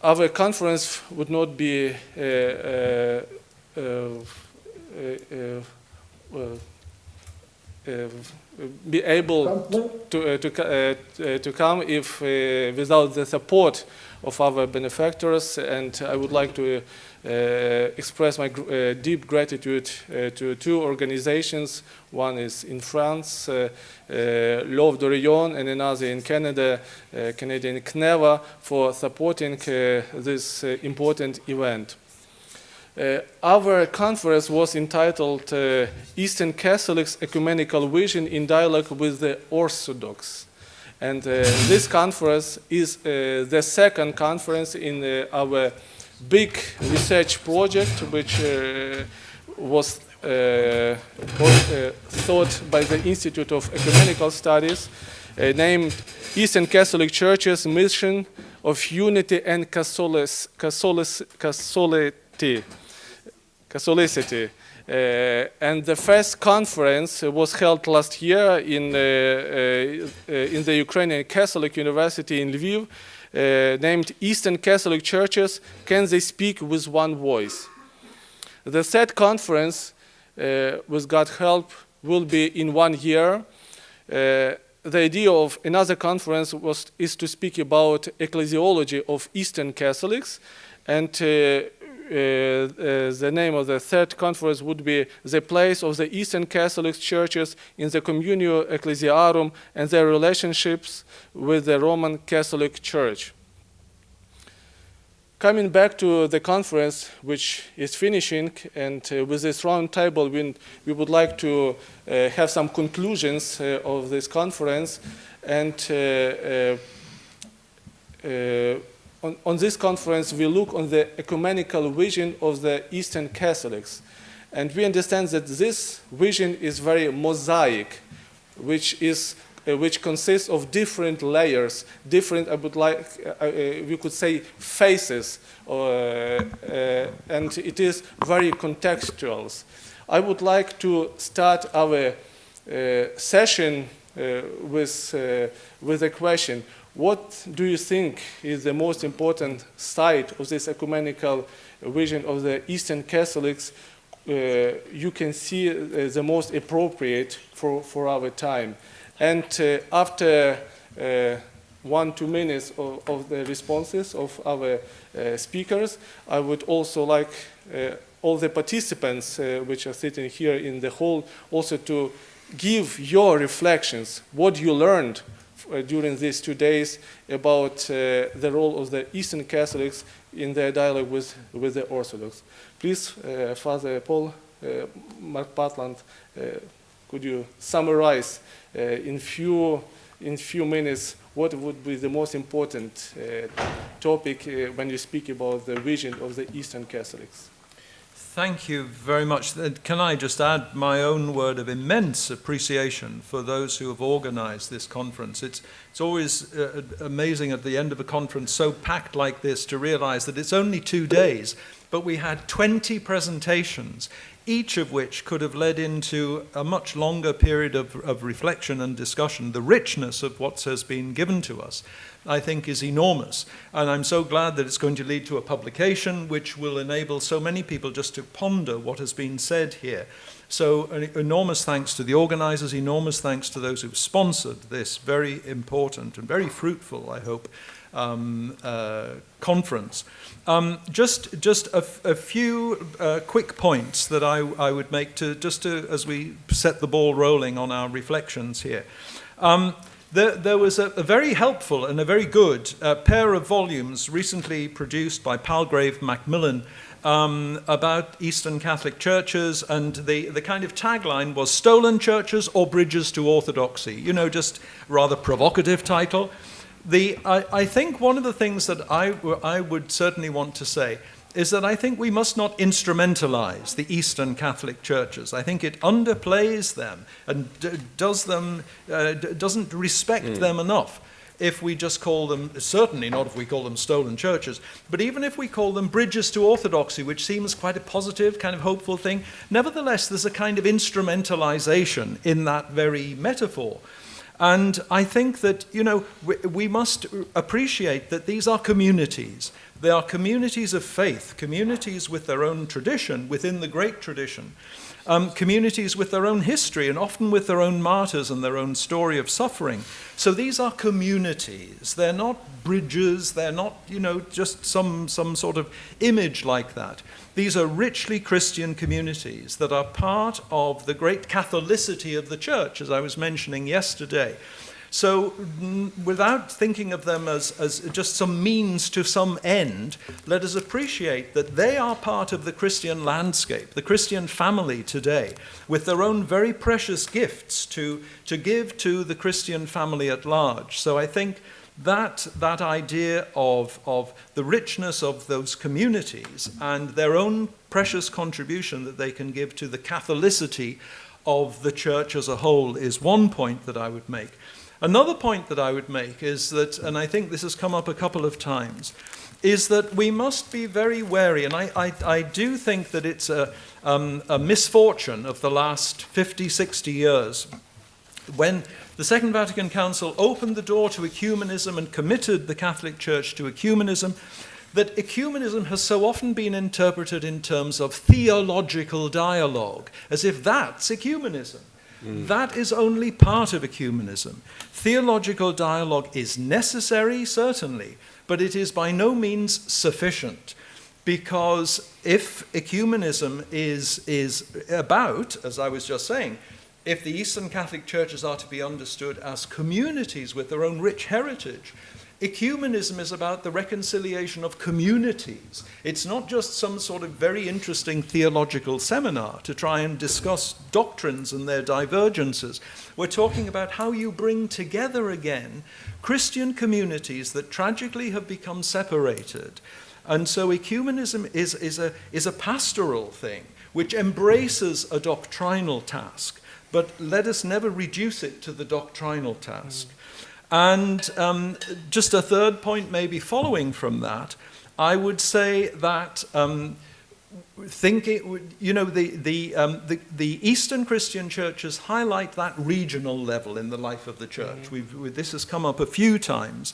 Our conference would not be able to come if without the support of our benefactors, and I would like to express my deep gratitude to two organizations. One is in France, L'Œuvre d'Orient, and another in Canada, Canadian CNEVA, for supporting this important event. Our conference was entitled Eastern Catholics' Ecumenical Vision in Dialogue with the Orthodox. And this conference is the second conference in our big research project, which was thought by the Institute of Ecumenical Studies, named Eastern Catholic Church's Mission of Unity and Catholicity. And the first conference was held last year in the Ukrainian Catholic University in Lviv, named Eastern Catholic Churches, Can They Speak with One Voice? The third conference, with God's help, will be in 1 year. The idea of another conference is to speak about ecclesiology of Eastern Catholics, and the name of the third conference would be The Place of the Eastern Catholic Churches in the Communio Ecclesiarum and Their Relationships with the Roman Catholic Church. Coming back to the conference, which is finishing, and with this round table, we would like to have some conclusions of this conference. And on this conference, we look on the ecumenical vision of the Eastern Catholics. And we understand that this vision is very mosaic, which consists of different layers, different, we could say, faces, and it is very contextual. I would like to start our session with a question. What do you think is the most important side of this ecumenical vision of the Eastern Catholics you can see the most appropriate for our time? And after 1-2 minutes of the responses of our speakers, I would also like all the participants which are sitting here in the hall also to give your reflections, what you learned during these 2 days about the role of the Eastern Catholics in their dialogue with the Orthodox. Please, Father Paul, Mark Patland, could you summarize in few minutes what would be the most important topic when you speak about the vision of the Eastern Catholics? Thank you very much. Can I just add my own word of immense appreciation for those who have organized this conference. It's always amazing at the end of a conference so packed like this to realize that it's only 2 days, but we had 20 presentations, each of which could have led into a much longer period of reflection and discussion. The richness of what has been given to us, I think, is enormous. And I'm so glad that it's going to lead to a publication which will enable so many people just to ponder what has been said here. So an enormous thanks to the organizers, enormous thanks to those who've sponsored this very important and very fruitful, I hope, conference. Just a few quick points that I would make as we set the ball rolling on our reflections here. There was a very helpful and a very good pair of volumes recently produced by Palgrave Macmillan about Eastern Catholic churches, and the kind of tagline was "Stolen Churches or Bridges to Orthodoxy." You know, just rather provocative title. I think one of the things that I would certainly want to say is that I think we must not instrumentalize the Eastern Catholic churches. I think it underplays them and doesn't respect them enough if we just call them, certainly not if we call them stolen churches, but even if we call them bridges to orthodoxy, which seems quite a positive, kind of hopeful thing, nevertheless there's a kind of instrumentalization in that very metaphor. And I think that, you know, we must appreciate that these are communities. They are communities of faith, communities with their own tradition, within the great tradition, communities with their own history and often with their own martyrs and their own story of suffering. So these are communities. They're not bridges. They're not, you know, just some sort of image like that. These are richly Christian communities that are part of the great Catholicity of the Church, as I was mentioning yesterday. So without thinking of them as just some means to some end, let us appreciate that they are part of the Christian landscape, the Christian family today, with their own very precious gifts to give to the Christian family at large. So I think that idea of the richness of those communities and their own precious contribution that they can give to the Catholicity of the Church as a whole is one point that I would make. Another point that I would make is that, and I think this has come up a couple of times, is that we must be very wary, and I do think that it's a misfortune of the last 50, 60 years, when the Second Vatican Council opened the door to ecumenism and committed the Catholic Church to ecumenism, that ecumenism has so often been interpreted in terms of theological dialogue, as if that's ecumenism. That is only part of ecumenism. Theological dialogue is necessary, certainly, but it is by no means sufficient, because if ecumenism is about, as I was just saying, if the Eastern Catholic churches are to be understood as communities with their own rich heritage, ecumenism is about the reconciliation of communities. It's not just some sort of very interesting theological seminar to try and discuss doctrines and their divergences. We're talking about how you bring together again Christian communities that tragically have become separated. And so ecumenism is a pastoral thing which embraces a doctrinal task, but let us never reduce it to the doctrinal task. And just a third point maybe following from that, I would say that thinking, you know, the Eastern Christian churches highlight that regional level in the life of the church. This has come up a few times.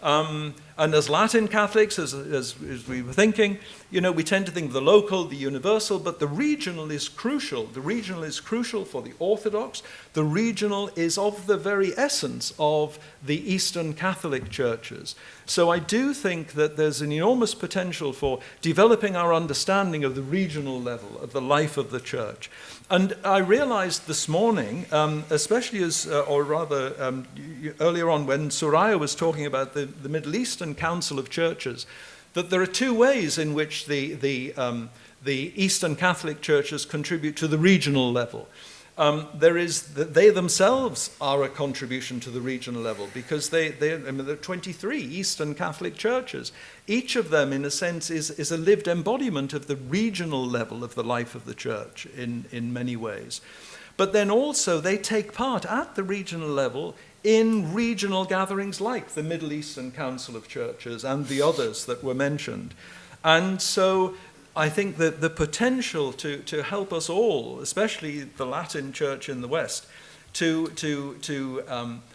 And as Latin Catholics, as we were thinking, you know, we tend to think of the local, the universal, but the regional is crucial. The regional is crucial for the Orthodox. The regional is of the very essence of the Eastern Catholic churches. So I do think that there's an enormous potential for developing our understanding of the regional level of the life of the church. And I realized this morning, especially or rather earlier on when Soraya was talking about the Middle Eastern Council of Churches, that there are two ways in which the Eastern Catholic churches contribute to the regional level. There is that they themselves are a contribution to the regional level, because there are 23 Eastern Catholic churches. Each of them, in a sense, is a lived embodiment of the regional level of the life of the church in many ways. But then also they take part at the regional level in regional gatherings like the Middle Eastern Council of Churches and the others that were mentioned. And so I think that the potential to help us all, especially the Latin Church in the West, to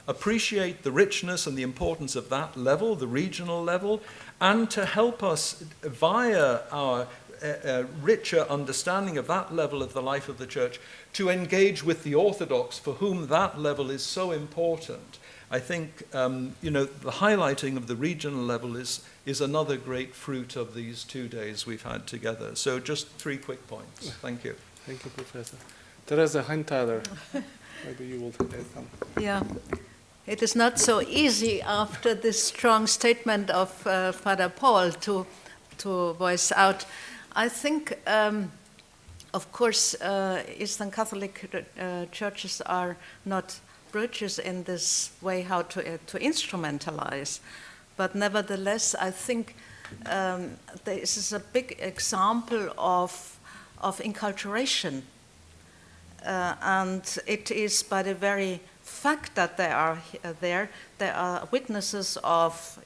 appreciate the richness and the importance of that level, the regional level, and to help us via our richer understanding of that level of the life of the Church to engage with the Orthodox, for whom that level is so important. I think the highlighting of the regional level is another great fruit of these 2 days we've had together. So just 3 quick points. Thank you. Thank you, Professor. Teresa Heintaler, maybe you will add some. Yeah. It is not so easy after this strong statement of Father Paul to voice out. I think, of course, Eastern Catholic churches are not bridges in this way how to instrumentalize. But nevertheless, I think this is a big example of inculturation. And it is by the very fact that they are there, they are witnesses of,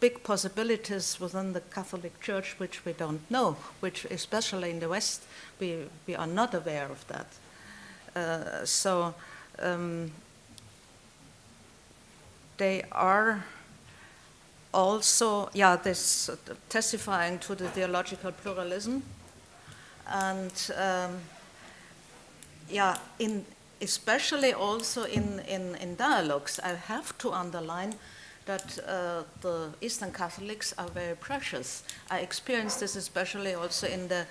big possibilities within the Catholic Church which we don't know, which especially in the West, we are not aware of that. They are also, this testifying to the theological pluralism, and especially also in dialogues. I have to underline that the Eastern Catholics are very precious. I experienced this especially also in the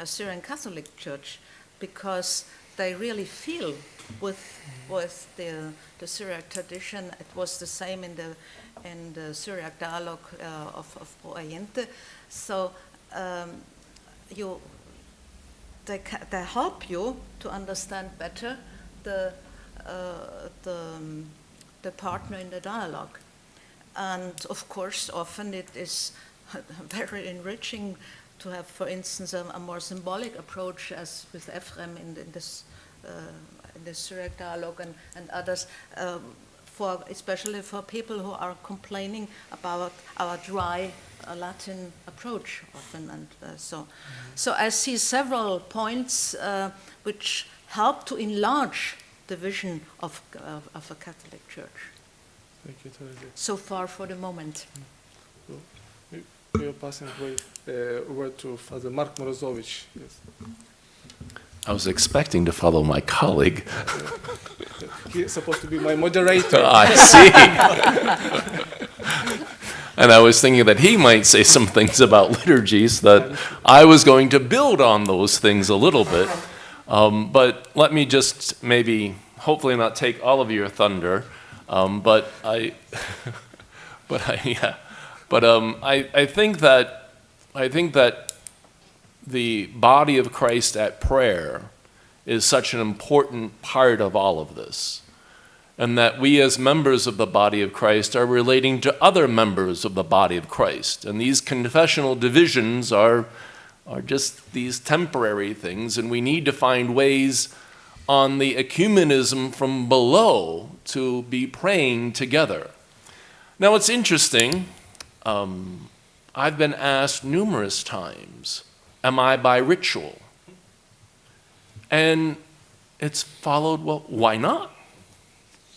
Assyrian Catholic Church, because they really feel with the Syriac tradition. It was the same in the Syriac dialogue of Oriente. So they help you to understand better the partner in the dialogue. And of course, often it is very enriching to have, for instance, a more symbolic approach, as with Ephraim in the Syriac dialogue and others, especially for people who are complaining about our dry Latin approach often. And so I see several points which help to enlarge the vision of a Catholic Church. Thank you, Teresa. So far for the moment. We are passing word to Father Mark Morozowicz. Yes. I was expecting to follow my colleague. He's supposed to be my moderator. I see. And I was thinking that he might say some things about liturgies that I was going to build on those things a little bit. But let me just maybe, hopefully not take all of your thunder. I think that the body of Christ at prayer is such an important part of all of this, and that we as members of the body of Christ are relating to other members of the body of Christ, and these confessional divisions are just these temporary things, and we need to find ways on the ecumenism from below to be praying together. Now it's interesting, I've been asked numerous times, am I by ritual? And it's followed, well, why not?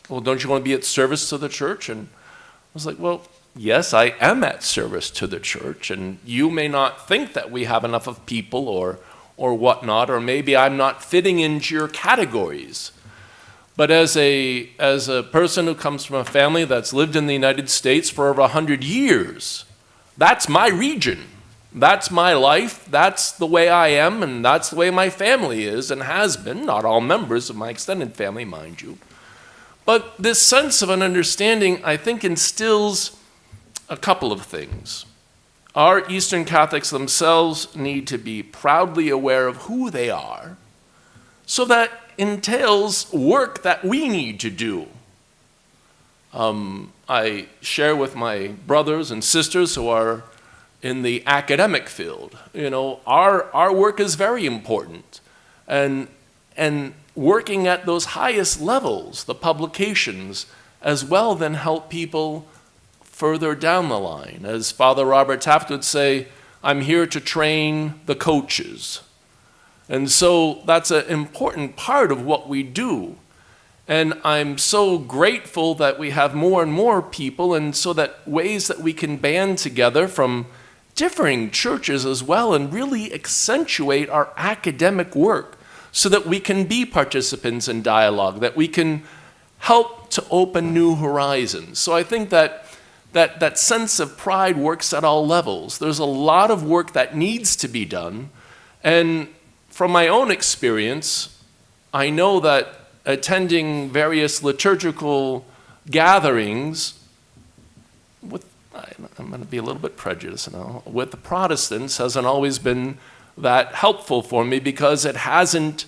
Well, don't you want to be at service to the church? And I was like, well, yes, I am at service to the church, and you may not think that we have enough of people or whatnot, or maybe I'm not fitting into your categories. But as a person who comes from a family that's lived in the United States for over 100 years, that's my region. That's my life. That's the way I am, and that's the way my family is and has been. Not all members of my extended family, mind you. But this sense of an understanding, I think, instills a couple of things. Our Eastern Catholics themselves need to be proudly aware of who they are, so that entails work that we need to do. I share with my brothers and sisters who are in the academic field. Our work is very important, and working at those highest levels, the publications, as well, then help people further down the line. As Father Robert Taft would say, I'm here to train the coaches. And so that's an important part of what we do. And I'm so grateful that we have more and more people, and so that ways that we can band together from differing churches as well and really accentuate our academic work so that we can be participants in dialogue, that we can help to open new horizons. So I think that sense of pride works at all levels. There's a lot of work that needs to be done. And from my own experience, I know that attending various liturgical gatherings I'm going to be a little bit prejudiced now, with the Protestants hasn't always been that helpful for me because it hasn't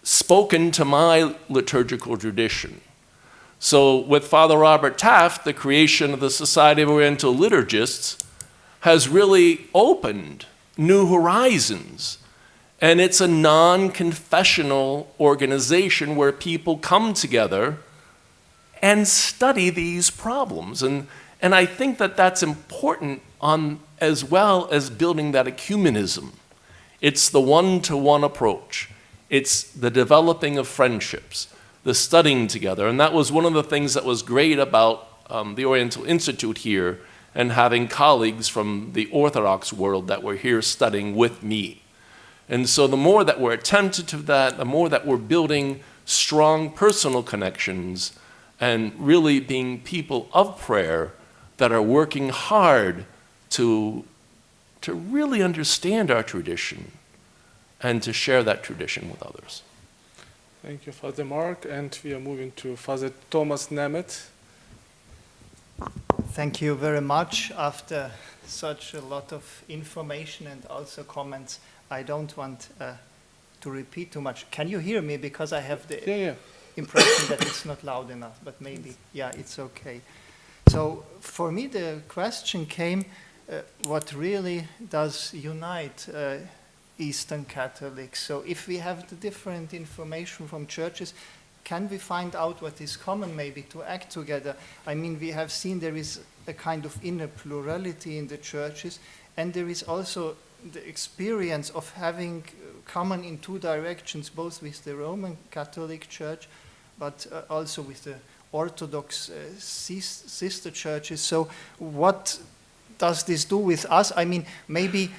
spoken to my liturgical tradition. So with Father Robert Taft, the creation of the Society of Oriental Liturgists has really opened new horizons. And it's a non-confessional organization where people come together and study these problems. And I think that that's important as well as building that ecumenism. It's the one-to-one approach. It's the developing of friendships, the studying together. And that was one of the things that was great about the Oriental Institute here and having colleagues from the Orthodox world that were here studying with me. And so the more that we're attentive to that, the more that we're building strong personal connections and really being people of prayer that are working hard to really understand our tradition and to share that tradition with others. Thank you, Father Mark. And we are moving to Father Thomas Nemeth. Thank you very much. After such a lot of information and also comments, I don't want to repeat too much. Can you hear me? Because I have the impression that it's not loud enough, but maybe, yeah, it's okay. So for me, the question came, what really does unite Eastern Catholics? So if we have the different information from churches, can we find out what is common maybe to act together? I mean, we have seen there is a kind of inner plurality in the churches, and there is also the experience of having common in two directions, both with the Roman Catholic Church, but also with the Orthodox sister churches. So what does this do with us? I mean, maybe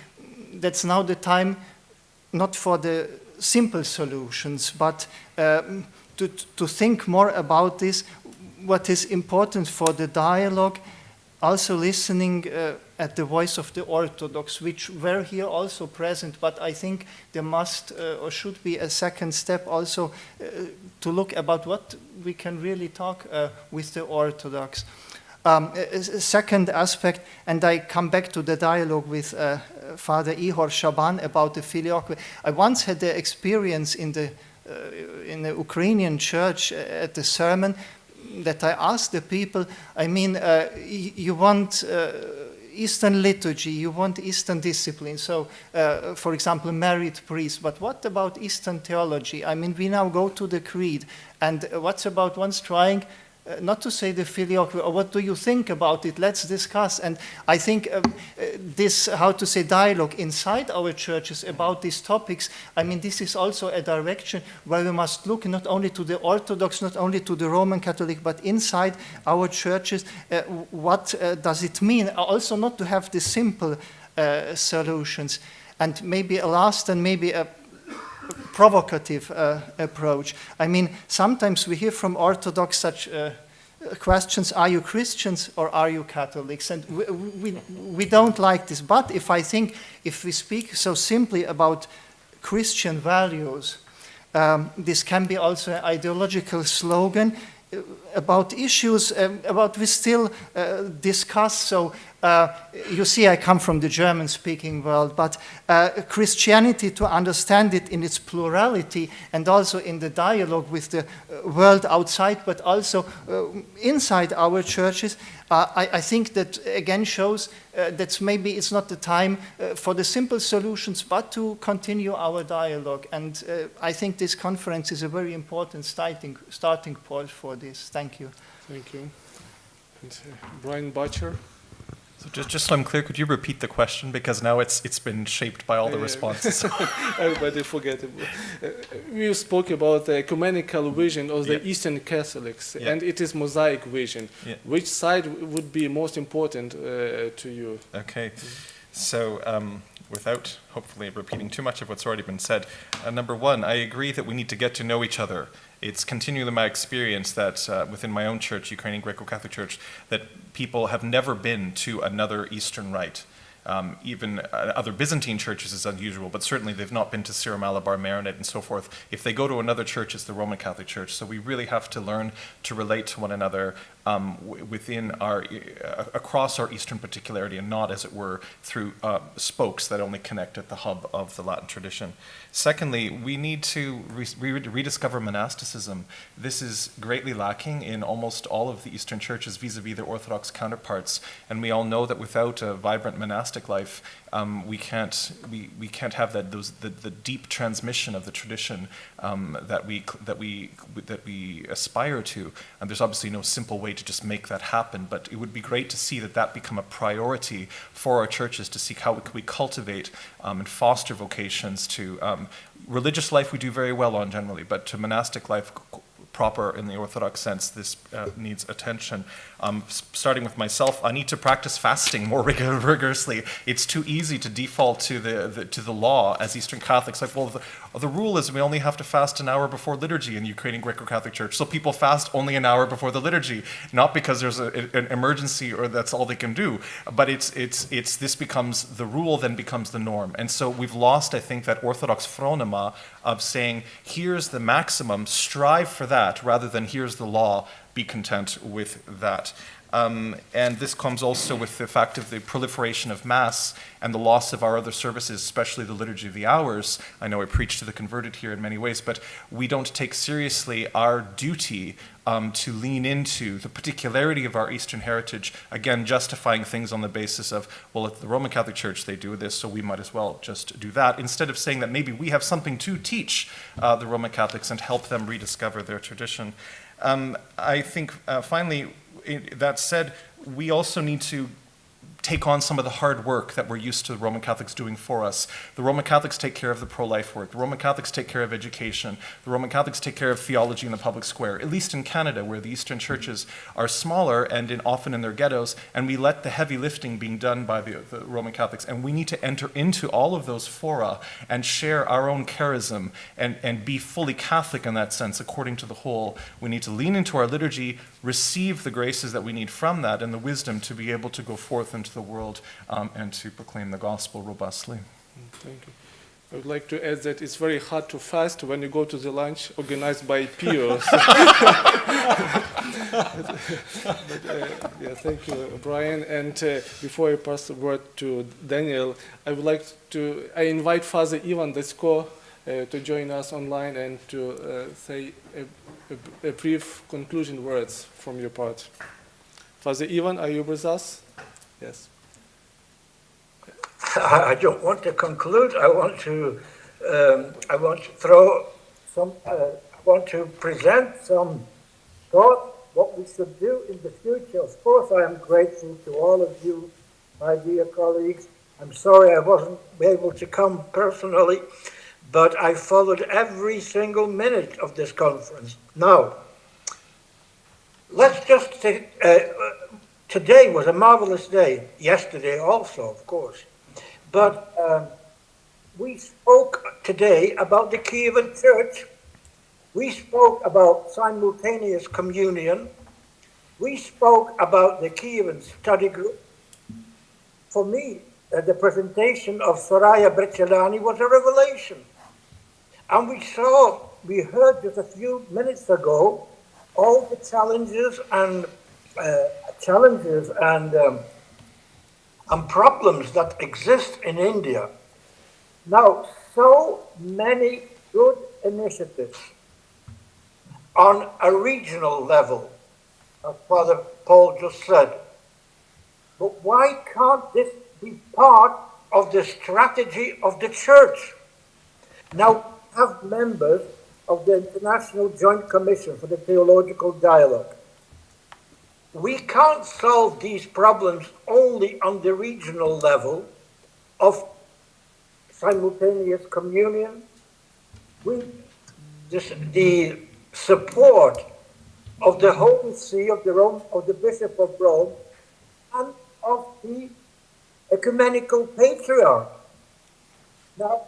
that's now the time not for the simple solutions, but to think more about this, what is important for the dialogue, also listening at the voice of the Orthodox, which were here also present, but I think there must or should be a second step also to look about what we can really talk with the Orthodox. A second aspect, and I come back to the dialogue with Father Ihor Shaban about the filioque. I once had the experience in the Ukrainian church at the sermon that I asked the people, I mean, you want Eastern liturgy, you want Eastern discipline, so for example, married priests, but what about Eastern theology? I mean, we now go to the creed, and what's about once trying not to say the filioque, or what do you think about it? Let's discuss. And I think this, how to say, dialogue inside our churches about these topics, I mean, this is also a direction where we must look not only to the Orthodox, not only to the Roman Catholic, but inside our churches, what does it mean? Also not to have the simple solutions. And maybe a last and maybe a provocative approach. I mean, sometimes we hear from Orthodox such questions, are you Christians or are you Catholics? And we don't like this. But if we speak so simply about Christian values, this can be also an ideological slogan about issues about we still discuss. So you see, I come from the German-speaking world, but Christianity, to understand it in its plurality and also in the dialogue with the world outside, but also inside our churches, I think that again shows that maybe it's not the time for the simple solutions, but to continue our dialogue. And I think this conference is a very important starting point for this. Thank you. Thank you. And Brian Butcher. So just so I'm clear, could you repeat the question? Because now it's been shaped by all the responses. Everybody forget it. We spoke about the ecumenical vision of the Eastern Catholics, and it is Mosaic vision. Which side would be most important to you? Okay, so without hopefully repeating too much of what's already been said, number one, I agree that we need to get to know each other. It's continually my experience that within my own church, Ukrainian Greco-Catholic Church, that people have never been to another Eastern Rite. Even other Byzantine churches is unusual, but certainly they've not been to Syro-Malabar, Maronite, and so forth. If they go to another church, it's the Roman Catholic Church. So we really have to learn to relate to one another within our, across our Eastern particularity, and not, as it were, through spokes that only connect at the hub of the Latin tradition. Secondly, we need to rediscover monasticism. This is greatly lacking in almost all of the Eastern churches vis-a-vis their Orthodox counterparts, and we all know that without a vibrant monastic life, we can't have the deep transmission of the tradition that we aspire to. And there's obviously no simple way to just make that happen, but it would be great to see that become a priority for our churches, to see how we cultivate and foster vocations to religious life. We do very well on generally, but to monastic life proper in the Orthodox sense, this needs attention. Starting with myself, I need to practice fasting more rigorously. It's too easy to default to the law as Eastern Catholics. Like, well, the rule is we only have to fast an hour before liturgy in the Ukrainian Greco-Catholic Church. So people fast only an hour before the liturgy, not because there's an emergency or that's all they can do, but this becomes the rule, then becomes the norm. And so we've lost, I think, that Orthodox phronema of saying, here's the maximum, strive for that, rather than here's the law, be content with that. And this comes also with the fact of the proliferation of Mass and the loss of our other services, especially the Liturgy of the Hours. I know I preach to the converted here in many ways, but we don't take seriously our duty to lean into the particularity of our Eastern heritage, again, justifying things on the basis of, well, at the Roman Catholic Church they do this, so we might as well just do that, instead of saying that maybe we have something to teach the Roman Catholics and help them rediscover their tradition. I think, finally, that said, we also need to take on some of the hard work that we're used to the Roman Catholics doing for us. The Roman Catholics take care of the pro-life work. The Roman Catholics take care of education. The Roman Catholics take care of theology in the public square, at least in Canada, where the Eastern churches are smaller and often in their ghettos, and we let the heavy lifting being done by the Roman Catholics. And we need to enter into all of those fora and share our own charism and be fully Catholic in that sense, according to the whole. We need to lean into our liturgy, receive the graces that we need from that and the wisdom to be able to go forth into the world and to proclaim the gospel robustly. Thank you. I would like to add that it's very hard to fast when you go to the lunch organized by peers. Thank you, Brian. And before I pass the word to Daniel, I invite Father Ivan Desko to join us online and to say a brief conclusion words from your part. Father Ivan, are you with us? Yes. I don't want to conclude. I want to present some thought what we should do in the future. Of course, I am grateful to all of you, my dear colleagues. I'm sorry I wasn't able to come personally, but I followed every single minute of this conference. Now, let's just say, today was a marvelous day. Yesterday also, of course. But we spoke today about the Kievan Church. We spoke about simultaneous communion. We spoke about the Kievan study group. For me, the presentation of Soraya Brecciolani was a revelation. And we heard just a few minutes ago all the challenges and problems that exist in India. Now, so many good initiatives on a regional level, as Father Paul just said. But why can't this be part of the strategy of the Church? Now, we have members of the International Joint Commission for the Theological Dialogue. we can't solve these problems only on the regional level of simultaneous communion. The support of the Holy See, of the Bishop of Rome, and of the ecumenical patriarch. Now,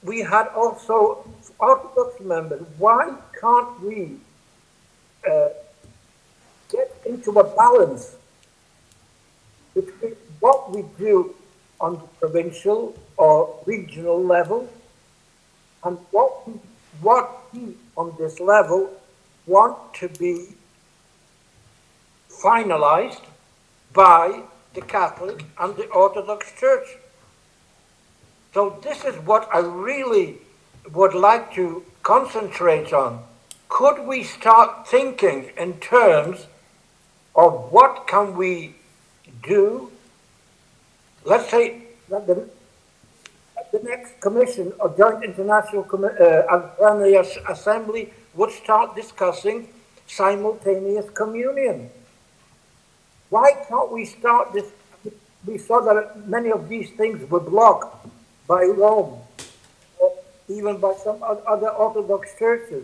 we had also Orthodox members. Why can't we get into a balance between what we do on the provincial or regional level and what we on this level want to be finalized by the Catholic and the Orthodox Church? So this is what I really would like to concentrate on. Could we start thinking in terms of what can we do? Let's say that the next commission or joint international plenary assembly would start discussing simultaneous communion. Why can't we start this? We saw that many of these things were blocked by Rome, or even by some other Orthodox churches.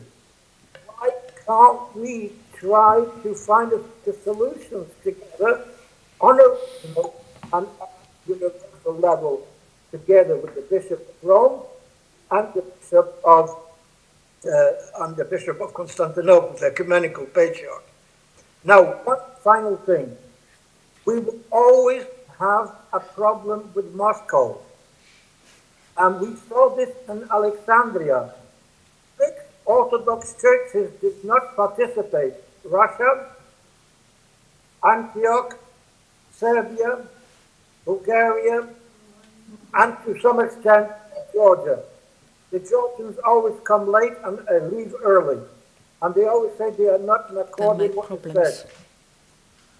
Why can't we try to find the solutions together on a regional and universal level, together with the Bishop of Rome and the Bishop of Constantinople, the ecumenical patriarch? Now, one final thing. We will always have a problem with Moscow. And we saw this in Alexandria. 6 Orthodox churches did not participate. Russia, Antioch, Serbia, Bulgaria, and to some extent, Georgia. The Georgians always come late and leave early. And they always say they are not in accord with what is said.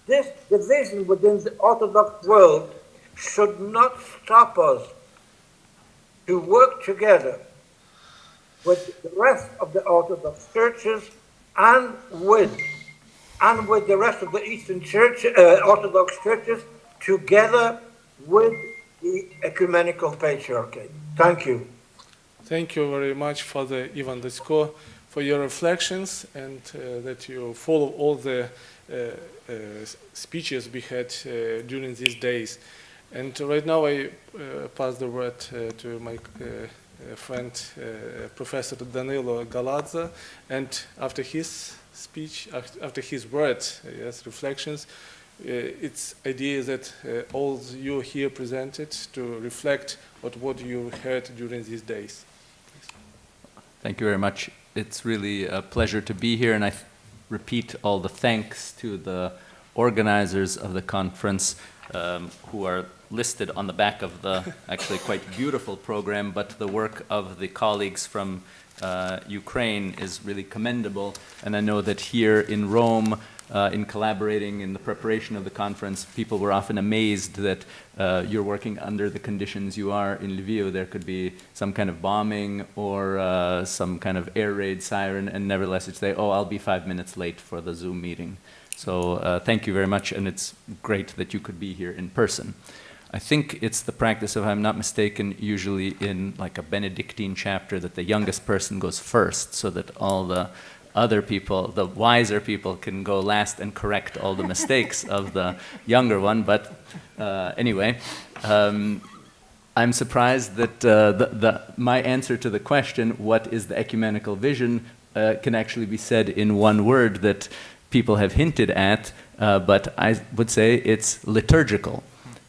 This division within the Orthodox world should not stop us to work together with the rest of the Orthodox churches and with the rest of the Eastern Church, Orthodox churches, together with the ecumenical patriarchate. Thank you. Thank you very much, Father Ivan Desko, for your reflections and that you follow all the speeches we had during these days. And right now I pass the word to my friend, Professor Danilo Galadza, and after his speech, after his words, reflections, its idea is that all you here presented to reflect on what you heard during these days. Please. Thank you very much. It's really a pleasure to be here, and I repeat all the thanks to the organizers of the conference who are listed on the back of the actually quite beautiful program, but the work of the colleagues from Ukraine is really commendable. And I know that here in Rome, in collaborating in the preparation of the conference, people were often amazed that you're working under the conditions you are in Lviv. There could be some kind of bombing or some kind of air raid siren, and nevertheless you'd say, oh, I'll be 5 minutes late for the Zoom meeting. So thank you very much, and it's great that you could be here in person. I think it's the practice, if I'm not mistaken, usually in like a Benedictine chapter, that the youngest person goes first, so that all the other people, the wiser people, can go last and correct all the mistakes of the younger one. But anyway, I'm surprised that my answer to the question, what is the ecumenical vision, can actually be said in one word that people have hinted at, but I would say it's liturgical.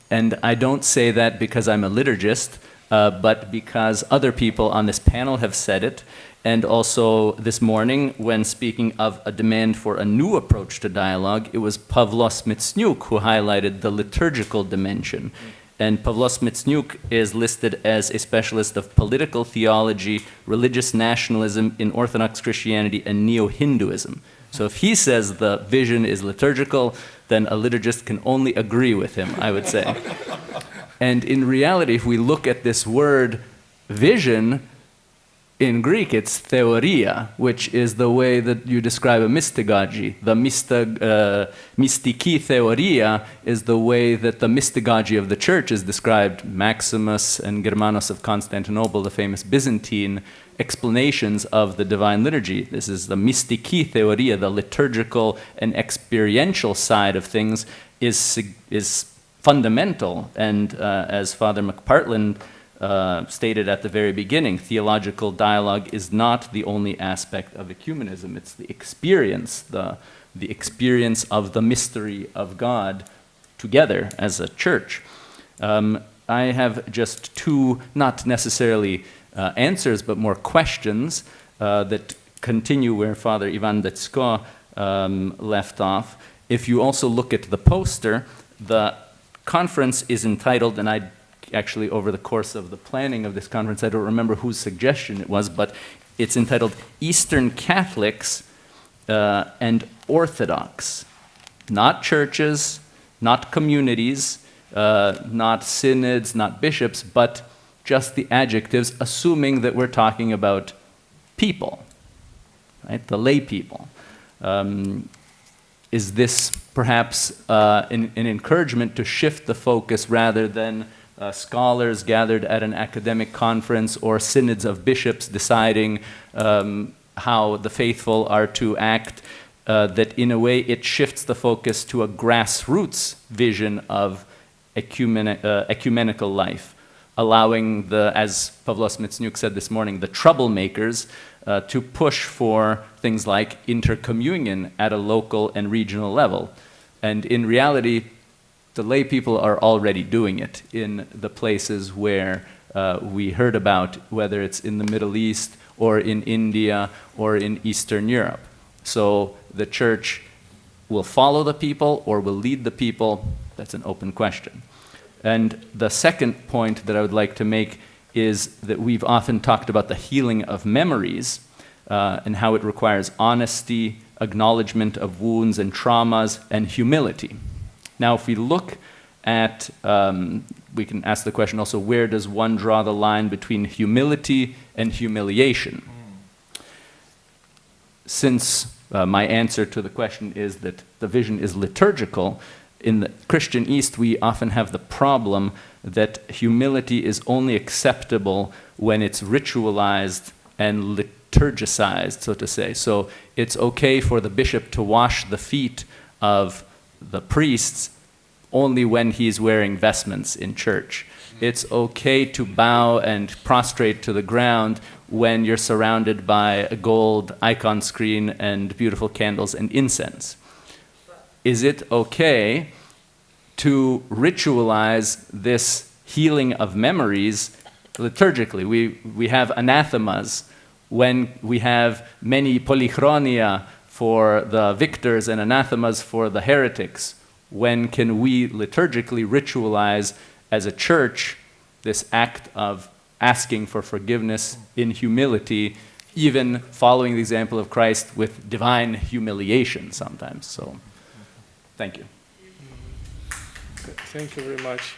And I don't say that because I'm a liturgist, but because other people on this panel have said it. And also this morning, when speaking of a demand for a new approach to dialogue, it was Pavlos Mitsnyuk who highlighted the liturgical dimension. And Pavlos Mitsnyuk is listed as a specialist of political theology, religious nationalism in Orthodox Christianity, and Neo-Hinduism. So if he says the vision is liturgical, then a liturgist can only agree with him, I would say. And in reality, if we look at this word vision, In Greek, it's theoria, which is the way that you describe a mystagogy. The mystiki theoria is the way that the mystagogy of the church is described. Maximus and Germanos of Constantinople, the famous Byzantine explanations of the divine liturgy. This is the mystiki theoria, the liturgical and experiential side of things is fundamental. And as Father McPartland stated at the very beginning, theological dialogue is not the only aspect of ecumenism. It's the experience, the experience of the mystery of God together as a church. I have just two, not necessarily answers, but more questions that continue where Father Ivan Decko left off. If you also look at the poster, the conference is entitled, and I actually, over the course of the planning of this conference, I don't remember whose suggestion it was, but it's entitled Eastern Catholics and Orthodox. Not churches, not communities, not synods, not bishops, but just the adjectives, assuming that we're talking about people, right? The lay people. Is this perhaps an encouragement to shift the focus rather than scholars gathered at an academic conference or synods of bishops deciding how the faithful are to act, that in a way it shifts the focus to a grassroots vision of ecumenical life, allowing the, as Pavlos Mitsniuk said this morning, the troublemakers to push for things like intercommunion at a local and regional level. And in reality, the lay people are already doing it in the places where we heard about, whether it's in the Middle East or in India or in Eastern Europe. So the church will follow the people or will lead the people. That's an open question. And the second point that I would like to make is that we've often talked about the healing of memories and how it requires honesty, acknowledgement of wounds and traumas, and humility. Now, if we look at, we can ask the question also, where does one draw the line between humility and humiliation? Since my answer to the question is that the vision is liturgical, in the Christian East, we often have the problem that humility is only acceptable when it's ritualized and liturgicized, so to say. So it's okay for the bishop to wash the feet of the priests only when he's wearing vestments in church. It's okay to bow and prostrate to the ground when you're surrounded by a gold icon screen and beautiful candles and incense. Is it okay to ritualize this healing of memories liturgically? We have anathemas when we have many polychronia for the victors and anathemas for the heretics. When can we liturgically ritualize as a church this act of asking for forgiveness in humility, even following the example of Christ with divine humiliation sometimes? So, thank you. Thank you very much.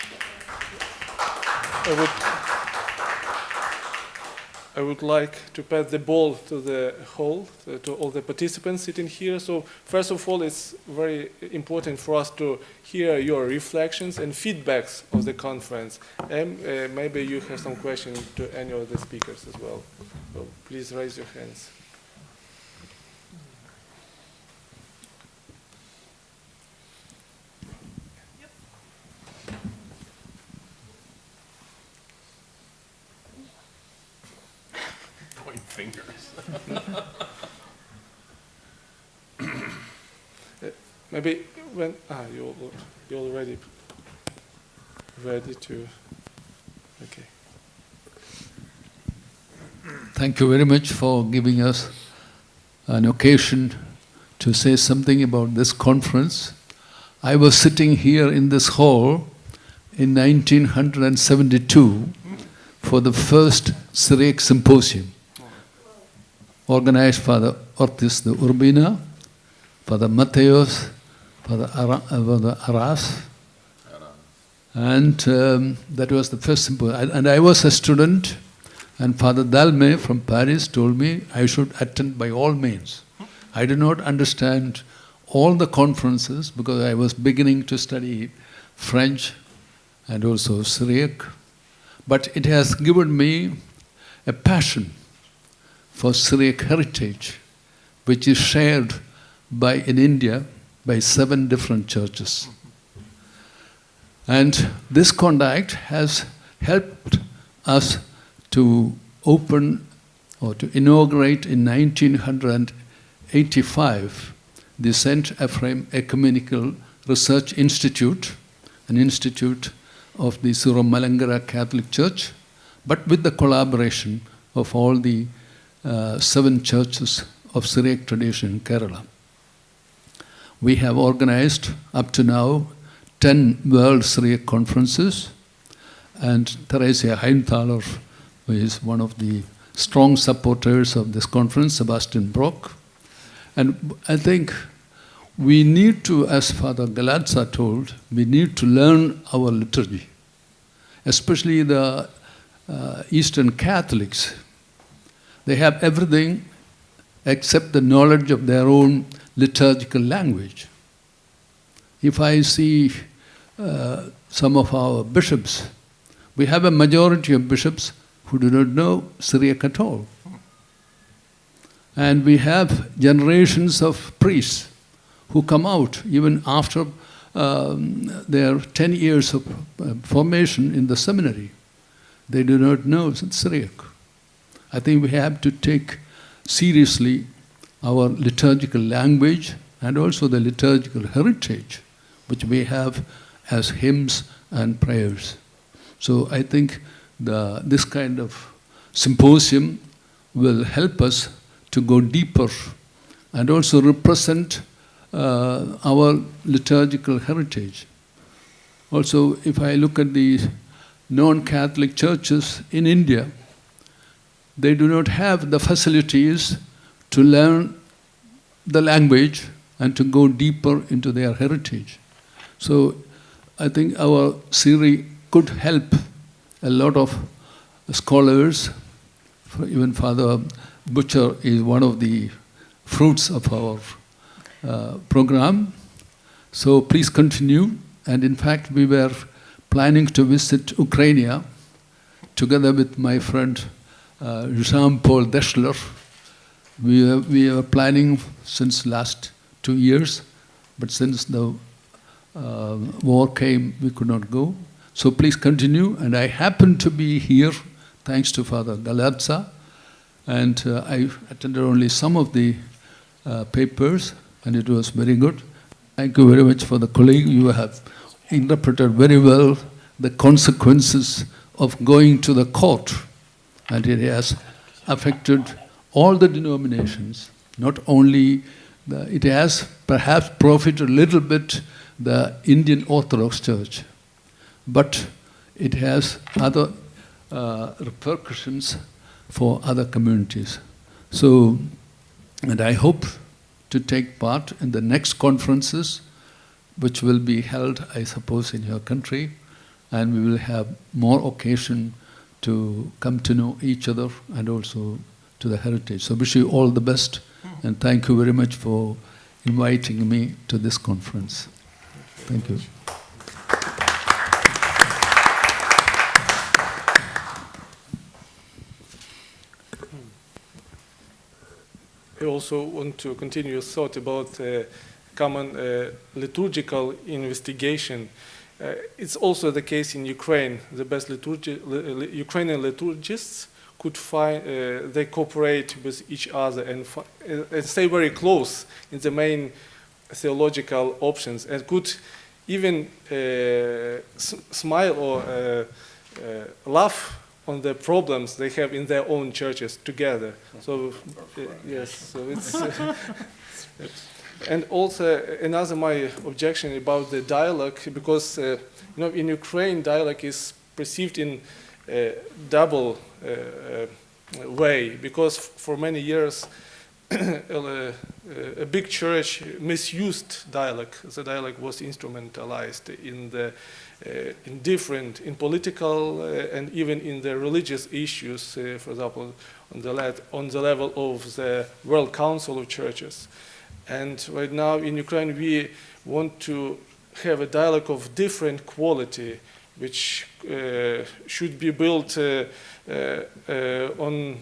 I would like to pass the ball to the hall, to all the participants sitting here. So first of all, it's very important for us to hear your reflections and feedbacks of the conference. And maybe you have some questions to any of the speakers as well. So please raise your hands. Fingers. Maybe when you're already ready to. Okay. Thank you very much for giving us an occasion to say something about this conference. I was sitting here in this hall in 1972 for the first Syriac Symposium, organized Father Ortiz de Urbina, Father Mateos, Father Arras, and that was the first symposium. And I was a student, And Father Dalme from Paris told me I should attend by all means. I did not understand all the conferences because I was beginning to study French and also Syriac. But it has given me a passion for Syriac heritage, which is shared in India by 7 different churches. And this contact has helped us to open or to inaugurate in 1985 the St. Ephraim Ecumenical Research Institute, an institute of the Syro-Malankara Catholic Church, but with the collaboration of all the 7 churches of Syriac tradition in Kerala. We have organized up to now 10 World Syriac Conferences, and Theresia Heimthaler, who is one of the strong supporters of this conference, Sebastian Brock. And I think we need to, as Father Galatza told, we need to learn our liturgy, especially the Eastern Catholics. They have everything except the knowledge of their own liturgical language. If I see some of our bishops, we have a majority of bishops who do not know Syriac at all. And we have generations of priests who come out even after their 10 years of formation in the seminary. They do not know Syriac. I think we have to take seriously our liturgical language and also the liturgical heritage which we have as hymns and prayers. So I think this kind of symposium will help us to go deeper and also represent our liturgical heritage. Also, if I look at the non-Catholic churches in India, they do not have the facilities to learn the language and to go deeper into their heritage. So I think our series could help a lot of scholars. Even Father Butcher is one of the fruits of our program. So please continue. And in fact, we were planning to visit Ukraine together with my friend Jean-Paul Deschler. We were planning since last 2 years, but since the war came, we could not go. So please continue. And I happen to be here thanks to Father Galatza. And I attended only some of the papers, and it was very good. Thank you very much for the colleague. You have interpreted very well the consequences of going to the court. And it has affected all the denominations, not only it has perhaps profited a little bit the Indian Orthodox Church, but it has other repercussions for other communities. So, and I hope to take part in the next conferences, which will be held, I suppose, in your country, and we will have more occasion to come to know each other and also to the heritage. So wish you all the best, and thank you very much for inviting me to this conference. Thank you. I also want to continue your thought about common liturgical investigation. It's also the case in Ukraine. The best Ukrainian liturgists could find, they cooperate with each other and stay very close in the main theological options, and could even smile or laugh on the problems they have in their own churches together. So yes, so it's and also another my objection about the dialogue, because in Ukraine dialogue is perceived in a double way, because for many years a big church misused dialogue. The dialogue was instrumentalized in political and even in the religious issues. For example, on the level of the World Council of Churches. And right now in Ukraine, we want to have a dialogue of different quality, which should be built on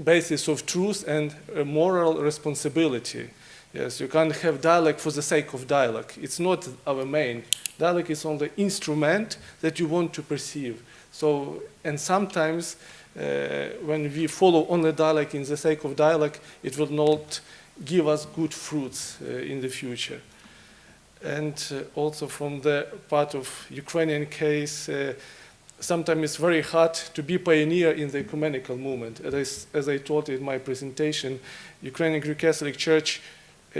basis of truth and moral responsibility. Yes, you can't have dialogue for the sake of dialogue. It's not our main. Dialogue is only the instrument that you want to perceive. So, and sometimes when we follow only dialogue in the sake of dialogue, it will not give us good fruits in the future. And also from the part of Ukrainian case, sometimes it's very hard to be pioneer in the ecumenical movement. As I told in my presentation, Ukrainian Greek Catholic Church,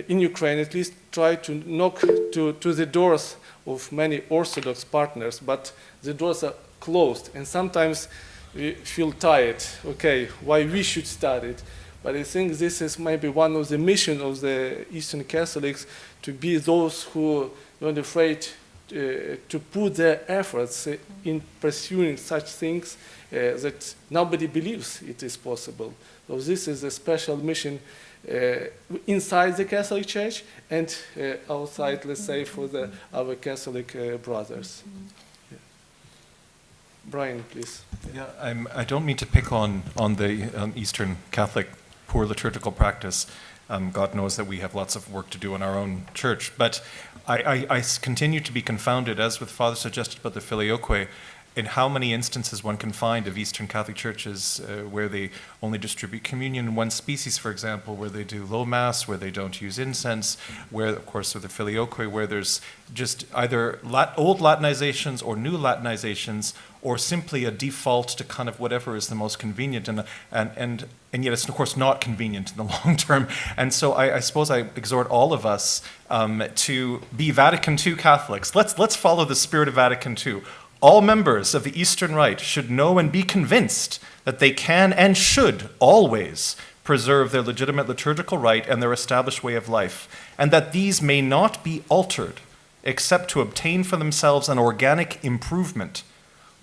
in Ukraine at least, tried to knock to the doors of many Orthodox partners, but the doors are closed. And sometimes we feel tired, okay, why we should start it. But I think this is maybe one of the missions of the Eastern Catholics, to be those who are not afraid to put their efforts in pursuing such things that nobody believes it is possible. So this is a special mission inside the Catholic Church and outside, let's say, for our Catholic brothers. Yeah. Brian, please. Yeah, I don't mean to pick on the Eastern Catholic poor liturgical practice. God knows that we have lots of work to do in our own church. But I continue to be confounded, as with Father suggested about the filioque, in how many instances one can find of Eastern Catholic churches where they only distribute communion in one species, for example, where they do low mass, where they don't use incense, where, of course, with the filioque, where there's just either old Latinizations or new Latinizations, or simply a default to kind of whatever is the most convenient, and yet it's of course not convenient in the long term. And so I suppose I exhort all of us to be Vatican II Catholics. Let's follow the spirit of Vatican II. All members of the Eastern Rite should know and be convinced that they can and should always preserve their legitimate liturgical rite and their established way of life, and that these may not be altered except to obtain for themselves an organic improvement.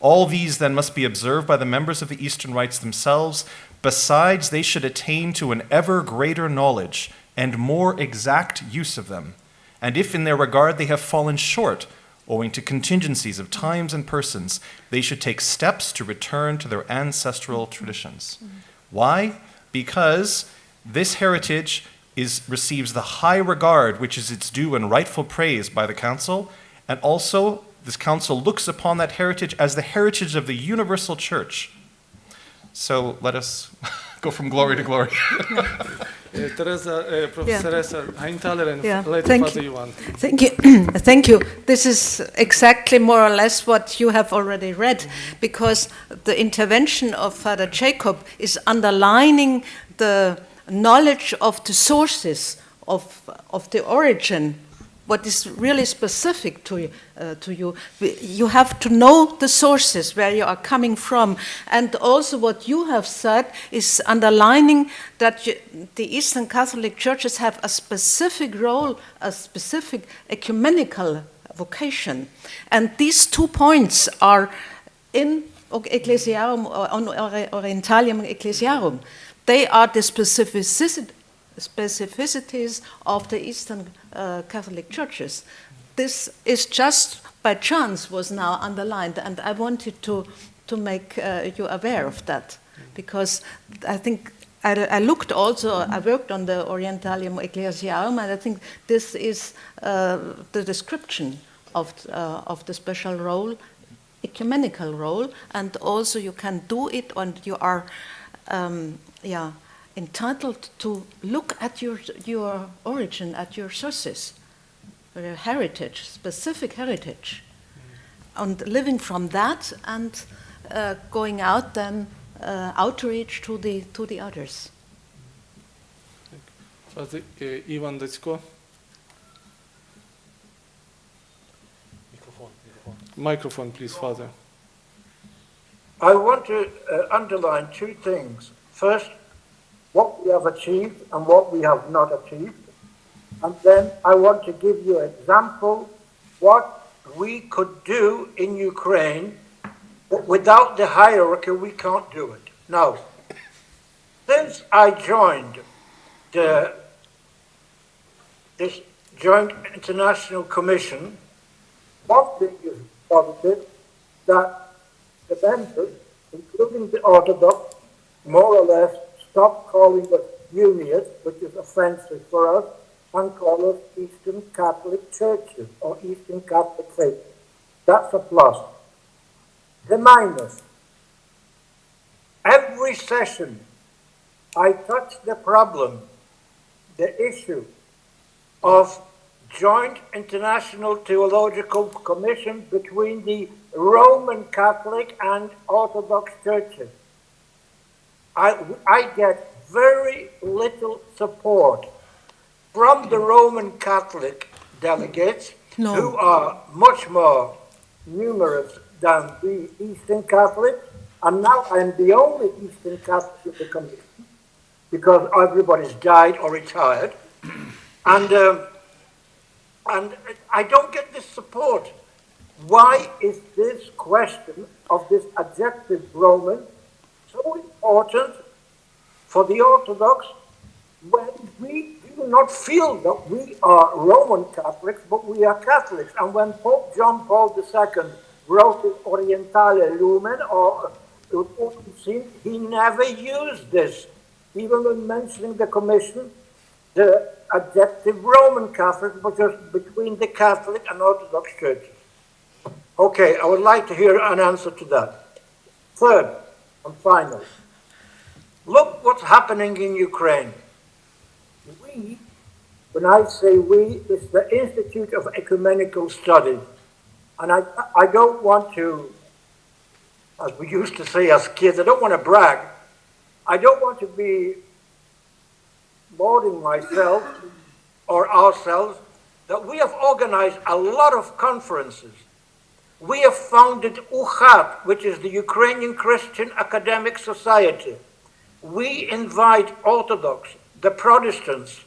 All these then must be observed by the members of the Eastern Rites themselves. Besides, they should attain to an ever greater knowledge and more exact use of them. And if in their regard they have fallen short, owing to contingencies of times and persons, they should take steps to return to their ancestral traditions. Why? Because this heritage receives the high regard which is its due and rightful praise by the Council, and also this Council looks upon that heritage as the heritage of the universal Church. So let us go from glory to glory. Teresa, Professor Heintaler, and later Thank Father you. Johan. Thank you. Thank you. This is exactly more or less what you have already read, because the intervention of Father Jacob is underlining the knowledge of the sources of the origin, what is really specific to you. You have to know the sources where you are coming from. And also what you have said is underlining that the Eastern Catholic churches have a specific role, a specific ecumenical vocation. And these 2 points are in Ecclesiarum, on Orientalium Ecclesiarum. They are the specificities of the Eastern Catholic churches. This is just by chance was now underlined, and I wanted to make you aware of that, because I think I looked also, I worked on the Orientalium Ecclesiarum, and I think this is the description of the special role, ecumenical role, and also you can do it, and you are entitled to look at your origin, at your sources, your heritage, specific heritage, and living from that, and going out then outreach to the others. Father Ivan Decko. Microphone, please, Father. I want to underline 2 things. First, what we have achieved and what we have not achieved. And then I want to give you an example what we could do in Ukraine, but without the hierarchy, we can't do it. Now, since I joined this Joint International Commission, one thing is positive, that the members, including the Orthodox, more or less stop calling us unionists, which is offensive for us, and call us Eastern Catholic churches or Eastern Catholic faith. That's a plus. The minus. Every session I touch the problem, the issue of joint international theological commission between the Roman Catholic and Orthodox churches. I get very little support from the Roman Catholic delegates, who are much more numerous than the Eastern Catholics, and now I'm the only Eastern Catholic in the commission because everybody's died or retired, and I don't get this support. Why is this question of this adjective Roman so important for the Orthodox when we do not feel that we are Roman Catholics, but we are Catholics? And when Pope John Paul II wrote his Orientale Lumen, or he never used this. Even when mentioning the commission, the adjective Roman Catholic, but just between the Catholic and Orthodox churches. Okay, I would like to hear an answer to that. Third, and final, look what's happening in Ukraine. We, when I say we, it's the Institute of Ecumenical Studies. And I don't want to, as we used to say as kids, I don't want to brag. I don't want to be lauding myself or ourselves that we have organized a lot of conferences. We have founded UCHAT, which is the Ukrainian Christian Academic Society. We invite Orthodox, the Protestants,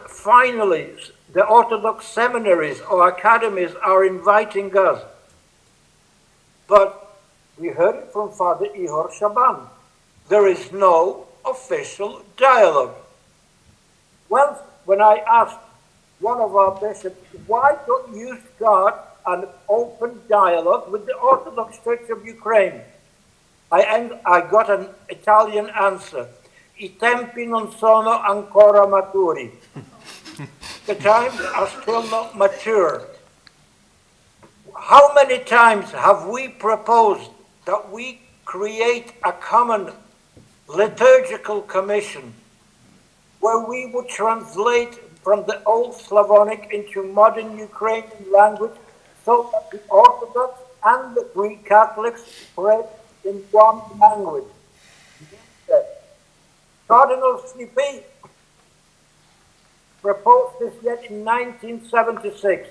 finally the Orthodox seminaries or academies are inviting us. But we heard it from Father Ihor Shaban. There is no official dialogue. Once, when I asked one of our bishops, why don't you start an open dialogue with the Orthodox Church of Ukraine? I got an Italian answer. I tempi non sono ancora maturi. The times are still not mature. How many times have we proposed that we create a common liturgical commission where we would translate from the old Slavonic into modern Ukrainian language so that the Orthodox and the Greek Catholics spread in one language? Cardinal Slipi proposed this yet in 1976.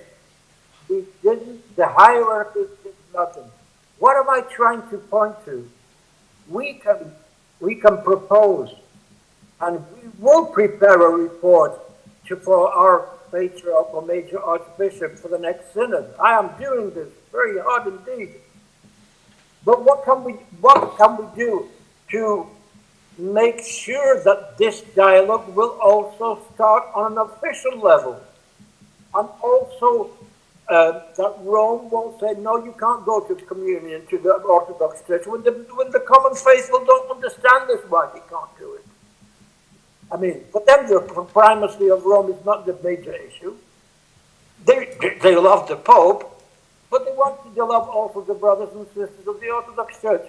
We didn't, the hierarchy did nothing. What am I trying to point to? We can propose, and we will prepare a report for our patriarch or major archbishop for the next synod. I am doing this very hard indeed. But what can we do to make sure that this dialogue will also start on an official level, and also that Rome won't say, no, you can't go to communion to the Orthodox Church when the common faithful don't understand this, why they can't do it. I mean, for them, the primacy of Rome is not the major issue. They love the Pope, but they want to love also the brothers and sisters of the Orthodox Church.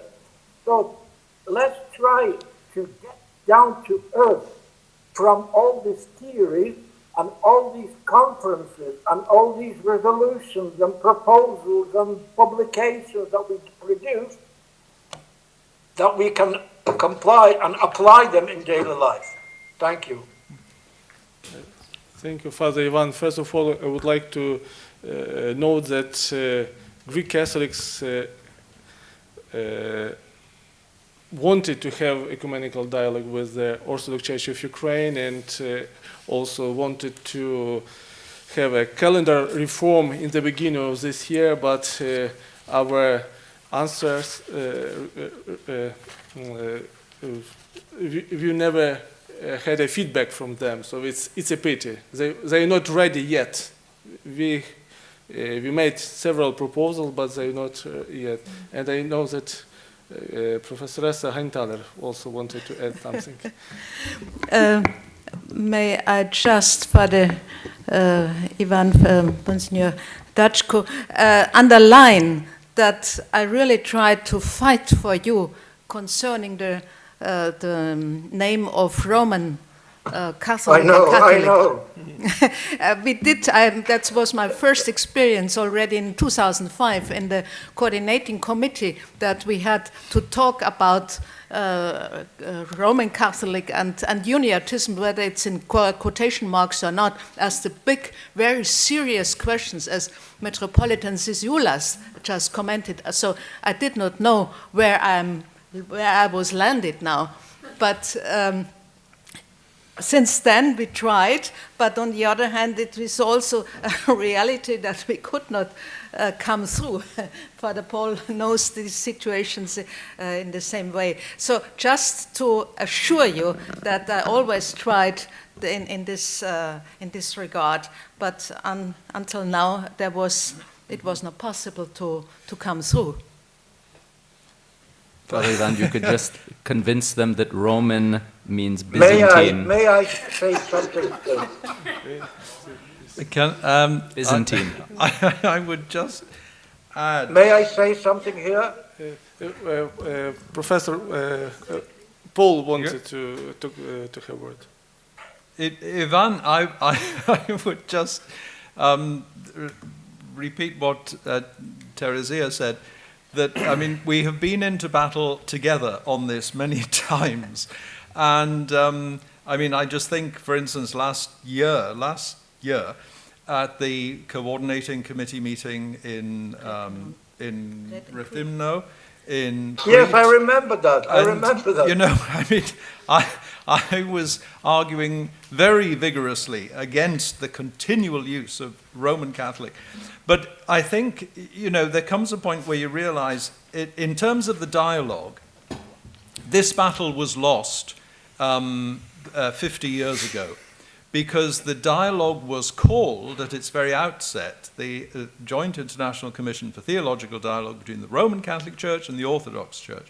So let's try to get down to earth from all these theories and all these conferences and all these resolutions and proposals and publications that we produce, that we can comply and apply them in daily life. Thank you. Thank you, Father Ivan. First of all, I would like to note that Greek Catholics wanted to have ecumenical dialogue with the Orthodox Church of Ukraine, and also wanted to have a calendar reform in the beginning of this year, but our answers, we never had a feedback from them, so it's a pity. They're not ready yet. We made several proposals, but they're not yet. And I know that Professor Heintaler also wanted to add something. May I just, Father Ivan, Monsignor Dachko, underline that I really tried to fight for you concerning the name of Roman Catholic. I know, Catholic. I know. We did. That was my first experience already in 2005 in the coordinating committee, that we had to talk about Roman Catholic and uniatism, whether it's in quotation marks or not, as the big, very serious questions, as Metropolitan Zizoulas just commented. So I did not know where I was landed now, but. Since then we tried, but on the other hand it is also a reality that we could not come through. Father Paul knows these situations in the same way. So just to assure you that I always tried in this regard, but until now it was not possible to come through. Father Ivan, you could just convince them that Roman means Byzantine. May I say something? Byzantine. I would just add. May I say something here? Professor Paul wanted to have a word. Ivan, I would just repeat what Teresia said. That, I mean, we have been into battle together on this many times. And, I mean, I just think, for instance, last year, at the coordinating committee meeting in Rethymno, in Crete. Yes, I remember that. I remember that. You know, I mean, I was arguing very vigorously against the continual use of Roman Catholic. But I think, you know, there comes a point where you realize, in terms of the dialogue, this battle was lost 50 years ago, because the dialogue was called at its very outset the Joint International Commission for Theological Dialogue between the Roman Catholic Church and the Orthodox Church.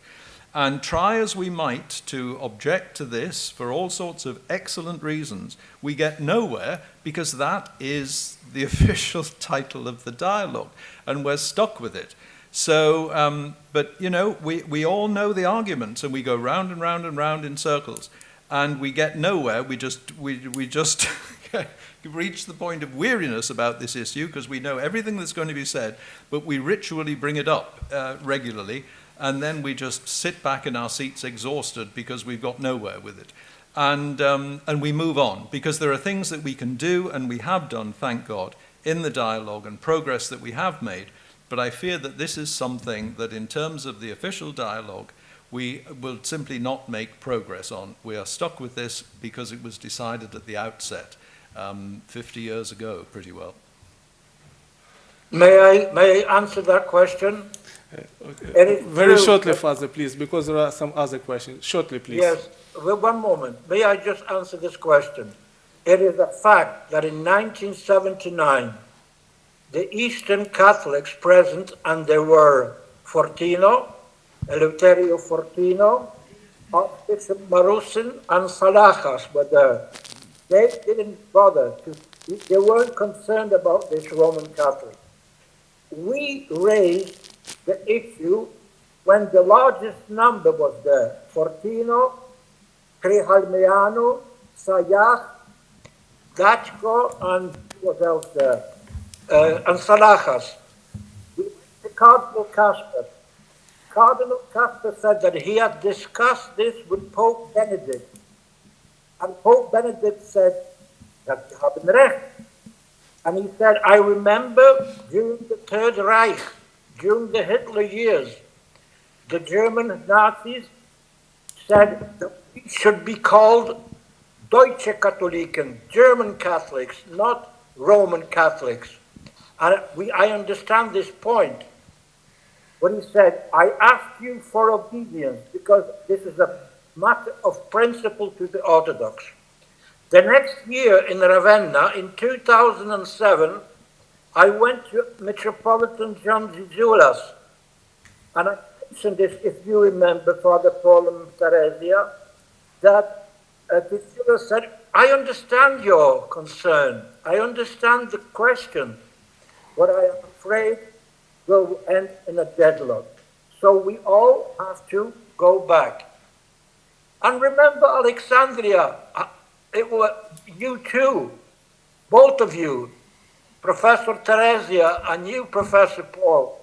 And try as we might to object to this for all sorts of excellent reasons, we get nowhere, because that is the official title of the dialogue, and we're stuck with it. So, but you know, we all know the arguments, and we go round and round and round in circles, and we get nowhere. We just reach the point of weariness about this issue, because we know everything that's going to be said, but we ritually bring it up regularly. And then we just sit back in our seats exhausted because we've got nowhere with it. And we move on, because there are things that we can do, and we have done, thank God, in the dialogue and progress that we have made. But I fear that this is something that, in terms of the official dialogue, we will simply not make progress on. We are stuck with this because it was decided at the outset 50 years ago, pretty well. May I answer that question? Very shortly, Father, please, because there are some other questions. Shortly, please. Yes, well, one moment. May I just answer this question? It is a fact that in 1979, the Eastern Catholics present, and there were Fortino, Eleuterio Fortino, Archbishop Marusin, and Salajas were there. They didn't bother. They weren't concerned about this Roman Catholic. We raised the issue when the largest number was there. Fortino, Crihalmeano, Sayach, Gachko, and what else there? And Salajas. Cardinal Casper. Cardinal Casper said that he had discussed this with Pope Benedict. And Pope Benedict said that you have recht. And he said, I remember during the Third Reich, during the Hitler years, the German Nazis said that we should be called Deutsche Katholiken, German Catholics, not Roman Catholics. And I understand this point. When he said, I ask you for obedience because this is a matter of principle to the Orthodox. The next year in Ravenna, in 2007, I went to Metropolitan John Zizulas, and I mentioned this, if you remember, Father Paul and Theresia, that Zizulas said, I understand your concern, I understand the question, but I am afraid will end in a deadlock. So we all have to go back. And remember Alexandria, it was you too, both of you, Professor Theresia and you, Professor Paul,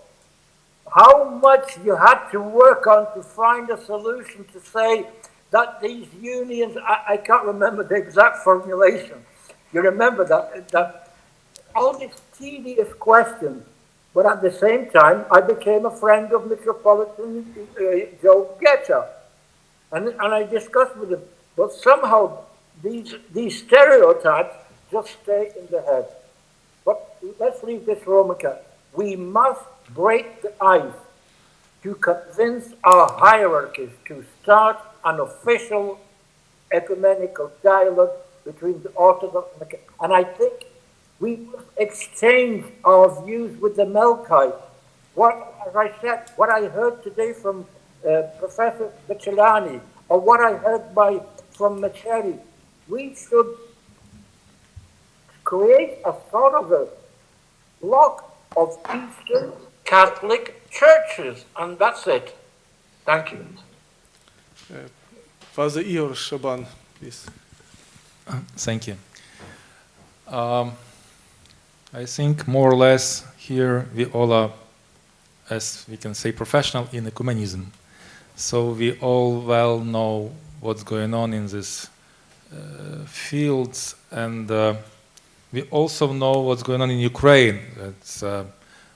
how much you had to work on to find a solution to say that these unions, I can't remember the exact formulation, you remember that all these tedious questions, but at the same time, I became a friend of Metropolitan Joe Getcha. And I discussed with him, but somehow these stereotypes just stay in the head. But let's leave this Roman Catholic. We must break the ice to convince our hierarchies to start an official ecumenical dialogue between the Orthodox and the Catholic. And I think we must exchange our views with the Melkites. As I said, what I heard today from Professor Bicellani, or what I heard from Macheri, we should create a sort of a block of Eastern Catholic churches, and that's it. Thank you. Father Ihor Shaban, please. Thank you. I think more or less here we all are, as we can say, professional in ecumenism. So we all well know what's going on in these fields, and we also know what's going on in Ukraine. It's a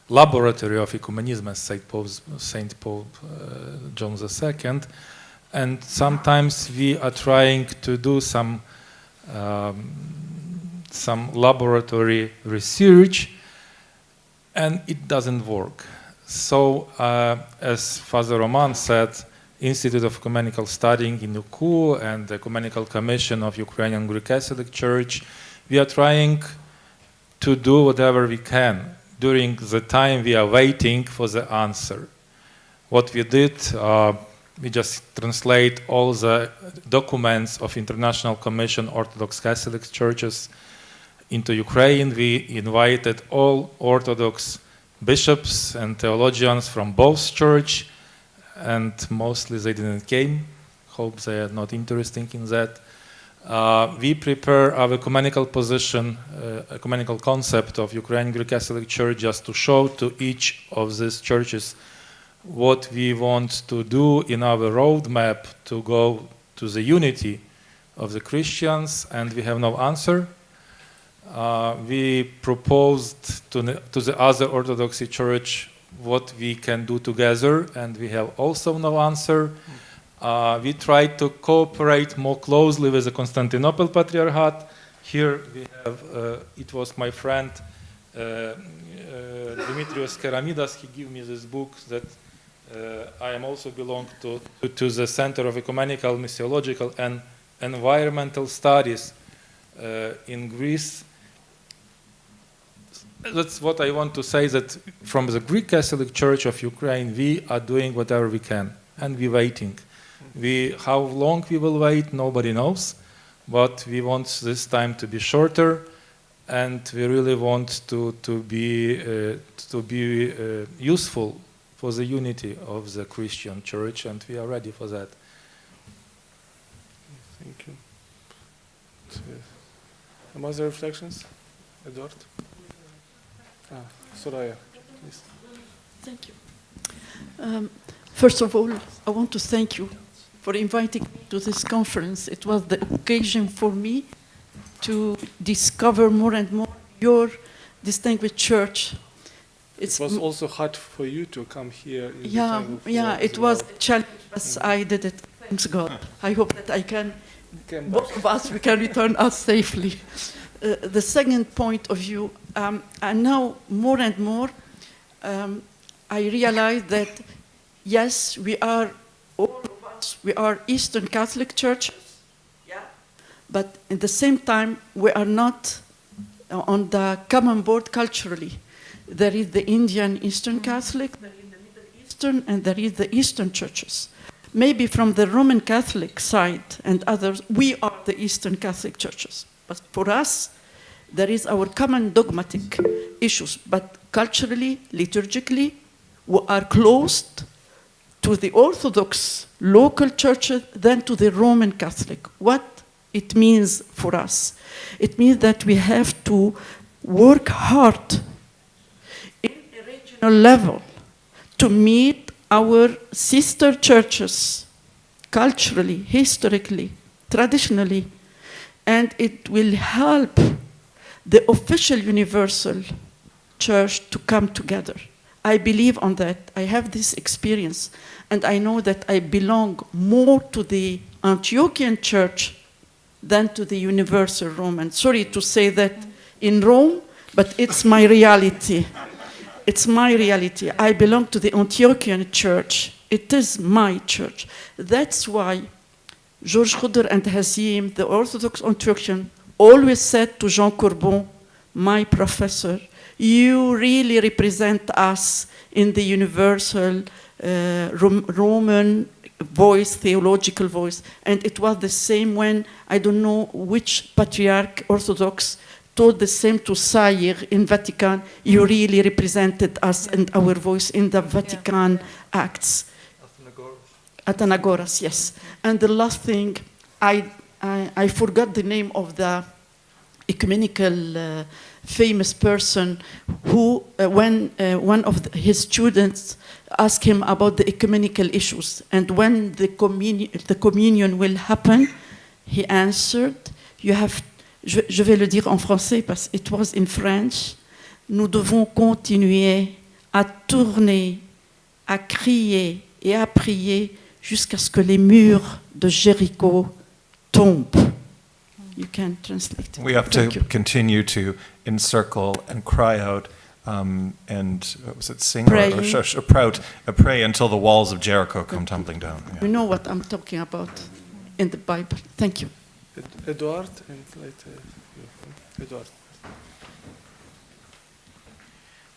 laboratory of ecumenism, as Saint Pope John II. And sometimes we are trying to do some laboratory research, and it doesn't work. So, as Father Roman said, Institute of Ecumenical Studying in UKU and the Ecumenical Commission of Ukrainian Greek Catholic Church, we are trying to do whatever we can during the time we are waiting for the answer. What we did, we just translate all the documents of International Commission Orthodox Catholic Churches into Ukraine. We invited all Orthodox bishops and theologians from both church, and mostly they didn't came. Hope they are not interested in that. We prepare our ecumenical position, ecumenical concept of Ukrainian Greek Catholic Church, just to show to each of these churches what we want to do in our roadmap to go to the unity of the Christians, and we have no answer. We proposed to the other Orthodox Church what we can do together, and we have also no answer. We tried to cooperate more closely with the Constantinople Patriarchate. Here we have, it was my friend Dimitrios Keramidas. He gave me this book that I am also belong to the Center of Ecumenical, Missiological and Environmental Studies in Greece. That's what I want to say, that from the Greek Catholic Church of Ukraine, we are doing whatever we can, and we're waiting. How long we will wait, nobody knows, but we want this time to be shorter, and we really want to be useful for the unity of the Christian Church, and we are ready for that. Thank you. Some other reflections? Eduard? Soraya, please. Thank you. First of all, I want to thank you for inviting me to this conference. It was the occasion for me to discover more and more your distinguished church. It was also hard for you to come here. Yeah, it was a challenge, but I did it. Thanks God. I hope that I can, both of us, we can return us safely. The second point of view, and now more and more, I realize that yes, we are, all of us, we are Eastern Catholic churches, yeah, but at the same time, we are not on the common board culturally. There is the Indian Eastern Catholic, there is the Middle Eastern, and there is the Eastern churches. Maybe from the Roman Catholic side and others, we are the Eastern Catholic churches. But for us, there is our common dogmatic issues. But culturally, liturgically, we are closed to the Orthodox local churches than to the Roman Catholic. What it means for us? It means that we have to work hard in a regional level to meet our sister churches, culturally, historically, traditionally, and it will help the official universal church to come together. I believe on that. I have this experience, and I know that I belong more to the Antiochian church than to the universal Roman. Sorry to say that in Rome, but it's my reality. It's my reality. I belong to the Antiochian church. It is my church. That's why Georges Khuder and Hazim, the Orthodox Antiochian, always said to Jean Courbon, my professor, you really represent us in the universal Roman voice, theological voice. And it was the same when, I don't know which patriarch Orthodox told the same to Sayre in Vatican, you really represented us and our voice in the Vatican Acts. Athenagoras, yes. And the last thing, I forgot the name of the ecumenical famous person who, when one of his students asked him about the ecumenical issues, and when the communion will happen, he answered, you have je vais le dire en français parce que it was in French. Nous devons continuer à tourner, à crier et à prier jusqu'à ce que les murs de Jéricho tombent. You can translate it. We have Thank to you. continue to encircle and cry out and what was it, sing Pray. or pray until the walls of Jericho come tumbling down. Yeah. You know what I'm talking about in the Bible. Thank you. Eduard and later Eduard.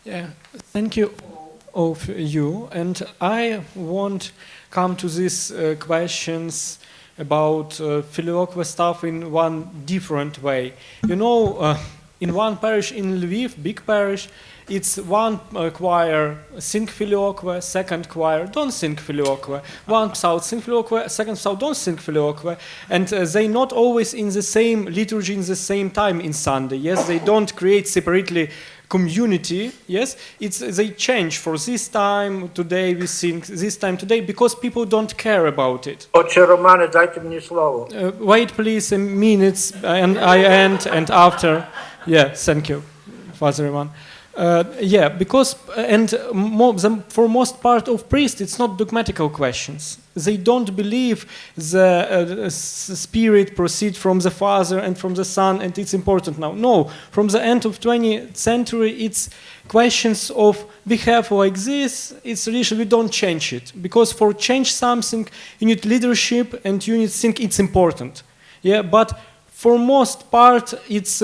Yeah, thank you of you. And I want come to these questions about filioque stuff in one different way. You know, in one parish in Lviv, big parish, it's one choir sing filioque, second choir don't sing filioque, one psalm sing filioque, second psalm don't sing filioque, and they not always in the same liturgy in the same time in Sunday. Yes, they don't create separately community. Yes, it's they change for this time today we sing this time today because people don't care about it. Отче Романе, дайте мені слово. Wait please a minute and I end and after. Yeah, thank you, Father Ivan. Yeah, because for most part of priests, it's not dogmatical questions. They don't believe the Spirit proceeds from the Father and from the Son, and it's important now. No, from the end of 20th century, it's questions of we have like this. It's tradition. We don't change it because for change something, you need leadership and you need to think it's important. Yeah, but for most part, it's.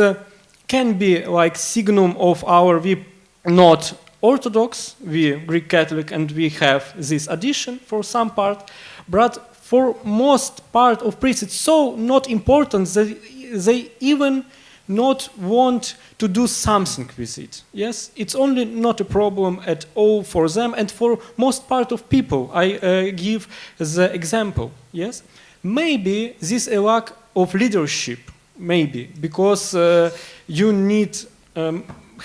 Can be like signum of our we not Orthodox, we Greek Catholic, and we have this addition for some part, but for most part of priests it's so not important that they even not want to do something with it. Yes, it's only not a problem at all for them, and for most part of people. I give the example. Yes, maybe this a lack of leadership. Maybe because you need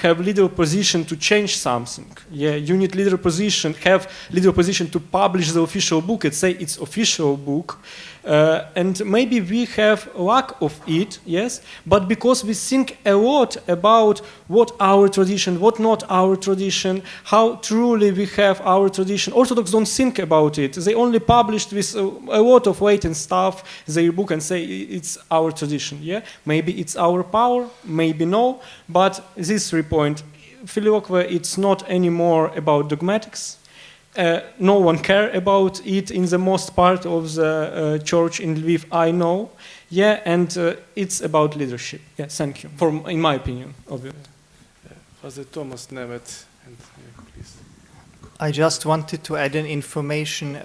have leader position to change something. Yeah, you need leader position, have leader position to publish the official book. It's say it's official book, and maybe we have lack of it. Yes, but because we think a lot about what our tradition, what not our tradition, how truly we have our tradition. Orthodox don't think about it. They only published with a lot of weight and stuff their book and say it's our tradition. Yeah, maybe it's our power, maybe no, but this 3 point, Filioque, it's not anymore about dogmatics. No one care about it in the most part of the church in Lviv, I know. Yeah, and it's about leadership. Yeah, thank you. In my opinion, obviously. Father Thomas Nemet, and please. I just wanted to add an information.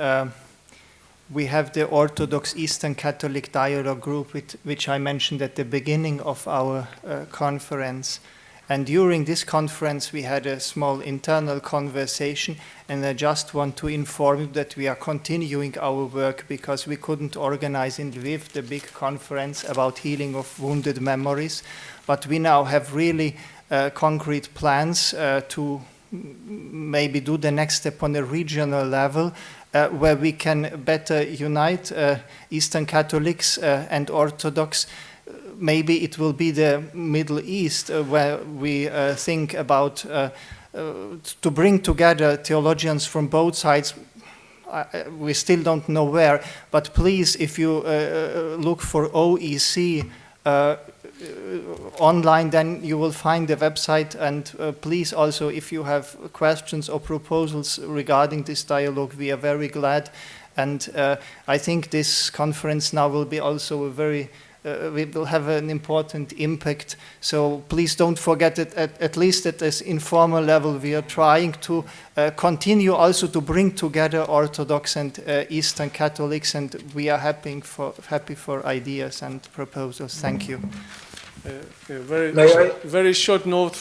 We have the Orthodox Eastern Catholic Dialogue Group, which I mentioned at the beginning of our conference. And during this conference, we had a small internal conversation, and I just want to inform you that we are continuing our work because we couldn't organize in Lviv the big conference about healing of wounded memories. But we now have really concrete plans to maybe do the next step on a regional level, where we can better unite Eastern Catholics and Orthodox. Maybe it will be the Middle East where we think about to bring together theologians from both sides. We still don't know where, but please, if you look for OEC online, then you will find the website, and please also, if you have questions or proposals regarding this dialogue, we are very glad. And I think this conference now will be also a very we will have an important impact. So please don't forget that at least at this informal level, we are trying to continue also to bring together Orthodox and Eastern Catholics, and we are happy for ideas and proposals. Thank you. Very short note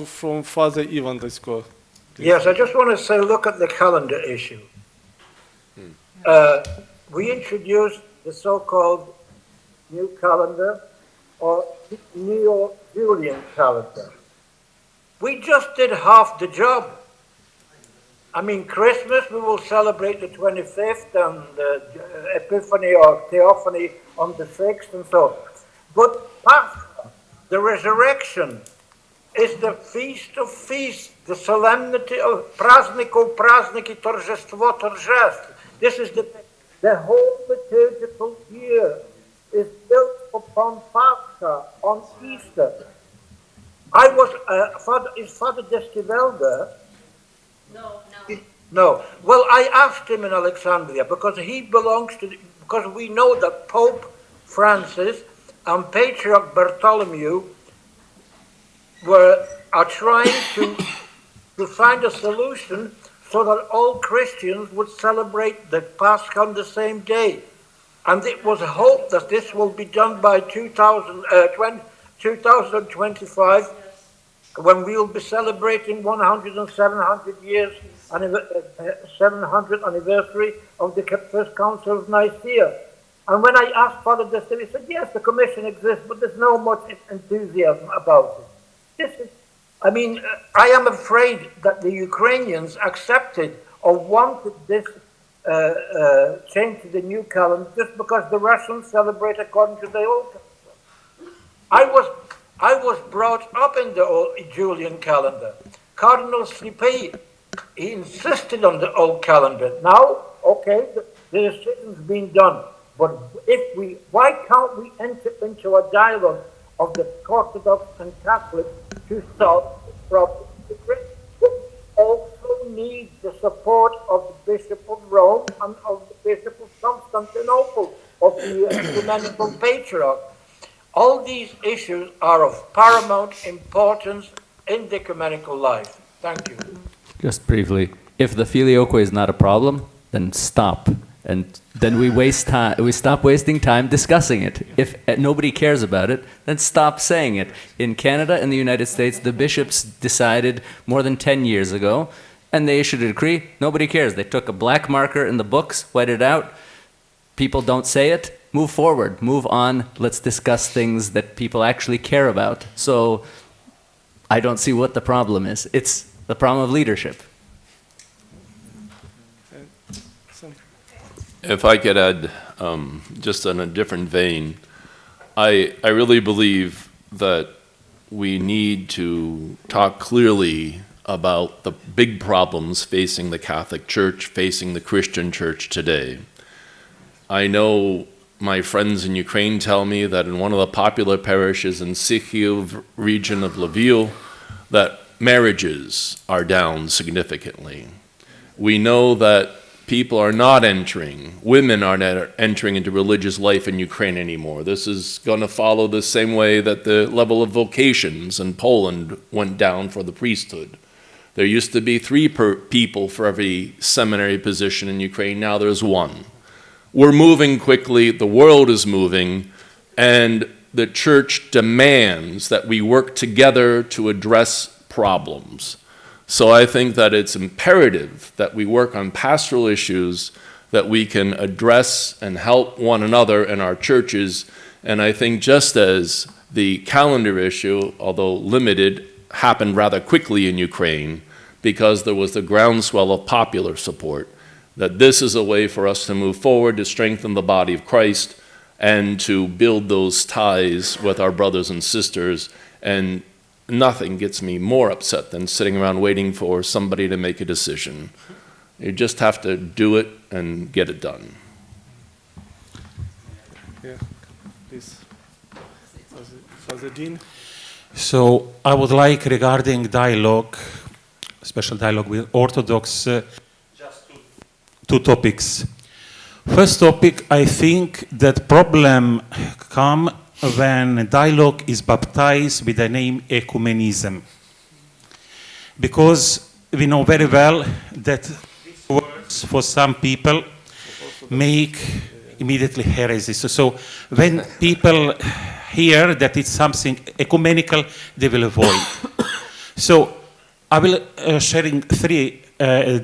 from Father Ivan. Let's go. Yes, I just want to say, look at the calendar issue. We introduced the so-called new calendar or Neo-Julian calendar. We just did half the job. I mean, Christmas, we will celebrate the 25th and the Epiphany or Theophany on the 6th and so on. But Pascha, the resurrection, is the feast of feasts, the solemnity of праздников, праздники, торжество торжеств. This is the whole liturgical year is built upon Pascha, on Easter. I was, is Father Destivelle there? No. Well, I asked him in Alexandria because he belongs to, because we know that Pope Francis and Patriarch Bartholomew are trying to find a solution so that all Christians would celebrate the Pascha on the same day. And it was hoped that this will be done by 2025, when we will be celebrating 100 and 700 years, 700th anniversary of the First Council of Nicaea. And when I asked Father Destivelle, he said, yes, the commission exists, but there's no much enthusiasm about it. I mean, I am afraid that the Ukrainians accepted or wanted this change to the new calendar just because the Russians celebrate according to the old calendar. I was brought up in the old Julian calendar. Cardinal Slipy, he insisted on the old calendar. Now, okay, the decision's been done. But why can't we enter into a dialogue of the Orthodox and Catholic to solve the problem? We also need the support of the Bishop of Rome and of the Bishop of Constantinople, of the ecumenical patriarch. All these issues are of paramount importance in the ecumenical life. Thank you. Just briefly, if the filioque is not a problem, then stop. And then we stop wasting time discussing it. If nobody cares about it, then stop saying it. In Canada and the United States, the bishops decided more than 10 years ago, and they issued a decree. Nobody cares. They took a black marker in the books, whited it out. People don't say it. Move forward. Move on. Let's discuss things that people actually care about. So I don't see what the problem is. It's the problem of leadership. If I could add, just in a different vein, I really believe that we need to talk clearly about the big problems facing the Catholic Church, facing the Christian Church today. I know my friends in Ukraine tell me that in one of the popular parishes in Sikhiv region of Lviv, that marriages are down significantly. We know that people are not entering, women are not entering into religious life in Ukraine anymore. This is going to follow the same way that the level of vocations in Poland went down for the priesthood. There used to be 3 people for every seminary position in Ukraine, now there's 1. We're moving quickly, the world is moving, and the church demands that we work together to address problems. So I think that it's imperative that we work on pastoral issues that we can address and help one another in our churches. And I think just as the calendar issue, although limited, happened rather quickly in Ukraine because there was the groundswell of popular support, that this is a way for us to move forward, to strengthen the body of Christ, and to build those ties with our brothers and sisters. And nothing gets me more upset than sitting around waiting for somebody to make a decision. You just have to do it and get it done. Yeah, please. Father Dean. So I would like, regarding dialogue, special dialogue with Orthodox, just 2 topics. First topic, I think that problem come when dialogue is baptized with the name ecumenism. Because we know very well that these words for some people make immediately heresy. So when people hear that it's something ecumenical, they will avoid. So I will sharing 3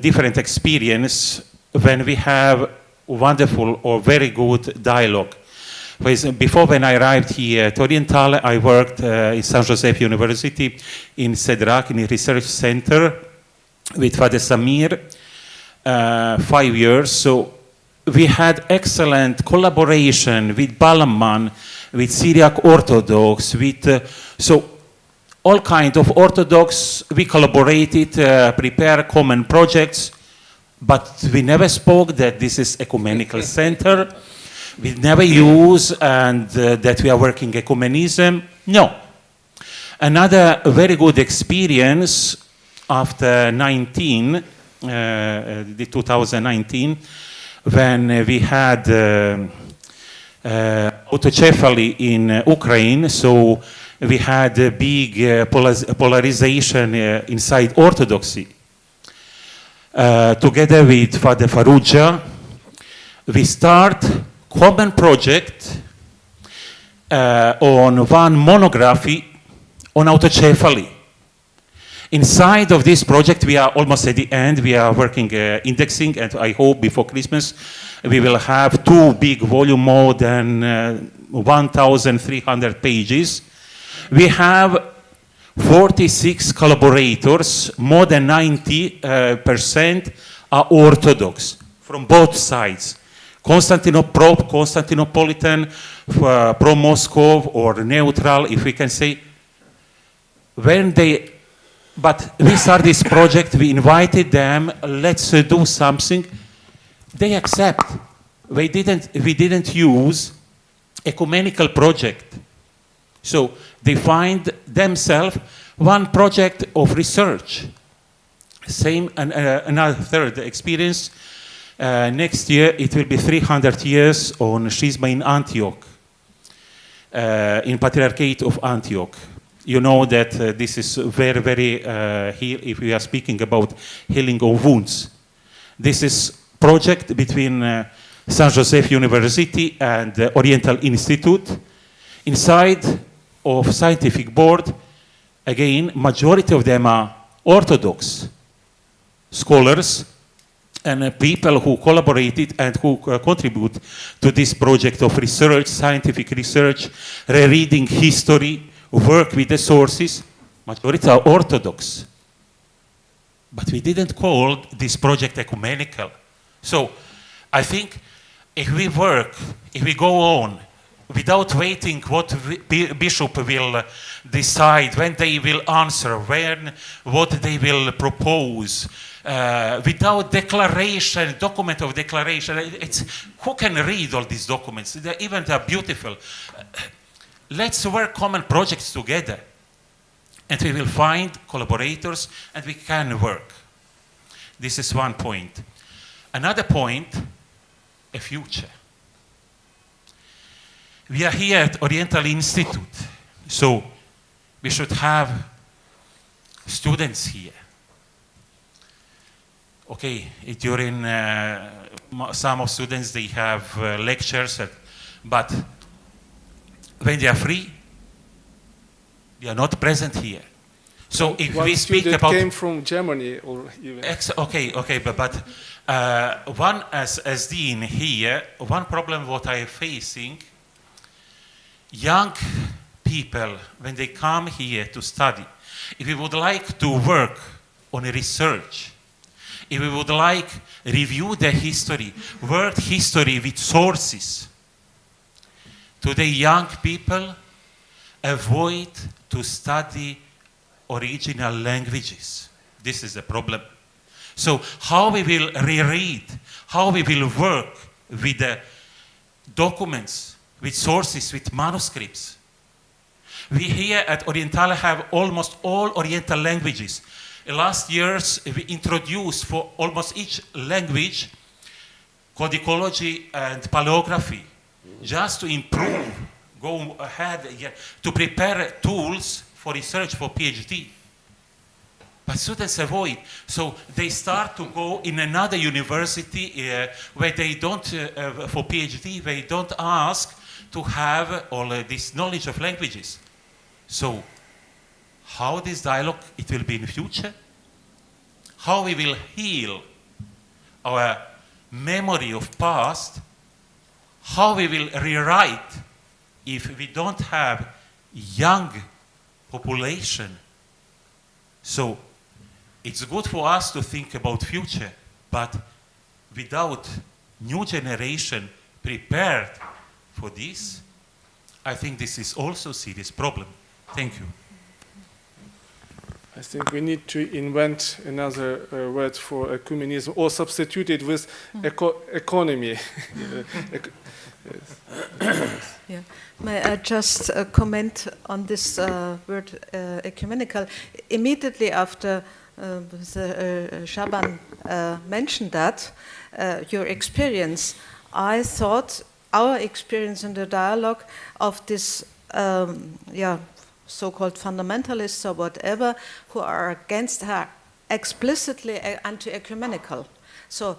different experiences when we have wonderful or very good dialogue. Before, when I arrived here at Oriental, I worked in San Joseph University in Cedrak, in a research center with Father Samir, 5 years. So we had excellent collaboration with Balaman, with Syriac Orthodox, with so all kinds of Orthodox. We collaborated, prepare common projects, but we never spoke that this is ecumenical center. We never use and that we are working ecumenism. No. Another very good experience after the 2019, when we had autocephaly in Ukraine, so we had a big polarization inside Orthodoxy. Together with Father Farrugia, we start common project on one monography on autocephaly. Inside of this project, we are almost at the end. We are working indexing, and I hope before Christmas we will have 2 big volumes, more than 1,300 pages. We have 46 collaborators, more than 90% are Orthodox from both sides. Constantinopolitan, pro-Moscow, or neutral, if we can say. But we started this project, we invited them, let's do something. They accept. We didn't use ecumenical project. So they find themselves one project of research. Same, another third experience. Next year, it will be 300 years on Schisma in Antioch, in Patriarchate of Antioch. You know that this is very, very, if we are speaking about healing of wounds. This is project between San Joseph University and the Oriental Institute. Inside of scientific board, again, majority of them are Orthodox scholars, and people who collaborated and who contribute to this project of research, scientific research, rereading history, work with the sources. majority are Orthodox. But we didn't call this project ecumenical. So I think if we work, if we go on, without waiting what bishop will decide, when they will answer, what they will propose, without declaration, document of declaration, who can read all these documents? They're beautiful. Let's work common projects together, and we will find collaborators, and we can work. This is one point. Another point, a future. We are here at Oriental Institute, so we should have students here. Okay, during some of students, they have lectures, but when they are free, they are not present here. So if one we speak about came from Germany, or even okay, but one as dean here, one problem what I am facing, young people when they come here to study, if we would like to work on a research, if we would like review the history, world history with sources, today young people avoid to study original languages. This is a problem. So how we will reread, how we will work with the documents, with sources, with manuscripts. We here at Oriental have almost all Oriental languages. Last years, we introduced for almost each language codicology and paleography, just to improve, go ahead, to prepare tools for research for PhD. But students avoid, so they start to go in another university where they don't, for PhD, they don't ask to have all this knowledge of languages. So how this dialogue, it will be in the future? How we will heal our memory of past? How we will rewrite if we don't have young population? So it's good for us to think about future, but without new generation prepared for this, I think this is also a serious problem. Thank you. I think we need to invent another word for ecumenism, or substitute it with economy. Yeah. May I just comment on this word ecumenical? Immediately after Shaban mentioned that, your experience, I thought our experience in the dialogue of this so-called fundamentalists or whatever, who are against her, explicitly anti-ecumenical. So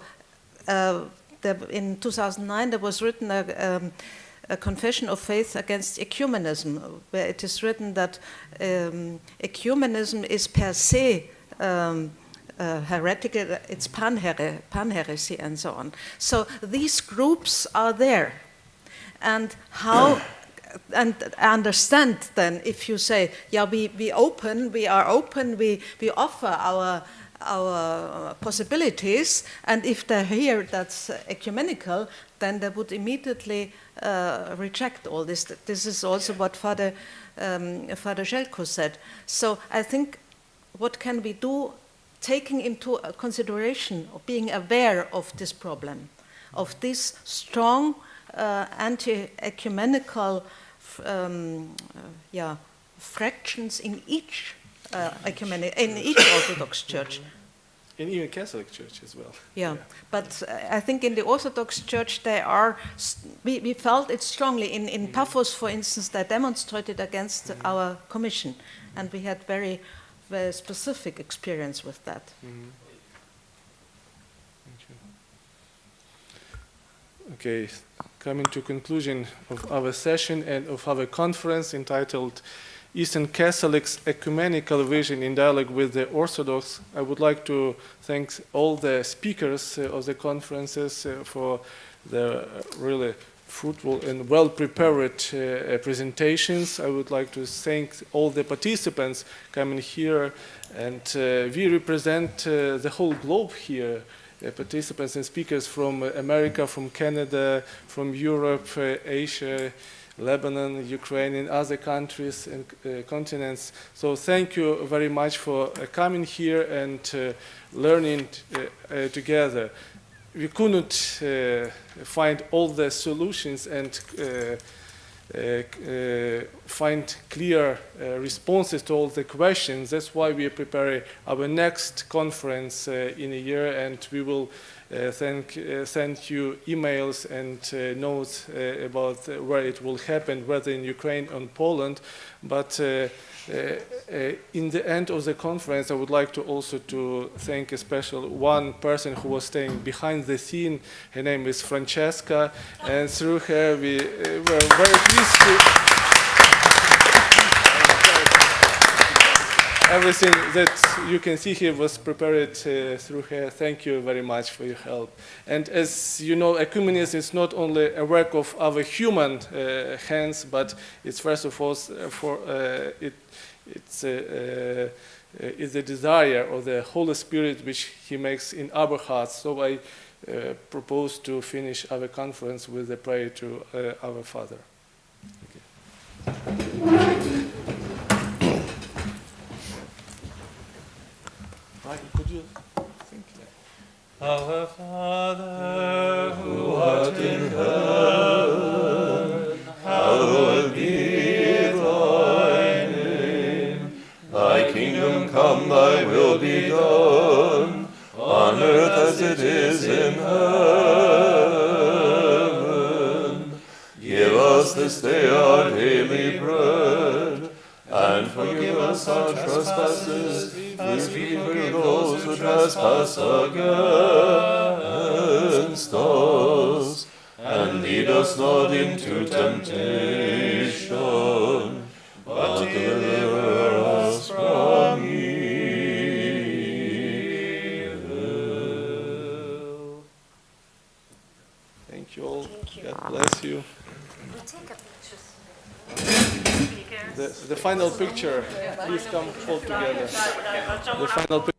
in 2009 there was written a confession of faith against ecumenism, where it is written that ecumenism is per se heretical, it's pan-heresy and so on. So these groups are there. And how, and I understand then if you say, yeah, we are open, we offer our possibilities, and if they hear that's ecumenical, then they would immediately reject all this. This is also what Father Željko said. So I think what can we do, taking into consideration or being aware of this problem, of this strong anti-ecumenical fractions in each in each Orthodox Church. In even Catholic Church as well. Yeah, but I think in the Orthodox Church they are, we felt it strongly. In Paphos, for instance, they demonstrated against our commission, and we had very, very specific experience with that. Okay, coming to conclusion of our session and of our conference entitled Eastern Catholics' Ecumenical Vision in Dialogue with the Orthodox, I would like to thank all the speakers of the conferences for their really fruitful and well-prepared presentations. I would like to thank all the participants coming here, and we represent the whole globe here. Participants and speakers from America, from Canada, from Europe, Asia, Lebanon, Ukraine, and other countries and continents. So thank you very much for coming here and learning together. We couldn't find all the solutions and find clear responses to all the questions. That's why we prepare our next conference in a year, and we will send you emails and notes about where it will happen, whether in Ukraine or Poland. But in the end of the conference, I would like to also to thank a special one person who was staying behind the scene. Her name is Francesca, and through her we were very pleased to everything that you can see here was prepared through her. Thank you very much for your help. And as you know, ecumenism is not only a work of our human hands, but it's first of all it's the desire of the Holy Spirit which He makes in our hearts. So I propose to finish our conference with a prayer to our Father. Could you think? Our Father, who art in heaven, hallowed be thy name. Thy kingdom come, thy will be done, on earth as it is in heaven. Give us this day our daily bread, and forgive us our trespasses, as we forgive those who trespass against us. And lead us not into temptation, but deliver us from evil. Thank you all. God bless you. The final picture, please come all together. The final picture.